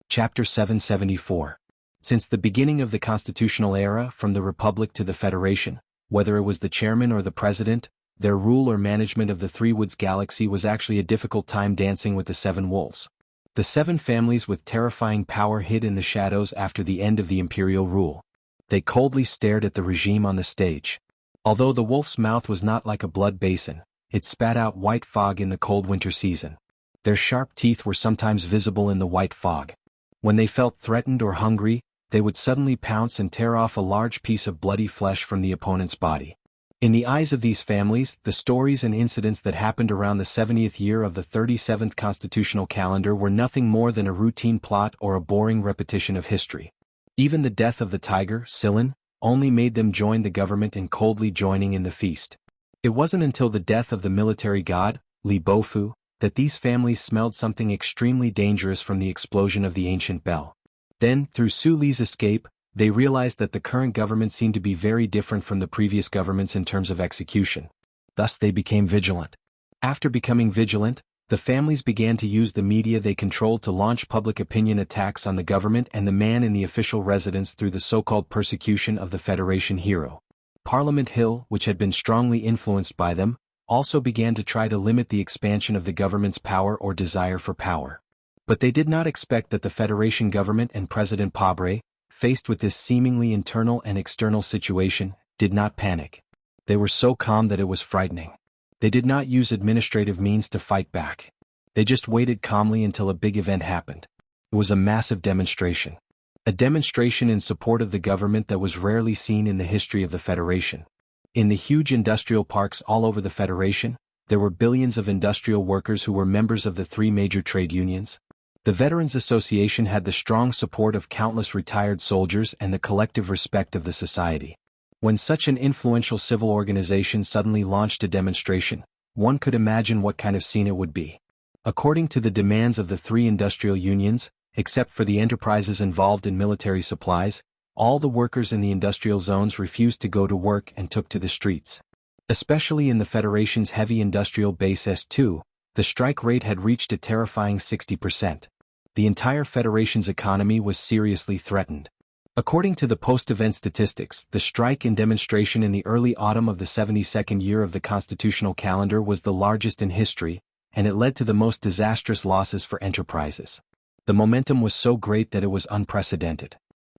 Chapter 774. Since the beginning of the constitutional era, from the Republic to the Federation, whether it was the chairman or the president, their rule or management of the Three Woods Galaxy was actually a difficult time dancing with the Seven Wolves. The seven families with terrifying power hid in the shadows after the end of the imperial rule. They coldly stared at the regime on the stage. Although the wolf's mouth was not like a blood basin, it spat out white fog in the cold winter season. Their sharp teeth were sometimes visible in the white fog. When they felt threatened or hungry, they would suddenly pounce and tear off a large piece of bloody flesh from the opponent's body. In the eyes of these families, the stories and incidents that happened around the 70th year of the 37th constitutional calendar were nothing more than a routine plot or a boring repetition of history. Even the death of the tiger, Silan, only made them join the government in coldly joining in the feast. It wasn't until the death of the military god, Li Bofu, that these families smelled something extremely dangerous from the explosion of the ancient bell. Then, through Su Li's escape, they realized that the current government seemed to be very different from the previous governments in terms of execution. Thus they became vigilant. After becoming vigilant, the families began to use the media they controlled to launch public opinion attacks on the government and the man in the official residence through the so-called persecution of the Federation hero. Parliament Hill, which had been strongly influenced by them, also began to try to limit the expansion of the government's power or desire for power. But they did not expect that the Federation government and President Pabre, faced with this seemingly internal and external situation, did not panic. They were so calm that it was frightening. They did not use administrative means to fight back. They just waited calmly until a big event happened. It was a massive demonstration. A demonstration in support of the government that was rarely seen in the history of the Federation. In the huge industrial parks all over the Federation, there were billions of industrial workers who were members of the three major trade unions. The Veterans Association had the strong support of countless retired soldiers and the collective respect of the society. When such an influential civil organization suddenly launched a demonstration, one could imagine what kind of scene it would be. According to the demands of the three industrial unions, except for the enterprises involved in military supplies, all the workers in the industrial zones refused to go to work and took to the streets. Especially in the Federation's heavy industrial base S2, the strike rate had reached a terrifying 60%. The entire Federation's economy was seriously threatened. According to the post-event statistics, the strike and demonstration in the early autumn of the 72nd year of the constitutional calendar was the largest in history, and it led to the most disastrous losses for enterprises. The momentum was so great that it was unprecedented.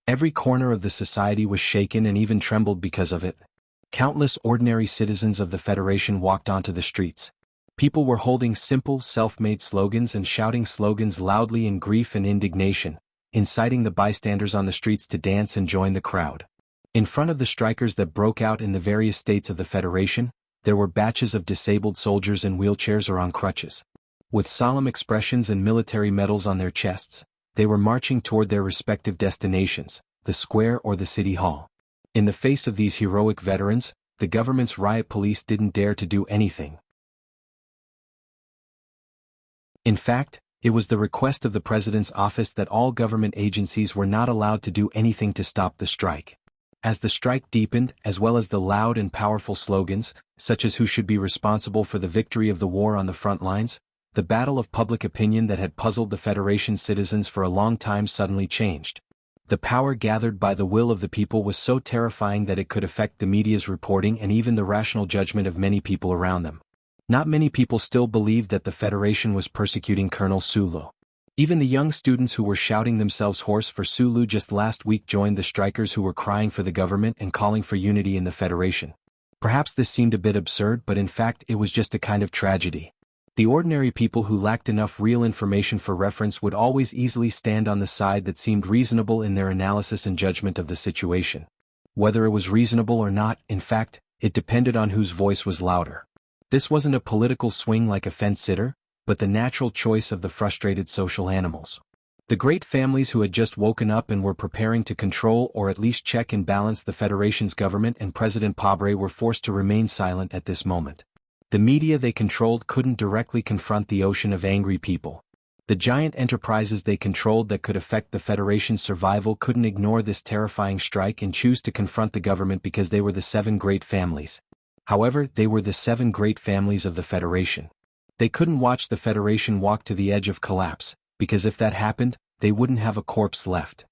Every corner of the society was shaken and even trembled because of it. Countless ordinary citizens of the Federation walked onto the streets. People were holding simple, self-made slogans and shouting slogans loudly in grief and indignation, inciting the bystanders on the streets to dance and join the crowd. In front of the strikers that broke out in the various states of the Federation, there were batches of disabled soldiers in wheelchairs or on crutches. With solemn expressions and military medals on their chests, they were marching toward their respective destinations, the square or the city hall. In the face of these heroic veterans, the government's riot police didn't dare to do anything. In fact, it was the request of the President's office that all government agencies were not allowed to do anything to stop the strike. As the strike deepened, as well as the loud and powerful slogans, such as who should be responsible for the victory of the war on the front lines, the battle of public opinion that had puzzled the Federation's citizens for a long time suddenly changed. The power gathered by the will of the people was so terrifying that it could affect the media's reporting and even the rational judgment of many people around them. Not many people still believed that the Federation was persecuting Colonel Sulu. Even the young students who were shouting themselves hoarse for Sulu just last week joined the strikers who were crying for the government and calling for unity in the Federation. Perhaps this seemed a bit absurd, but in fact it was just a kind of tragedy. The ordinary people who lacked enough real information for reference would always easily stand on the side that seemed reasonable in their analysis and judgment of the situation. Whether it was reasonable or not, in fact, it depended on whose voice was louder. This wasn't a political swing like a fence-sitter, but the natural choice of the frustrated social animals. The great families who had just woken up and were preparing to control or at least check and balance the Federation's government and President Pabre were forced to remain silent at this moment. The media they controlled couldn't directly confront the ocean of angry people. The giant enterprises they controlled that could affect the Federation's survival couldn't ignore this terrifying strike and choose to confront the government because they were the 7 great families. However, they were the 7 great families of the Federation. They couldn't watch the Federation walk to the edge of collapse, because if that happened, they wouldn't have a corpse left.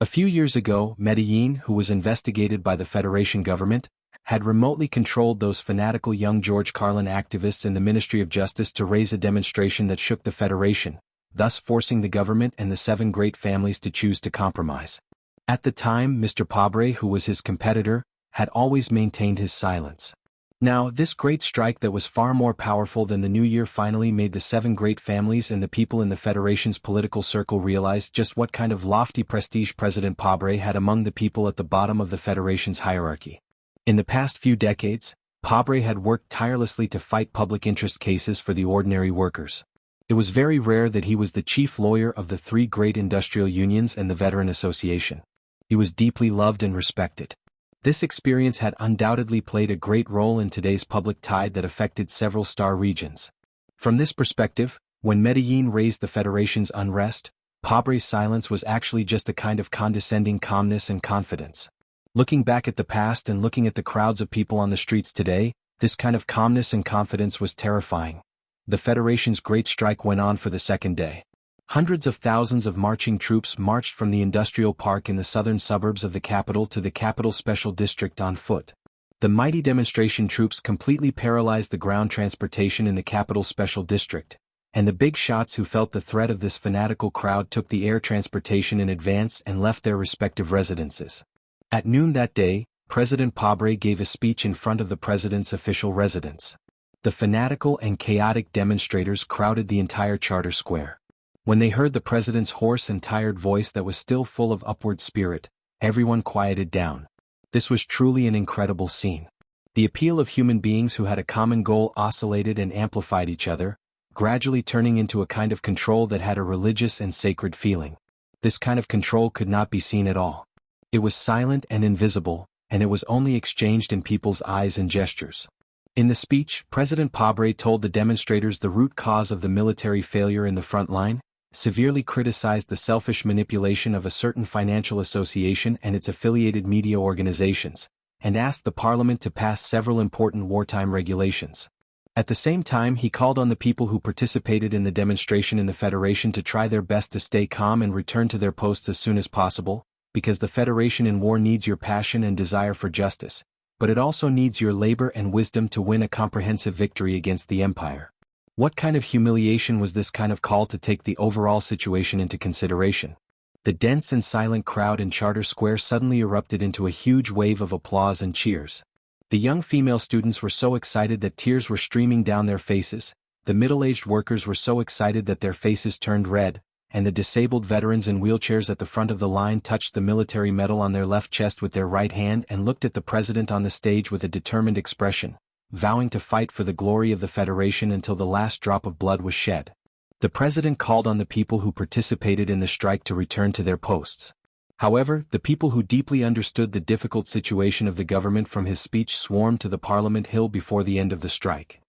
A few years ago, Medellin, who was investigated by the Federation government, had remotely controlled those fanatical young George Carlin activists in the Ministry of Justice to raise a demonstration that shook the Federation, thus forcing the government and the 7 great families to choose to compromise. At the time, Mr. Pabre, who was his competitor, had always maintained his silence. Now, this great strike that was far more powerful than the New Year finally made the 7 great families and the people in the Federation's political circle realize just what kind of lofty prestige President Pabre had among the people at the bottom of the Federation's hierarchy. In the past few decades, Pabre had worked tirelessly to fight public interest cases for the ordinary workers. It was very rare that he was the chief lawyer of the 3 great industrial unions and the Veteran Association. He was deeply loved and respected. This experience had undoubtedly played a great role in today's public tide that affected several star regions. From this perspective, when Medellin raised the Federation's unrest, Pabre's silence was actually just a kind of condescending calmness and confidence. Looking back at the past and looking at the crowds of people on the streets today, this kind of calmness and confidence was terrifying. The Federation's great strike went on for the 2nd day. Hundreds of thousands of marching troops marched from the industrial park in the southern suburbs of the capital to the capital special district on foot. The mighty demonstration troops completely paralyzed the ground transportation in the capital special district, and the big shots who felt the threat of this fanatical crowd took the air transportation in advance and left their respective residences. At noon that day, President Pabre gave a speech in front of the president's official residence. The fanatical and chaotic demonstrators crowded the entire Charter Square. When they heard the president's hoarse and tired voice that was still full of upward spirit, everyone quieted down. This was truly an incredible scene. The appeal of human beings who had a common goal oscillated and amplified each other, gradually turning into a kind of control that had a religious and sacred feeling. This kind of control could not be seen at all. It was silent and invisible, and it was only exchanged in people's eyes and gestures. In the speech, President Pabre told the demonstrators the root cause of the military failure in the front line, severely criticized the selfish manipulation of a certain financial association and its affiliated media organizations, and asked the parliament to pass several important wartime regulations. At the same time, he called on the people who participated in the demonstration in the Federation to try their best to stay calm and return to their posts as soon as possible, because the Federation in war needs your passion and desire for justice, but it also needs your labor and wisdom to win a comprehensive victory against the empire. What kind of humiliation was this kind of call to take the overall situation into consideration? The dense and silent crowd in Charter Square suddenly erupted into a huge wave of applause and cheers. The young female students were so excited that tears were streaming down their faces, the middle-aged workers were so excited that their faces turned red, and the disabled veterans in wheelchairs at the front of the line touched the military medal on their left chest with their right hand and looked at the president on the stage with a determined expression, vowing to fight for the glory of the Federation until the last drop of blood was shed. The president called on the people who participated in the strike to return to their posts. However, the people who deeply understood the difficult situation of the government from his speech swarmed to the Parliament Hill before the end of the strike.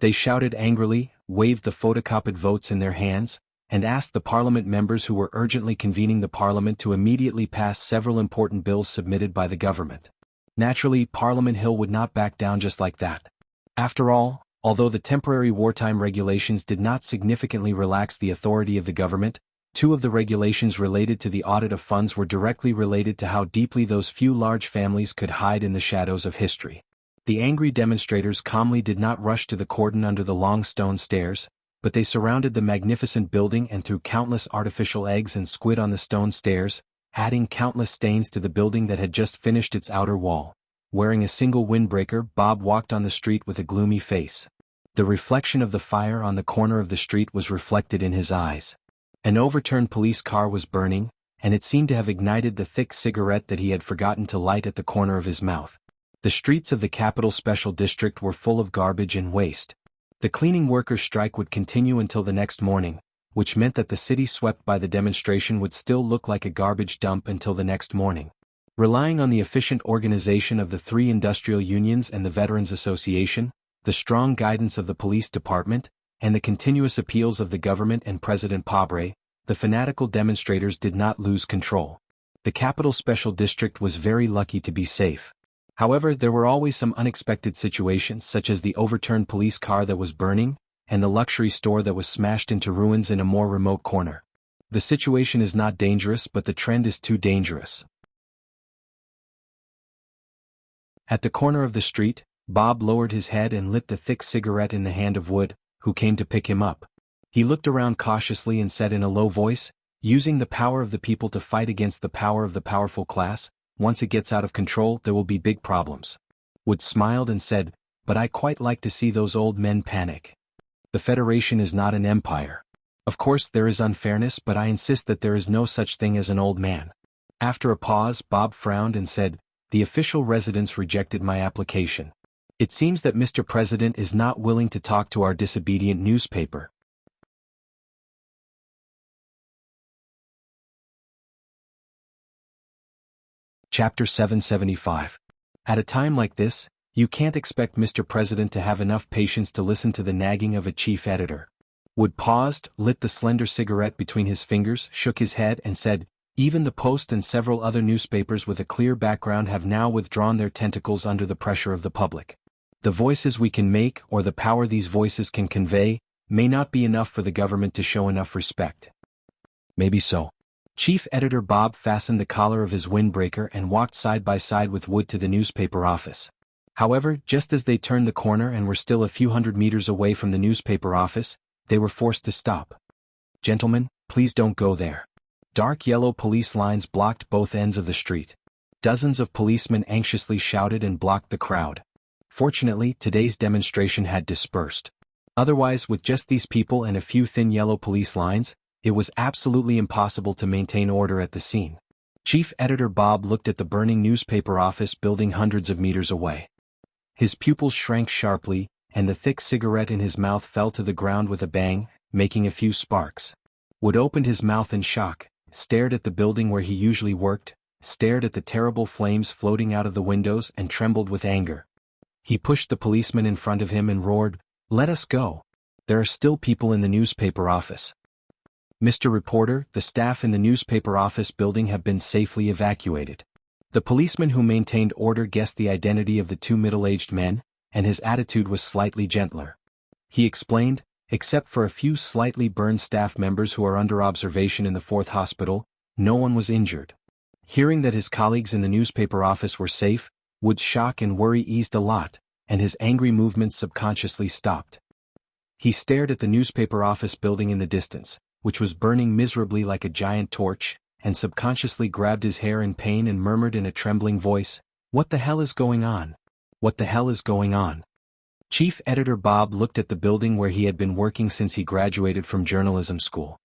They shouted angrily, waved the photocopied votes in their hands, and asked the Parliament members who were urgently convening the Parliament to immediately pass several important bills submitted by the government. Naturally, Parliament Hill would not back down just like that. After all, although the temporary wartime regulations did not significantly relax the authority of the government, two of the regulations related to the audit of funds were directly related to how deeply those few large families could hide in the shadows of history. The angry demonstrators calmly did not rush to the cordon under the long stone stairs, but they surrounded the magnificent building and threw countless artificial eggs and squid on the stone stairs, adding countless stains to the building that had just finished its outer wall. Wearing a single windbreaker, Bob walked on the street with a gloomy face. The reflection of the fire on the corner of the street was reflected in his eyes. An overturned police car was burning, and it seemed to have ignited the thick cigarette that he had forgotten to light at the corner of his mouth. The streets of the Capital Special District were full of garbage and waste. The cleaning workers' strike would continue until the next morning, which meant that the city swept by the demonstration would still look like a garbage dump until the next morning. Relying on the efficient organization of the three industrial unions and the Veterans Association, the strong guidance of the police department, and the continuous appeals of the government and President Pabre, the fanatical demonstrators did not lose control. The Capital Special District was very lucky to be safe. However, there were always some unexpected situations, such as the overturned police car that was burning, and the luxury store that was smashed into ruins in a more remote corner. The situation is not dangerous, but the trend is too dangerous. At the corner of the street, Bob lowered his head and lit the thick cigarette in the hand of Wood, who came to pick him up. He looked around cautiously and said in a low voice, "Using the power of the people to fight against the power of the powerful class, once it gets out of control there will be big problems." Wood smiled and said, "But I quite like to see those old men panic. The Federation is not an empire. Of course there is unfairness, but I insist that there is no such thing as an old man." After a pause, Bob frowned and said, "The official residence rejected my application. It seems that Mr. President is not willing to talk to our disobedient newspaper." Chapter 775. At a time like this, you can't expect Mr. President to have enough patience to listen to the nagging of a chief editor. Wood paused, lit the slender cigarette between his fingers, shook his head and said, "Even the Post and several other newspapers with a clear background have now withdrawn their tentacles under the pressure of the public. The voices we can make, or the power these voices can convey, may not be enough for the government to show enough respect." "Maybe so." Chief Editor Bob fastened the collar of his windbreaker and walked side by side with Wood to the newspaper office. However, just as they turned the corner and were still a few hundred meters away from the newspaper office, they were forced to stop. "Gentlemen, please don't go there." Dark yellow police lines blocked both ends of the street. Dozens of policemen anxiously shouted and blocked the crowd. Fortunately, today's demonstration had dispersed. Otherwise, with just these people and a few thin yellow police lines, it was absolutely impossible to maintain order at the scene. Chief Editor Bob looked at the burning newspaper office building hundreds of meters away. His pupils shrank sharply, and the thick cigarette in his mouth fell to the ground with a bang, making a few sparks. Wood opened his mouth in shock, stared at the building where he usually worked, stared at the terrible flames floating out of the windows and trembled with anger. He pushed the policeman in front of him and roared, "Let us go. There are still people in the newspaper office." "Mr. Reporter, the staff in the newspaper office building have been safely evacuated." The policeman who maintained order guessed the identity of the two middle-aged men, and his attitude was slightly gentler. He explained, "Except for a few slightly burned staff members who are under observation in the 4th Hospital, no one was injured." Hearing that his colleagues in the newspaper office were safe, Wood's shock and worry eased a lot, and his angry movements subconsciously stopped. He stared at the newspaper office building in the distance, which was burning miserably like a giant torch, and subconsciously grabbed his hair in pain and murmured in a trembling voice, "What the hell is going on? What the hell is going on?" Chief Editor Bob looked at the building where he had been working since he graduated from journalism school.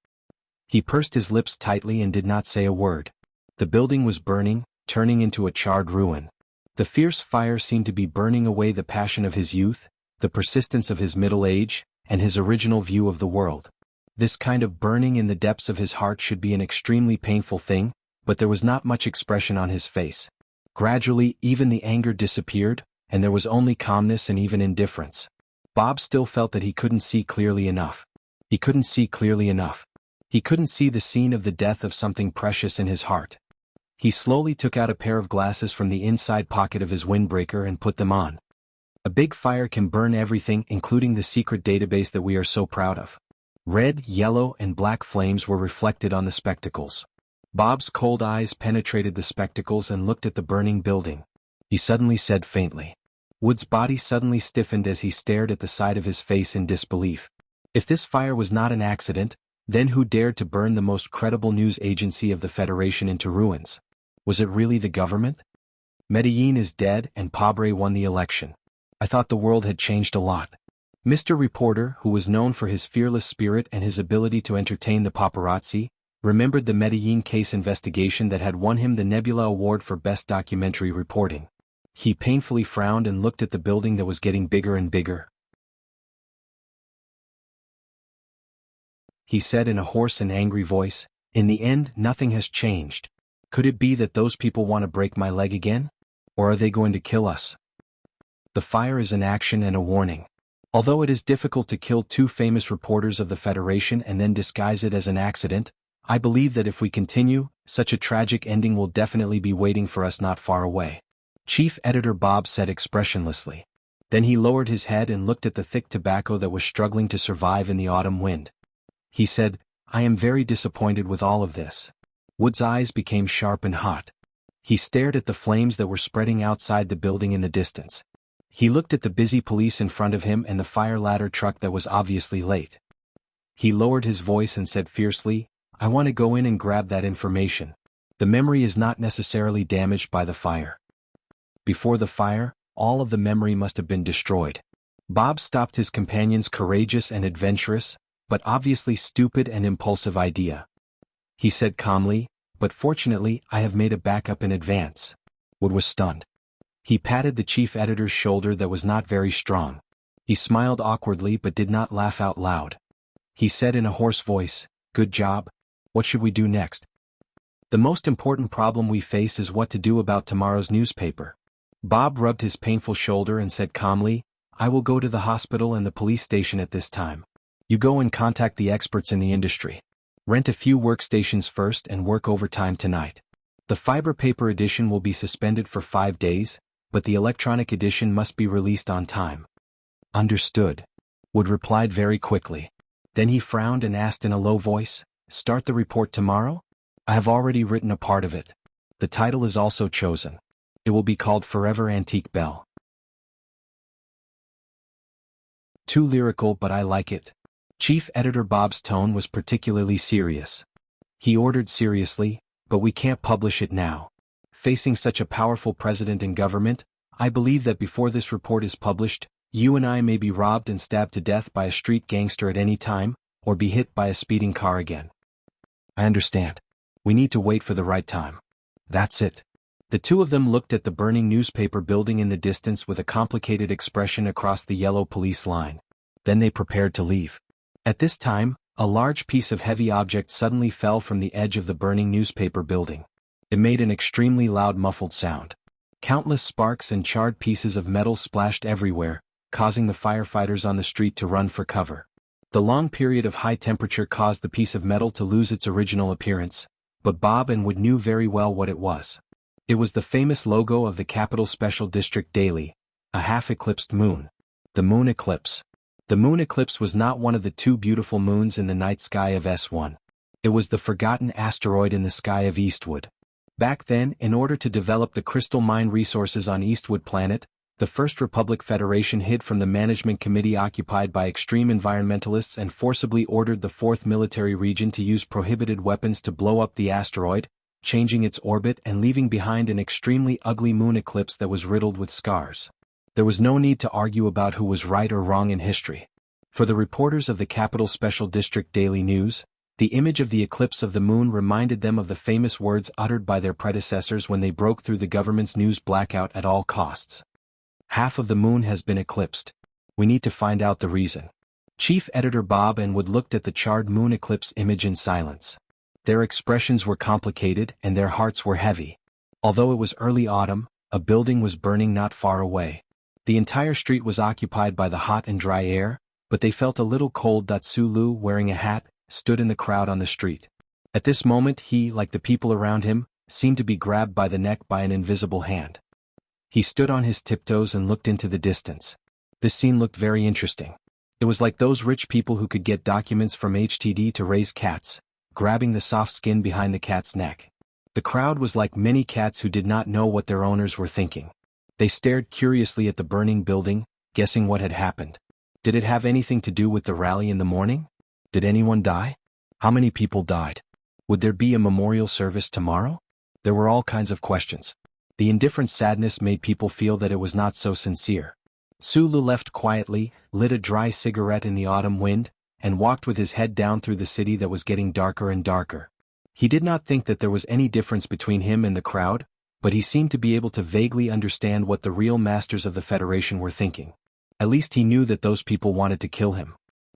He pursed his lips tightly and did not say a word. The building was burning, turning into a charred ruin. The fierce fire seemed to be burning away the passion of his youth, the persistence of his middle age, and his original view of the world. This kind of burning in the depths of his heart should be an extremely painful thing, but there was not much expression on his face. Gradually, even the anger disappeared, and there was only calmness and even indifference. Bob still felt that he couldn't see clearly enough. He couldn't see clearly enough. He couldn't see the scene of the death of something precious in his heart. He slowly took out a pair of glasses from the inside pocket of his windbreaker and put them on. A big fire can burn everything, including the secret database that we are so proud of. Red, yellow, and black flames were reflected on the spectacles. Bob's cold eyes penetrated the spectacles and looked at the burning building. He suddenly said faintly. Wood's body suddenly stiffened as he stared at the side of his face in disbelief. If this fire was not an accident, then who dared to burn the most credible news agency of the Federation into ruins? Was it really the government? Medellin is dead and Pobre won the election. I thought the world had changed a lot. Mr. Reporter, who was known for his fearless spirit and his ability to entertain the paparazzi, remembered the Medellin case investigation that had won him the Nebula Award for Best Documentary Reporting. He painfully frowned and looked at the building that was getting bigger and bigger. He said in a hoarse and angry voice, "In the end, nothing has changed. Could it be that those people want to break my leg again? Or are they going to kill us?" The fire is an action and a warning. Although it is difficult to kill two famous reporters of the Federation and then disguise it as an accident, I believe that if we continue, such a tragic ending will definitely be waiting for us not far away. Chief Editor Bob said expressionlessly. Then he lowered his head and looked at the thick tobacco that was struggling to survive in the autumn wind. He said, "I am very disappointed with all of this." Wood's eyes became sharp and hot. He stared at the flames that were spreading outside the building in the distance. He looked at the busy police in front of him and the fire ladder truck that was obviously late. He lowered his voice and said fiercely, "I want to go in and grab that information. The memory is not necessarily damaged by the fire." Before the fire, all of the memory must have been destroyed. Bob stopped his companion's courageous and adventurous, but obviously stupid and impulsive idea. He said calmly, "But fortunately, I have made a backup in advance." Wood was stunned. He patted the chief editor's shoulder that was not very strong. He smiled awkwardly but did not laugh out loud. He said in a hoarse voice, "Good job. What should we do next?" "The most important problem we face is what to do about tomorrow's newspaper." Bob rubbed his painful shoulder and said calmly, "I will go to the hospital and the police station at this time. You go and contact the experts in the industry. Rent a few workstations first and work overtime tonight. The fiber paper edition will be suspended for 5 days, but the electronic edition must be released on time." "Understood," Wood replied very quickly. Then he frowned and asked in a low voice, "Start the report tomorrow?" "I have already written a part of it. The title is also chosen. It will be called Forever Antique Bell." Too lyrical, but I like it. Chief Editor Bob's tone was particularly serious. He ordered seriously, "But we can't publish it now. Facing such a powerful president and government, I believe that before this report is published, you and I may be robbed and stabbed to death by a street gangster at any time, or be hit by a speeding car again." "I understand. We need to wait for the right time." "That's it." The two of them looked at the burning newspaper building in the distance with a complicated expression across the yellow police line. Then they prepared to leave. At this time, a large piece of heavy object suddenly fell from the edge of the burning newspaper building. It made an extremely loud muffled sound. Countless sparks and charred pieces of metal splashed everywhere, causing the firefighters on the street to run for cover. The long period of high temperature caused the piece of metal to lose its original appearance, but Bob and Wood knew very well what it was. It was the famous logo of the Capital Special District Daily, a half-eclipsed moon. The moon eclipse. The moon eclipse was not one of the two beautiful moons in the night sky of S1. It was the forgotten asteroid in the sky of Eastwood. Back then, in order to develop the crystal mine resources on Eastwood Planet, the First Republic Federation hid from the management committee occupied by extreme environmentalists and forcibly ordered the 4th Military Region to use prohibited weapons to blow up the asteroid, changing its orbit and leaving behind an extremely ugly moon eclipse that was riddled with scars. There was no need to argue about who was right or wrong in history. For the reporters of the Capital Special District Daily News, the image of the eclipse of the moon reminded them of the famous words uttered by their predecessors when they broke through the government's news blackout at all costs. "Half of the moon has been eclipsed. We need to find out the reason." Chief Editor Bob and Wood looked at the charred moon eclipse image in silence. Their expressions were complicated and their hearts were heavy. Although it was early autumn, a building was burning not far away. The entire street was occupied by the hot and dry air, but they felt a little cold. Sulu, wearing a hat, stood in the crowd on the street. At this moment he, like the people around him, seemed to be grabbed by the neck by an invisible hand. He stood on his tiptoes and looked into the distance. This scene looked very interesting. It was like those rich people who could get documents from HTD to raise cats, grabbing the soft skin behind the cat's neck. The crowd was like many cats who did not know what their owners were thinking. They stared curiously at the burning building, guessing what had happened. Did it have anything to do with the rally in the morning? Did anyone die? How many people died? Would there be a memorial service tomorrow? There were all kinds of questions. The indifferent sadness made people feel that it was not so sincere. Sulu left quietly, lit a dry cigarette in the autumn wind, and walked with his head down through the city that was getting darker and darker. He did not think that there was any difference between him and the crowd, but he seemed to be able to vaguely understand what the real masters of the Federation were thinking. At least he knew that those people wanted to kill him.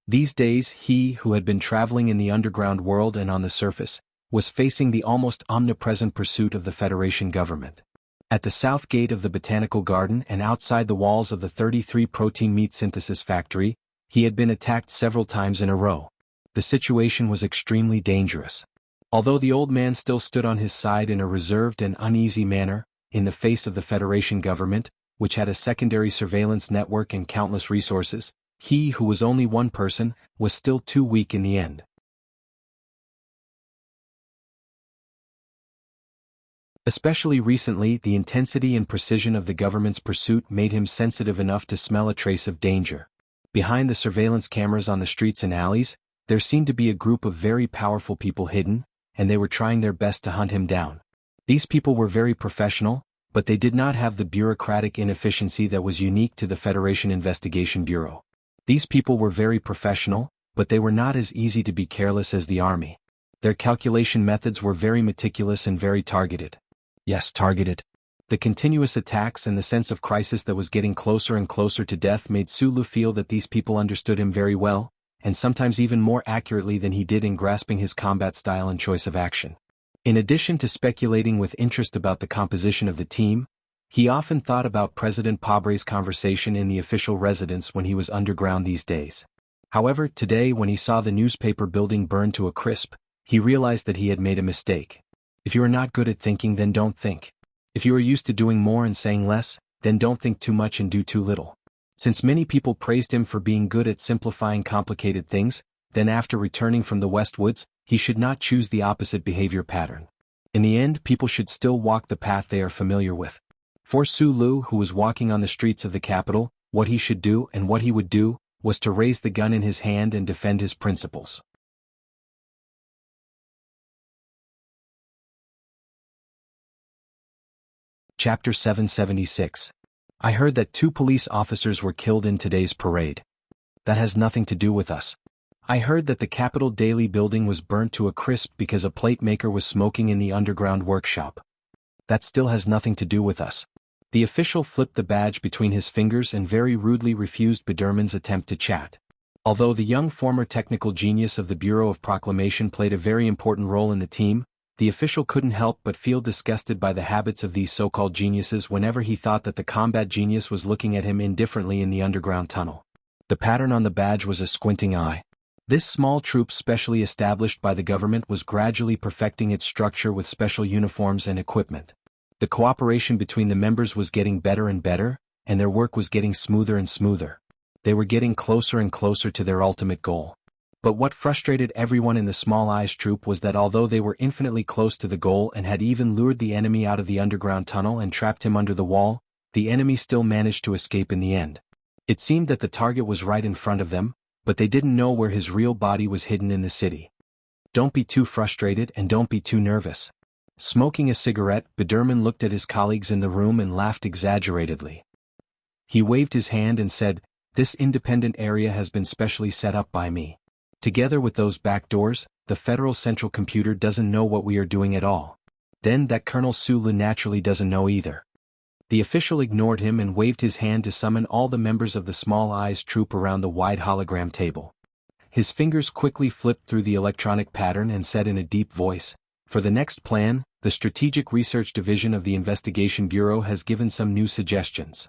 These days he, who had been traveling in the underground world and on the surface, was facing the almost omnipresent pursuit of the Federation government. At the south gate of the botanical garden and outside the walls of the 33 protein meat synthesis factory, he had been attacked several times in a row. The situation was extremely dangerous. Although the old man still stood on his side in a reserved and uneasy manner, in the face of the Federation government, which had a secondary surveillance network and countless resources, he, who was only one person, was still too weak in the end. Especially recently, the intensity and precision of the government's pursuit made him sensitive enough to smell a trace of danger. Behind the surveillance cameras on the streets and alleys, there seemed to be a group of very powerful people hidden, and they were trying their best to hunt him down. These people were very professional, but they did not have the bureaucratic inefficiency that was unique to the Federation Investigation Bureau. These people were very professional, but they were not as easy to be careless as the army. Their calculation methods were very meticulous and very targeted. Yes, targeted. The continuous attacks and the sense of crisis that was getting closer and closer to death made Sulu feel that these people understood him very well, and sometimes even more accurately than he did in grasping his combat style and choice of action. In addition to speculating with interest about the composition of the team, he often thought about President Pabre's conversation in the official residence when he was underground these days. However, today when he saw the newspaper building burn to a crisp, he realized that he had made a mistake. If you are not good at thinking, then don't think. If you are used to doing more and saying less, then don't think too much and do too little. Since many people praised him for being good at simplifying complicated things, then after returning from the West Woods, he should not choose the opposite behavior pattern. In the end, people should still walk the path they are familiar with. For Sulu, who was walking on the streets of the capital, what he should do and what he would do was to raise the gun in his hand and defend his principles. Chapter 776. I heard that 2 police officers were killed in today's parade. That has nothing to do with us. I heard that the Capitol Daily building was burnt to a crisp because a plate maker was smoking in the underground workshop. That still has nothing to do with us. The official flipped the badge between his fingers and very rudely refused Biderman's attempt to chat. Although the young former technical genius of the Bureau of Proclamation played a very important role in the team, the official couldn't help but feel disgusted by the habits of these so-called geniuses whenever he thought that the combat genius was looking at him indifferently in the underground tunnel. The pattern on the badge was a squinting eye. This small troop specially established by the government was gradually perfecting its structure with special uniforms and equipment. The cooperation between the members was getting better and better, and their work was getting smoother and smoother. They were getting closer and closer to their ultimate goal. But what frustrated everyone in the Small Eyes troop was that although they were infinitely close to the goal and had even lured the enemy out of the underground tunnel and trapped him under the wall, the enemy still managed to escape in the end. It seemed that the target was right in front of them, but they didn't know where his real body was hidden in the city. Don't be too frustrated and don't be too nervous. Smoking a cigarette, Biderman looked at his colleagues in the room and laughed exaggeratedly. He waved his hand and said, "This independent area has been specially set up by me. Together with those back doors, the Federal Central Computer doesn't know what we are doing at all. Then that Colonel Sulu naturally doesn't know either." The official ignored him and waved his hand to summon all the members of the Small Eyes troop around the wide hologram table. His fingers quickly flipped through the electronic pattern and said in a deep voice, "For the next plan, the Strategic Research Division of the Investigation Bureau has given some new suggestions."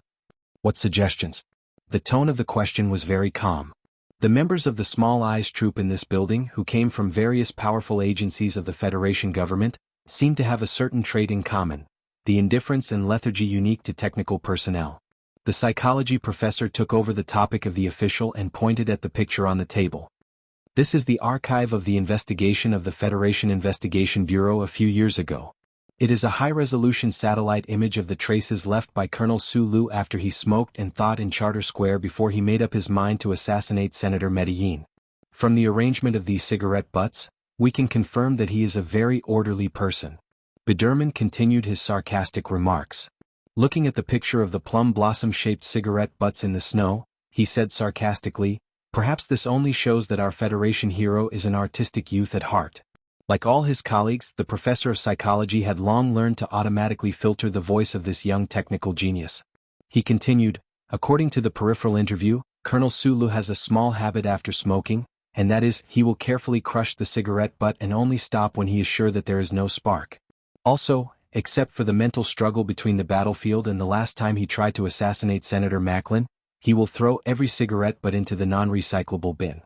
What suggestions? The tone of the question was very calm. The members of the Small Eyes troop in this building, who came from various powerful agencies of the Federation government, seemed to have a certain trait in common: the indifference and lethargy unique to technical personnel. The psychology professor took over the topic of the official and pointed at the picture on the table. This is the archive of the investigation of the Federation Investigation Bureau a few years ago. It is a high-resolution satellite image of the traces left by Colonel Sulu after he smoked and thought in Charter Square before he made up his mind to assassinate Senator Medellin. From the arrangement of these cigarette butts, we can confirm that he is a very orderly person. Biderman continued his sarcastic remarks. Looking at the picture of the plum blossom-shaped cigarette butts in the snow, he said sarcastically, "Perhaps this only shows that our Federation hero is an artistic youth at heart." Like all his colleagues, the professor of psychology had long learned to automatically filter the voice of this young technical genius. He continued, "According to the peripheral interview, Colonel Sulu has a small habit after smoking, and that is, he will carefully crush the cigarette butt and only stop when he is sure that there is no spark. Also, except for the mental struggle between the battlefield and the last time he tried to assassinate Senator Macklin, he will throw every cigarette butt into the non-recyclable bin."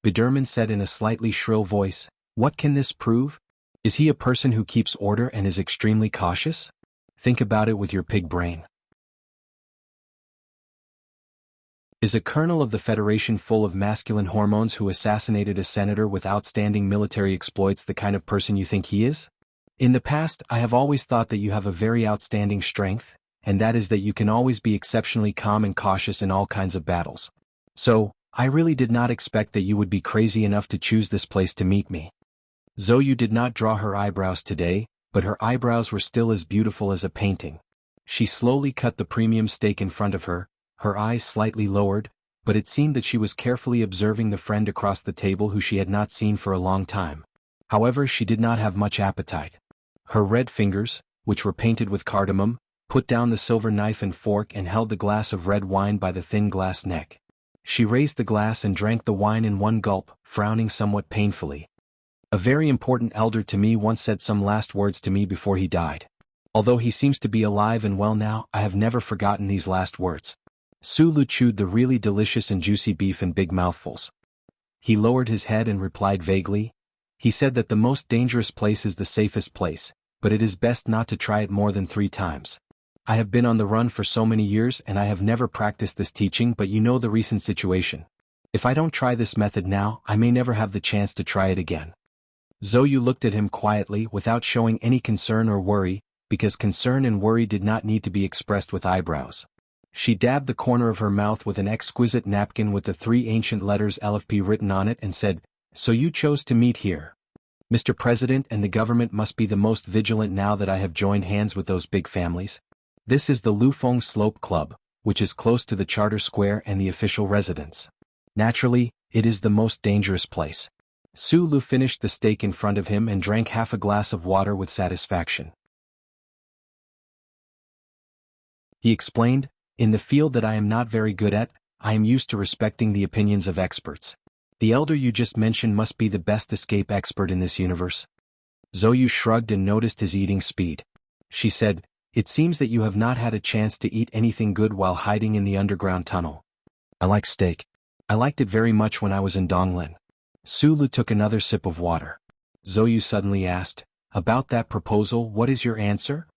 Biderman said in a slightly shrill voice, "What can this prove? Is he a person who keeps order and is extremely cautious? Think about it with your pig brain. Is a colonel of the Federation full of masculine hormones who assassinated a senator with outstanding military exploits the kind of person you think he is? In the past, I have always thought that you have a very outstanding strength, and that is that you can always be exceptionally calm and cautious in all kinds of battles. So, I really did not expect that you would be crazy enough to choose this place to meet me." Zoyu did not draw her eyebrows today, but her eyebrows were still as beautiful as a painting. She slowly cut the premium steak in front of her, her eyes slightly lowered, but it seemed that she was carefully observing the friend across the table who she had not seen for a long time. However, she did not have much appetite. Her red fingers, which were painted with cardamom, put down the silver knife and fork and held the glass of red wine by the thin glass neck. She raised the glass and drank the wine in one gulp, frowning somewhat painfully. "A very important elder to me once said some last words to me before he died. Although he seems to be alive and well now, I have never forgotten these last words." Sulu chewed the really delicious and juicy beef in big mouthfuls. He lowered his head and replied vaguely, "He said that the most dangerous place is the safest place, but it is best not to try it more than 3 times. I have been on the run for so many years and I have never practiced this teaching, but you know the recent situation. If I don't try this method now, I may never have the chance to try it again." Zoyu looked at him quietly without showing any concern or worry, because concern and worry did not need to be expressed with eyebrows. She dabbed the corner of her mouth with an exquisite napkin with the 3 ancient letters LFP written on it and said, "So you chose to meet here. Mr. President and the government must be the most vigilant now that I have joined hands with those big families. This is the Lufeng Slope Club, which is close to the Charter Square and the official residence. Naturally, it is the most dangerous place." Sulu finished the steak in front of him and drank half a glass of water with satisfaction. He explained, "In the field that I am not very good at, I am used to respecting the opinions of experts. The elder you just mentioned must be the best escape expert in this universe." Zoyu shrugged and noticed his eating speed. She said, "It seems that you have not had a chance to eat anything good while hiding in the underground tunnel." "I like steak. I liked it very much when I was in Donglin." Sulu took another sip of water. Zoyu suddenly asked, "About that proposal, what is your answer?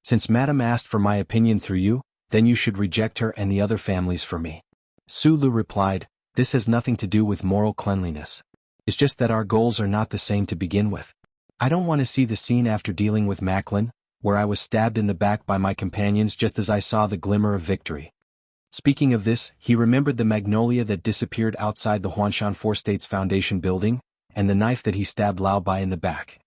Since Madame asked for my opinion through you, then you should reject her and the other families for me." Sulu replied, "This has nothing to do with moral cleanliness. It's just that our goals are not the same to begin with. I don't want to see the scene after dealing with Macklin, where I was stabbed in the back by my companions just as I saw the glimmer of victory." Speaking of this, he remembered the magnolia that disappeared outside the Huanshan Four States Foundation building, and the knife that he stabbed Lao Bai in the back.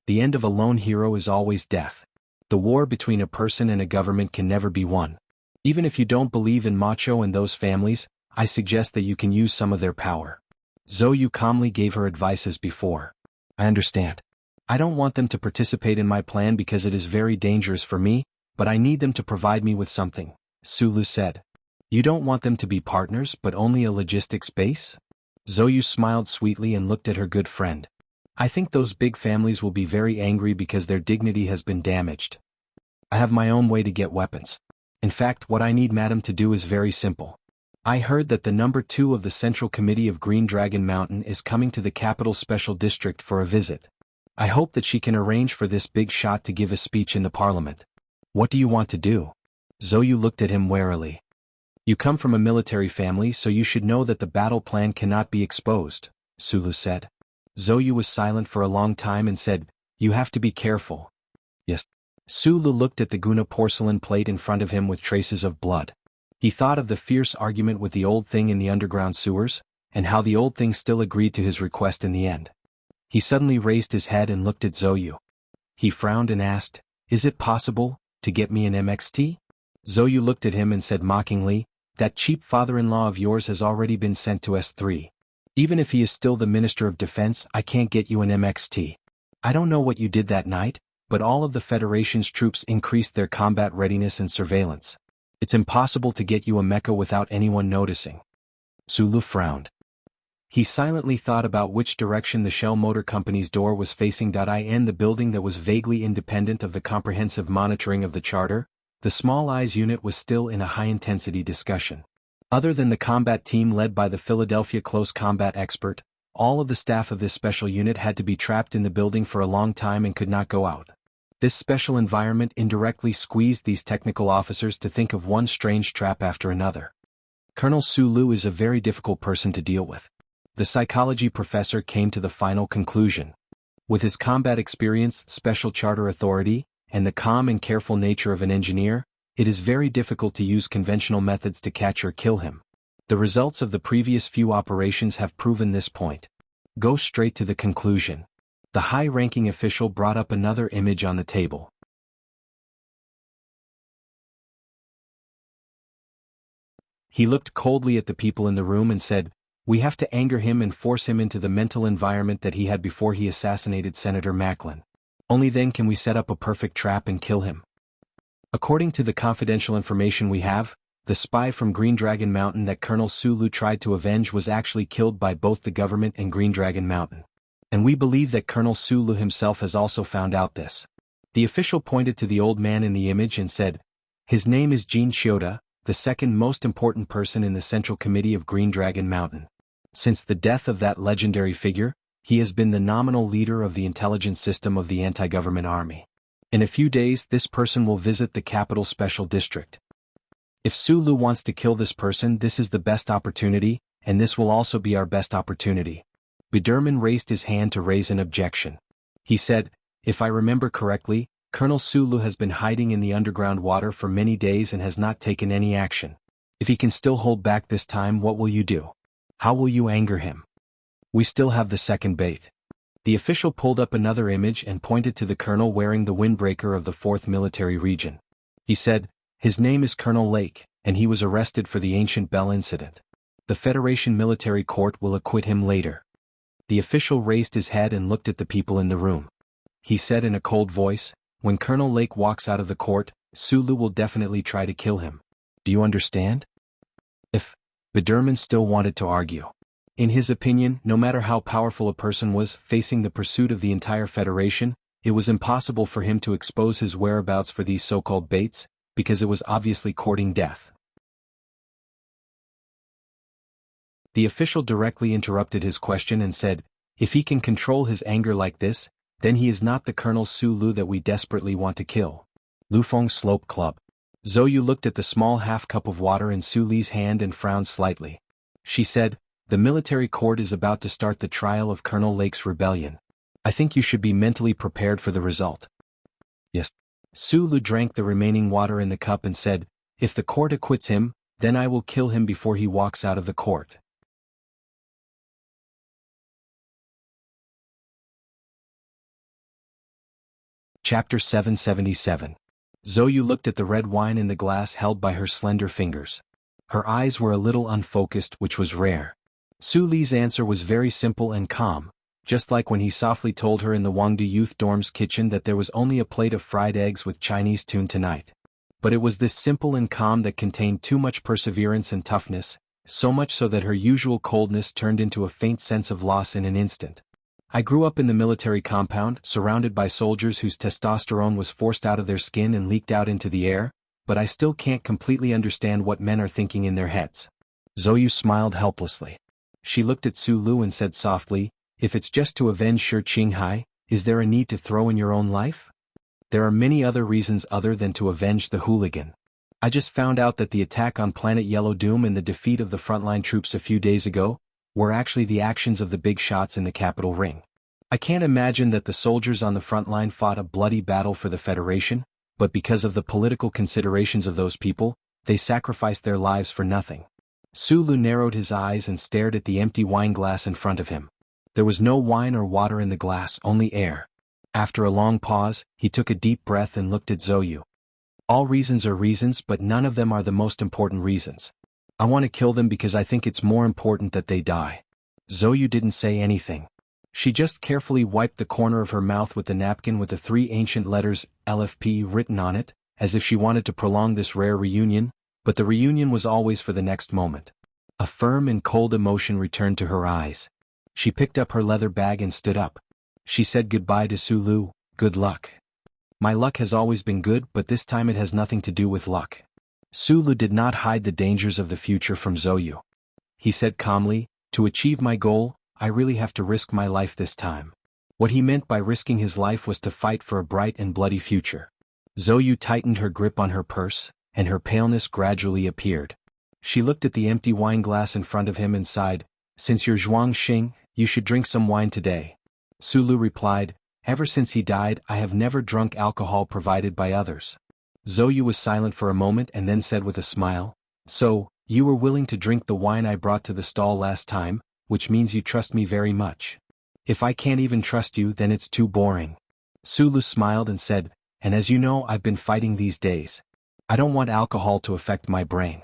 The end of a lone hero is always death. The war between a person and a government can never be won. Even if you don't believe in Macho and those families, I suggest that you can use some of their power. Zoyu calmly gave her advice as before. "I understand. I don't want them to participate in my plan because it is very dangerous for me, but I need them to provide me with something," Sulu said. "You don't want them to be partners but only a logistics base?" Zoyu smiled sweetly and looked at her good friend. "I think those big families will be very angry because their dignity has been damaged. I have my own way to get weapons. In fact, what I need Madam to do is very simple. I heard that the number 2 of the Central Committee of Green Dragon Mountain is coming to the Capital Special District for a visit. I hope that she can arrange for this big shot to give a speech in the parliament. What do you want to do? Zhou looked at him warily. You come from a military family, so you should know that the battle plan cannot be exposed, Sulu said. Zhou was silent for a long time and said, You have to be careful. Yes. Sulu looked at the Guna porcelain plate in front of him with traces of blood. He thought of the fierce argument with the old thing in the underground sewers, and how the old thing still agreed to his request in the end. He suddenly raised his head and looked at Zhou. He frowned and asked, Is it possible to get me an MXT? Zhou looked at him and said mockingly, That cheap father-in-law of yours has already been sent to S3. Even if he is still the Minister of Defense, I can't get you an MXT. I don't know what you did that night, but all of the Federation's troops increased their combat readiness and surveillance. It's impossible to get you a mecha without anyone noticing. Sulu frowned. He silently thought about which direction the Shell Motor Company's door was facing. In the building that was vaguely independent of the comprehensive monitoring of the charter, the Small Eyes unit was still in a high-intensity discussion. Other than the combat team led by the Philadelphia close combat expert, all of the staff of this special unit had to be trapped in the building for a long time and could not go out. This special environment indirectly squeezed these technical officers to think of one strange trap after another. Colonel Sulu is a very difficult person to deal with. The psychology professor came to the final conclusion. With his combat experience, special charter authority, and the calm and careful nature of an engineer, it is very difficult to use conventional methods to catch or kill him. The results of the previous few operations have proven this point. Go straight to the conclusion. The high-ranking official brought up another image on the table. He looked coldly at the people in the room and said, We have to anger him and force him into the mental environment that he had before he assassinated Senator Macklin. Only then can we set up a perfect trap and kill him. According to the confidential information we have, the spy from Green Dragon Mountain that Colonel Sulu tried to avenge was actually killed by both the government and Green Dragon Mountain. And we believe that Colonel Sulu himself has also found out this. The official pointed to the old man in the image and said, His name is Jin Shioda, the second most important person in the Central Committee of Green Dragon Mountain. Since the death of that legendary figure, he has been the nominal leader of the intelligence system of the anti-government army. In a few days, this person will visit the capital special district. If Sulu wants to kill this person, this is the best opportunity, and this will also be our best opportunity. Biderman raised his hand to raise an objection. He said, If I remember correctly, Colonel Sulu has been hiding in the underground water for many days and has not taken any action. If he can still hold back this time, what will you do? How will you anger him? We still have the second bait. The official pulled up another image and pointed to the colonel wearing the windbreaker of the 4th Military Region. He said, His name is Colonel Lake, and he was arrested for the Ancient Bell incident. The Federation Military Court will acquit him later. The official raised his head and looked at the people in the room. He said in a cold voice, When Colonel Lake walks out of the court, Sulu will definitely try to kill him. Do you understand? If Biderman still wanted to argue. In his opinion, no matter how powerful a person was facing the pursuit of the entire Federation, it was impossible for him to expose his whereabouts for these so-called baits, because it was obviously courting death. The official directly interrupted his question and said, If he can control his anger like this, then he is not the Colonel Sulu that we desperately want to kill. Lufeng Slope Club. Zhou looked at the small half-cup of water in Su Li's hand and frowned slightly. She said, The military court is about to start the trial of Colonel Lake's rebellion. I think you should be mentally prepared for the result. Yes. Sulu drank the remaining water in the cup and said, If the court acquits him, then I will kill him before he walks out of the court. Chapter 777. Zhou looked at the red wine in the glass held by her slender fingers. Her eyes were a little unfocused, which was rare. Su Li's answer was very simple and calm, just like when he softly told her in the Wangdu Youth Dorm's kitchen that there was only a plate of fried eggs with Chinese tune tonight. But it was this simple and calm that contained too much perseverance and toughness, so much so that her usual coldness turned into a faint sense of loss in an instant. I grew up in the military compound, surrounded by soldiers whose testosterone was forced out of their skin and leaked out into the air, but I still can't completely understand what men are thinking in their heads. Zhou smiled helplessly. She looked at Su Lu and said softly, If it's just to avenge Shi Qinghai, Is there a need to throw in your own life? There are many other reasons other than to avenge the hooligan. I just found out that the attack on Planet Yellow Doom and the defeat of the frontline troops a few days ago were actually the actions of the big shots in the Capitol ring. I can't imagine that the soldiers on the front line fought a bloody battle for the Federation, but because of the political considerations of those people, they sacrificed their lives for nothing. Sulu narrowed his eyes and stared at the empty wine glass in front of him. There was no wine or water in the glass, only air. After a long pause, he took a deep breath and looked at Zhou. All reasons are reasons, but none of them are the most important reasons. I want to kill them because I think it's more important that they die. Zhou didn't say anything. She just carefully wiped the corner of her mouth with the napkin with the 3 ancient letters LFP written on it, as if she wanted to prolong this rare reunion, but the reunion was always for the next moment. A firm and cold emotion returned to her eyes. She picked up her leather bag and stood up. She said goodbye to Sulu. Good luck. My luck has always been good, but this time it has nothing to do with luck. Sulu did not hide the dangers of the future from Zhou. He said calmly, to achieve my goal, I really have to risk my life this time. What he meant by risking his life was to fight for a bright and bloody future. Zhou tightened her grip on her purse, and her paleness gradually appeared. She looked at the empty wine glass in front of him and sighed, since you're Zhuang Xing, you should drink some wine today. Sulu replied, ever since he died I have never drunk alcohol provided by others. Zhou was silent for a moment and then said with a smile, so, you were willing to drink the wine I brought to the stall last time, which means you trust me very much. If I can't even trust you, then it's too boring. Sulu smiled and said, and as you know I've been fighting these days. I don't want alcohol to affect my brain.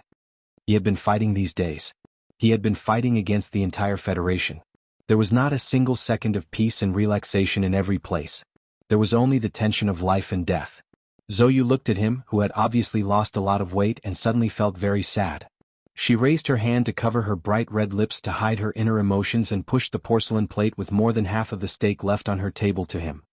He had been fighting these days. He had been fighting against the entire Federation. There was not a single second of peace and relaxation in every place. There was only the tension of life and death. Zhou looked at him, who had obviously lost a lot of weight, and suddenly felt very sad. She raised her hand to cover her bright red lips to hide her inner emotions and pushed the porcelain plate with more than half of the steak left on her table to him.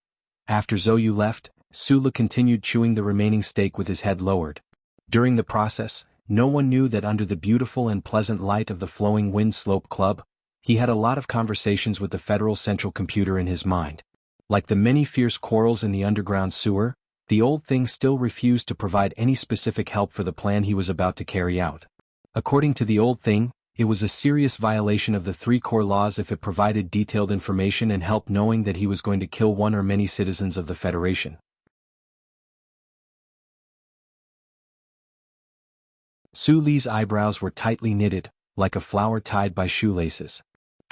After Zhou left, Sulu continued chewing the remaining steak with his head lowered. During the process, no one knew that under the beautiful and pleasant light of the Flowing Wind Slope Club, he had a lot of conversations with the Federal Central Computer in his mind. Like the many fierce quarrels in the underground sewer, the old thing still refused to provide any specific help for the plan he was about to carry out. According to the old thing, it was a serious violation of the 3 core laws if it provided detailed information and help knowing that he was going to kill one or many citizens of the Federation. Su Li's eyebrows were tightly knitted, like a flower tied by shoelaces.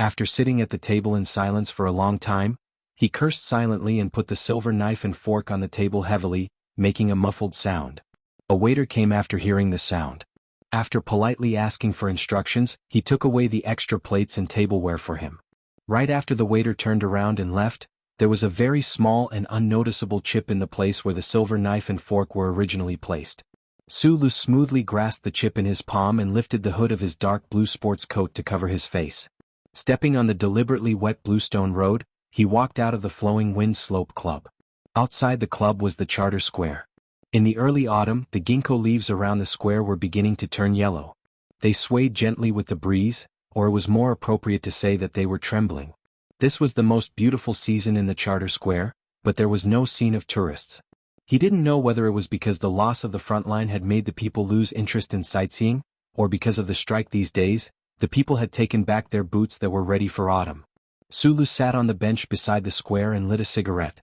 After sitting at the table in silence for a long time, he cursed silently and put the silver knife and fork on the table heavily, making a muffled sound. A waiter came after hearing the sound. After politely asking for instructions, he took away the extra plates and tableware for him. Right after the waiter turned around and left, there was a very small and unnoticeable chip in the place where the silver knife and fork were originally placed. Sulu smoothly grasped the chip in his palm and lifted the hood of his dark blue sports coat to cover his face. Stepping on the deliberately wet bluestone road, he walked out of the Flowing Wind Slope Club. Outside the club was the Charter Square. In the early autumn, the ginkgo leaves around the square were beginning to turn yellow. They swayed gently with the breeze, or it was more appropriate to say that they were trembling. This was the most beautiful season in the Charter Square, but there was no scene of tourists. He didn't know whether it was because the loss of the front line had made the people lose interest in sightseeing, or because of the strike these days, the people had taken back their boots that were ready for autumn. Sulu sat on the bench beside the square and lit a cigarette.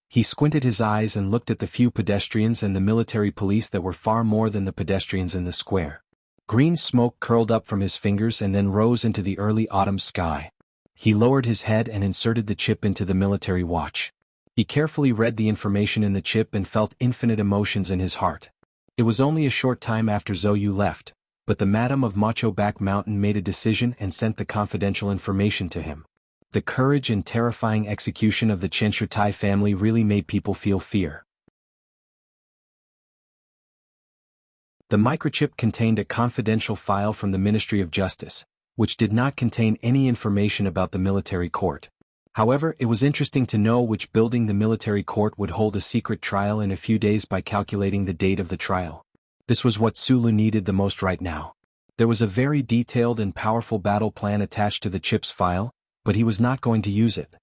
He squinted his eyes and looked at the few pedestrians and the military police that were far more than the pedestrians in the square. Green smoke curled up from his fingers and then rose into the early autumn sky. He lowered his head and inserted the chip into the military watch. He carefully read the information in the chip and felt infinite emotions in his heart. It was only a short time after Zhou left, but the Madam of Macho Back Mountain made a decision and sent the confidential information to him. The courage and terrifying execution of the Chenshutai family really made people feel fear. The microchip contained a confidential file from the Ministry of Justice, which did not contain any information about the military court. However, it was interesting to know which building the military court would hold a secret trial in a few days by calculating the date of the trial. This was what Sulu needed the most right now. There was a very detailed and powerful battle plan attached to the chip's file, but he was not going to use it.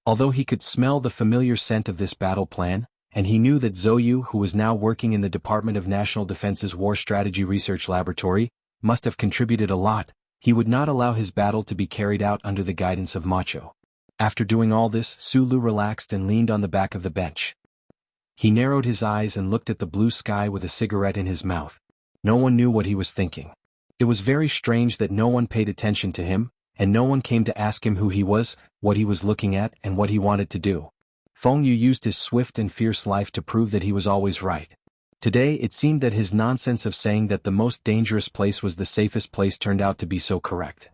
Although he could smell the familiar scent of this battle plan, and he knew that Zhou, who was now working in the Department of National Defense's War Strategy Research Laboratory, must have contributed a lot, he would not allow his battle to be carried out under the guidance of Macho. After doing all this, Sulu relaxed and leaned on the back of the bench. He narrowed his eyes and looked at the blue sky with a cigarette in his mouth. No one knew what he was thinking. It was very strange that no one paid attention to him, and no one came to ask him who he was, what he was looking at, and what he wanted to do. Feng Yu used his swift and fierce life to prove that he was always right. Today it seemed that his nonsense of saying that the most dangerous place was the safest place turned out to be so correct.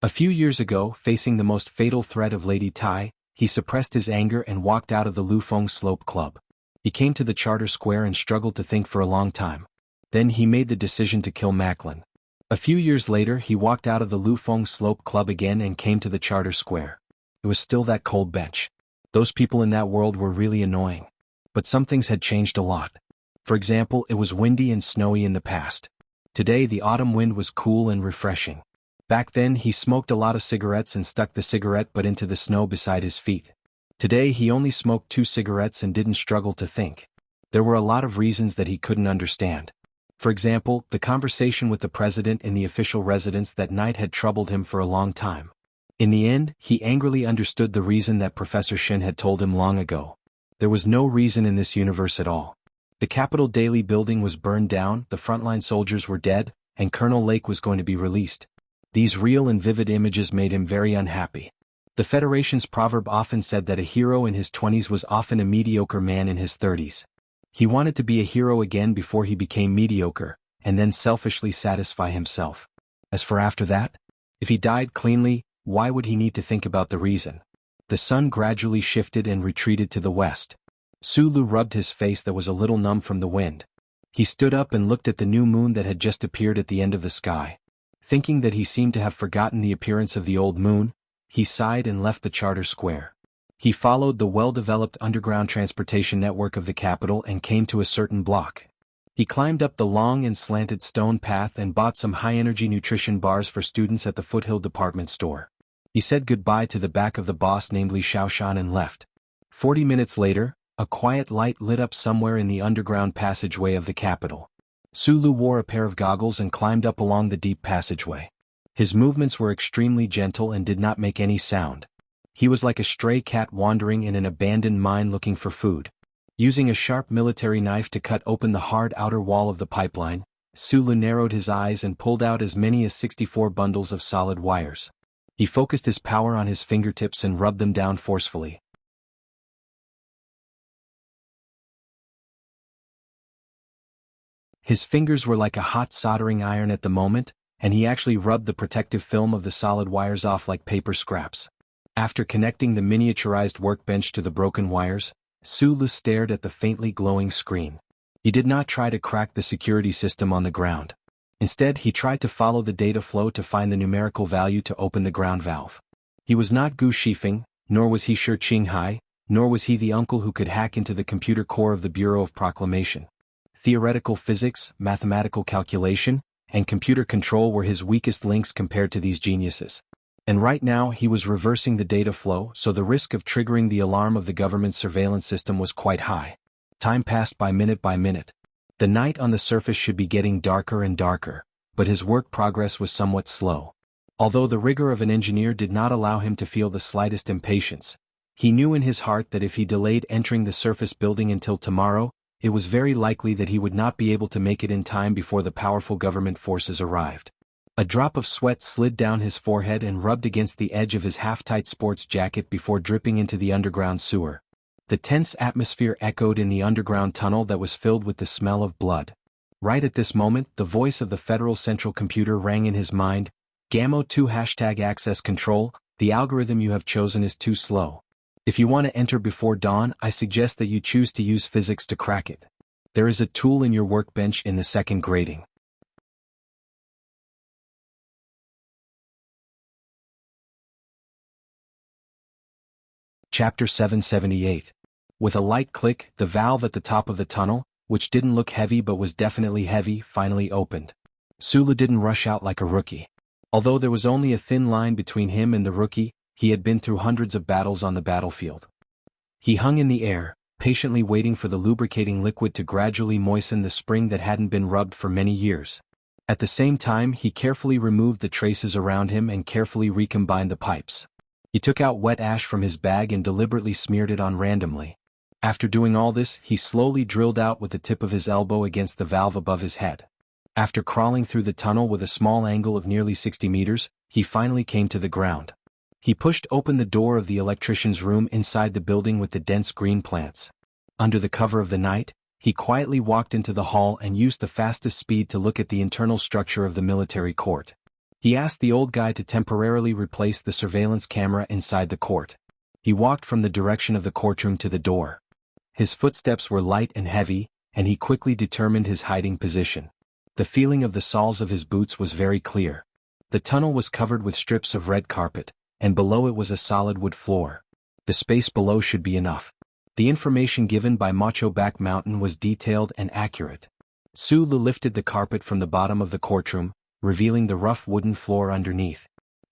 A few years ago, facing the most fatal threat of Lady Tai, he suppressed his anger and walked out of the Lufeng Slope Club. He came to the Charter Square and struggled to think for a long time. Then he made the decision to kill Macklin. A few years later he walked out of the Lufeng Slope Club again and came to the Charter Square. It was still that cold bench. Those people in that world were really annoying. But some things had changed a lot. For example, it was windy and snowy in the past. Today the autumn wind was cool and refreshing. Back then he smoked a lot of cigarettes and stuck the cigarette butt into the snow beside his feet. Today he only smoked 2 cigarettes and didn't struggle to think. There were a lot of reasons that he couldn't understand. For example, the conversation with the president in the official residence that night had troubled him for a long time. In the end, he angrily understood the reason that Professor Shin had told him long ago. There was no reason in this universe at all. The Capitol Daily building was burned down, the frontline soldiers were dead, and Colonel Lake was going to be released. These real and vivid images made him very unhappy. The Federation's proverb often said that a hero in his 20s was often a mediocre man in his 30s. He wanted to be a hero again before he became mediocre, and then selfishly satisfy himself. As for after that, if he died cleanly, why would he need to think about the reason? The sun gradually shifted and retreated to the west. Sulu rubbed his face that was a little numb from the wind. He stood up and looked at the new moon that had just appeared at the end of the sky. Thinking that he seemed to have forgotten the appearance of the old moon, he sighed and left the Charter Square. He followed the well-developed underground transportation network of the capital and came to a certain block. He climbed up the long and slanted stone path and bought some high-energy nutrition bars for students at the Foothill department store. He said goodbye to the back of the boss named Li Shaoshan and left. 40 minutes later, a quiet light lit up somewhere in the underground passageway of the capital. Sulu wore a pair of goggles and climbed up along the deep passageway. His movements were extremely gentle and did not make any sound. He was like a stray cat wandering in an abandoned mine looking for food. Using a sharp military knife to cut open the hard outer wall of the pipeline, Sulu narrowed his eyes and pulled out as many as 64 bundles of solid wires. He focused his power on his fingertips and rubbed them down forcefully. His fingers were like a hot soldering iron at the moment, and he actually rubbed the protective film of the solid wires off like paper scraps. After connecting the miniaturized workbench to the broken wires, Sulu stared at the faintly glowing screen. He did not try to crack the security system on the ground. Instead, he tried to follow the data flow to find the numerical value to open the ground valve. He was not Gu Shifeng, nor was he Shi Qinghai, nor was he the uncle who could hack into the computer core of the Bureau of Proclamation. Theoretical physics, mathematical calculation, and computer control were his weakest links compared to these geniuses. And right now he was reversing the data flow, so the risk of triggering the alarm of the government's surveillance system was quite high. Time passed by minute by minute. The night on the surface should be getting darker and darker, but his work progress was somewhat slow. Although the rigor of an engineer did not allow him to feel the slightest impatience, he knew in his heart that if he delayed entering the surface building until tomorrow, it was very likely that he would not be able to make it in time before the powerful government forces arrived. A drop of sweat slid down his forehead and rubbed against the edge of his half-tight sports jacket before dripping into the underground sewer. The tense atmosphere echoed in the underground tunnel that was filled with the smell of blood. Right at this moment, the voice of the Federal Central Computer rang in his mind. Gamma-2 #access control, the algorithm you have chosen is too slow. If you want to enter before dawn, I suggest that you choose to use physics to crack it. There is a tool in your workbench in the second grading. Chapter 778. With a light click, the valve at the top of the tunnel, which didn't look heavy but was definitely heavy, finally opened. Sulu didn't rush out like a rookie. Although there was only a thin line between him and the rookie, He had been through hundreds of battles on the battlefield. He hung in the air, patiently waiting for the lubricating liquid to gradually moisten the spring that hadn't been rubbed for many years. At the same time, he carefully removed the traces around him and carefully recombined the pipes. He took out wet ash from his bag and deliberately smeared it on randomly. After doing all this, he slowly drilled out with the tip of his elbow against the valve above his head. After crawling through the tunnel with a small angle of nearly 60 meters, he finally came to the ground. He pushed open the door of the electrician's room inside the building with the dense green plants. Under the cover of the night, he quietly walked into the hall and used the fastest speed to look at the internal structure of the military court. He asked the old guy to temporarily replace the surveillance camera inside the court. He walked from the direction of the courtroom to the door. His footsteps were light and heavy, and he quickly determined his hiding position. The feeling of the soles of his boots was very clear. The tunnel was covered with strips of red carpet, and below it was a solid wood floor. The space below should be enough. The information given by Macho Back Mountain was detailed and accurate. Sulu lifted the carpet from the bottom of the courtroom, revealing the rough wooden floor underneath.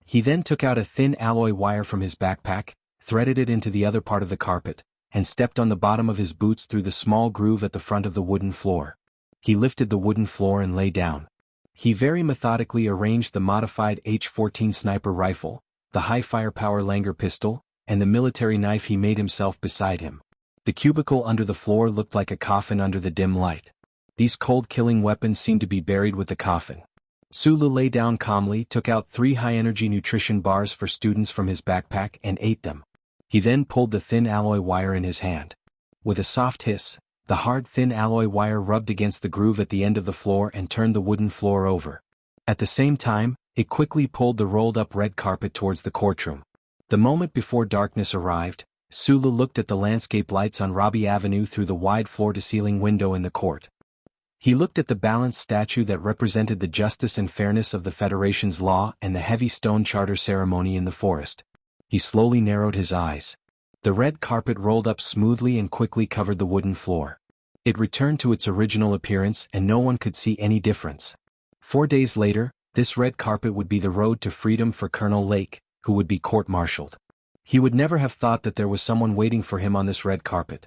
He then took out a thin alloy wire from his backpack, threaded it into the other part of the carpet, and stepped on the bottom of his boots through the small groove at the front of the wooden floor. He lifted the wooden floor and lay down. He very methodically arranged the modified H-14 sniper rifle, the high-firepower Langer pistol, and the military knife he made himself beside him. The cubicle under the floor looked like a coffin under the dim light. These cold-killing weapons seemed to be buried with the coffin. Sulu lay down calmly, took out 3 high-energy nutrition bars for students from his backpack and ate them. He then pulled the thin alloy wire in his hand. With a soft hiss, the hard thin alloy wire rubbed against the groove at the end of the floor and turned the wooden floor over. At the same time, it quickly pulled the rolled-up red carpet towards the courtroom. The moment before darkness arrived, Sulu looked at the landscape lights on Robbie Avenue through the wide floor-to-ceiling window in the court. He looked at the balanced statue that represented the justice and fairness of the Federation's law and the heavy stone charter ceremony in the forest. He slowly narrowed his eyes. The red carpet rolled up smoothly and quickly covered the wooden floor. It returned to its original appearance and no one could see any difference. 4 days later, this red carpet would be the road to freedom for Colonel Lake, who would be court-martialed. He would never have thought that there was someone waiting for him on this red carpet.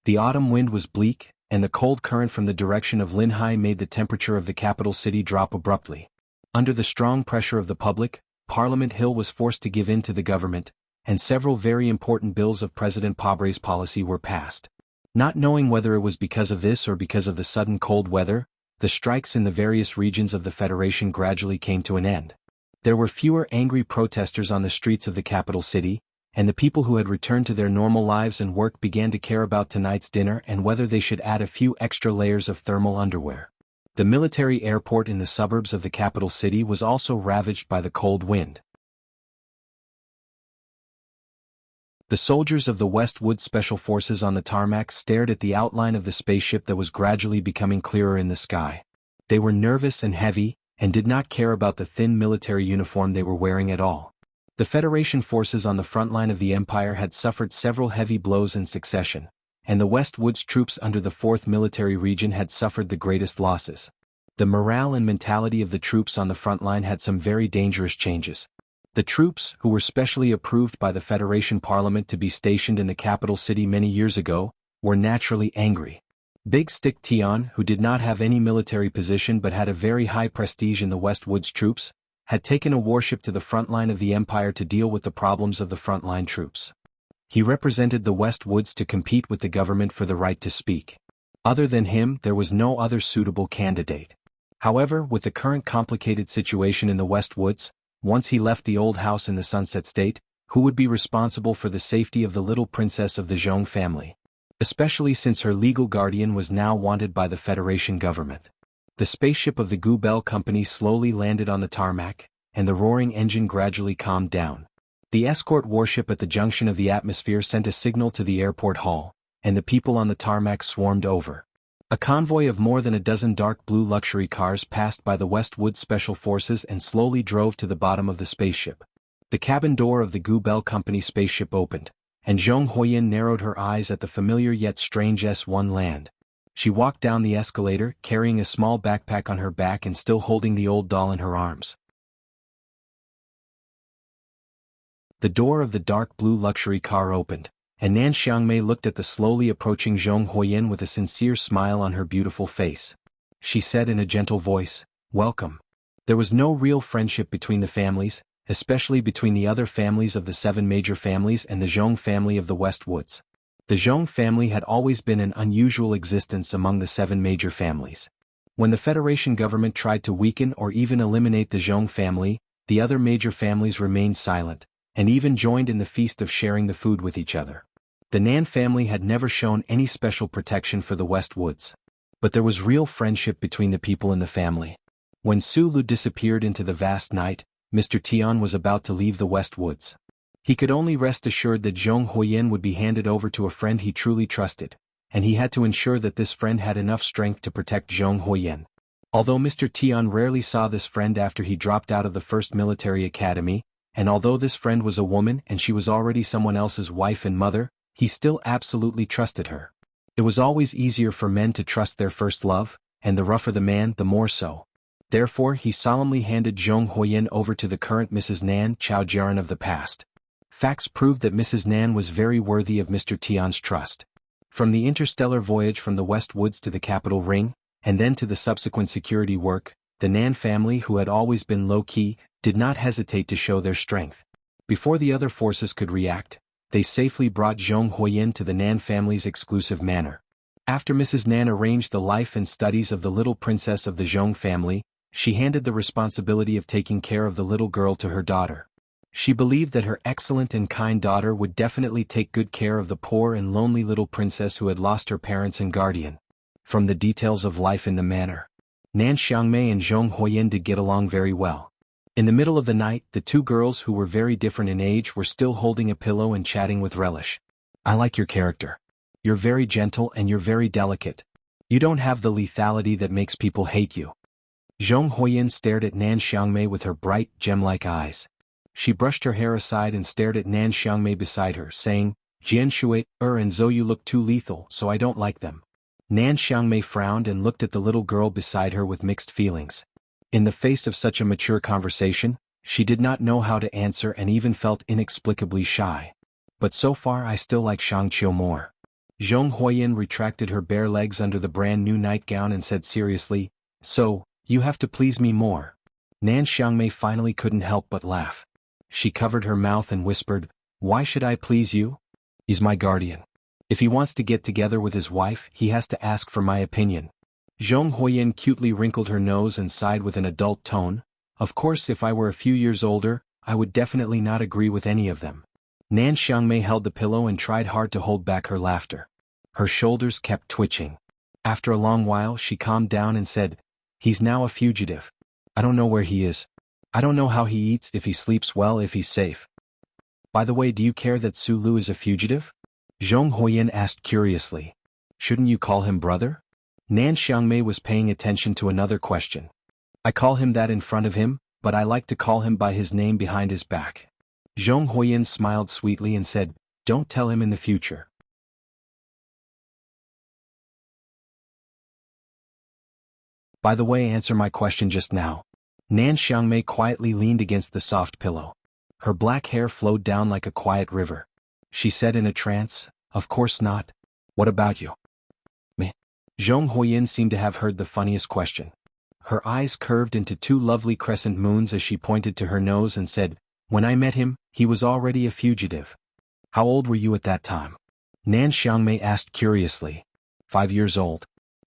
The autumn wind was bleak, and the cold current from the direction of Linhai made the temperature of the capital city drop abruptly. Under the strong pressure of the public, Parliament Hill was forced to give in to the government, and several very important bills of President Pobre's policy were passed. Not knowing whether it was because of this or because of the sudden cold weather, the strikes in the various regions of the Federation gradually came to an end. There were fewer angry protesters on the streets of the capital city, and the people who had returned to their normal lives and work began to care about tonight's dinner and whether they should add a few extra layers of thermal underwear. The military airport in the suburbs of the capital city was also ravaged by the cold wind. The soldiers of the Westwood Special Forces on the tarmac stared at the outline of the spaceship that was gradually becoming clearer in the sky. They were nervous and heavy, and did not care about the thin military uniform they were wearing at all. The Federation forces on the front line of the Empire had suffered several heavy blows in succession, and the Westwoods troops under the 4th Military Region had suffered the greatest losses. The morale and mentality of the troops on the front line had some very dangerous changes. The troops, who were specially approved by the Federation Parliament to be stationed in the capital city many years ago, were naturally angry. Big Stick Tion, who did not have any military position but had a very high prestige in the Westwoods troops, had taken a warship to the front line of the Empire to deal with the problems of the frontline troops. He represented the Westwoods to compete with the government for the right to speak. Other than him, there was no other suitable candidate. However, with the current complicated situation in the Westwoods, once he left the old house in the Sunset State, who would be responsible for the safety of the little princess of the Zhong family? Especially since her legal guardian was now wanted by the Federation government. The spaceship of the Gu Bell Company slowly landed on the tarmac, and the roaring engine gradually calmed down. The escort warship at the junction of the atmosphere sent a signal to the airport hall, and the people on the tarmac swarmed over. A convoy of more than a dozen dark blue luxury cars passed by the Westwood Special Forces and slowly drove to the bottom of the spaceship. The cabin door of the Gu Bell Company spaceship opened, and Zhong Huoyin narrowed her eyes at the familiar yet strange S1 land. She walked down the escalator, carrying a small backpack on her back and still holding the old doll in her arms. The door of the dark blue luxury car opened, and Nan Xiangmei looked at the slowly approaching Zhong Huoyan with a sincere smile on her beautiful face. She said in a gentle voice, "Welcome." There was no real friendship between the families, especially between the other families of the 7 major families and the Zhong family of the West Woods. The Zhong family had always been an unusual existence among the 7 major families. When the Federation government tried to weaken or even eliminate the Zhong family, the other major families remained silent, and even joined in the feast of sharing the food with each other. The Nan family had never shown any special protection for the West Woods. But there was real friendship between the people in the family. When Su Lu disappeared into the vast night, Mr. Tian was about to leave the West Woods. He could only rest assured that Zhong Huoyan would be handed over to a friend he truly trusted, and he had to ensure that this friend had enough strength to protect Zhong Huoyan. Although Mr. Tian rarely saw this friend after he dropped out of the first military academy, and although this friend was a woman and she was already someone else's wife and mother, he still absolutely trusted her. It was always easier for men to trust their first love, and the rougher the man, the more so. Therefore he solemnly handed Zhong Huoyan over to the current Mrs. Nan Chaojiaran of the past. Facts proved that Mrs. Nan was very worthy of Mr. Tian's trust. From the interstellar voyage from the West Woods to the capital ring, and then to the subsequent security work, the Nan family, who had always been low-key, did not hesitate to show their strength. Before the other forces could react, they safely brought Zhong Huoyan to the Nan family's exclusive manor. After Mrs. Nan arranged the life and studies of the little princess of the Zhong family, she handed the responsibility of taking care of the little girl to her daughter. She believed that her excellent and kind daughter would definitely take good care of the poor and lonely little princess who had lost her parents and guardian. From the details of life in the manor, Nan Xiangmei and Zhong Huoyan did get along very well. In the middle of the night, the 2 girls who were very different in age were still holding a pillow and chatting with relish. "I like your character. You're very gentle and you're very delicate. You don't have the lethality that makes people hate you." Zhong Huoyan stared at Nan Xiangmei with her bright, gem-like eyes. She brushed her hair aside and stared at Nan Xiangmei beside her, saying, "Jian Shui, and Zhou, you look too lethal, so I don't like them." Nan Xiangmei frowned and looked at the little girl beside her with mixed feelings. In the face of such a mature conversation, she did not know how to answer and even felt inexplicably shy. "But so far I still like Shang Qiu more." Zhong Huoyan retracted her bare legs under the brand new nightgown and said seriously, "So, you have to please me more." Nan Xiangmei finally couldn't help but laugh. She covered her mouth and whispered, "Why should I please you? He's my guardian. If he wants to get together with his wife, he has to ask for my opinion." Zhong Huoyan cutely wrinkled her nose and sighed with an adult tone, "Of course, if I were a few years older, I would definitely not agree with any of them." Nan Xiangmei held the pillow and tried hard to hold back her laughter. Her shoulders kept twitching. After a long while she calmed down and said, "He's now a fugitive. I don't know where he is. I don't know how he eats, if he sleeps well, if he's safe. By the way, do you care that Su Lu is a fugitive?" Zhong Huoyan asked curiously. "Shouldn't you call him brother?" Nan Xiangmei was paying attention to another question. "I call him that in front of him, but I like to call him by his name behind his back." Zhong Huoyan smiled sweetly and said, "Don't tell him in the future." "By the way, answer my question just now." Nan Xiangmei quietly leaned against the soft pillow. Her black hair flowed down like a quiet river. She said in a trance, "Of course not. What about you?" "Me." Zhong Huoyan seemed to have heard the funniest question. Her eyes curved into 2 lovely crescent moons as she pointed to her nose and said, "When I met him, he was already a fugitive." "How old were you at that time?" Nan Xiangmei asked curiously. 5 years old.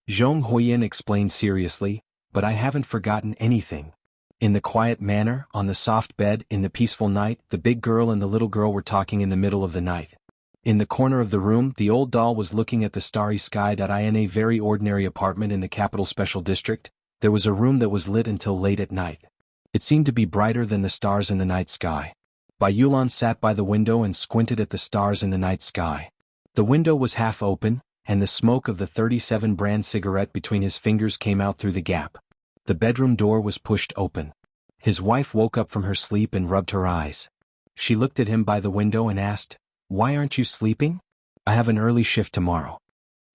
Zhong Huoyan explained seriously, "But I haven't forgotten anything." In the quiet manor, on the soft bed, in the peaceful night, the big girl and the little girl were talking in the middle of the night. In the corner of the room, the old doll was looking at the starry sky. In a very ordinary apartment in the capital special district, there was a room that was lit until late at night. It seemed to be brighter than the stars in the night sky. Bai Yulan sat by the window and squinted at the stars in the night sky. The window was half open, and the smoke of the 37 brand cigarette between his fingers came out through the gap. The bedroom door was pushed open. His wife woke up from her sleep and rubbed her eyes. She looked at him by the window and asked, "Why aren't you sleeping?" "I have an early shift tomorrow."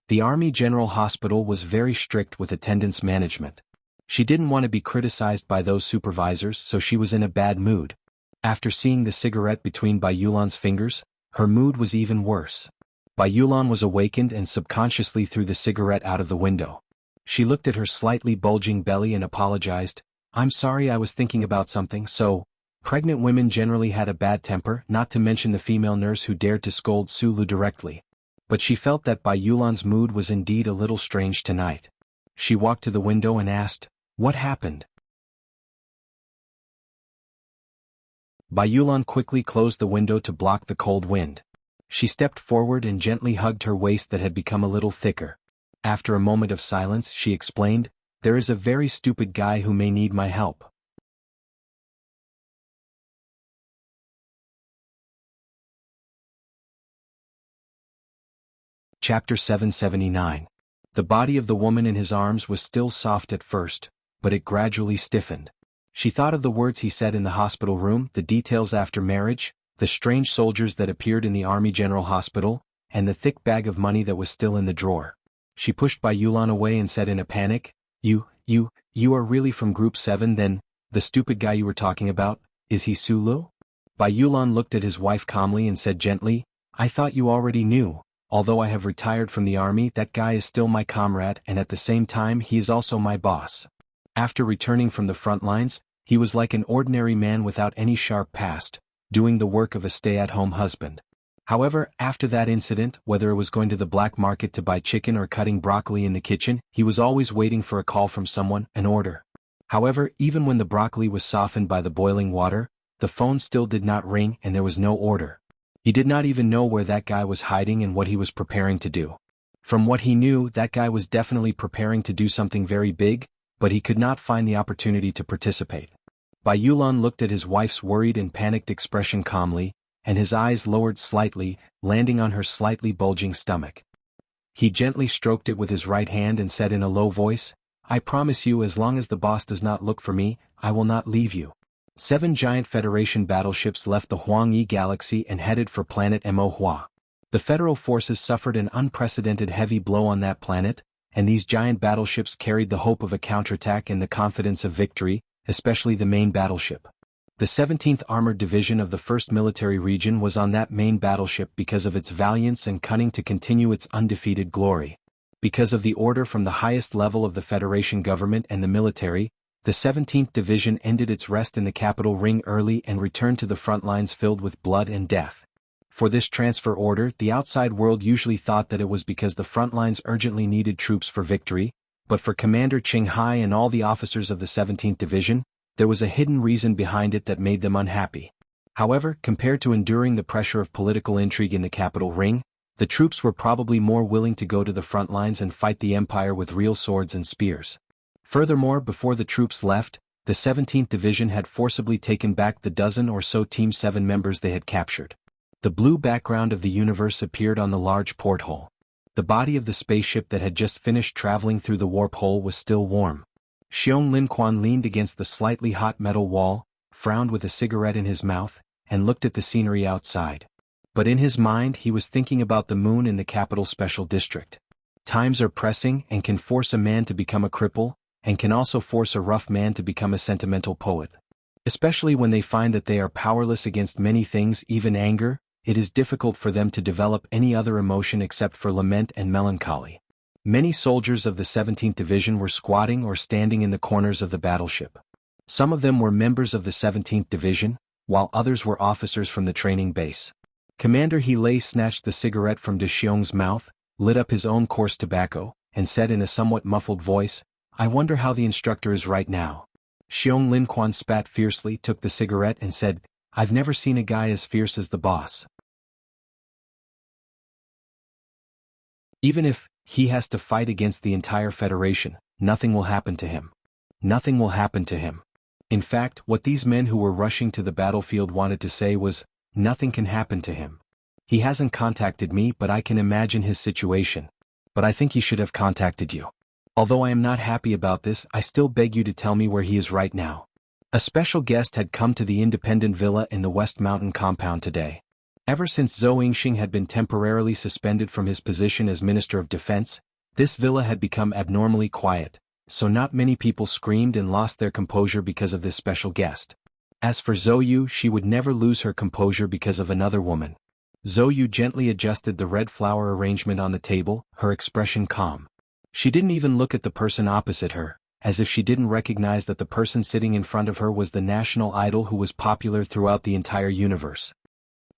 The Army General Hospital was very strict with attendance management. She didn't want to be criticized by those supervisors, so she was in a bad mood. After seeing the cigarette between Bai Yulan's fingers, her mood was even worse. Bai Yulan was awakened and subconsciously threw the cigarette out of the window. She looked at her slightly bulging belly and apologized. "I'm sorry, I was thinking about something." So, pregnant women generally had a bad temper, not to mention the female nurse who dared to scold Sulu directly. But she felt that Bai Yulan's mood was indeed a little strange tonight. She walked to the window and asked, "What happened?" Bai Yulan quickly closed the window to block the cold wind. She stepped forward and gently hugged her waist that had become a little thicker. After a moment of silence, she explained, "There is a very stupid guy who may need my help." Chapter 779. The body of the woman in his arms was still soft at first, but it gradually stiffened. She thought of the words he said in the hospital room, the details after marriage, the strange soldiers that appeared in the Army General Hospital, and the thick bag of money that was still in the drawer. She pushed Bai Yulan away and said in a panic, You are really from Group 7 then? The stupid guy you were talking about, is he Sulu?" Bai Yulan looked at his wife calmly and said gently, "I thought you already knew. Although I have retired from the army, that guy is still my comrade and at the same time he is also my boss." After returning from the front lines, he was like an ordinary man without any sharp past, doing the work of a stay-at-home husband. However, after that incident, whether it was going to the black market to buy chicken or cutting broccoli in the kitchen, he was always waiting for a call from someone, an order. However, even when the broccoli was softened by the boiling water, the phone still did not ring and there was no order. He did not even know where that guy was hiding and what he was preparing to do. From what he knew, that guy was definitely preparing to do something very big, but he could not find the opportunity to participate. Bai Yulan looked at his wife's worried and panicked expression calmly, and his eyes lowered slightly, landing on her slightly bulging stomach. He gently stroked it with his right hand and said in a low voice, "I promise you, as long as the boss does not look for me, I will not leave you." 7 giant Federation battleships left the Huangyi galaxy and headed for planet Mo. The Federal forces suffered an unprecedented heavy blow on that planet, and these giant battleships carried the hope of a counterattack and the confidence of victory, especially the main battleship. The 17th Armored Division of the 1st Military Region was on that main battleship because of its valiance and cunning to continue its undefeated glory. Because of the order from the highest level of the Federation government and the military, the 17th Division ended its rest in the capital ring early and returned to the front lines filled with blood and death. For this transfer order, the outside world usually thought that it was because the front lines urgently needed troops for victory, but for Commander Qinghai and all the officers of the 17th Division, there was a hidden reason behind it that made them unhappy. However, compared to enduring the pressure of political intrigue in the capital ring, the troops were probably more willing to go to the front lines and fight the Empire with real swords and spears. Furthermore, before the troops left, the 17th Division had forcibly taken back the dozen or so Team 7 members they had captured. The blue background of the universe appeared on the large porthole. The body of the spaceship that had just finished traveling through the warp hole was still warm. Xiong Linquan leaned against the slightly hot metal wall, frowned with a cigarette in his mouth, and looked at the scenery outside. But in his mind he was thinking about the moon in the capital special district. Times are pressing and can force a man to become a cripple, and can also force a rough man to become a sentimental poet. Especially when they find that they are powerless against many things, even anger, it is difficult for them to develop any other emotion except for lament and melancholy. Many soldiers of the 17th Division were squatting or standing in the corners of the battleship. Some of them were members of the 17th Division, while others were officers from the training base. Commander He snatched the cigarette from De Xiong's mouth, lit up his own coarse tobacco, and said in a somewhat muffled voice, "I wonder how the instructor is right now." Xiong Linquan spat fiercely, took the cigarette and said, "I've never seen a guy as fierce as the boss. Even if he has to fight against the entire Federation, nothing will happen to him. Nothing will happen to him." In fact, what these men who were rushing to the battlefield wanted to say was, "Nothing can happen to him. He hasn't contacted me, but I can imagine his situation. But I think he should have contacted you. Although I am not happy about this, I still beg you to tell me where he is right now." A special guest had come to the independent villa in the West Mountain compound today. Ever since Zhou Yingxing had been temporarily suspended from his position as Minister of Defense, this villa had become abnormally quiet, so not many people screamed and lost their composure because of this special guest. As for Zhou Yu, she would never lose her composure because of another woman. Zhou Yu gently adjusted the red flower arrangement on the table, her expression calm. She didn't even look at the person opposite her, as if she didn't recognize that the person sitting in front of her was the national idol who was popular throughout the entire universe.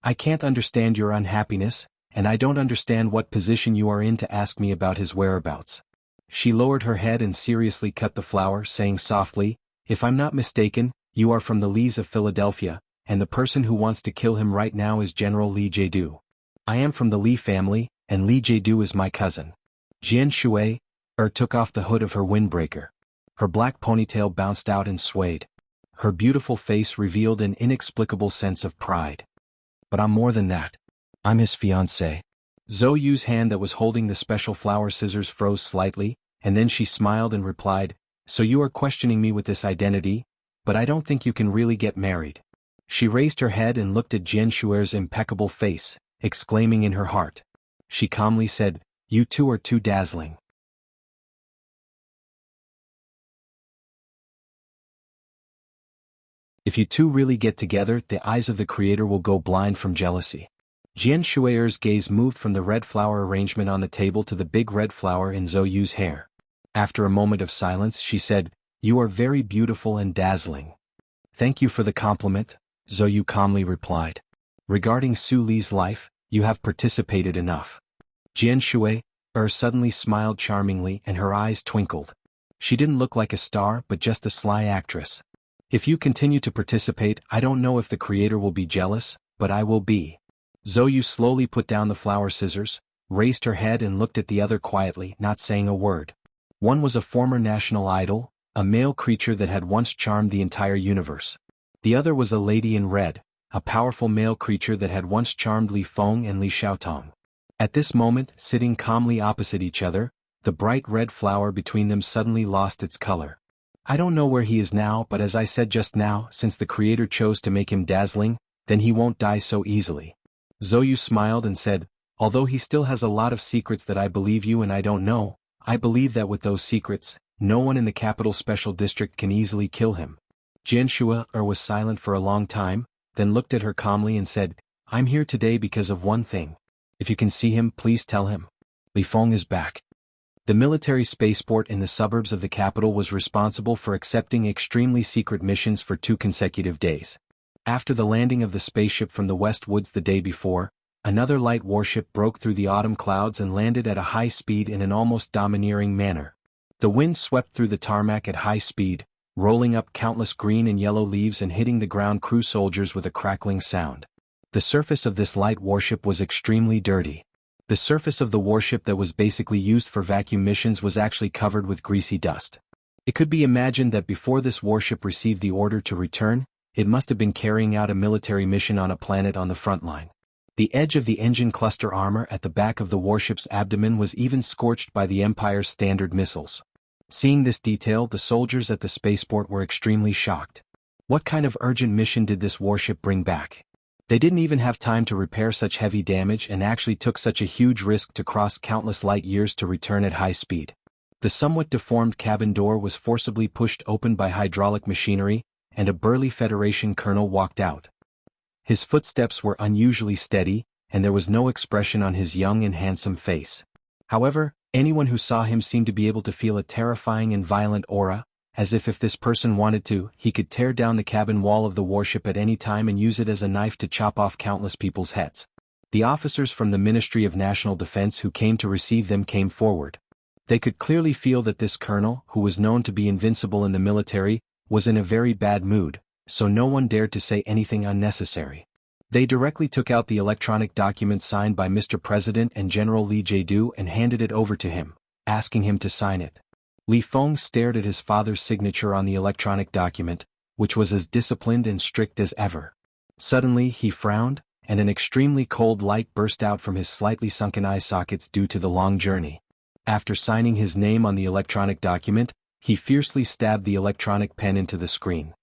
I can't understand your unhappiness, and I don't understand what position you are in to ask me about his whereabouts. She lowered her head and seriously cut the flower, saying softly, if I'm not mistaken, you are from the Lees of Philadelphia, and the person who wants to kill him right now is General Li Jiedu. I am from the Li family, and Li Jiedu is my cousin. Jian Shui took off the hood of her windbreaker. Her black ponytail bounced out and swayed. Her beautiful face revealed an inexplicable sense of pride. But I'm more than that. I'm his fiancée. Zhou Yu's hand that was holding the special flower scissors froze slightly, and then she smiled and replied, so you are questioning me with this identity, but I don't think you can really get married. She raised her head and looked at Jian Shui's impeccable face, exclaiming in her heart. She calmly said, you two are too dazzling. If you two really get together, the eyes of the creator will go blind from jealousy. Jian Shui's gaze moved from the red flower arrangement on the table to the big red flower in Zhou Yu's hair. After a moment of silence, she said, you are very beautiful and dazzling. Thank you for the compliment, Zhou Yu calmly replied. Regarding Su Li's life, you have participated enough. Jian Shui suddenly smiled charmingly and her eyes twinkled. She didn't look like a star but just a sly actress. If you continue to participate, I don't know if the creator will be jealous, but I will be. Zhou Yu slowly put down the flower scissors, raised her head and looked at the other quietly, not saying a word. One was a former national idol, a male creature that had once charmed the entire universe. The other was a lady in red, a powerful male creature that had once charmed Li Feng and Li Xiaotong. At this moment, sitting calmly opposite each other, the bright red flower between them suddenly lost its color. I don't know where he is now, but as I said just now, since the creator chose to make him dazzling, then he won't die so easily. Zhou Yu smiled and said, although he still has a lot of secrets that I believe you and I don't know, I believe that with those secrets, no one in the capital special district can easily kill him. Jian Shui was silent for a long time, then looked at her calmly and said, I'm here today because of one thing. If you can see him, please tell him. Li Feng is back. The military spaceport in the suburbs of the capital was responsible for accepting extremely secret missions for 2 consecutive days. After the landing of the spaceship from the West Woods the day before, another light warship broke through the autumn clouds and landed at a high speed in an almost domineering manner. The wind swept through the tarmac at high speed, rolling up countless green and yellow leaves and hitting the ground crew soldiers with a crackling sound. The surface of this light warship was extremely dirty. The surface of the warship that was basically used for vacuum missions was actually covered with greasy dust. It could be imagined that before this warship received the order to return, it must have been carrying out a military mission on a planet on the front line. The edge of the engine cluster armor at the back of the warship's abdomen was even scorched by the Empire's standard missiles. Seeing this detail, the soldiers at the spaceport were extremely shocked. What kind of urgent mission did this warship bring back? They didn't even have time to repair such heavy damage and actually took such a huge risk to cross countless light years to return at high speed. The somewhat deformed cabin door was forcibly pushed open by hydraulic machinery, and a burly Federation colonel walked out. His footsteps were unusually steady, and there was no expression on his young and handsome face. However, anyone who saw him seemed to be able to feel a terrifying and violent aura, as if this person wanted to, he could tear down the cabin wall of the warship at any time and use it as a knife to chop off countless people's heads. The officers from the Ministry of National Defense who came to receive them came forward. They could clearly feel that this colonel, who was known to be invincible in the military, was in a very bad mood, so no one dared to say anything unnecessary. They directly took out the electronic document signed by Mr. President and General Li Jiedu and handed it over to him, asking him to sign it. Li Feng stared at his father's signature on the electronic document, which was as disciplined and strict as ever. Suddenly he frowned, and an extremely cold light burst out from his slightly sunken eye sockets due to the long journey. After signing his name on the electronic document, he fiercely stabbed the electronic pen into the screen.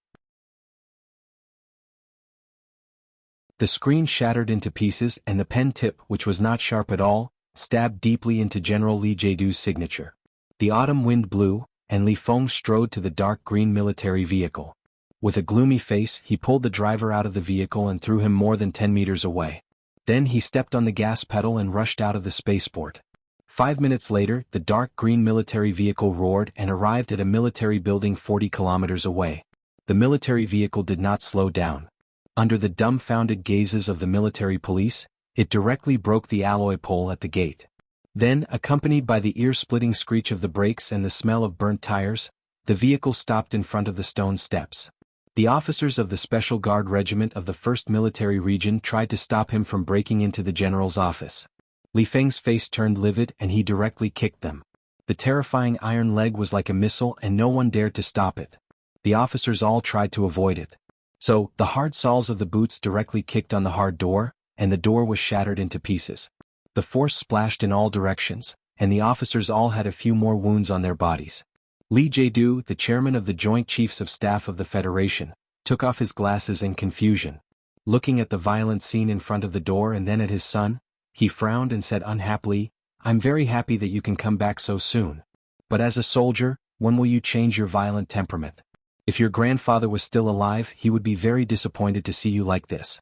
The screen shattered into pieces and the pen tip, which was not sharp at all, stabbed deeply into General Li Jiedu's signature. The autumn wind blew, and Li Feng strode to the dark green military vehicle. With a gloomy face, he pulled the driver out of the vehicle and threw him more than 10 meters away. Then he stepped on the gas pedal and rushed out of the spaceport. 5 minutes later, the dark green military vehicle roared and arrived at a military building 40 kilometers away. The military vehicle did not slow down. Under the dumbfounded gazes of the military police, it directly broke the alloy pole at the gate. Then, accompanied by the ear-splitting screech of the brakes and the smell of burnt tires, the vehicle stopped in front of the stone steps. The officers of the Special Guard Regiment of the 1st Military Region tried to stop him from breaking into the general's office. Li Feng's face turned livid and he directly kicked them. The terrifying iron leg was like a missile and no one dared to stop it. The officers all tried to avoid it. So, the hard soles of the boots directly kicked on the hard door, and the door was shattered into pieces. The force splashed in all directions, and the officers all had a few more wounds on their bodies. Li Jiedu, the chairman of the Joint Chiefs of Staff of the Federation, took off his glasses in confusion. Looking at the violent scene in front of the door and then at his son, he frowned and said unhappily, "I'm very happy that you can come back so soon. But as a soldier, when will you change your violent temperament? If your grandfather was still alive, he would be very disappointed to see you like this."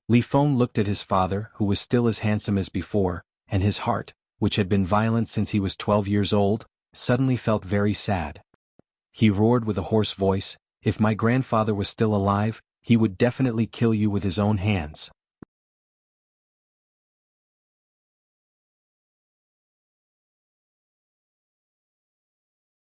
Li Feng looked at his father, who was still as handsome as before, and his heart, which had been violent since he was 12 years old, suddenly felt very sad. He roared with a hoarse voice, "If my grandfather was still alive, he would definitely kill you with his own hands."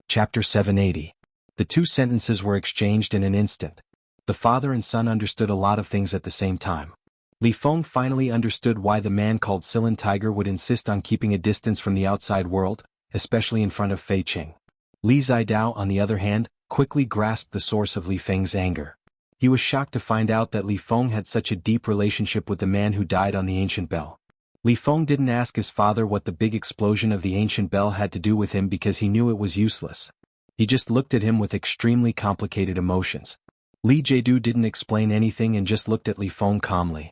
Chapter 780. The two sentences were exchanged in an instant. The father and son understood a lot of things at the same time. Li Feng finally understood why the man called Silent Tiger would insist on keeping a distance from the outside world, especially in front of Fei Qing. Li Zidao, on the other hand, quickly grasped the source of Li Feng's anger. He was shocked to find out that Li Feng had such a deep relationship with the man who died on the ancient bell. Li Feng didn't ask his father what the big explosion of the ancient bell had to do with him because he knew it was useless. He just looked at him with extremely complicated emotions. Li Jiedu didn't explain anything and just looked at Li Feng calmly.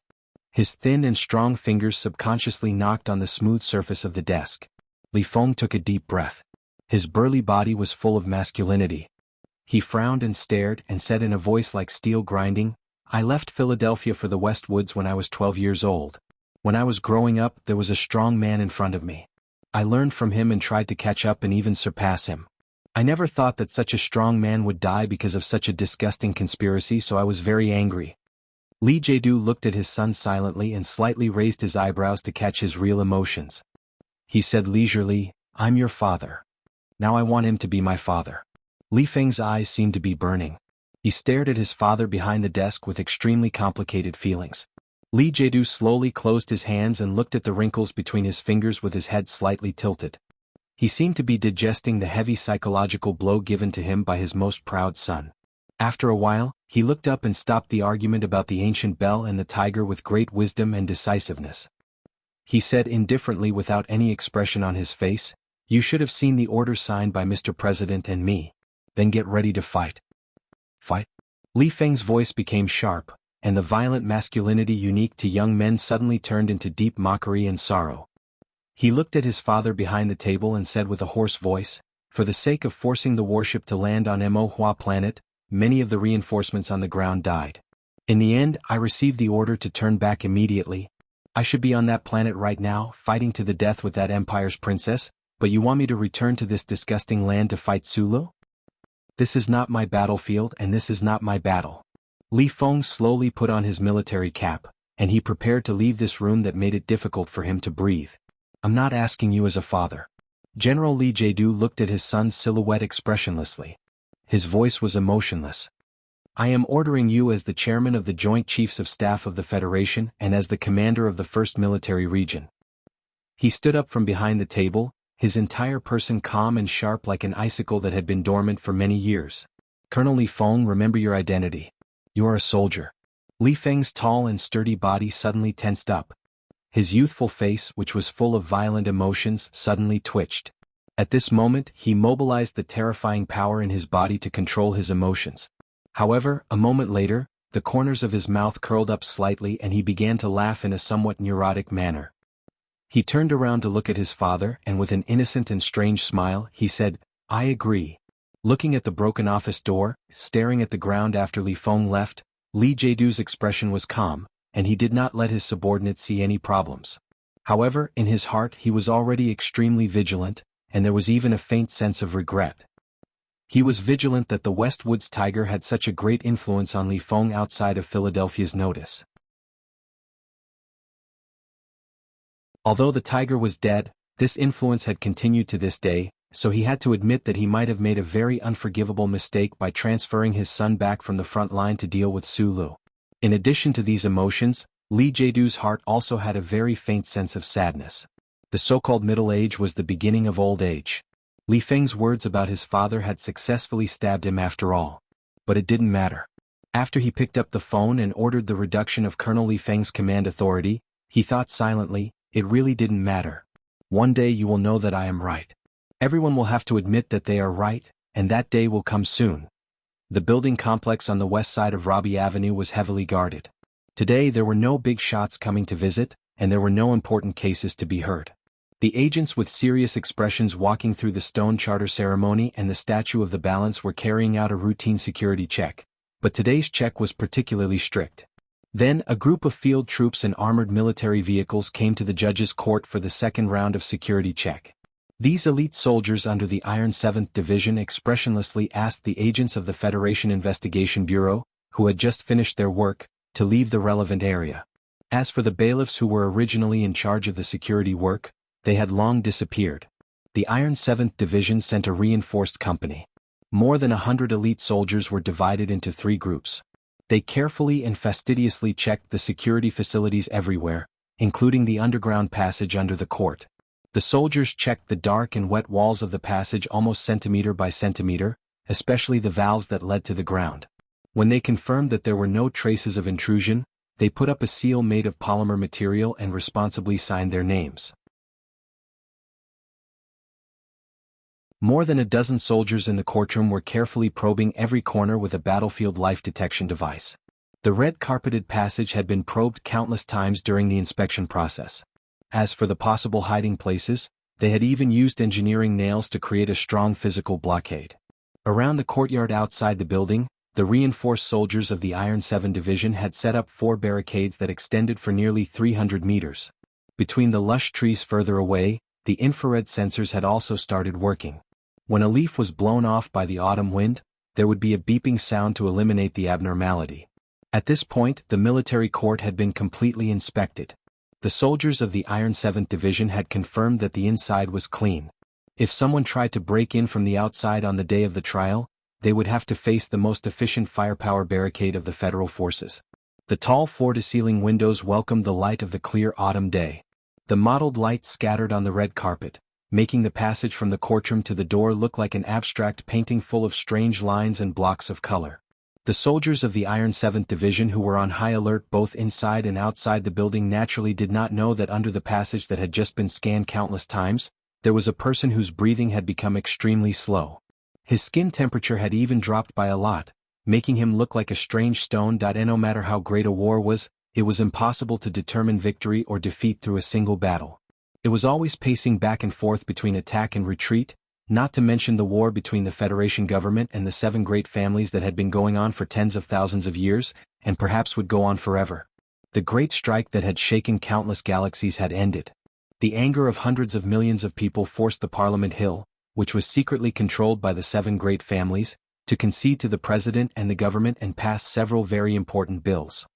His thin and strong fingers subconsciously knocked on the smooth surface of the desk. Li Feng took a deep breath. His burly body was full of masculinity. He frowned and stared and said in a voice like steel grinding, "I left Philadelphia for the West Woods when I was 12 years old. When I was growing up, there was a strong man in front of me. I learned from him and tried to catch up and even surpass him. I never thought that such a strong man would die because of such a disgusting conspiracy, so I was very angry." Li Jiedu looked at his son silently and slightly raised his eyebrows to catch his real emotions. He said leisurely, "I'm your father. Now I want him to be my father." Li Feng's eyes seemed to be burning. He stared at his father behind the desk with extremely complicated feelings. Li Jiedu slowly closed his hands and looked at the wrinkles between his fingers with his head slightly tilted. He seemed to be digesting the heavy psychological blow given to him by his most proud son. After a while, he looked up and stopped the argument about the ancient bell and the tiger with great wisdom and decisiveness. He said indifferently without any expression on his face, "You should have seen the order signed by Mr. President and me. Then get ready to fight." "Fight?" Li Feng's voice became sharp, and the violent masculinity unique to young men suddenly turned into deep mockery and sorrow. He looked at his father behind the table and said with a hoarse voice, "For the sake of forcing the warship to land on Mo Hua planet, many of the reinforcements on the ground died. In the end, I received the order to turn back immediately. I should be on that planet right now, fighting to the death with that Empire's princess, but you want me to return to this disgusting land to fight Sulu? This is not my battlefield and this is not my battle." Li Feng slowly put on his military cap, and he prepared to leave this room that made it difficult for him to breathe. "I'm not asking you as a father." General Li Jiedu looked at his son's silhouette expressionlessly. His voice was emotionless. "I am ordering you as the chairman of the Joint Chiefs of Staff of the Federation and as the commander of the 1st Military Region." He stood up from behind the table, his entire person calm and sharp like an icicle that had been dormant for many years. "Colonel Li Feng, remember your identity. You are a soldier." Li Feng's tall and sturdy body suddenly tensed up. His youthful face, which was full of violent emotions, suddenly twitched. At this moment, he mobilized the terrifying power in his body to control his emotions. However, a moment later, the corners of his mouth curled up slightly and he began to laugh in a somewhat neurotic manner. He turned around to look at his father and with an innocent and strange smile, he said, "I agree. Looking at the broken office door, staring at the ground after Li Feng left, Li Jiedu's expression was calm, and he did not let his subordinates see any problems. However, in his heart he was already extremely vigilant, and there was even a faint sense of regret. He was vigilant that the Westwoods tiger had such a great influence on Li Feng outside of Philadelphia's notice. Although the tiger was dead, this influence had continued to this day, so he had to admit that he might have made a very unforgivable mistake by transferring his son back from the front line to deal with Su Lu. In addition to these emotions, Li Jiedu's heart also had a very faint sense of sadness. The so-called middle age was the beginning of old age. Li Feng's words about his father had successfully stabbed him after all. But it didn't matter. After he picked up the phone and ordered the reduction of Colonel Li Feng's command authority, he thought silently, it really didn't matter. One day you will know that I am right. Everyone will have to admit that they are right, and that day will come soon. The building complex on the west side of Robbie Avenue was heavily guarded. Today there were no big shots coming to visit, and there were no important cases to be heard. The agents with serious expressions walking through the stone charter ceremony and the statue of the balance were carrying out a routine security check, but today's check was particularly strict. Then a group of field troops and armored military vehicles came to the judge's court for the second round of security check. These elite soldiers under the Iron 7th Division expressionlessly asked the agents of the Federation Investigation Bureau, who had just finished their work, to leave the relevant area. As for the bailiffs who were originally in charge of the security work, they had long disappeared. The Iron 7th Division sent a reinforced company. More than 100 elite soldiers were divided into 3 groups. They carefully and fastidiously checked the security facilities everywhere, including the underground passage under the court. The soldiers checked the dark and wet walls of the passage almost centimeter by centimeter, especially the valves that led to the ground. When they confirmed that there were no traces of intrusion, they put up a seal made of polymer material and responsibly signed their names. More than a dozen soldiers in the courtroom were carefully probing every corner with a battlefield life detection device. The red-carpeted passage had been probed countless times during the inspection process. As for the possible hiding places, they had even used engineering nails to create a strong physical blockade. Around the courtyard outside the building, the reinforced soldiers of the Iron 7 Division had set up 4 barricades that extended for nearly 300 meters. Between the lush trees further away, the infrared sensors had also started working. When a leaf was blown off by the autumn wind, there would be a beeping sound to eliminate the abnormality. At this point, the military court had been completely inspected. The soldiers of the Iron 7th Division had confirmed that the inside was clean. If someone tried to break in from the outside on the day of the trial, they would have to face the most efficient firepower barricade of the federal forces. The tall floor-to-ceiling windows welcomed the light of the clear autumn day. The mottled light scattered on the red carpet, making the passage from the courtroom to the door look like an abstract painting full of strange lines and blocks of color. The soldiers of the Iron 7th Division who were on high alert both inside and outside the building naturally did not know that under the passage that had just been scanned countless times, there was a person whose breathing had become extremely slow. His skin temperature had even dropped by a lot, making him look like a strange stone. And no matter how great a war was, it was impossible to determine victory or defeat through a single battle. It was always pacing back and forth between attack and retreat, not to mention the war between the Federation government and the 7 great families that had been going on for tens of thousands of years, and perhaps would go on forever. The great strike that had shaken countless galaxies had ended. The anger of hundreds of millions of people forced the Parliament Hill, which was secretly controlled by the 7 great families, to concede to the president and the government and pass several very important bills.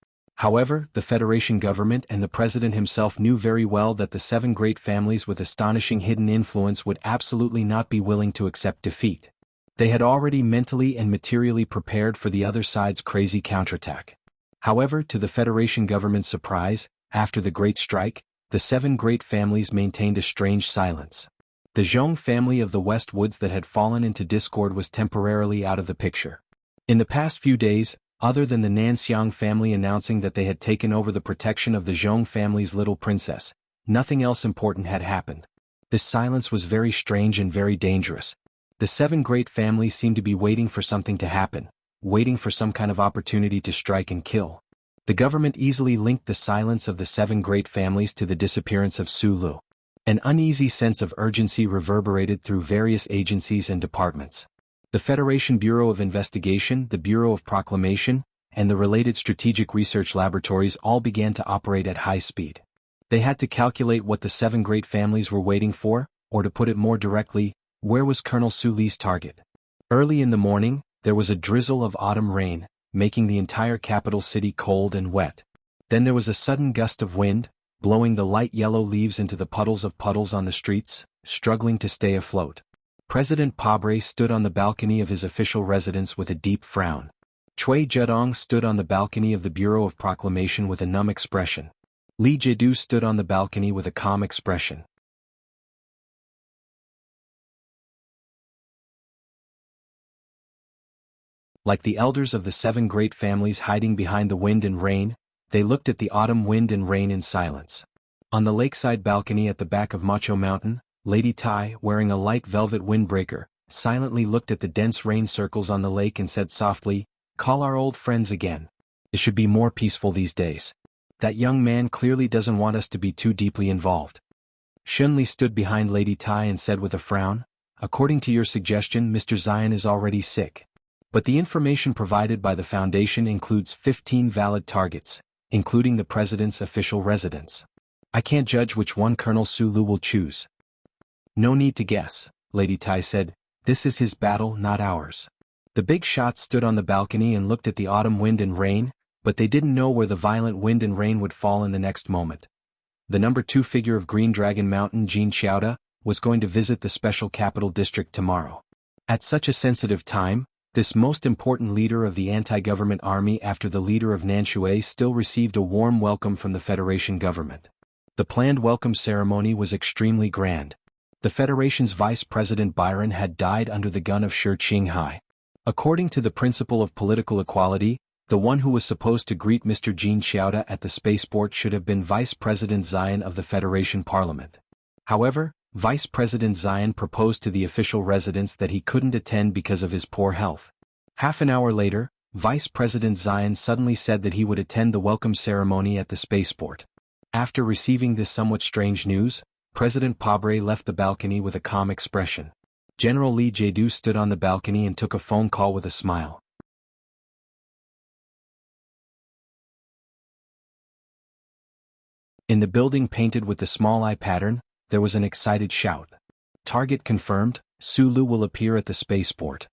However, the Federation government and the president himself knew very well that the 7 great families with astonishing hidden influence would absolutely not be willing to accept defeat. They had already mentally and materially prepared for the other side's crazy counterattack. However, to the Federation government's surprise, after the Great Strike, the 7 great families maintained a strange silence. The Zhong family of the West Woods that had fallen into discord was temporarily out of the picture. In the past few days, other than the Nanxiang family announcing that they had taken over the protection of the Zhong family's little princess, nothing else important had happened. This silence was very strange and very dangerous. The 7 great families seemed to be waiting for something to happen, waiting for some kind of opportunity to strike and kill. The government easily linked the silence of the 7 great families to the disappearance of Su Lu. An uneasy sense of urgency reverberated through various agencies and departments. The Federation Bureau of Investigation, the Bureau of Proclamation, and the related strategic research laboratories all began to operate at high speed. They had to calculate what the 7 great families were waiting for, or to put it more directly, where was Colonel Su Li's target? Early in the morning, there was a drizzle of autumn rain, making the entire capital city cold and wet. Then there was a sudden gust of wind, blowing the light yellow leaves into the puddles on the streets, struggling to stay afloat. President Pabre stood on the balcony of his official residence with a deep frown. Cui Zedong stood on the balcony of the Bureau of Proclamation with a numb expression. Li Jedu stood on the balcony with a calm expression. Like the elders of the 7 great families hiding behind the wind and rain, they looked at the autumn wind and rain in silence. On the lakeside balcony at the back of Macho Mountain, Lady Tai, wearing a light velvet windbreaker, silently looked at the dense rain circles on the lake and said softly, "Call our old friends again. It should be more peaceful these days. That young man clearly doesn't want us to be too deeply involved." Shunli stood behind Lady Tai and said with a frown, "According to your suggestion, Mr. Zion is already sick. But the information provided by the Foundation includes 15 valid targets, including the President's official residence. I can't judge which one Colonel Su Lu will choose." "No need to guess," Lady Tai said. "This is his battle, not ours." The big shots stood on the balcony and looked at the autumn wind and rain, but they didn't know where the violent wind and rain would fall in the next moment. The number 2 figure of Green Dragon Mountain, Jin Qiaoda, was going to visit the Special Capital District tomorrow. At such a sensitive time, this most important leader of the anti-government army after the leader of Nanshui still received a warm welcome from the Federation government. The planned welcome ceremony was extremely grand. The Federation's Vice President Byron had died under the gun of Shi Qinghai. According to the principle of political equality, the one who was supposed to greet Mr. Jin Qiaoda at the spaceport should have been Vice President Zion of the Federation Parliament. However, Vice President Zion proposed to the official residence that he couldn't attend because of his poor health. Half an hour later, Vice President Zion suddenly said that he would attend the welcome ceremony at the spaceport. After receiving this somewhat strange news, President Pabre left the balcony with a calm expression. General Li Jedu stood on the balcony and took a phone call with a smile. In the building painted with the small eye pattern, there was an excited shout. "Target confirmed, Su Lu will appear at the spaceport."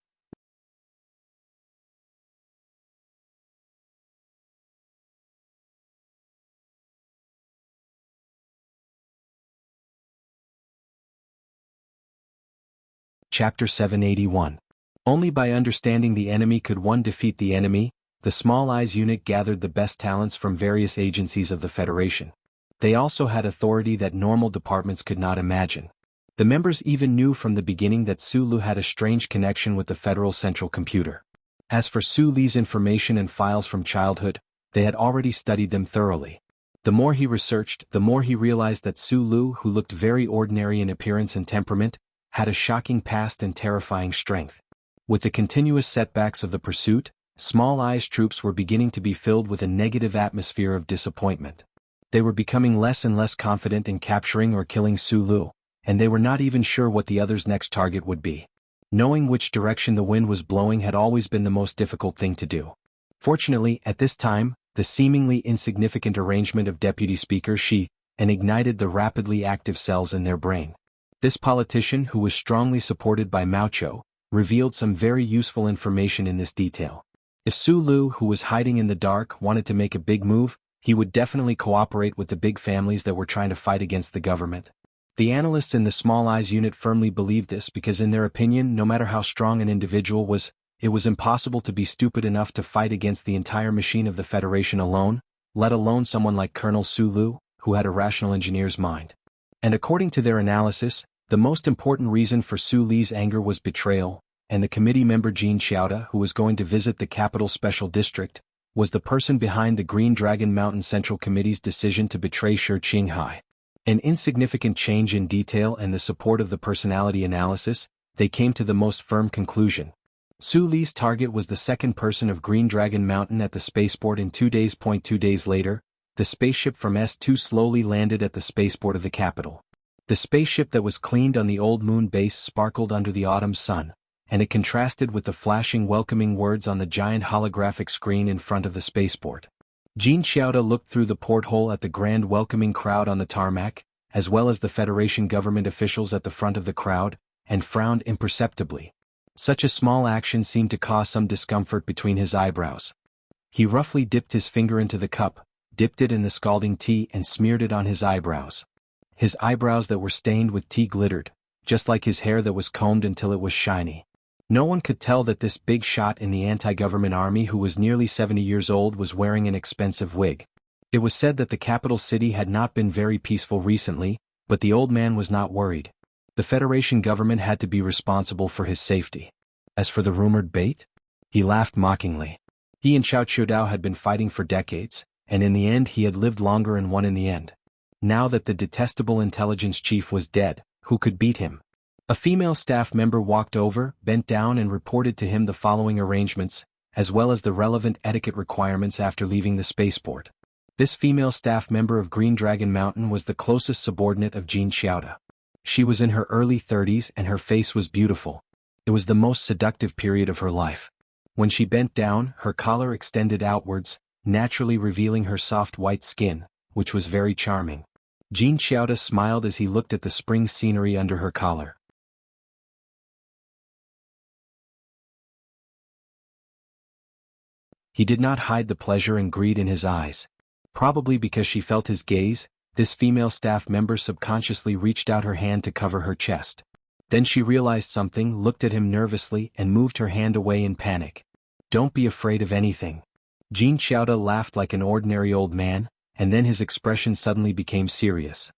Chapter 781. Only by understanding the enemy could one defeat the enemy. The Small Eyes unit gathered the best talents from various agencies of the Federation. They also had authority that normal departments could not imagine. The members even knew from the beginning that Su Lu had a strange connection with the Federal Central Computer. As for Su Li's information and files from childhood, they had already studied them thoroughly. The more he researched, the more he realized that Su Lu, who looked very ordinary in appearance and temperament, had a shocking past and terrifying strength. With the continuous setbacks of the pursuit, Small Eyes troops were beginning to be filled with a negative atmosphere of disappointment. They were becoming less and less confident in capturing or killing Su Lu, and they were not even sure what the other's next target would be. Knowing which direction the wind was blowing had always been the most difficult thing to do. Fortunately, at this time, the seemingly insignificant arrangement of Deputy Speaker Shi ignited the rapidly active cells in their brain. This politician, who was strongly supported by Mao Cho, revealed some very useful information in this detail. If Su Lu, who was hiding in the dark, wanted to make a big move, he would definitely cooperate with the big families that were trying to fight against the government. The analysts in the Small Eyes unit firmly believed this because in their opinion, no matter how strong an individual was, it was impossible to be stupid enough to fight against the entire machine of the Federation alone, let alone someone like Colonel Su Lu, who had a rational engineer's mind. And according to their analysis, the most important reason for Su Li's anger was betrayal, and the committee member Jin Qiaoda, who was going to visit the Capital Special District, was the person behind the Green Dragon Mountain Central Committee's decision to betray Shi Qinghai. An insignificant change in detail and the support of the personality analysis, they came to the most firm conclusion. Su Li's target was the second person of Green Dragon Mountain at the spaceport in 2 days. 2 days later, the spaceship from S2 slowly landed at the spaceport of the capital. The spaceship that was cleaned on the old moon base sparkled under the autumn sun, and it contrasted with the flashing welcoming words on the giant holographic screen in front of the spaceport. Jean Xiaoda looked through the porthole at the grand welcoming crowd on the tarmac, as well as the Federation government officials at the front of the crowd, and frowned imperceptibly. Such a small action seemed to cause some discomfort between his eyebrows. He roughly dipped his finger into the cup, dipped it in the scalding tea and smeared it on his eyebrows. His eyebrows that were stained with tea glittered, just like his hair that was combed until it was shiny. No one could tell that this big shot in the anti-government army who was nearly 70 years old was wearing an expensive wig. It was said that the capital city had not been very peaceful recently, but the old man was not worried. The Federation government had to be responsible for his safety. As for the rumored bait? He laughed mockingly. He and Xiao Qiudao had been fighting for decades, and in the end he had lived longer and won in the end. Now that the detestable intelligence chief was dead, who could beat him? A female staff member walked over, bent down and reported to him the following arrangements, as well as the relevant etiquette requirements after leaving the spaceport. This female staff member of Green Dragon Mountain was the closest subordinate of Jean Xiaoda. She was in her early 30s and her face was beautiful. It was the most seductive period of her life. When she bent down, her collar extended outwards, naturally revealing her soft white skin, which was very charming. Jean Xiaoda smiled as he looked at the spring scenery under her collar. He did not hide the pleasure and greed in his eyes. Probably because she felt his gaze, this female staff member subconsciously reached out her hand to cover her chest. Then she realized something, looked at him nervously and moved her hand away in panic. "Don't be afraid of anything." Jean Xiaoda laughed like an ordinary old man, and then his expression suddenly became serious.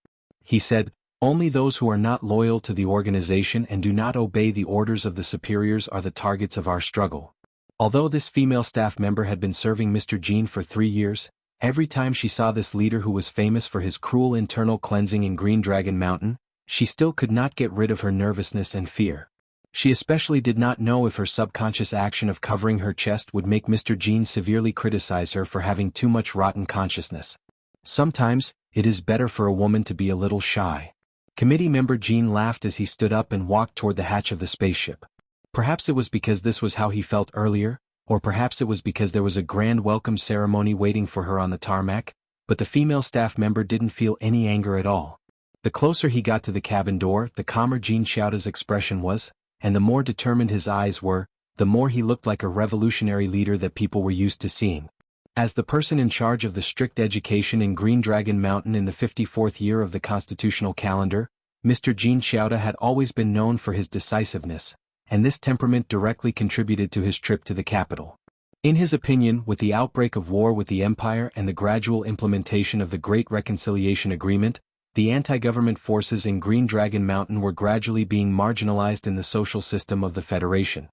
He said, "Only those who are not loyal to the organization and do not obey the orders of the superiors are the targets of our struggle." Although this female staff member had been serving Mr. Jean for 3 years, every time she saw this leader who was famous for his cruel internal cleansing in Green Dragon Mountain, she still could not get rid of her nervousness and fear. She especially did not know if her subconscious action of covering her chest would make Mr. Jean severely criticize her for having too much rotten consciousness. Sometimes, it is better for a woman to be a little shy. Committee member Jean laughed as he stood up and walked toward the hatch of the spaceship. Perhaps it was because this was how he felt earlier, or perhaps it was because there was a grand welcome ceremony waiting for her on the tarmac, but the female staff member didn't feel any anger at all. The closer he got to the cabin door, the calmer Jean Xiaoda's expression was, and the more determined his eyes were, the more he looked like a revolutionary leader that people were used to seeing. As the person in charge of the strict education in Green Dragon Mountain in the 54th year of the constitutional calendar, Mr. Jean Xiaoda had always been known for his decisiveness, and this temperament directly contributed to his trip to the capital. In his opinion, with the outbreak of war with the Empire and the gradual implementation of the Great Reconciliation Agreement, the anti-government forces in Green Dragon Mountain were gradually being marginalized in the social system of the Federation.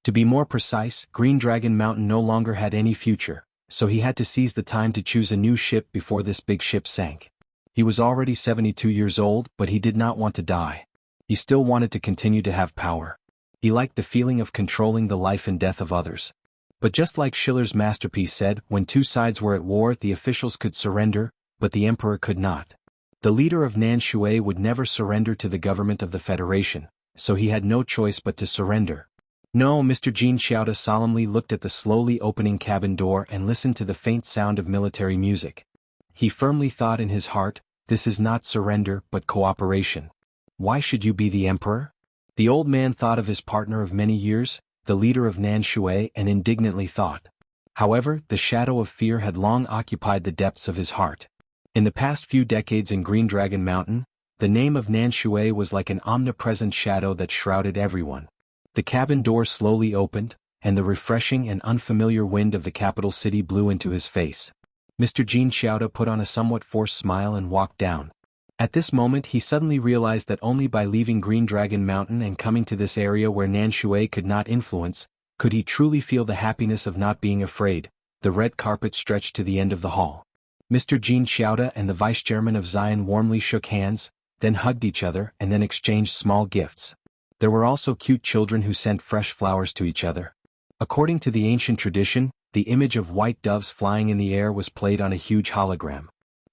To be more precise, Green Dragon Mountain no longer had any future, so he had to seize the time to choose a new ship before this big ship sank. He was already 72 years old, but he did not want to die. He still wanted to continue to have power. He liked the feeling of controlling the life and death of others. But just like Schiller's masterpiece said, when two sides were at war, the officials could surrender, but the emperor could not. The leader of Nanshui would never surrender to the government of the Federation, so he had no choice but to surrender. No, Mr. Jean Xiaoda solemnly looked at the slowly opening cabin door and listened to the faint sound of military music. He firmly thought in his heart, "This is not surrender but cooperation." Why should you be the emperor? The old man thought of his partner of many years, the leader of Nanshui, and indignantly thought. However, the shadow of fear had long occupied the depths of his heart. In the past few decades in Green Dragon Mountain, the name of Nanshui was like an omnipresent shadow that shrouded everyone. The cabin door slowly opened, and the refreshing and unfamiliar wind of the capital city blew into his face. Mr. Jean Xiaoda put on a somewhat forced smile and walked down. At this moment he suddenly realized that only by leaving Green Dragon Mountain and coming to this area where Nanshui could not influence, could he truly feel the happiness of not being afraid. The red carpet stretched to the end of the hall. Mr. Jean Xiaoda and the vice-chairman of Zion warmly shook hands, then hugged each other and then exchanged small gifts. There were also cute children who sent fresh flowers to each other. According to the ancient tradition, the image of white doves flying in the air was played on a huge hologram.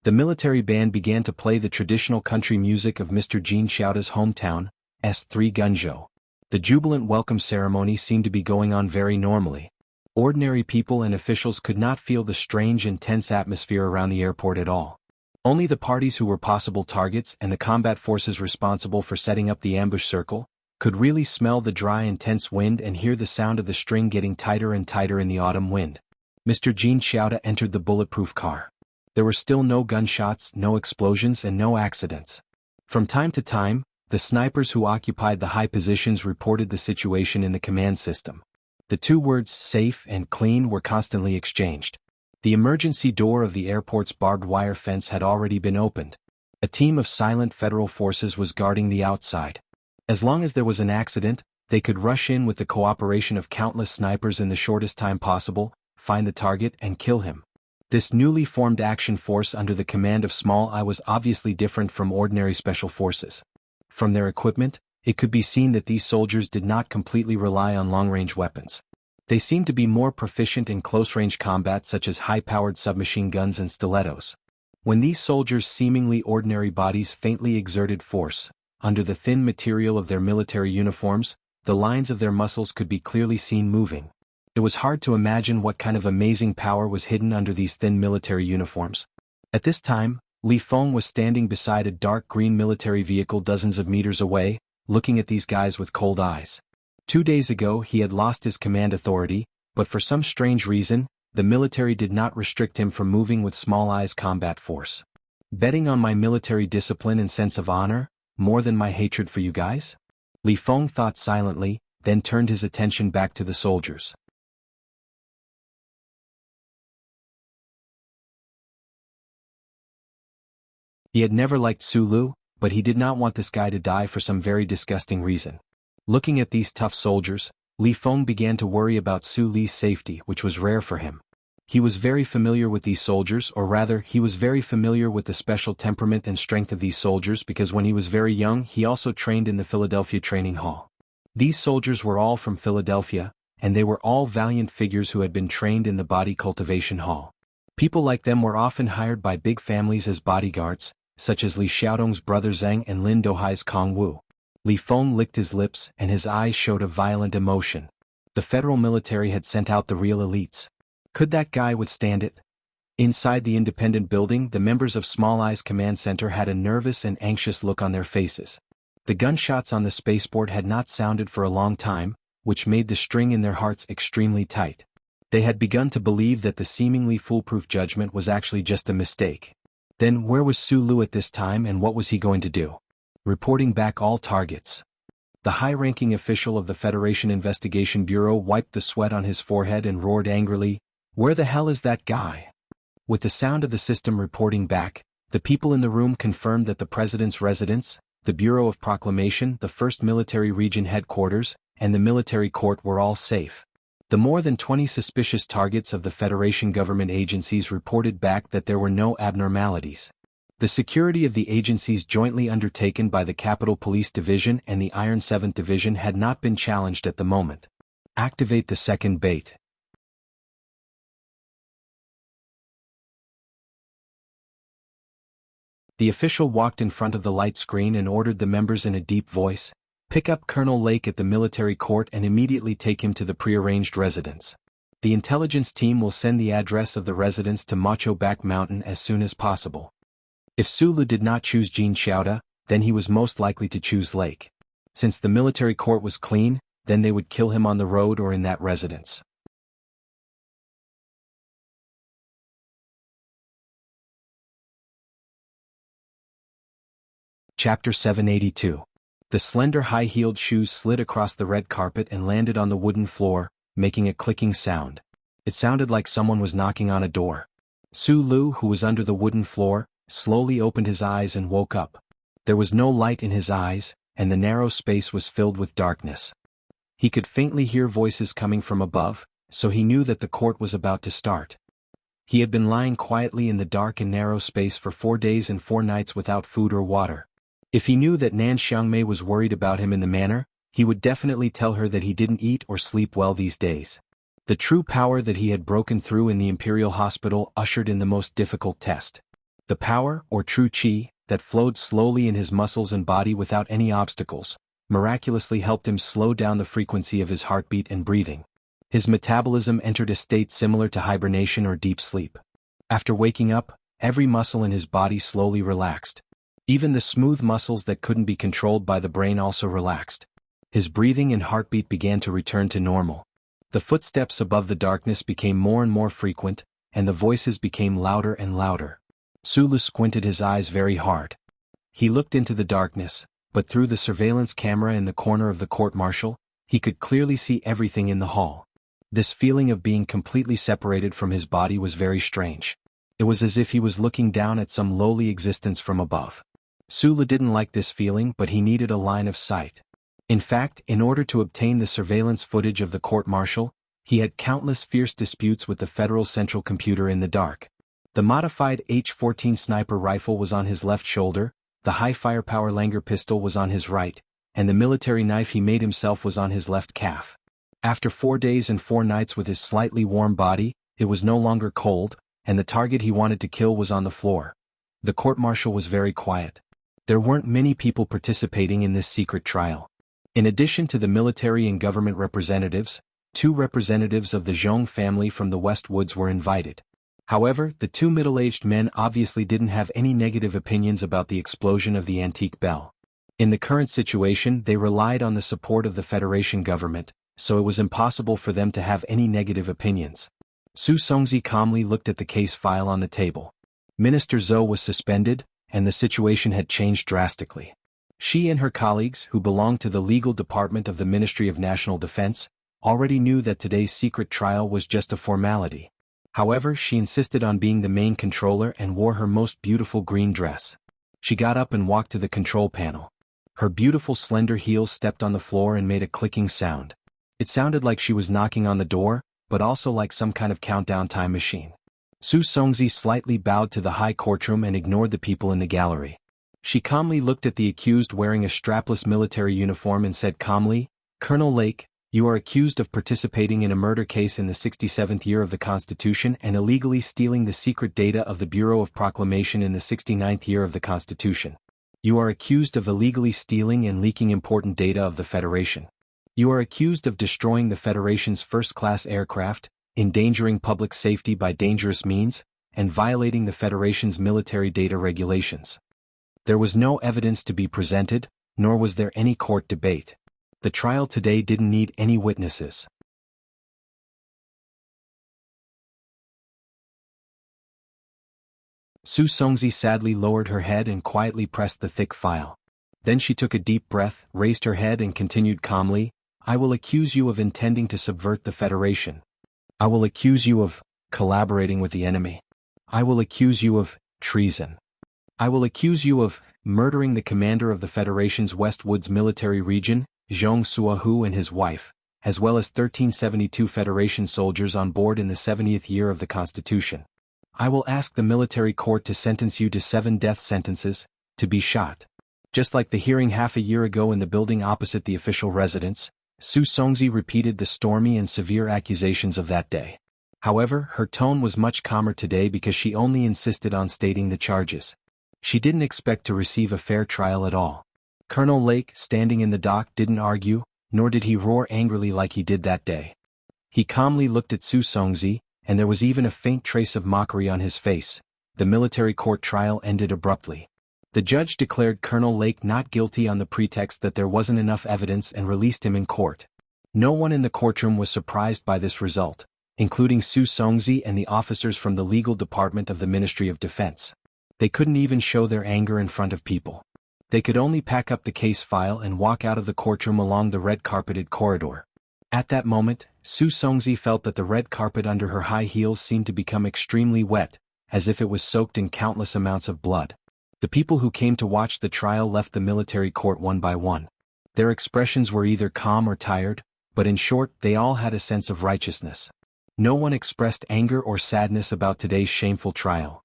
The military band began to play the traditional country music of Mr. Jin Xiaoda's hometown, S3 Gunzhou. The jubilant welcome ceremony seemed to be going on very normally. Ordinary people and officials could not feel the strange and tense atmosphere around the airport at all. Only the parties who were possible targets and the combat forces responsible for setting up the ambush circle could really smell the dry and tense wind and hear the sound of the string getting tighter and tighter in the autumn wind. Mr. Jin Xiaoda entered the bulletproof car. There were still no gunshots, no explosions, and no accidents. From time to time, the snipers who occupied the high positions reported the situation in the command system. The two words safe and clean were constantly exchanged. The emergency door of the airport's barbed wire fence had already been opened. A team of silent federal forces was guarding the outside. As long as there was an accident, they could rush in with the cooperation of countless snipers in the shortest time possible, find the target and kill him. This newly formed action force under the command of Small I was obviously different from ordinary special forces. From their equipment, it could be seen that these soldiers did not completely rely on long-range weapons. They seemed to be more proficient in close-range combat such as high-powered submachine guns and stilettos. When these soldiers' seemingly ordinary bodies faintly exerted force, under the thin material of their military uniforms, the lines of their muscles could be clearly seen moving. It was hard to imagine what kind of amazing power was hidden under these thin military uniforms. At this time, Li Feng was standing beside a dark green military vehicle dozens of meters away, looking at these guys with cold eyes. 2 days ago he had lost his command authority, but for some strange reason, the military did not restrict him from moving with Small I's combat force. Betting on my military discipline and sense of honor, more than my hatred for you guys? Li Feng thought silently, then turned his attention back to the soldiers. He had never liked Su Lu, but he did not want this guy to die for some very disgusting reason. Looking at these tough soldiers, Li Feng began to worry about Su Li's safety, which was rare for him. He was very familiar with these soldiers, or rather, he was very familiar with the special temperament and strength of these soldiers because when he was very young he also trained in the Philadelphia Training Hall. These soldiers were all from Philadelphia, and they were all valiant figures who had been trained in the Body Cultivation Hall. People like them were often hired by big families as bodyguards, such as Li Xiaodong's brother Zhang and Lin Dohai's Kong Wu. Li Feng licked his lips and his eyes showed a violent emotion. The federal military had sent out the real elites. Could that guy withstand it? Inside the independent building, the members of Small I's command center had a nervous and anxious look on their faces. The gunshots on the spaceport had not sounded for a long time, which made the string in their hearts extremely tight. They had begun to believe that the seemingly foolproof judgment was actually just a mistake. Then where was Su Lu at this time and what was he going to do? Reporting back all targets. The high-ranking official of the Federation Investigation Bureau wiped the sweat on his forehead and roared angrily, "Where the hell is that guy?" With the sound of the system reporting back, the people in the room confirmed that the President's residence, the Bureau of Proclamation, the 1st Military Region Headquarters, and the military court were all safe. The more than 20 suspicious targets of the Federation government agencies reported back that there were no abnormalities. The security of the agencies jointly undertaken by the Capitol Police Division and the Iron 7th Division had not been challenged at the moment. Activate the second bait. The official walked in front of the light screen and ordered the members in a deep voice, "Pick up Colonel Lake at the military court and immediately take him to the prearranged residence. The intelligence team will send the address of the residence to Macho Back Mountain as soon as possible." If Su Lu did not choose Jin Xiaoda, then he was most likely to choose Lake. Since the military court was clean, then they would kill him on the road or in that residence. Chapter 782. The slender high-heeled shoes slid across the red carpet and landed on the wooden floor, making a clicking sound. It sounded like someone was knocking on a door. Su Lu, who was under the wooden floor, slowly opened his eyes and woke up. There was no light in his eyes, and the narrow space was filled with darkness. He could faintly hear voices coming from above, so he knew that the court was about to start. He had been lying quietly in the dark and narrow space for 4 days and 4 nights without food or water. If he knew that Nan Xiangmei was worried about him in the manor, he would definitely tell her that he didn't eat or sleep well these days. The true power that he had broken through in the Imperial Hospital ushered in the most difficult test. The power, or true qi, that flowed slowly in his muscles and body without any obstacles, miraculously helped him slow down the frequency of his heartbeat and breathing. His metabolism entered a state similar to hibernation or deep sleep. After waking up, every muscle in his body slowly relaxed. Even the smooth muscles that couldn't be controlled by the brain also relaxed. His breathing and heartbeat began to return to normal. The footsteps above the darkness became more and more frequent, and the voices became louder and louder. Sulu squinted his eyes very hard. He looked into the darkness, but through the surveillance camera in the corner of the court-martial, he could clearly see everything in the hall. This feeling of being completely separated from his body was very strange. It was as if he was looking down at some lowly existence from above. Sulu didn't like this feeling, but he needed a line of sight. In fact, in order to obtain the surveillance footage of the court-martial, he had countless fierce disputes with the Federal Central Computer in the dark. The modified H-14 sniper rifle was on his left shoulder, the high-firepower Langer pistol was on his right, and the military knife he made himself was on his left calf. After 4 days and 4 nights with his slightly warm body, it was no longer cold, and the target he wanted to kill was on the floor. The court-martial was very quiet. There weren't many people participating in this secret trial. In addition to the military and government representatives, 2 representatives of the Zhong family from the West Woods were invited. However, the 2 middle-aged men obviously didn't have any negative opinions about the explosion of the antique bell. In the current situation, they relied on the support of the Federation government, so it was impossible for them to have any negative opinions. Su Songzi calmly looked at the case file on the table. Minister Zhou was suspended, and the situation had changed drastically. She and her colleagues, who belonged to the legal department of the Ministry of National Defense, already knew that today's secret trial was just a formality. However, she insisted on being the main controller and wore her most beautiful green dress. She got up and walked to the control panel. Her beautiful slender heels stepped on the floor and made a clicking sound. It sounded like she was knocking on the door, but also like some kind of countdown time machine. Su Songzi slightly bowed to the high courtroom and ignored the people in the gallery. She calmly looked at the accused wearing a strapless military uniform and said calmly, "Colonel Lake, you are accused of participating in a murder case in the 67th year of the Constitution and illegally stealing the secret data of the Bureau of Proclamation in the 69th year of the Constitution. You are accused of illegally stealing and leaking important data of the Federation. You are accused of destroying the Federation's first-class aircraft, endangering public safety by dangerous means, and violating the Federation's military data regulations." There was no evidence to be presented, nor was there any court debate. The trial today didn't need any witnesses. Su Songzi sadly lowered her head and quietly pressed the thick file. Then she took a deep breath, raised her head and continued calmly, "I will accuse you of intending to subvert the Federation. I will accuse you of collaborating with the enemy. I will accuse you of treason. I will accuse you of murdering the commander of the Federation's West Woods military region, Zhong Suahu, and his wife, as well as 1372 Federation soldiers on board in the 70th year of the Constitution. I will ask the military court to sentence you to 7 death sentences, to be shot." Just like the hearing half a year ago in the building opposite the official residence, Su Songzi repeated the stormy and severe accusations of that day. However, her tone was much calmer today because she only insisted on stating the charges. She didn't expect to receive a fair trial at all. Colonel Lake, standing in the dock, didn't argue, nor did he roar angrily like he did that day. He calmly looked at Su Songzi, and there was even a faint trace of mockery on his face. The military court trial ended abruptly. The judge declared Colonel Lake not guilty on the pretext that there wasn't enough evidence and released him in court. No one in the courtroom was surprised by this result, including Su Songzi and the officers from the legal department of the Ministry of Defense. They couldn't even show their anger in front of people. They could only pack up the case file and walk out of the courtroom along the red-carpeted corridor. At that moment, Su Songzi felt that the red carpet under her high heels seemed to become extremely wet, as if it was soaked in countless amounts of blood. The people who came to watch the trial left the military court one by one. Their expressions were either calm or tired, but in short, they all had a sense of righteousness. No one expressed anger or sadness about today's shameful trial.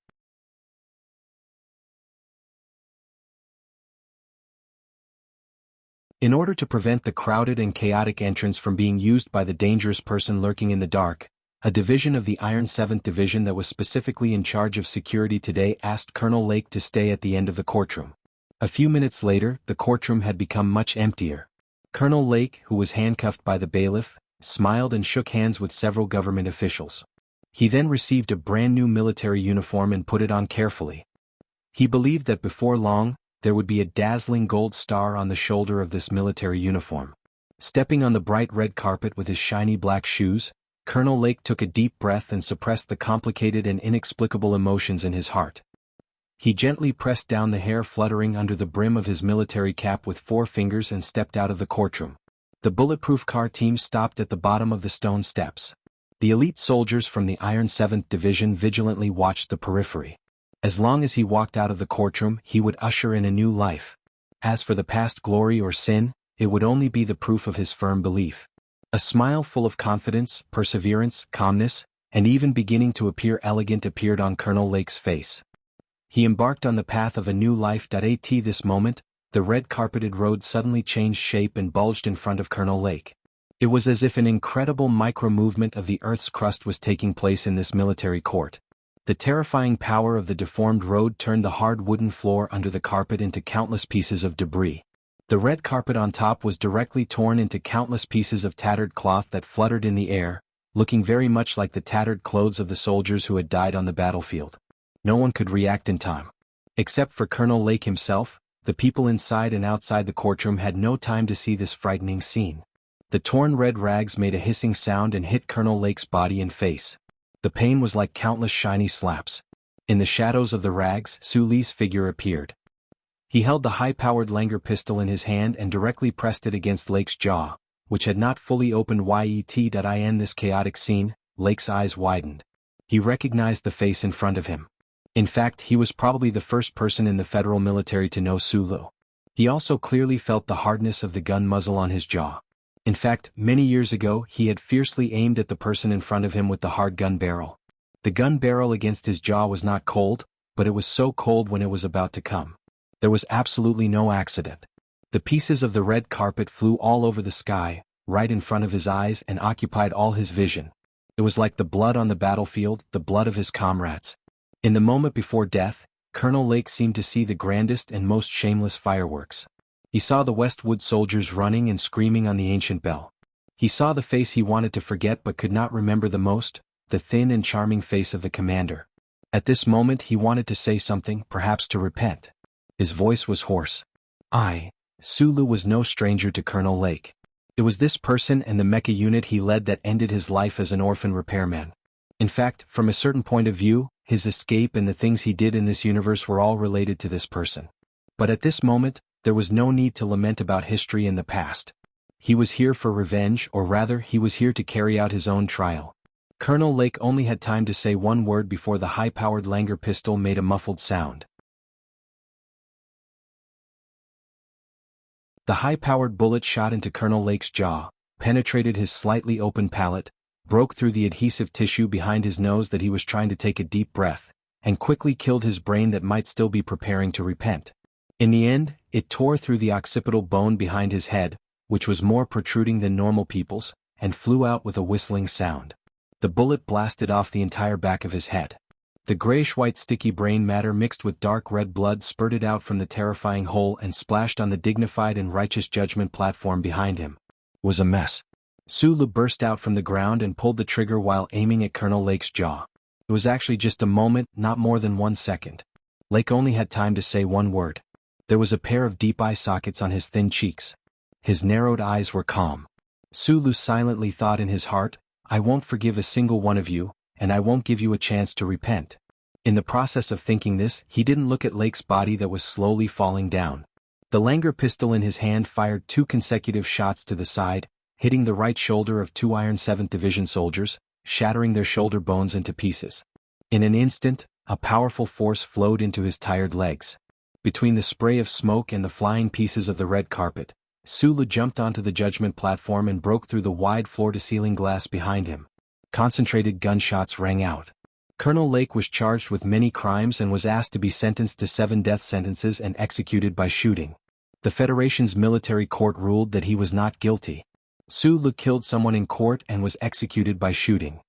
In order to prevent the crowded and chaotic entrance from being used by the dangerous person lurking in the dark, A division of the Iron 7th Division that was specifically in charge of security today asked Colonel Lake to stay at the end of the courtroom. A few minutes later, the courtroom had become much emptier. Colonel Lake, who was handcuffed by the bailiff, smiled and shook hands with several government officials. He then received a brand new military uniform and put it on carefully. He believed that before long, there would be a dazzling gold star on the shoulder of this military uniform. Stepping on the bright red carpet with his shiny black shoes, Colonel Lake took a deep breath and suppressed the complicated and inexplicable emotions in his heart. He gently pressed down the hair fluttering under the brim of his military cap with 4 fingers and stepped out of the courtroom. The bulletproof car team stopped at the bottom of the stone steps. The elite soldiers from the Iron 7th Division vigilantly watched the periphery. As long as he walked out of the courtroom, he would usher in a new life. As for the past glory or sin, it would only be the proof of his firm belief. A smile full of confidence, perseverance, calmness, and even beginning to appear elegant appeared on Colonel Lake's face. He embarked on the path of a new life. At this moment, the red-carpeted road suddenly changed shape and bulged in front of Colonel Lake. It was as if an incredible micro-movement of the Earth's crust was taking place in this military court. The terrifying power of the deformed road turned the hard wooden floor under the carpet into countless pieces of debris. The red carpet on top was directly torn into countless pieces of tattered cloth that fluttered in the air, looking very much like the tattered clothes of the soldiers who had died on the battlefield. No one could react in time. Except for Colonel Lake himself, the people inside and outside the courtroom had no time to see this frightening scene. The torn red rags made a hissing sound and hit Colonel Lake's body and face. The pain was like countless shiny slaps. In the shadows of the rags, Su Li's figure appeared. He held the high-powered Langer pistol in his hand and directly pressed it against Lake's jaw, which had not fully opened yet. In this chaotic scene, Lake's eyes widened. He recognized the face in front of him. In fact, he was probably the first person in the federal military to know Su Lu. He also clearly felt the hardness of the gun muzzle on his jaw. In fact, many years ago he had fiercely aimed at the person in front of him with the hard gun barrel. The gun barrel against his jaw was not cold, but it was so cold when it was about to come. There was absolutely no accident. The pieces of the red carpet flew all over the sky, right in front of his eyes and occupied all his vision. It was like the blood on the battlefield, the blood of his comrades. In the moment before death, Colonel Lake seemed to see the grandest and most shameless fireworks. He saw the Westwood soldiers running and screaming on the ancient bell. He saw the face he wanted to forget but could not remember the most, the thin and charming face of the commander. At this moment he wanted to say something, perhaps to repent. His voice was hoarse. Su Lu was no stranger to Colonel Lake. It was this person and the mecha unit he led that ended his life as an orphan repairman. In fact, from a certain point of view, his escape and the things he did in this universe were all related to this person. But at this moment, there was no need to lament about history in the past. He was here for revenge, or rather, he was here to carry out his own trial. Colonel Lake only had time to say one word before the high-powered Langer pistol made a muffled sound. The high-powered bullet shot into Colonel Lake's jaw, penetrated his slightly open palate, broke through the adhesive tissue behind his nose that he was trying to take a deep breath, and quickly killed his brain that might still be preparing to repent. In the end, it tore through the occipital bone behind his head, which was more protruding than normal people's, and flew out with a whistling sound. The bullet blasted off the entire back of his head. The grayish-white sticky brain matter mixed with dark red blood spurted out from the terrifying hole and splashed on the dignified and righteous judgment platform behind him. It was a mess. Su Lu burst out from the ground and pulled the trigger while aiming at Colonel Lake's jaw. It was actually just a moment, not more than 1 second. Lake only had time to say one word. There was a pair of deep eye sockets on his thin cheeks. His narrowed eyes were calm. Su Lu silently thought in his heart, "I won't forgive a single one of you, and I won't give you a chance to repent." In the process of thinking this, he didn't look at Lake's body that was slowly falling down. The Langer pistol in his hand fired 2 consecutive shots to the side, hitting the right shoulder of 2 Iron 7th Division soldiers, shattering their shoulder bones into pieces. In an instant, a powerful force flowed into his tired legs. Between the spray of smoke and the flying pieces of the red carpet, Su Lu jumped onto the judgment platform and broke through the wide floor-to-ceiling glass behind him. Concentrated gunshots rang out. Colonel Lake was charged with many crimes and was asked to be sentenced to 7 death sentences and executed by shooting. The Federation's military court ruled that he was not guilty. Su Lu killed someone in court and was executed by shooting.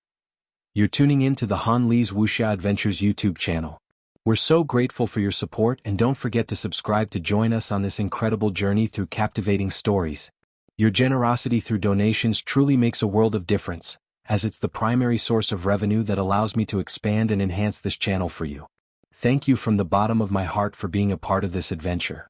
You're tuning in to the Han Lee's Wuxia Adventures YouTube channel. We're so grateful for your support, and don't forget to subscribe to join us on this incredible journey through captivating stories. Your generosity through donations truly makes a world of difference, as it's the primary source of revenue that allows me to expand and enhance this channel for you. Thank you from the bottom of my heart for being a part of this adventure.